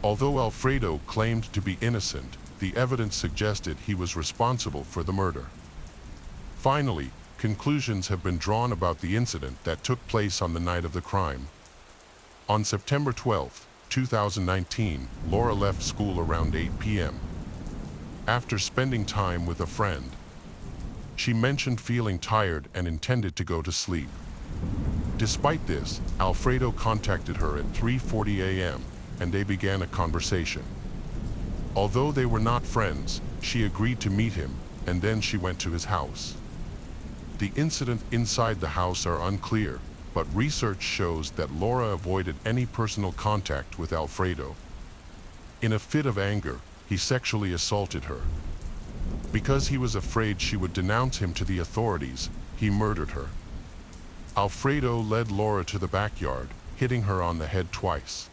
Although Alfredo claimed to be innocent, the evidence suggested he was responsible for the murder. Finally, conclusions have been drawn about the incident that took place on the night of the crime. On September 12, 2019, Laura left school around 8 p.m. After spending time with a friend, she mentioned feeling tired and intended to go to sleep. Despite this, Alfredo contacted her at 3:40 a.m. and they began a conversation. Although they were not friends, she agreed to meet him, and then she went to his house. The incident inside the house are unclear, but research shows that Laura avoided any personal contact with Alfredo. In a fit of anger, he sexually assaulted her. Because he was afraid she would denounce him to the authorities, he murdered her. Alfredo led Laura to the backyard, hitting her on the head twice.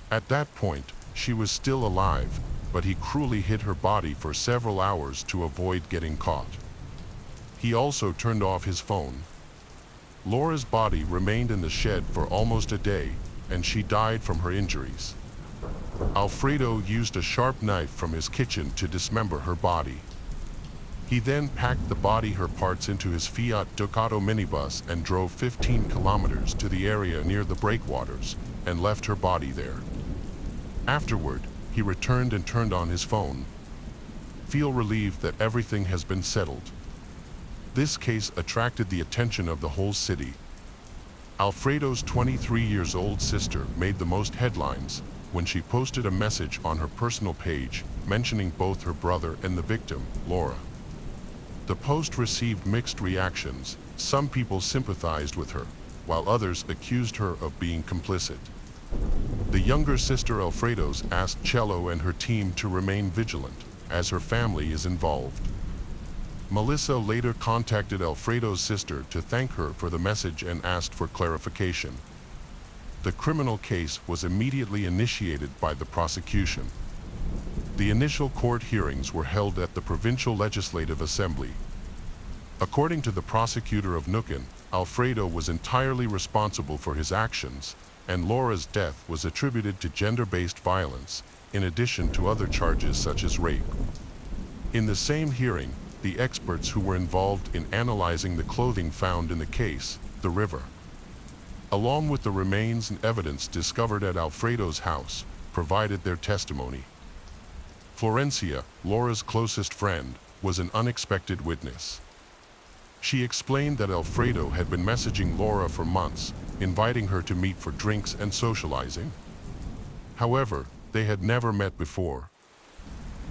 At that point, she was still alive, but he cruelly hid her body for several hours to avoid getting caught. He also turned off his phone. Laura's body remained in the shed for almost a day, and she died from her injuries. Alfredo used a sharp knife from his kitchen to dismember her body. He then packed the body her parts into his Fiat Ducato minibus and drove 15 kilometers to the area near the breakwaters and left her body there. Afterward, he returned and turned on his phone. Feel relieved that everything has been settled. This case attracted the attention of the whole city. Alfredo's 23-year-old sister made the most headlines when she posted a message on her personal page mentioning both her brother and the victim, Laura. The post received mixed reactions. Some people sympathized with her, while others accused her of being complicit. The younger sister Alfredo's asked Cello and her team to remain vigilant, as her family is involved. Melissa later contacted Alfredo's sister to thank her for the message and asked for clarification. The criminal case was immediately initiated by the prosecution. The initial court hearings were held at the Provincial Legislative Assembly. According to the prosecutor of Nukin, Alfredo was entirely responsible for his actions, and Laura's death was attributed to gender-based violence, in addition to other charges such as rape. In the same hearing, the experts who were involved in analyzing the clothing found in the case, the river, along with the remains and evidence discovered at Alfredo's house, provided their testimony. Florencia, Laura's closest friend, was an unexpected witness. She explained that Alfredo had been messaging Laura for months, inviting her to meet for drinks and socializing. However, they had never met before.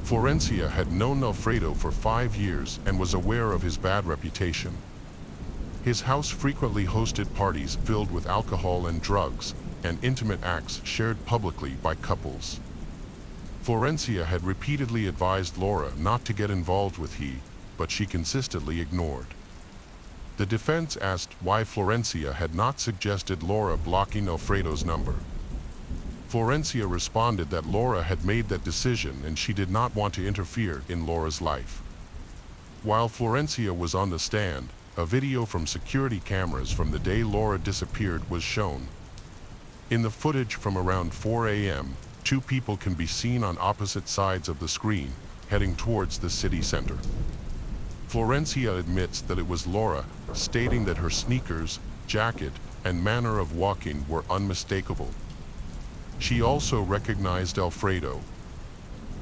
Florencia had known Alfredo for 5 years and was aware of his bad reputation. His house frequently hosted parties filled with alcohol and drugs, and intimate acts shared publicly by couples. Florencia had repeatedly advised Laura not to get involved with he, but she consistently ignored. The defense asked why Florencia had not suggested Laura blocking Alfredo's number. Florencia responded that Laura had made that decision and she did not want to interfere in Laura's life. While Florencia was on the stand, a video from security cameras from the day Laura disappeared was shown. In the footage from around 4 a.m., 2 people can be seen on opposite sides of the screen, heading towards the city center. Florencia admits that it was Laura, stating that her sneakers, jacket, and manner of walking were unmistakable. She also recognized Alfredo.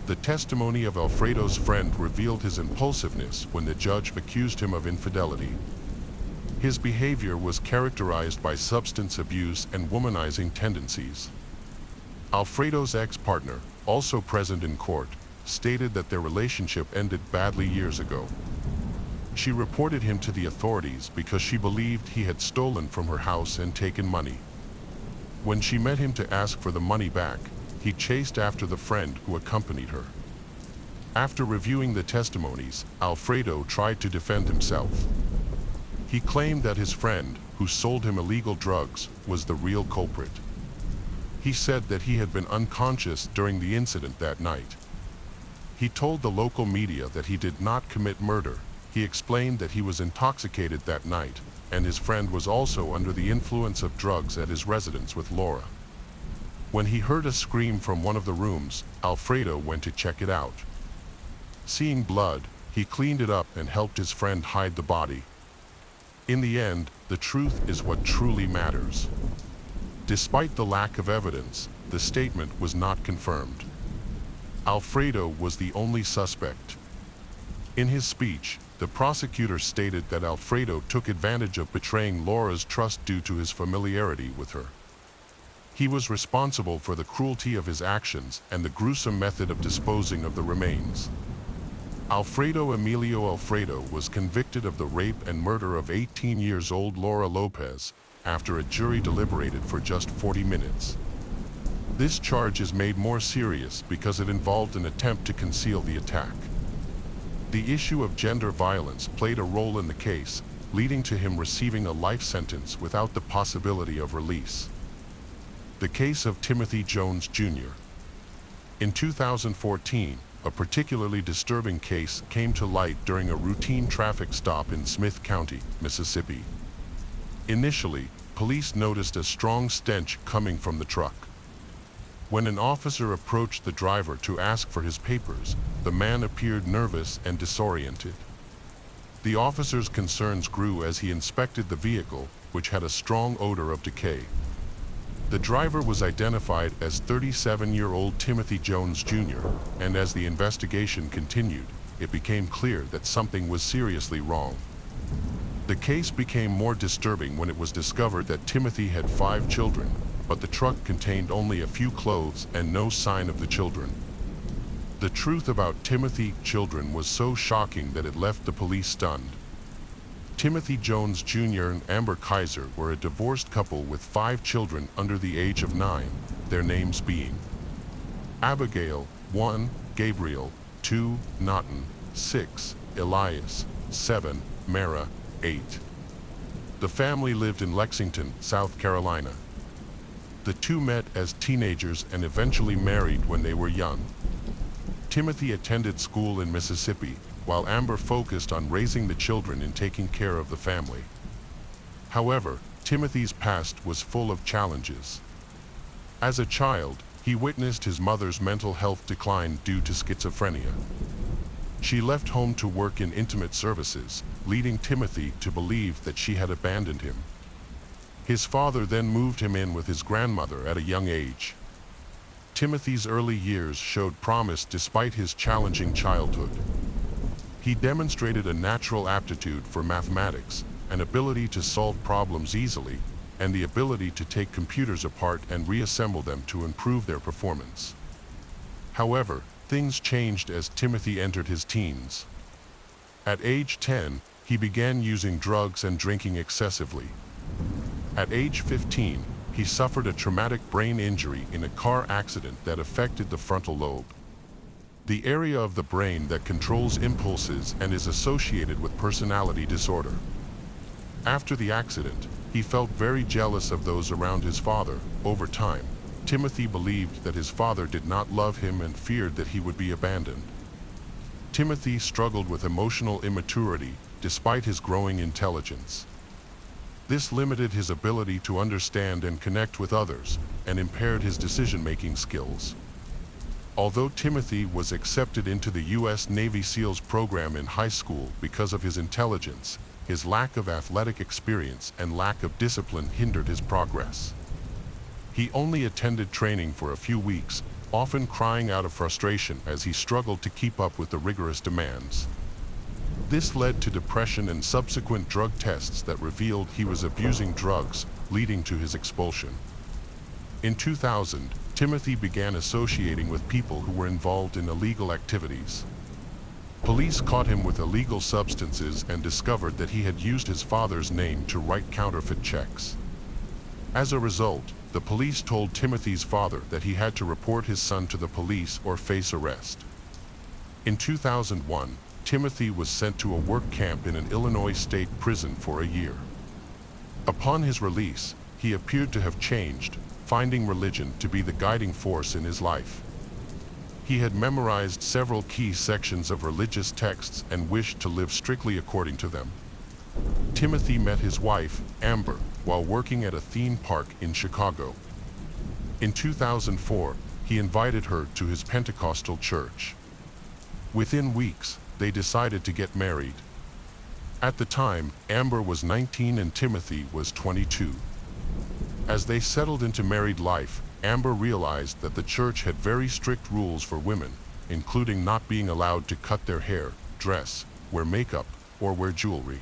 The testimony of Alfredo's friend revealed his impulsiveness when the judge accused him of infidelity. His behavior was characterized by substance abuse and womanizing tendencies. Alfredo's ex-partner, also present in court, stated that their relationship ended badly years ago. She reported him to the authorities because she believed he had stolen from her house and taken money. When she met him to ask for the money back, he chased after the friend who accompanied her. After reviewing the testimonies, Alfredo tried to defend himself. He claimed that his friend, who sold him illegal drugs, was the real culprit. He said that he had been unconscious during the incident that night. He told the local media that he did not commit murder. He explained that he was intoxicated that night, and his friend was also under the influence of drugs at his residence with Laura. When he heard a scream from one of the rooms, Alfredo went to check it out. Seeing blood, he cleaned it up and helped his friend hide the body. In the end, the truth is what truly matters. Despite the lack of evidence, the statement was not confirmed. Alfredo was the only suspect. In his speech, the prosecutor stated that Alfredo took advantage of betraying Laura's trust due to his familiarity with her. He was responsible for the cruelty of his actions and the gruesome method of disposing of the remains. Alfredo Emilio Alfredo was convicted of the rape and murder of 18-year-old Laura Lopez after a jury deliberated for just 40 minutes. This charge is made more serious because it involved an attempt to conceal the attack. The issue of gender violence played a role in the case, leading to him receiving a life sentence without the possibility of release. The case of Timothy Jones Jr. In 2014, a particularly disturbing case came to light during a routine traffic stop in Smith County, Mississippi. Initially, police noticed a strong stench coming from the truck. When an officer approached the driver to ask for his papers, the man appeared nervous and disoriented. The officer's concerns grew as he inspected the vehicle, which had a strong odor of decay. The driver was identified as 37-year-old Timothy Jones Jr., and as the investigation continued, it became clear that something was seriously wrong. The case became more disturbing when it was discovered that Timothy had 5 children, but the truck contained only a few clothes and no sign of the children. The truth about Timothy's children was so shocking that it left the police stunned. Timothy Jones Jr. and Amber Kaiser were a divorced couple with 5 children under the age of 9, their names being Abigail, 1, Gabriel, 2, Naughton, 6, Elias, 7, Mara, 8. The family lived in Lexington, South Carolina. The two met as teenagers and eventually married when they were young. Timothy attended school in Mississippi, while Amber focused on raising the children and taking care of the family. However, Timothy's past was full of challenges. As a child, he witnessed his mother's mental health decline due to schizophrenia. She left home to work in intimate services, leading Timothy to believe that she had abandoned him. His father then moved him in with his grandmother at a young age. Timothy's early years showed promise despite his challenging childhood. He demonstrated a natural aptitude for mathematics, an ability to solve problems easily, and the ability to take computers apart and reassemble them to improve their performance. However, things changed as Timothy entered his teens. At age 10, he began using drugs and drinking excessively. At age 15, he suffered a traumatic brain injury in a car accident that affected the frontal lobe, the area of the brain that controls impulses and is associated with personality disorder. After the accident, he felt very jealous of those around his father. Over time, Timothy believed that his father did not love him and feared that he would be abandoned. Timothy struggled with emotional immaturity despite his growing intelligence. This limited his ability to understand and connect with others, and impaired his decision-making skills. Although Timothy was accepted into the U.S. Navy SEALs program in high school because of his intelligence, his lack of athletic experience and lack of discipline hindered his progress. He only attended training for a few weeks, often crying out of frustration as he struggled to keep up with the rigorous demands. This led to depression and subsequent drug tests that revealed he was abusing drugs, leading to his expulsion. In 2000, Timothy began associating with people who were involved in illegal activities. Police caught him with illegal substances and discovered that he had used his father's name to write counterfeit checks. As a result, the police told Timothy's father that he had to report his son to the police or face arrest. In 2001, Timothy was sent to a work camp in an Illinois state prison for a year. Upon his release, he appeared to have changed, finding religion to be the guiding force in his life. He had memorized several key sections of religious texts and wished to live strictly according to them. Timothy met his wife, Amber, while working at a theme park in Chicago. In 2004, he invited her to his Pentecostal church. Within weeks, they decided to get married. At the time, Amber was 19 and Timothy was 22. As they settled into married life, Amber realized that the church had very strict rules for women, including not being allowed to cut their hair, dress, wear makeup, or wear jewelry.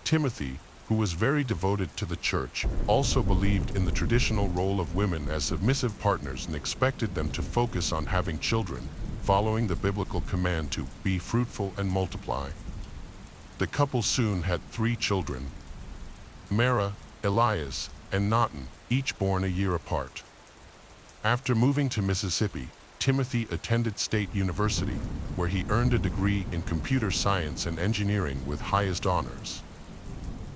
Timothy, who was very devoted to the church, also believed in the traditional role of women as submissive partners and expected them to focus on having children, following the biblical command to be fruitful and multiply. The couple soon had 3 children: Mara, Elias, and Naughton, each born a year apart. After moving to Mississippi, Timothy attended State University, where he earned a degree in computer science and engineering with highest honors.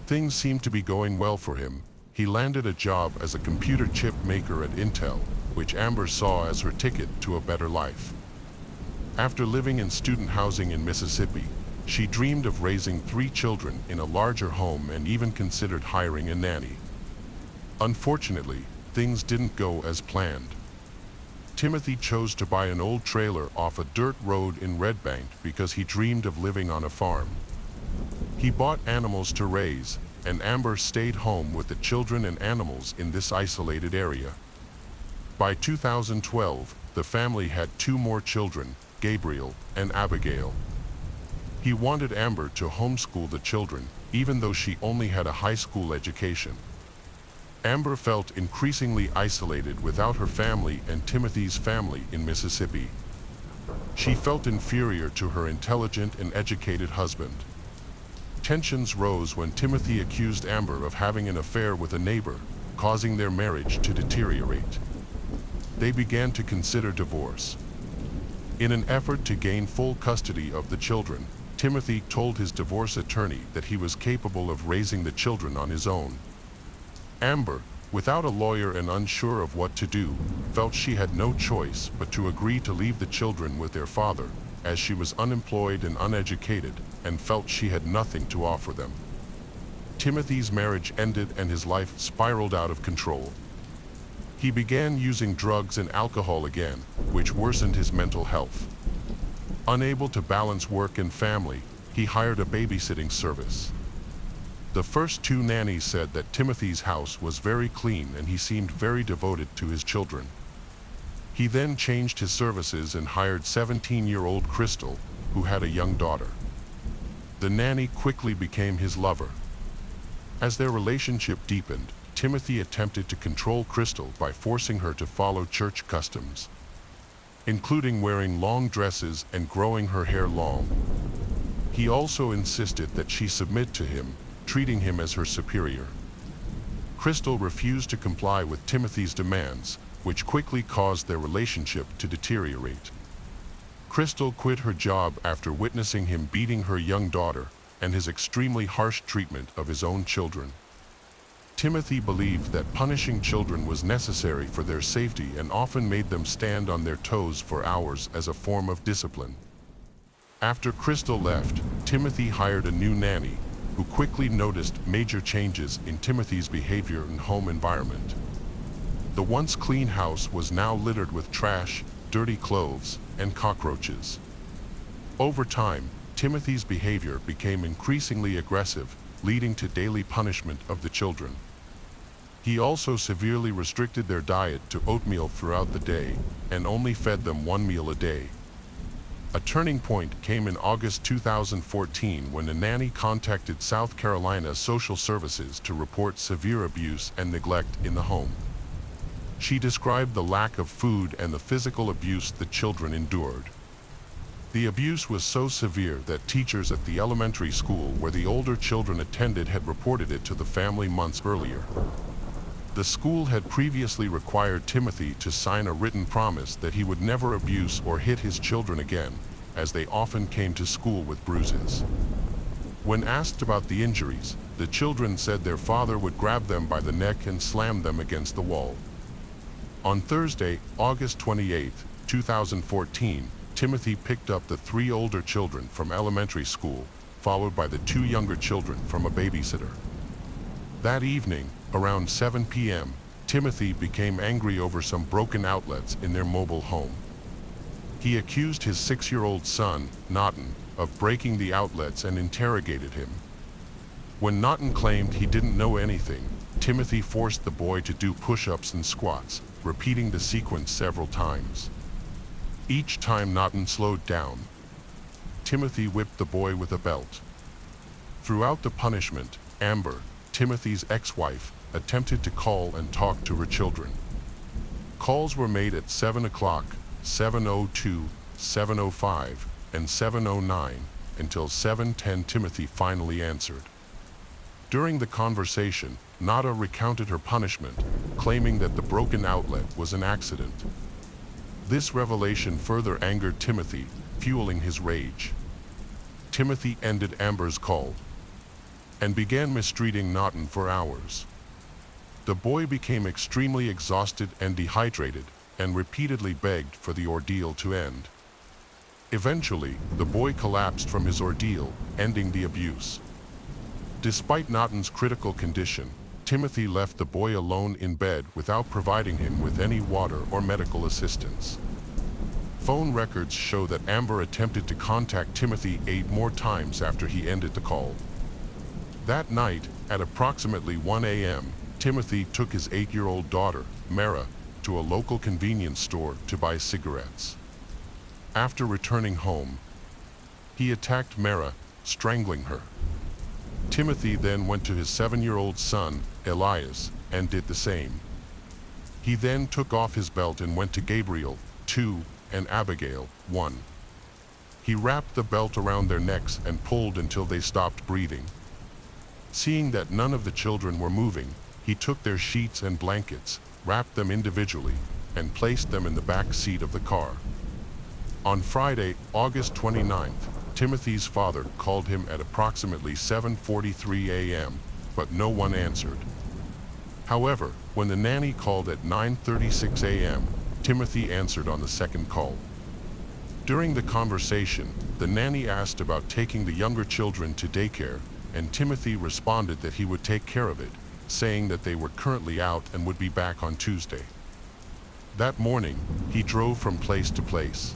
Things seemed to be going well for him. He landed a job as a computer chip maker at Intel, which Amber saw as her ticket to a better life. After living in student housing in Mississippi, she dreamed of raising 3 children in a larger home and even considered hiring a nanny. Unfortunately, things didn't go as planned. Timothy chose to buy an old trailer off a dirt road in Red Bank because he dreamed of living on a farm. He bought animals to raise, and Amber stayed home with the children and animals in this isolated area. By 2012, the family had 2 more children, Gabriel and Abigail. He wanted Amber to homeschool the children, even though she only had a high school education. Amber felt increasingly isolated without her family and Timothy's family in Mississippi. She felt inferior to her intelligent and educated husband. Tensions rose when Timothy accused Amber of having an affair with a neighbor, causing their marriage to deteriorate. They began to consider divorce. In an effort to gain full custody of the children, Timothy told his divorce attorney that he was capable of raising the children on his own. Amber, without a lawyer and unsure of what to do, felt she had no choice but to agree to leave the children with their father, as she was unemployed and uneducated, and felt she had nothing to offer them. Timothy's marriage ended and his life spiraled out of control. He began using drugs and alcohol again, which worsened his mental health. Unable to balance work and family, he hired a babysitting service. The first 2 nannies said that Timothy's house was very clean and he seemed very devoted to his children. He then changed his services and hired 17-year-old Crystal, who had a young daughter. The nanny quickly became his lover. As their relationship deepened, Timothy attempted to control Crystal by forcing her to follow church customs, including wearing long dresses and growing her hair long. He also insisted that she submit to him, treating him as her superior. Crystal refused to comply with Timothy's demands, which quickly caused their relationship to deteriorate. Crystal quit her job after witnessing him beating her young daughter and his extremely harsh treatment of his own children. Timothy believed that punishing children was necessary for their safety and often made them stand on their toes for hours as a form of discipline. After Crystal left, Timothy hired a new nanny, who quickly noticed major changes in Timothy's behavior and home environment. The once clean house was now littered with trash, dirty clothes, and cockroaches. Over time, Timothy's behavior became increasingly aggressive, leading to daily punishment of the children. He also severely restricted their diet to oatmeal throughout the day, and only fed them 1 meal a day. A turning point came in August 2014 when a nanny contacted South Carolina Social Services to report severe abuse and neglect in the home. She described the lack of food and the physical abuse the children endured. The abuse was so severe that teachers at the elementary school where the older children attended had reported it to the family months earlier. The school had previously required Timothy to sign a written promise that he would never abuse or hit his children again, as they often came to school with bruises. When asked about the injuries, the children said their father would grab them by the neck and slam them against the wall. On Thursday, August 28, 2014, Timothy picked up the 3 older children from elementary school, followed by the 2 younger children from a babysitter. That evening, around 7 p.m., Timothy became angry over some broken outlets in their mobile home. He accused his 6-year-old son, Naughton, of breaking the outlets and interrogated him. When Naughton claimed he didn't know anything, Timothy forced the boy to do push-ups and squats, repeating the sequence several times. Each time Naughton slowed down, Timothy whipped the boy with a belt. Throughout the punishment, Amber, Timothy's ex-wife, attempted to call and talk to her children. Calls were made at 7 o'clock, 7:02, 7:05, and 7:09, until 7:10 Timothy finally answered. During the conversation, Nada recounted her punishment, claiming that the broken outlet was an accident. This revelation further angered Timothy, fueling his rage. Timothy ended Amber's call and began mistreating Naughton for hours. The boy became extremely exhausted and dehydrated, and repeatedly begged for the ordeal to end. Eventually, the boy collapsed from his ordeal, ending the abuse. Despite Naughton's critical condition, Timothy left the boy alone in bed without providing him with any water or medical assistance. Phone records show that Amber attempted to contact Timothy 8 more times after he ended the call. That night, at approximately 1 a.m., Timothy took his 8-year-old daughter, Mara, to a local convenience store to buy cigarettes. After returning home, he attacked Mara, strangling her. Timothy then went to his 7-year-old son, Elias, and did the same. He then took off his belt and went to Gabriel, 2, and Abigail, 1. He wrapped the belt around their necks and pulled until they stopped breathing. Seeing that none of the children were moving, he took their sheets and blankets, wrapped them individually, and placed them in the back seat of the car. On Friday, August 29th, Timothy's father called him at approximately 7:43 a.m., but no one answered. However, when the nanny called at 9:36 a.m., Timothy answered on the second call. During the conversation, the nanny asked about taking the younger children to daycare, and Timothy responded that he would take care of it, saying that they were currently out and would be back on Tuesday. That morning, he drove from place to place.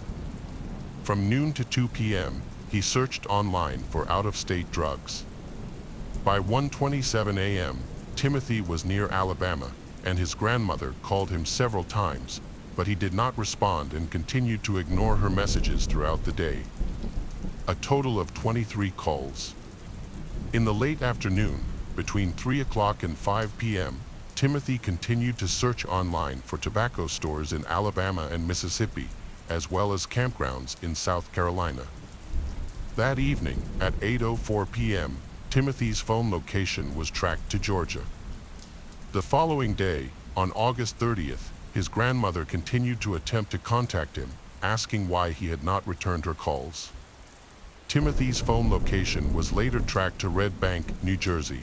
From noon to 2 p.m., he searched online for out-of-state drugs. By 1:27 a.m., Timothy was near Alabama, and his grandmother called him several times, but he did not respond and continued to ignore her messages throughout the day. A total of 23 calls. In the late afternoon, between 3 o'clock and 5 p.m., Timothy continued to search online for tobacco stores in Alabama and Mississippi, as well as campgrounds in South Carolina. That evening, at 8:04 p.m., Timothy's phone location was tracked to Georgia. The following day, on August 30th, his grandmother continued to attempt to contact him, asking why he had not returned her calls. Timothy's phone location was later tracked to Red Bank, New Jersey.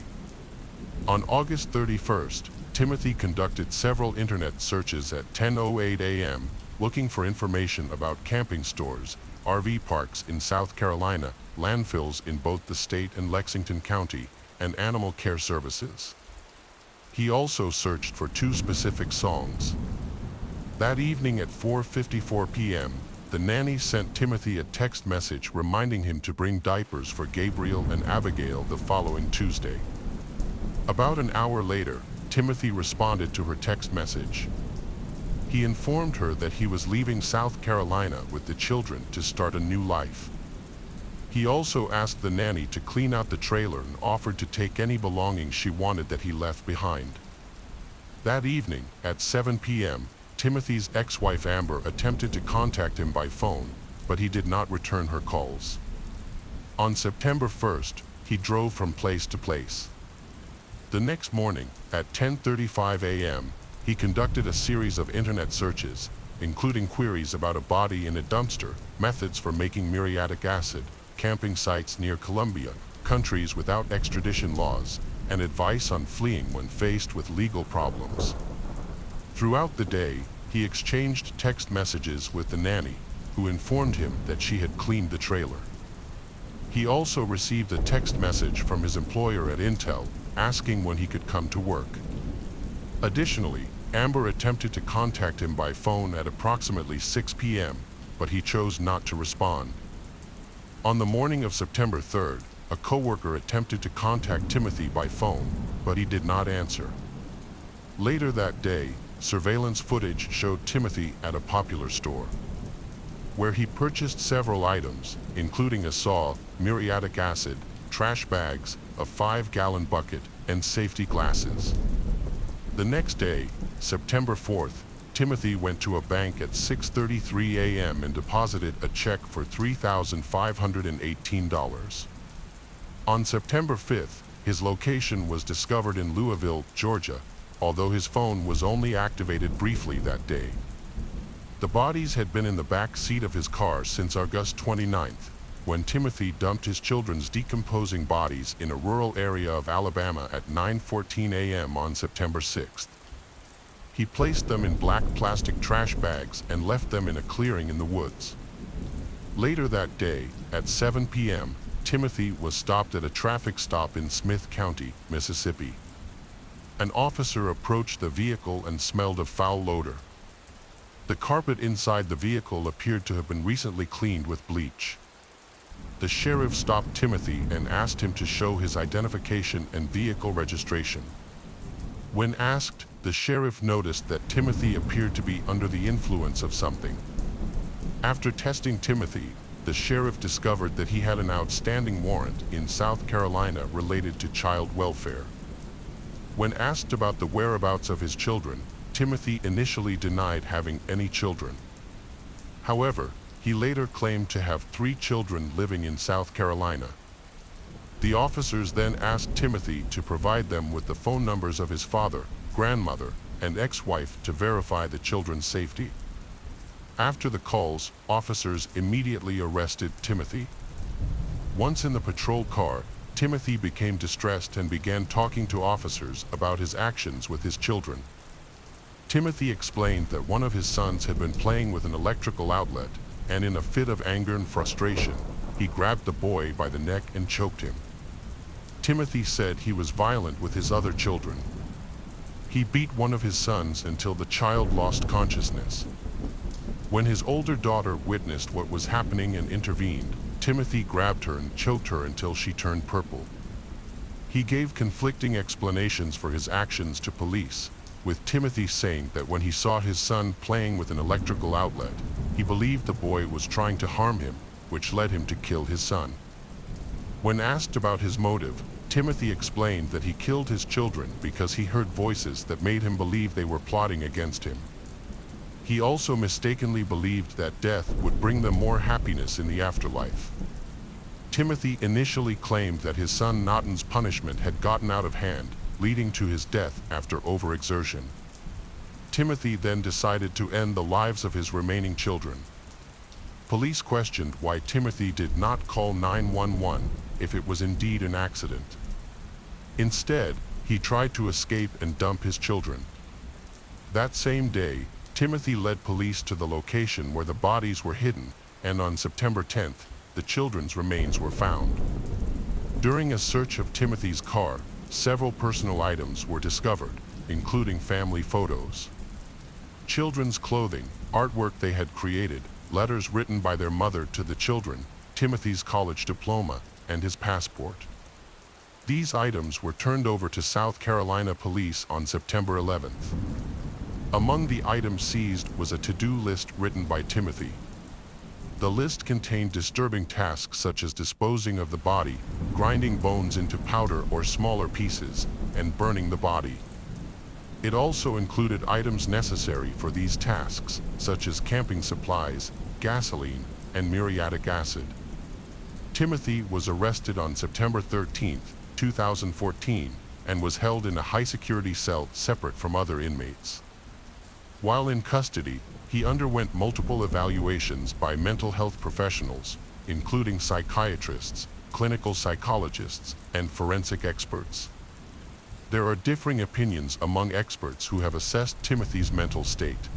On August 31st, Timothy conducted several internet searches at 10:08 a.m., looking for information about camping stores, RV parks in South Carolina, landfills in both the state and Lexington County, and animal care services. He also searched for 2 specific songs. That evening at 4:54 p.m., the nanny sent Timothy a text message reminding him to bring diapers for Gabriel and Abigail the following Tuesday. About an hour later, Timothy responded to her text message. He informed her that he was leaving South Carolina with the children to start a new life. He also asked the nanny to clean out the trailer and offered to take any belongings she wanted that he left behind. That evening, at 7 p.m., Timothy's ex-wife Amber attempted to contact him by phone, but he did not return her calls. On September 1st, he drove from place to place. The next morning, at 10:35 a.m., he conducted a series of internet searches, including queries about a body in a dumpster, methods for making muriatic acid, camping sites near Colombia, countries without extradition laws, and advice on fleeing when faced with legal problems. Throughout the day, he exchanged text messages with the nanny, who informed him that she had cleaned the trailer. He also received a text message from his employer at Intel, asking when he could come to work. Additionally, Amber attempted to contact him by phone at approximately 6 p.m., but he chose not to respond. On the morning of September 3rd, a coworker attempted to contact Timothy by phone, but he did not answer. Later that day, surveillance footage showed Timothy at a popular store, where he purchased several items, including a saw, muriatic acid, trash bags, a 5-gallon bucket, and safety glasses. The next day, September 4th, Timothy went to a bank at 6:33 a.m. and deposited a check for $3,518. On September 5th, his location was discovered in Louisville, Georgia, although his phone was only activated briefly that day. The bodies had been in the back seat of his car since August 29th, when Timothy dumped his children's decomposing bodies in a rural area of Alabama at 9:14 a.m. on September 6th. He placed them in black plastic trash bags and left them in a clearing in the woods. Later that day, at 7 p.m., Timothy was stopped at a traffic stop in Smith County, Mississippi. An officer approached the vehicle and smelled a foul odor. The carpet inside the vehicle appeared to have been recently cleaned with bleach. The sheriff stopped Timothy and asked him to show his identification and vehicle registration. When asked, the sheriff noticed that Timothy appeared to be under the influence of something. After testing Timothy, the sheriff discovered that he had an outstanding warrant in South Carolina related to child welfare. When asked about the whereabouts of his children, Timothy initially denied having any children. However, he later claimed to have 3 children living in South Carolina. The officers then asked Timothy to provide them with the phone numbers of his father, grandmother, and ex-wife to verify the children's safety. After the calls, officers immediately arrested Timothy. Once in the patrol car, Timothy became distressed and began talking to officers about his actions with his children. Timothy explained that one of his sons had been playing with an electrical outlet, and in a fit of anger and frustration, he grabbed the boy by the neck and choked him. Timothy said he was violent with his other children. He beat one of his sons until the child lost consciousness. When his older daughter witnessed what was happening and intervened, Timothy grabbed her and choked her until she turned purple. He gave conflicting explanations for his actions to police, with Timothy saying that when he saw his son playing with an electrical outlet, he believed the boy was trying to harm him, which led him to kill his son. When asked about his motive, Timothy explained that he killed his children because he heard voices that made him believe they were plotting against him. He also mistakenly believed that death would bring them more happiness in the afterlife. Timothy initially claimed that his son Naughton's punishment had gotten out of hand, leading to his death after overexertion. Timothy then decided to end the lives of his remaining children. Police questioned why Timothy did not call 911 if it was indeed an accident. Instead, he tried to escape and dump his children. That same day, Timothy led police to the location where the bodies were hidden, and on September 10th, the children's remains were found. During a search of Timothy's car, several personal items were discovered, including family photos, children's clothing, artwork they had created, letters written by their mother to the children, Timothy's college diploma, and his passport. These items were turned over to South Carolina police on September 11th. Among the items seized was a to-do list written by Timothy. The list contained disturbing tasks such as disposing of the body, grinding bones into powder or smaller pieces, and burning the body. It also included items necessary for these tasks, such as camping supplies, gasoline, and muriatic acid. Timothy was arrested on September 13, 2014, and was held in a high-security cell separate from other inmates. While in custody, he underwent multiple evaluations by mental health professionals, including psychiatrists, clinical psychologists, and forensic experts. There are differing opinions among experts who have assessed Timothy's mental state.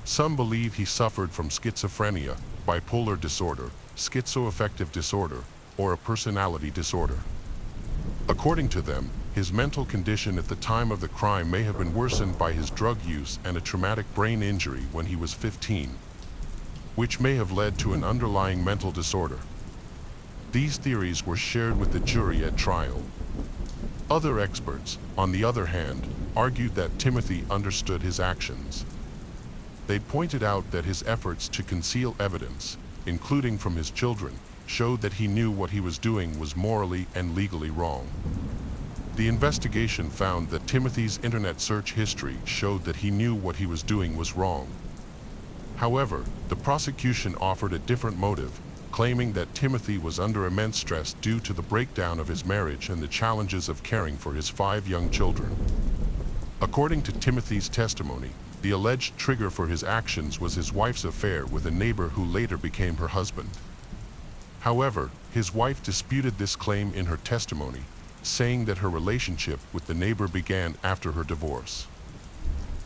Some believe he suffered from schizophrenia, bipolar disorder, schizoaffective disorder, or a personality disorder. According to them, his mental condition at the time of the crime may have been worsened by his drug use and a traumatic brain injury when he was 15, which may have led to an underlying mental disorder. These theories were shared with the jury at trial. Other experts, on the other hand, argued that Timothy understood his actions. They pointed out that his efforts to conceal evidence, including from his children, showed that he knew what he was doing was morally and legally wrong. The investigation found that Timothy's internet search history showed that he knew what he was doing was wrong. However, the prosecution offered a different motive, claiming that Timothy was under immense stress due to the breakdown of his marriage and the challenges of caring for his 5 young children. According to Timothy's testimony, the alleged trigger for his actions was his wife's affair with a neighbor who later became her husband. However, his wife disputed this claim in her testimony, saying that her relationship with the neighbor began after her divorce.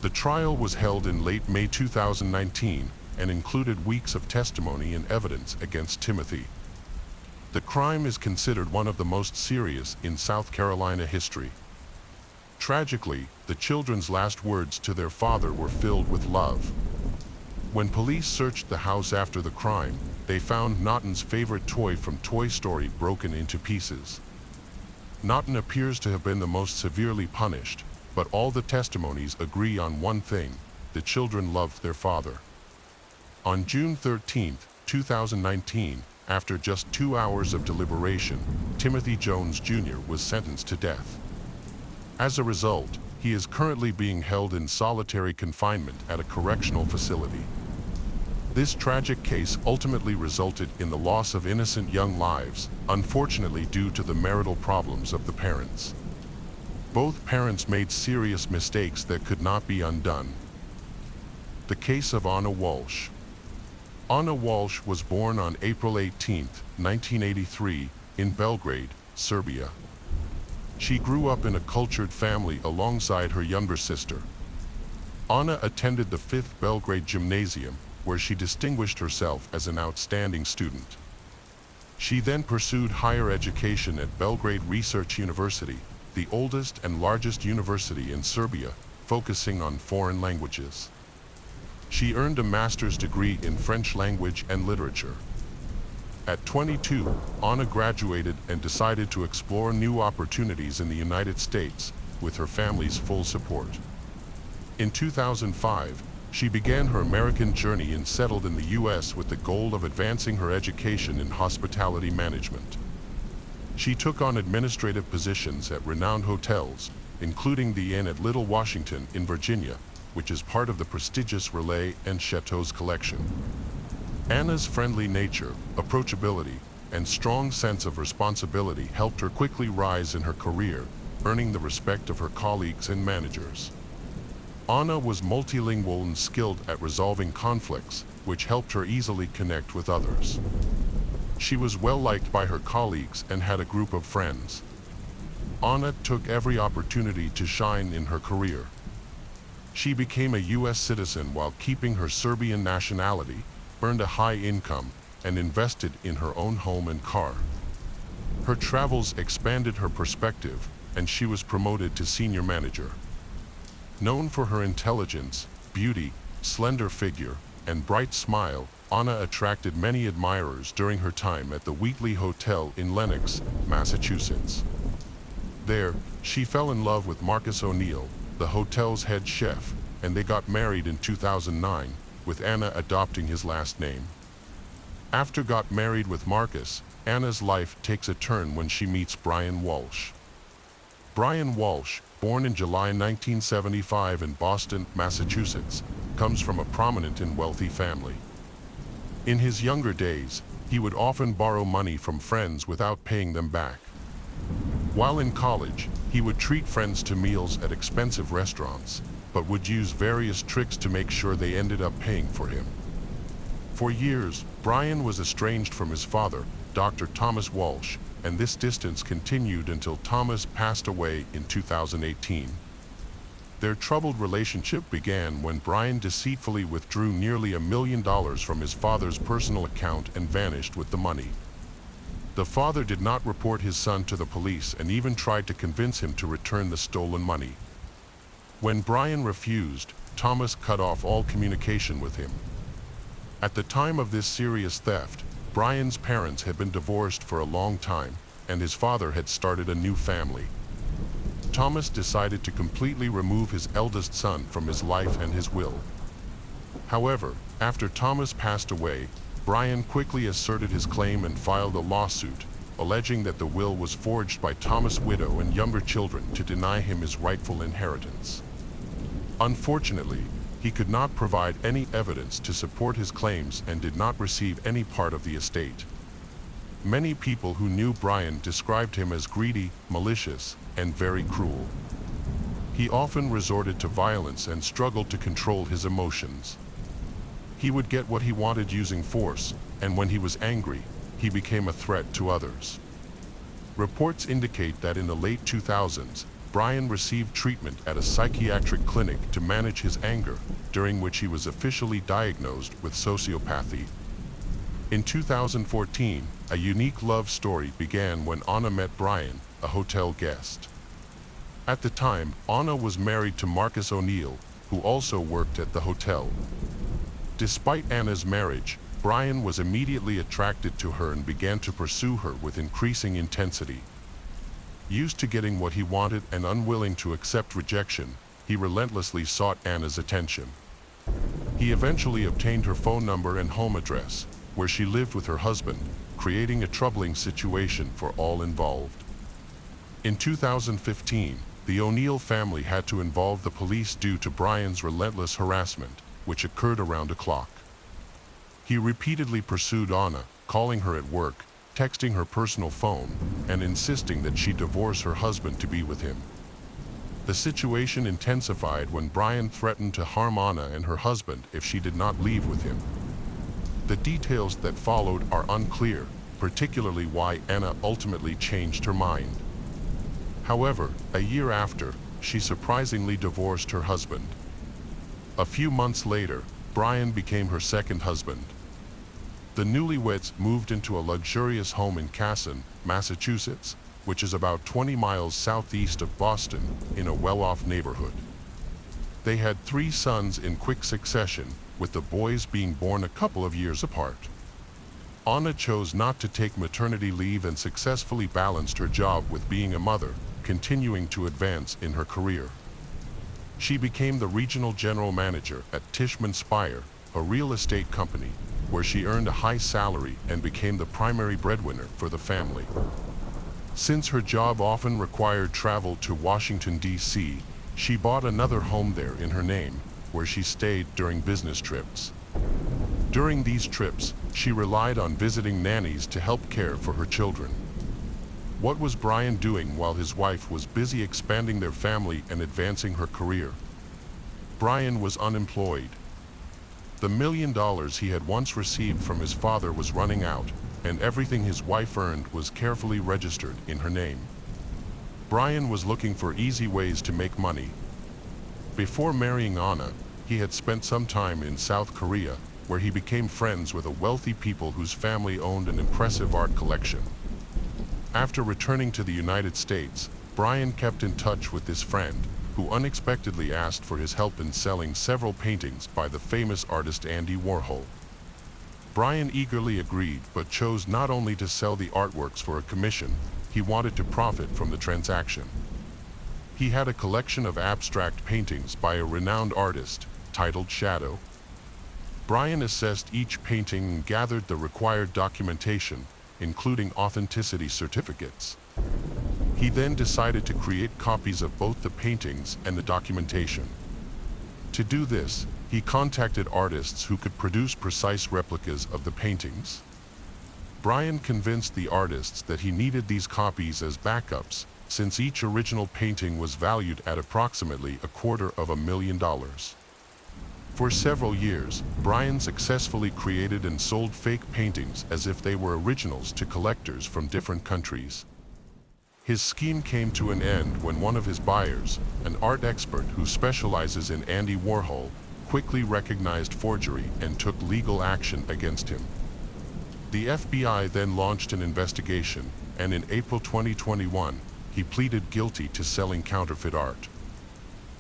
The trial was held in late May 2019 and included weeks of testimony and evidence against Timothy. The crime is considered one of the most serious in South Carolina history. Tragically, the children's last words to their father were filled with love. When police searched the house after the crime, they found Naughton's favorite toy from Toy Story broken into pieces. Naughton appears to have been the most severely punished, but all the testimonies agree on one thing: the children loved their father. On June 13, 2019, after just 2 hours of deliberation, Timothy Jones Jr. was sentenced to death. As a result, he is currently being held in solitary confinement at a correctional facility. This tragic case ultimately resulted in the loss of innocent young lives, unfortunately due to the marital problems of the parents. Both parents made serious mistakes that could not be undone. The case of Anna Walsh. Anna Walsh was born on April 18, 1983, in Belgrade, Serbia. She grew up in a cultured family alongside her younger sister. Anna attended the 5th Belgrade Gymnasium, where she distinguished herself as an outstanding student. She then pursued higher education at Belgrade Research University, the oldest and largest university in Serbia, focusing on foreign languages. She earned a master's degree in French language and literature. At 22, Anna graduated and decided to explore new opportunities in the United States, with her family's full support. In 2005, she began her American journey and settled in the U.S. with the goal of advancing her education in hospitality management. She took on administrative positions at renowned hotels, including the Inn at Little Washington in Virginia, which is part of the prestigious Relais and Chateaux collection. Anna's friendly nature, approachability, and strong sense of responsibility helped her quickly rise in her career, earning the respect of her colleagues and managers. Anna was multilingual and skilled at resolving conflicts, which helped her easily connect with others. She was well liked by her colleagues and had a group of friends. Anna took every opportunity to shine in her career. She became a U.S. citizen while keeping her Serbian nationality, earned a high income, and invested in her own home and car. Her travels expanded her perspective, and she was promoted to senior manager. Known for her intelligence, beauty, slender figure, and bright smile, Anna attracted many admirers during her time at the Wheatley Hotel in Lenox, Massachusetts. There, she fell in love with Marcus O'Neill, the hotel's head chef, and they got married in 2009, with Anna adopting his last name. After got married with Marcus, Anna's life takes a turn when she meets Brian Walsh. Brian Walsh, born in July 1975 in Boston, Massachusetts, comes from a prominent and wealthy family. In his younger days, he would often borrow money from friends without paying them back. While in college, he would treat friends to meals at expensive restaurants, but would use various tricks to make sure they ended up paying for him. For years, Brian was estranged from his father, Dr. Thomas Walsh, and this distance continued until Thomas passed away in 2018. Their troubled relationship began when Brian deceitfully withdrew nearly $1 million from his father's personal account and vanished with the money. The father did not report his son to the police and even tried to convince him to return the stolen money. When Brian refused, Thomas cut off all communication with him. At the time of this serious theft, Brian's parents had been divorced for a long time, and his father had started a new family. Thomas decided to completely remove his eldest son from his life and his will. However, after Thomas passed away, Brian quickly asserted his claim and filed a lawsuit, alleging that the will was forged by Thomas' widow and younger children to deny him his rightful inheritance. Unfortunately, he could not provide any evidence to support his claims and did not receive any part of the estate. Many people who knew Brian described him as greedy, malicious, and very cruel. He often resorted to violence and struggled to control his emotions. He would get what he wanted using force, and when he was angry, he became a threat to others. Reports indicate that in the late 2000s, Brian received treatment at a psychiatric clinic to manage his anger, during which he was officially diagnosed with sociopathy. In 2014, a unique love story began when Anna met Brian, a hotel guest. At the time, Anna was married to Marcus O'Neill, who also worked at the hotel. Despite Anna's marriage, Brian was immediately attracted to her and began to pursue her with increasing intensity. Used to getting what he wanted and unwilling to accept rejection, he relentlessly sought Anna's attention. He eventually obtained her phone number and home address, where she lived with her husband, creating a troubling situation for all involved. In 2015, the O'Neill family had to involve the police due to Brian's relentless harassment, which occurred around the clock. He repeatedly pursued Anna, calling her at work, texting her personal phone, and insisting that she divorce her husband to be with him. The situation intensified when Brian threatened to harm Anna and her husband if she did not leave with him. The details that followed are unclear, particularly why Anna ultimately changed her mind. However, a year after, she surprisingly divorced her husband. A few months later, Brian became her second husband. The newlyweds moved into a luxurious home in Casson, Massachusetts, which is about 20 miles southeast of Boston, in a well-off neighborhood. They had 3 sons in quick succession, with the boys being born a couple of years apart. Anna chose not to take maternity leave and successfully balanced her job with being a mother, continuing to advance in her career. She became the regional general manager at Tishman Speyer, a real estate company, where she earned a high salary and became the primary breadwinner for the family. Since her job often required travel to Washington, D.C., she bought another home there in her name, where she stayed during business trips. During these trips, she relied on visiting nannies to help care for her children. What was Brian doing while his wife was busy expanding their family and advancing her career? Brian was unemployed. The $1 million he had once received from his father was running out, and everything his wife earned was carefully registered in her name. Brian was looking for easy ways to make money. Before marrying Anna, he had spent some time in South Korea, where he became friends with a wealthy people whose family owned an impressive art collection. After returning to the United States, Brian kept in touch with this friend, who unexpectedly asked for his help in selling several paintings by the famous artist Andy Warhol. Brian eagerly agreed, but chose not only to sell the artworks for a commission, he wanted to profit from the transaction. He had a collection of abstract paintings by a renowned artist, titled Shadow. Brian assessed each painting and gathered the required documentation, including authenticity certificates. He then decided to create copies of both the paintings and the documentation. To do this, he contacted artists who could produce precise replicas of the paintings. Brian convinced the artists that he needed these copies as backups, since each original painting was valued at approximately $250,000. For several years, Brian successfully created and sold fake paintings as if they were originals to collectors from different countries. His scheme came to an end when one of his buyers, an art expert who specializes in Andy Warhol, quickly recognized forgery and took legal action against him. The FBI then launched an investigation, and in April 2021, he pleaded guilty to selling counterfeit art.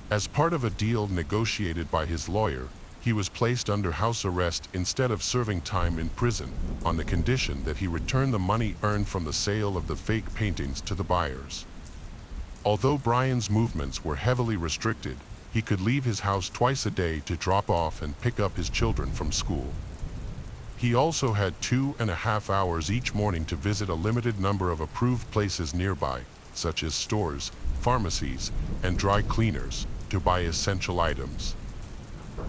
As part of a deal negotiated by his lawyer, he was placed under house arrest instead of serving time in prison, on the condition that he return the money earned from the sale of the fake paintings to the buyers. Although Brian's movements were heavily restricted, he could leave his house twice a day to drop off and pick up his children from school. He also had 2.5 hours each morning to visit a limited number of approved places nearby, such as stores, pharmacies, and dry cleaners, to buy essential items.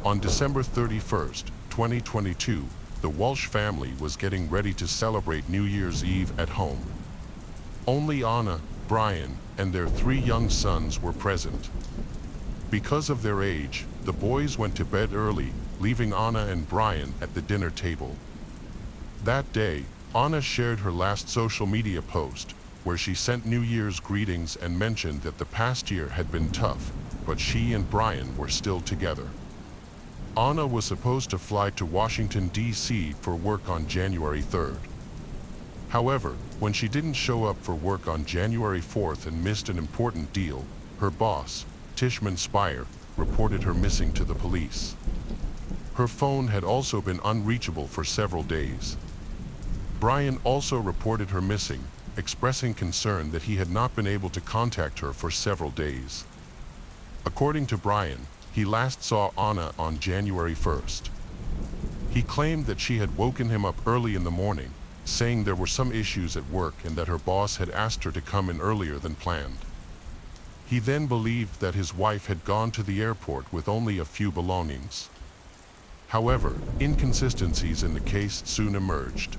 On December 31st, 2022, the Walsh family was getting ready to celebrate New Year's Eve at home. Only Anna, Brian, and their 3 young sons were present. Because of their age, the boys went to bed early, leaving Anna and Brian at the dinner table. That day, Anna shared her last social media post, where she sent New Year's greetings and mentioned that the past year had been tough, but she and Brian were still together. Anna was supposed to fly to Washington, D.C. for work on January 3rd. However, when she didn't show up for work on January 4th and missed an important deal, her boss, Tishman Speyer, reported her missing to the police. Her phone had also been unreachable for several days. Brian also reported her missing, expressing concern that he had not been able to contact her for several days. According to Brian, he last saw Anna on January 1st. He claimed that she had woken him up early in the morning, saying there were some issues at work and that her boss had asked her to come in earlier than planned. He then believed that his wife had gone to the airport with only a few belongings. However, inconsistencies in the case soon emerged.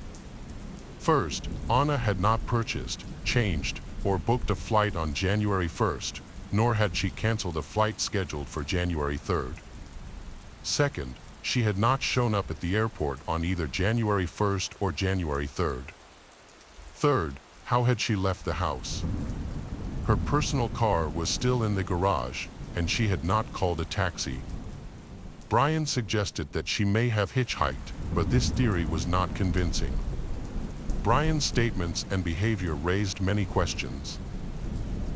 First, Anna had not purchased, changed, or booked a flight on January 1st, nor had she canceled a flight scheduled for January 3rd. Second, she had not shown up at the airport on either January 1st or January 3rd. Third, how had she left the house? Her personal car was still in the garage, and she had not called a taxi. Brian suggested that she may have hitchhiked, but this theory was not convincing. Brian's statements and behavior raised many questions.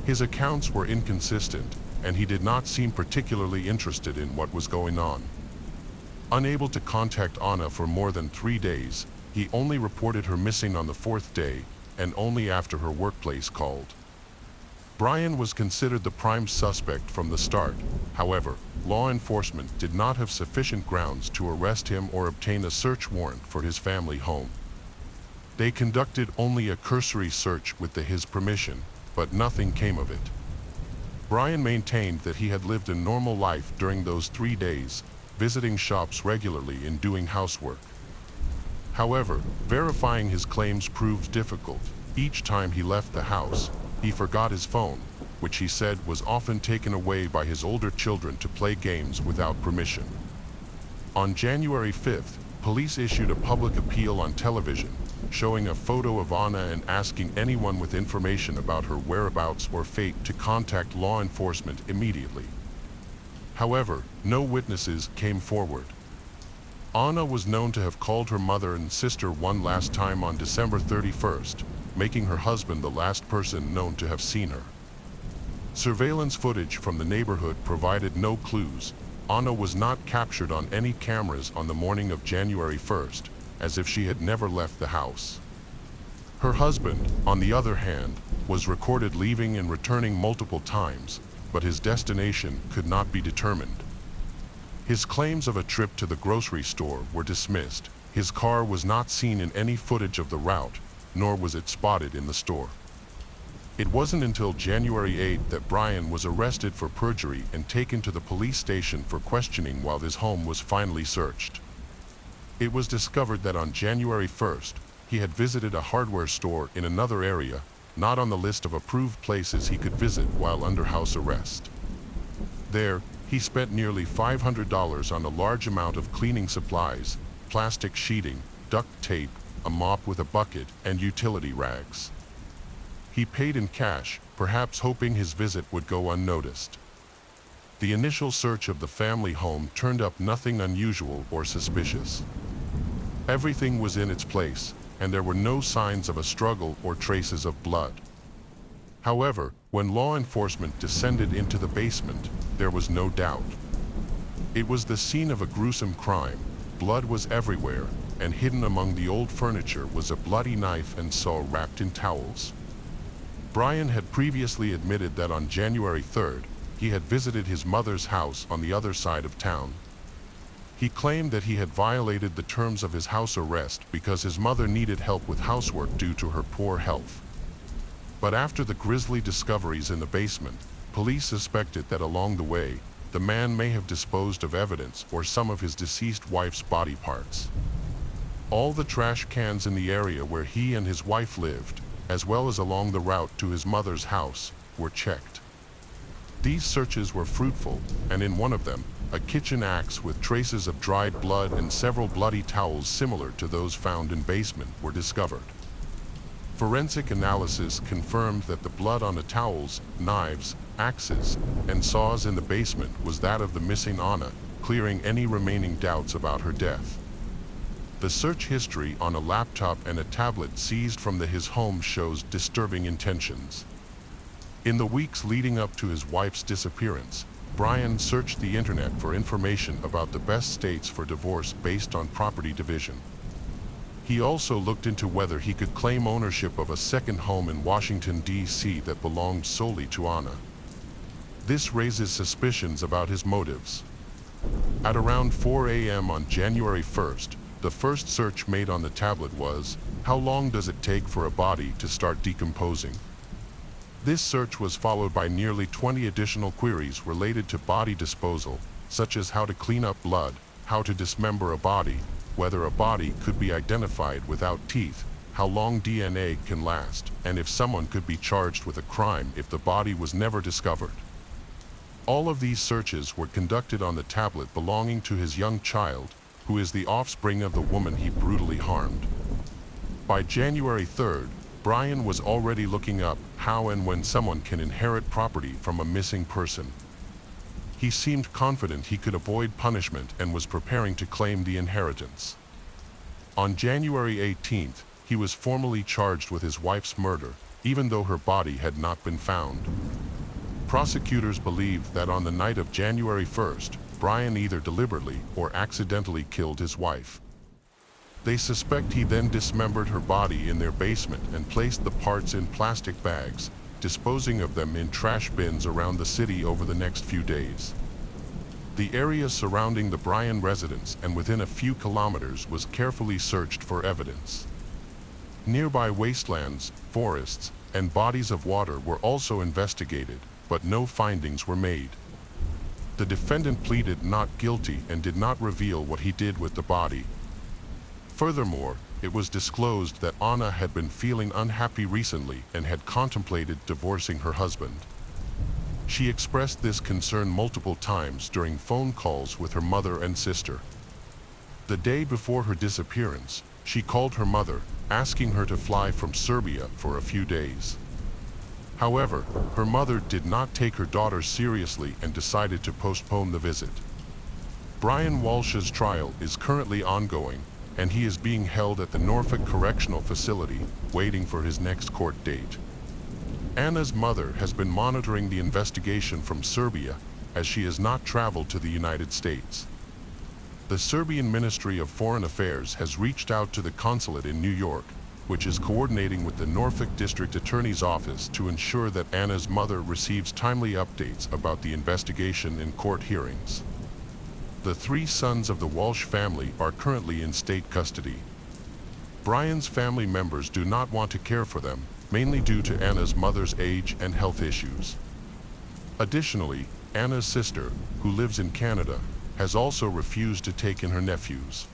His accounts were inconsistent, and he did not seem particularly interested in what was going on. Unable to contact Anna for more than 3 days, he only reported her missing on the 4th day, and only after her workplace called. Brian was considered the prime suspect from the start. However, law enforcement did not have sufficient grounds to arrest him or obtain a search warrant for his family home. They conducted only a cursory search with his permission, but nothing came of it. Brian maintained that he had lived a normal life during those 3 days, visiting shops regularly and doing housework. However, verifying his claims proved difficult. Each time he left the house, he forgot his phone, which he said was often taken away by his older children to play games without permission. On January 5th, police issued a public appeal on television, showing a photo of Anna and asking anyone with information about her whereabouts or fate to contact law enforcement immediately. However, no witnesses came forward. Anna was known to have called her mother and sister one last time on December 31st, making her husband the last person known to have seen her. Surveillance footage from the neighborhood provided no clues. Anna was not captured on any cameras on the morning of January 1st, as if she had never left the house. Her husband, on the other hand, was recorded leaving and returning multiple times, but his destination could not be determined. His claims of a trip to the grocery store were dismissed. His car was not seen in any footage of the route, nor was it spotted in the store. It wasn't until January 8 that Brian was arrested for perjury and taken to the police station for questioning while his home was finally searched. It was discovered that on January 1st, he had visited a hardware store in another area, not on the list of approved places he could visit while under house arrest. There, he spent nearly $500 on a large amount of cleaning supplies, plastic sheeting, duct tape, a mop with a bucket, and utility rags. He paid in cash, perhaps hoping his visit would go unnoticed. The initial search of the family home turned up nothing unusual or suspicious. Everything was in its place, and there were no signs of a struggle or traces of blood. However, when law enforcement descended into the basement, there was no doubt. It was the scene of a gruesome crime. Blood was everywhere, and hidden among the old furniture was a bloody knife and saw wrapped in towels. Brian had previously admitted that on January 3rd, he had visited his mother's house on the other side of town. He claimed that he had violated the terms of his house arrest because his mother needed help with housework due to her poor health. But after the grisly discoveries in the basement, police suspected that along the way, the man may have disposed of evidence or some of his deceased wife's body parts. All the trash cans in the area where he and his wife lived, as well as along the route to his mother's house, were checked. These searches were fruitful, and in one of them, a kitchen axe with traces of dried blood and several bloody towels similar to those found in basement were discovered. Forensic analysis confirmed that the blood on the towels, knives, axes, and saws in the basement was that of the missing Anna, clearing any remaining doubts about her death. The search history on a laptop and a tablet seized from his home shows disturbing intentions. In the weeks leading up to his wife's disappearance, Brian searched the internet for information about the best states for divorce based on property division. He also looked into whether he could claim ownership of a second home in Washington, D.C. that belonged solely to Anna. This raises suspicions about his motives. At around 4 a.m. on January 1st, the first search made on the tablet was, "How long does it take for a body to start decomposing?" This search was followed by nearly 20 additional queries related to body disposal, such as how to clean up blood, how to dismember a body, whether a body could be identified without teeth, how long DNA can last, and if someone could be charged with a crime if the body was never discovered. All of these searches were conducted on the tablet belonging to his young child, who is the offspring of the woman he brutally harmed. By January 3rd, Brian was already looking up how and when someone can inherit property from a missing person. He seemed confident he could avoid punishment and was preparing to claim the inheritance. On January 18th, he was formally charged with his wife's murder, even though her body had not been found. Prosecutors believed that on the night of January 1st, Brian either deliberately or accidentally killed his wife. They suspect he then dismembered her body in their basement and placed the parts in plastic bags, disposing of them in trash bins around the city over the next few days. The area surrounding the Brian residence and within a few kilometers was carefully searched for evidence. Nearby wastelands, forests, and bodies of water were also investigated, but no findings were made. The defendant pleaded not guilty and did not reveal what he did with the body. Furthermore, it was disclosed that Anna had been feeling unhappy recently and had contemplated divorcing her husband. She expressed this concern multiple times during phone calls with her mother and sister. The day before her disappearance, she called her mother, asking her to fly from Serbia for a few days. However, her mother did not take her daughter seriously and decided to postpone the visit. Brian Walsh's trial is currently ongoing, and he is being held at the Norfolk Correctional Facility, waiting for his next court date. Anna's mother has been monitoring the investigation from Serbia, as she has not traveled to the United States. The Serbian Ministry of Foreign Affairs has reached out to the consulate in New York, which is coordinating with the Norfolk District Attorney's Office to ensure that Anna's mother receives timely updates about the investigation in court hearings. The three sons of the Walsh family are currently in state custody. Brian's family members do not want to care for them, mainly due to Anna's mother's age and health issues. Additionally, Anna's sister, who lives in Canada, has also refused to take in her nephews.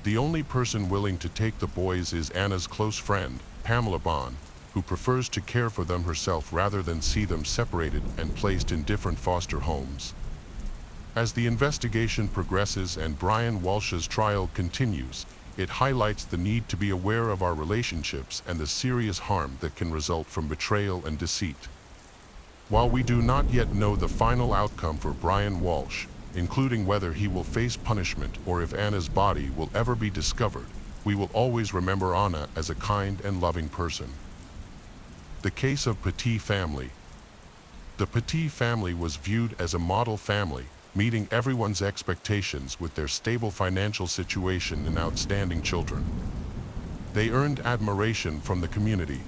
The only person willing to take the boys is Anna's close friend, Pamela Bond, who prefers to care for them herself rather than see them separated and placed in different foster homes. As the investigation progresses and Brian Walsh's trial continues, it highlights the need to be aware of our relationships and the serious harm that can result from betrayal and deceit. While we do not yet know the final outcome for Brian Walsh, including whether he will face punishment or if Anna's body will ever be discovered, we will always remember Anna as a kind and loving person. The case of Petit family. The Petit family was viewed as a model family, meeting everyone's expectations with their stable financial situation and outstanding children. They earned admiration from the community.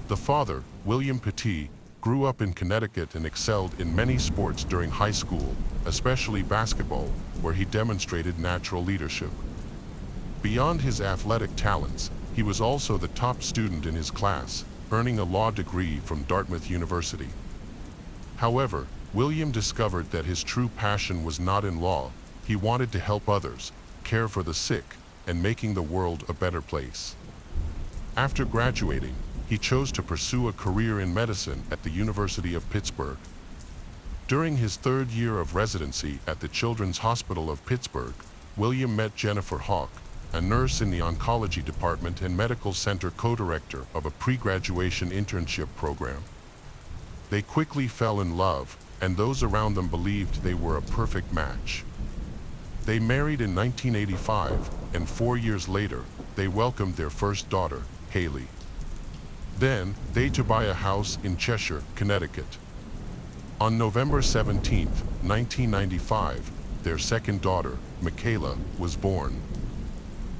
The father, William Petit, grew up in Connecticut and excelled in many sports during high school, especially basketball, where he demonstrated natural leadership. Beyond his athletic talents, he was also the top student in his class, earning a law degree from Dartmouth University. However, William discovered that his true passion was not in law. He wanted to help others, care for the sick, and making the world a better place. After graduating, he chose to pursue a career in medicine at the University of Pittsburgh. During his third year of residency at the Children's Hospital of Pittsburgh, William met Jennifer Hawk, a nurse in the oncology department and medical center co-director of a pre-graduation internship program. They quickly fell in love, and those around them believed they were a perfect match. They married in 1985, and 4 years later, they welcomed their first daughter, Haley. Then, they to buy a house in Cheshire, Connecticut. On November 17, 1995, their second daughter, Michaela, was born.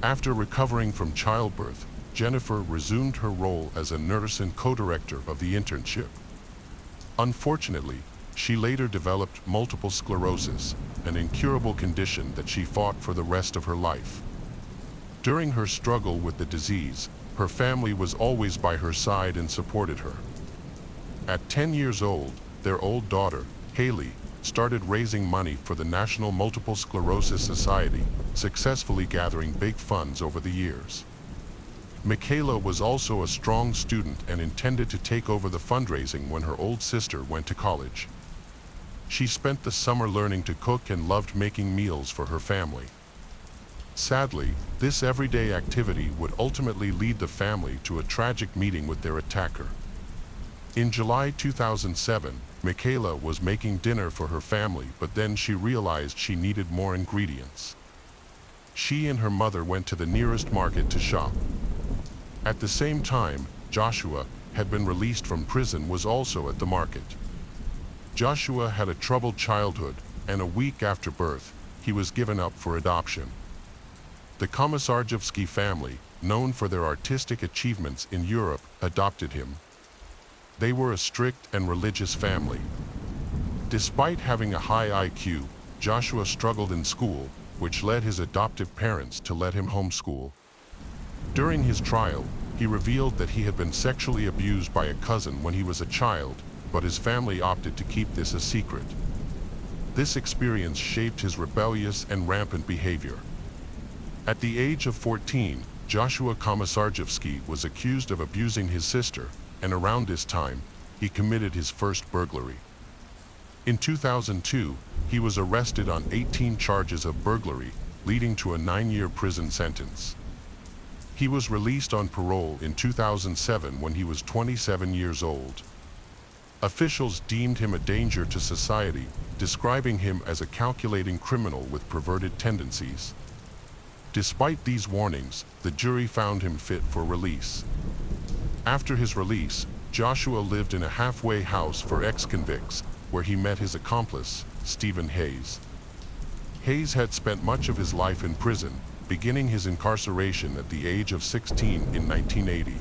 After recovering from childbirth, Jennifer resumed her role as a nurse and co-director of the internship. Unfortunately, she later developed multiple sclerosis, an incurable condition that she fought for the rest of her life. During her struggle with the disease, her family was always by her side and supported her. At 10 years old, their old daughter, Haley, started raising money for the National Multiple Sclerosis Society, successfully gathering big funds over the years. Michaela was also a strong student and intended to take over the fundraising when her old sister went to college. She spent the summer learning to cook and loved making meals for her family. Sadly, this everyday activity would ultimately lead the family to a tragic meeting with their attacker. In July 2007, Michaela was making dinner for her family, but then she realized she needed more ingredients. She and her mother went to the nearest market to shop. At the same time, Joshua, had been released from prison, was also at the market. Joshua had a troubled childhood, and a week after birth, he was given up for adoption. The Komisarjevsky family, known for their artistic achievements in Europe, adopted him. They were a strict and religious family. Despite having a high IQ, Joshua struggled in school, which led his adoptive parents to let him homeschool. During his trial, he revealed that he had been sexually abused by a cousin when he was a child, but his family opted to keep this a secret. This experience shaped his rebellious and rampant behavior. At the age of 14, Joshua Komisarjevsky was accused of abusing his sister, and around this time, he committed his first burglary. In 2002, he was arrested on 18 charges of burglary, leading to a 9-year prison sentence. He was released on parole in 2007 when he was 27 years old. Officials deemed him a danger to society, describing him as a calculating criminal with perverted tendencies. Despite these warnings, the jury found him fit for release. After his release, Joshua lived in a halfway house for ex-convicts, where he met his accomplice, Stephen Hayes. Hayes had spent much of his life in prison, beginning his incarceration at the age of 16 in 1980.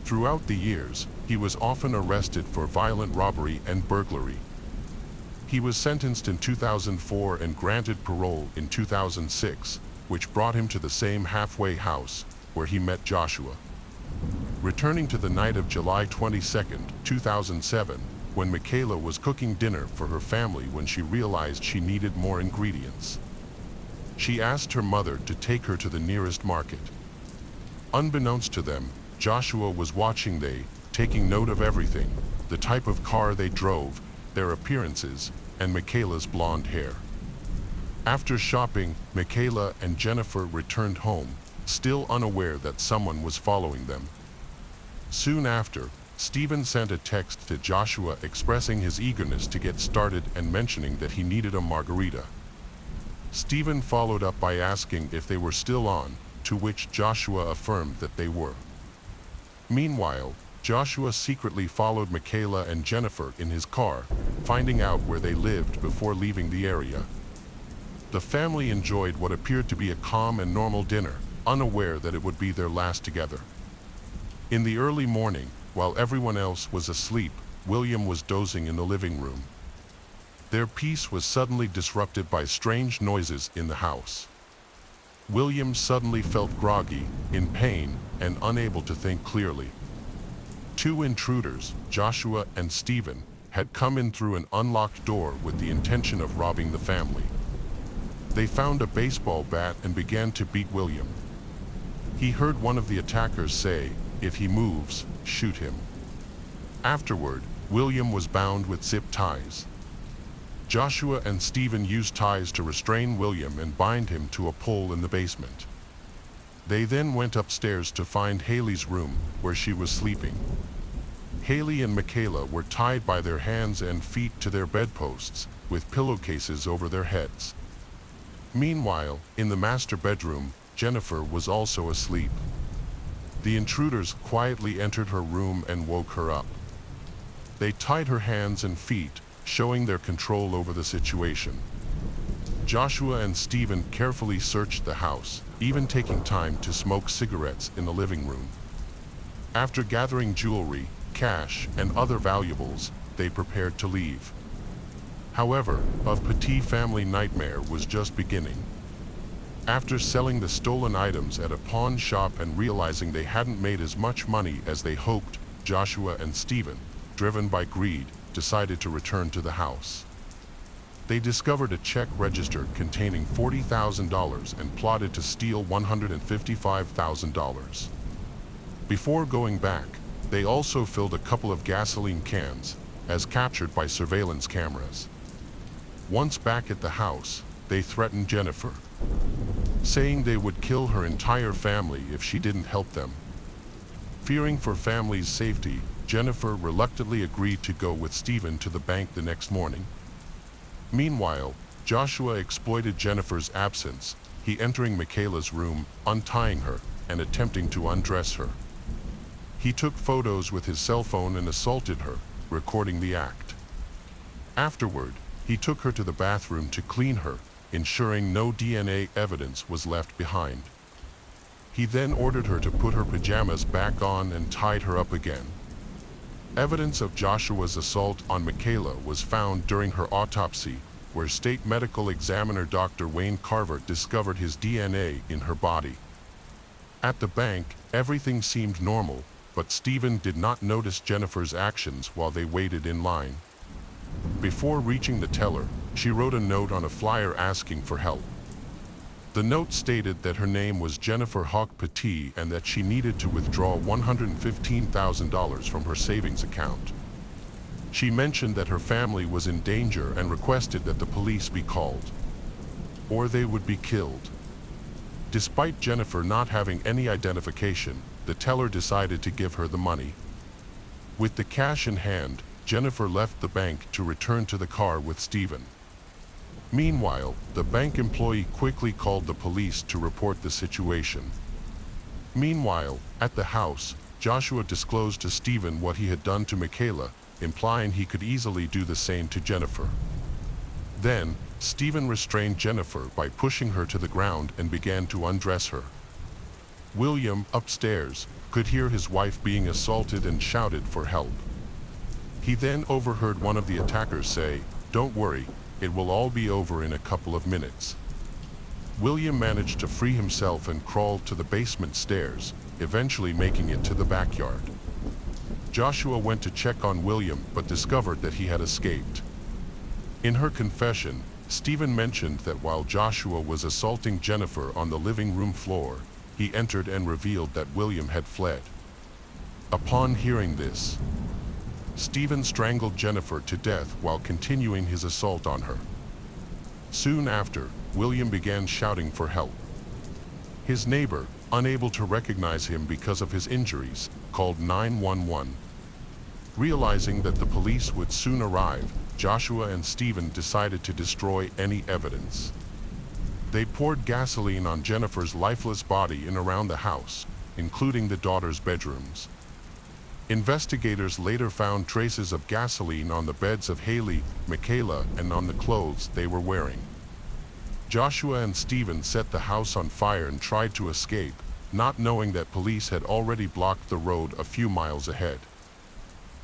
Throughout the years, he was often arrested for violent robbery and burglary. He was sentenced in 2004 and granted parole in 2006, which brought him to the same halfway house, where he met Joshua. Returning to the night of July 22, 2007, when Michaela was cooking dinner for her family when she realized she needed more ingredients. She asked her mother to take her to the nearest market. Unbeknownst to them, Joshua was watching taking note of everything, the type of car they drove, their appearances, and Michaela's blonde hair. After shopping, Michaela and Jennifer returned home, still unaware that someone was following them. Soon after, Stephen sent a text to Joshua expressing his eagerness to get started and mentioning that he needed a margarita. Stephen followed up by asking if they were still on, to which Joshua affirmed that they were. Meanwhile, Joshua secretly followed Michaela and Jennifer in his car, finding out where they lived before leaving the area. The family enjoyed what appeared to be a calm and normal dinner, unaware that it would be their last together. In the early morning, while everyone else was asleep, William was dozing in the living room. Their peace was suddenly disrupted by strange noises in the house. William suddenly felt groggy, in pain, and unable to think clearly. Two intruders, Joshua and Stephen, had come in through an unlocked door with the intention of robbing the family. They found a baseball bat and began to beat William. He heard one of the attackers say, "If he moves, shoot him." Afterward, William was bound with zip ties. Joshua and Stephen used ties to restrain William and bind him to a pole in the basement. They then went upstairs to find Haley's room, where she was sleeping. Haley and Michaela were tied by their hands and feet to their bedposts, with pillowcases over their heads. Meanwhile, in the master bedroom, Jennifer was also asleep. The intruders quietly entered her room and woke her up. They tied her hands and feet, showing their control over the situation. Joshua and Stephen carefully searched the house, even taking time to smoke cigarettes in the living room. After gathering jewelry, cash, and other valuables, they prepared to leave. However, a petit family nightmare was just beginning. After selling the stolen items at a pawn shop and realizing they hadn't made as much money as they hoped, Joshua and Stephen, driven by greed, decided to return to the house. They discovered a check register containing $40,000 and plotted to steal $155,000. Before going back, they also filled a couple of gasoline cans, as captured by surveillance cameras. Once back at the house, they threatened Jennifer, saying they would kill her entire family if she didn't help them. Fearing for family's safety, Jennifer reluctantly agreed to go with Stephen to the bank the next morning. Meanwhile, Joshua exploited Jennifer's absence, he entering Michaela's room, untying her, and attempting to undress her. He took photos with his cell phone and assaulted her, recording the act. Afterward, he took her to the bathroom to clean her, ensuring no DNA evidence was left behind. He then ordered her to put her pajamas back on and tied her up again. Evidence of Joshua's assault on Michaela was found during her autopsy, where state medical examiner Dr. Wayne Carver discovered his DNA in her body. At the bank, everything seemed normal, but Stephen did not notice Jennifer's actions while they waited in line. Before reaching the teller, she wrote a note on a flyer asking for help. The note stated that her name was Jennifer Hawk Petit and that she needed to withdraw $115,000 from her savings account. She mentioned that her family was in danger and requested that the police be called, or they would be killed. Despite Jennifer not having any identification, the teller decided to give her the money. With the cash in hand, Jennifer left the bank to return to the car with Stephen. Meanwhile, the bank employee quickly called the police to report the situation. Meanwhile, at the house, Joshua disclosed to Stephen what he had done to Michaela, implying he could easily do the same to Jennifer. Then, Stephen restrained Jennifer by pushing her to the ground and began to undress her. William, upstairs, could hear his wife being assaulted and shouted for help. He then overheard one of the attackers say, "Don't worry, it will all be over in a couple of minutes." William managed to free himself and crawled to the basement stairs, eventually making it to the backyard. Joshua went to check on William but discovered that he had escaped. In her confession, Stephen mentioned that while Joshua was assaulting Jennifer on the living room floor, he entered and revealed that William had fled. Upon hearing this, Stephen strangled Jennifer to death while continuing his assault on her. Soon after, William began shouting for help. His neighbor, unable to recognize him because of his injuries, called 911. Realizing that the police would soon arrive, Joshua and Stephen decided to destroy any evidence. They poured gasoline on Jennifer's lifeless body and around the house, including the daughter's bedrooms. Investigators later found traces of gasoline on the beds of Haley, Michaela, and on the clothes they were wearing. Joshua and Stephen set the house on fire and tried to escape, not knowing that police had already blocked the road a few miles ahead.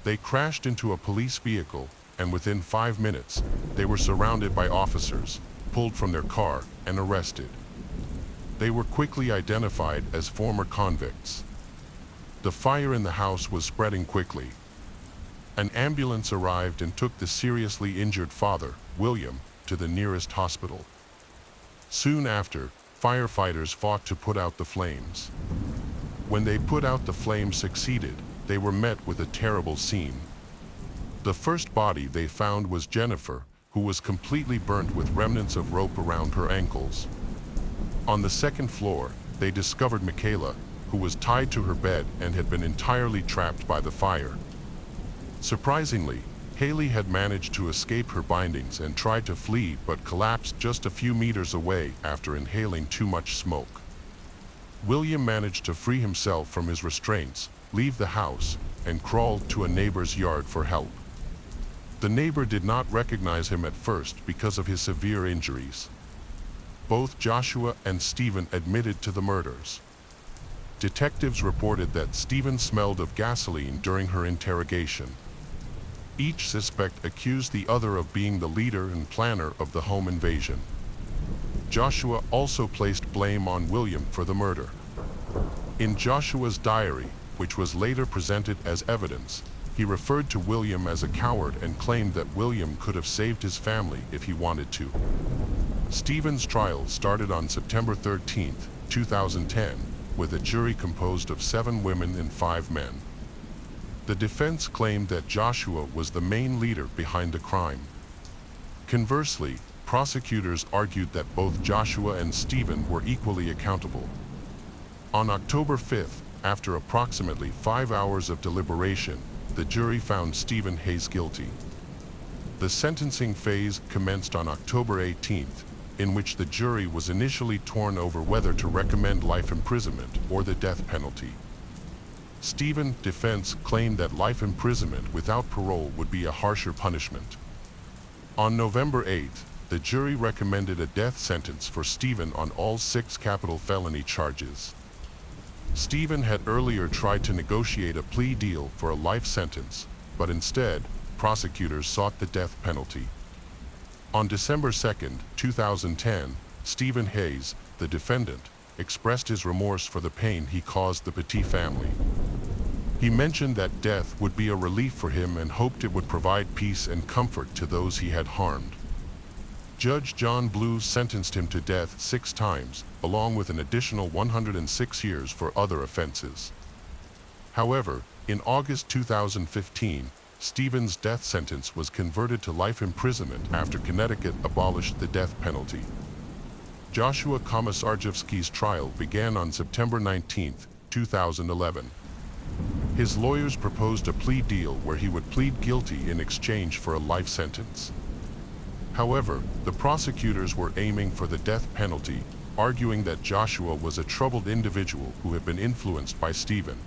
They crashed into a police vehicle, and within 5 minutes, they were surrounded by officers, pulled from their car, and arrested. They were quickly identified as former convicts. The fire in the house was spreading quickly. An ambulance arrived and took the seriously injured father, William, to the nearest hospital. Soon after, firefighters fought to put out the flames. When they put out the flames succeeded, they were met with a terrible scene. The first body they found was Jennifer, who was completely burnt with remnants of rope around her ankles. On the second floor, they discovered Michaela, who was tied to her bed and had been entirely trapped by the fire. Surprisingly, Haley had managed to escape her bindings and tried to flee but collapsed just a few meters away after inhaling too much smoke. William managed to free himself from his restraints, leave the house, and crawled to a neighbor's yard for help. The neighbor did not recognize him at first because of his severe injuries. Both Joshua and Stephen admitted to the murders. Detectives reported that Stephen smelled of gasoline during her interrogation. Each suspect accused the other of being the leader and planner of the home invasion. Joshua also placed blame on William for the murder. In Joshua's diary, which was later presented as evidence, he referred to William as a coward and claimed that William could have saved his family if he wanted to. Stephen's trial started on September 13, 2010, with a jury composed of 7 women and 5 men. The defense claimed that Joshua was the main leader behind the crime. Conversely, prosecutors argued that both Joshua and Stephen were equally accountable. On October 5th, after approximately 5 hours of deliberation, the jury found Stephen Hayes guilty. The sentencing phase commenced on October 18th, in which the jury was initially torn over whether to recommend life imprisonment or the death penalty. Stephen's defense claimed that life imprisonment without parole would be a harsher punishment. On November 8th, the jury recommended a death sentence for Stephen on all 6 capital felony charges. Stephen had earlier tried to negotiate a plea deal for a life sentence, but instead, prosecutors sought the death penalty. On December 2, 2010, Stephen Hayes, the defendant, expressed his remorse for the pain he caused the Petit family. He mentioned that death would be a relief for him and hoped it would provide peace and comfort to those he had harmed. Judge John Blue sentenced him to death 6 times, along with an additional 106 years for other offenses. However, in August 2015, Stephen's death sentence was converted to life imprisonment after Connecticut abolished the death penalty. Joshua Komisarjevsky's trial began on September 19, 2011. His lawyers proposed a plea deal where he would plead guilty in exchange for a life sentence. However, the prosecutors were aiming for the death penalty, arguing that Joshua was a troubled individual who had been influenced by Stephen.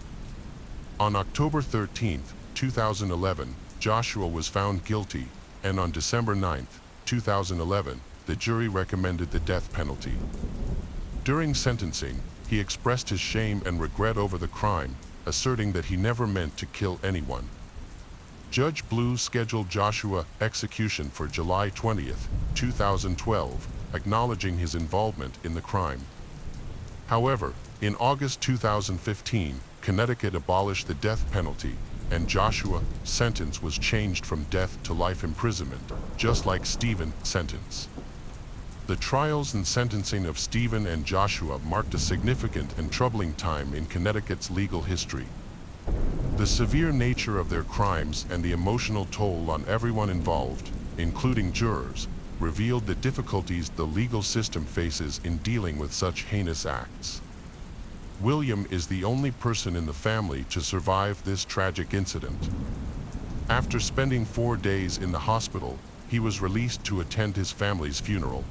On October 13, 2011, Joshua was found guilty, and on December 9, 2011, the jury recommended the death penalty. During sentencing, he expressed his shame and regret over the crime, asserting that he never meant to kill anyone. Judge Blue scheduled Joshua's execution for July 20, 2012, acknowledging his involvement in the crime. However, in August 2015, Connecticut abolished the death penalty, and Joshua's sentence was changed from death to life imprisonment, just like Stephen's sentence. The trials and sentencing of Stephen and Joshua marked a significant and troubling time in Connecticut's legal history. The severe nature of their crimes and the emotional toll on everyone involved, including jurors, revealed the difficulties the legal system faces in dealing with such heinous acts. William is the only person in the family to survive this tragic incident. After spending 4 days in the hospital, he was released to attend his family's funeral.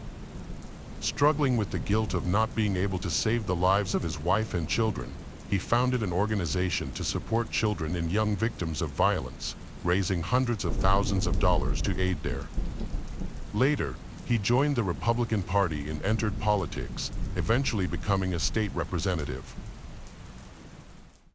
Struggling with the guilt of not being able to save the lives of his wife and children, he founded an organization to support children and young victims of violence, raising hundreds of thousands of dollars to aid there. Later, he joined the Republican Party and entered politics, eventually becoming a state representative.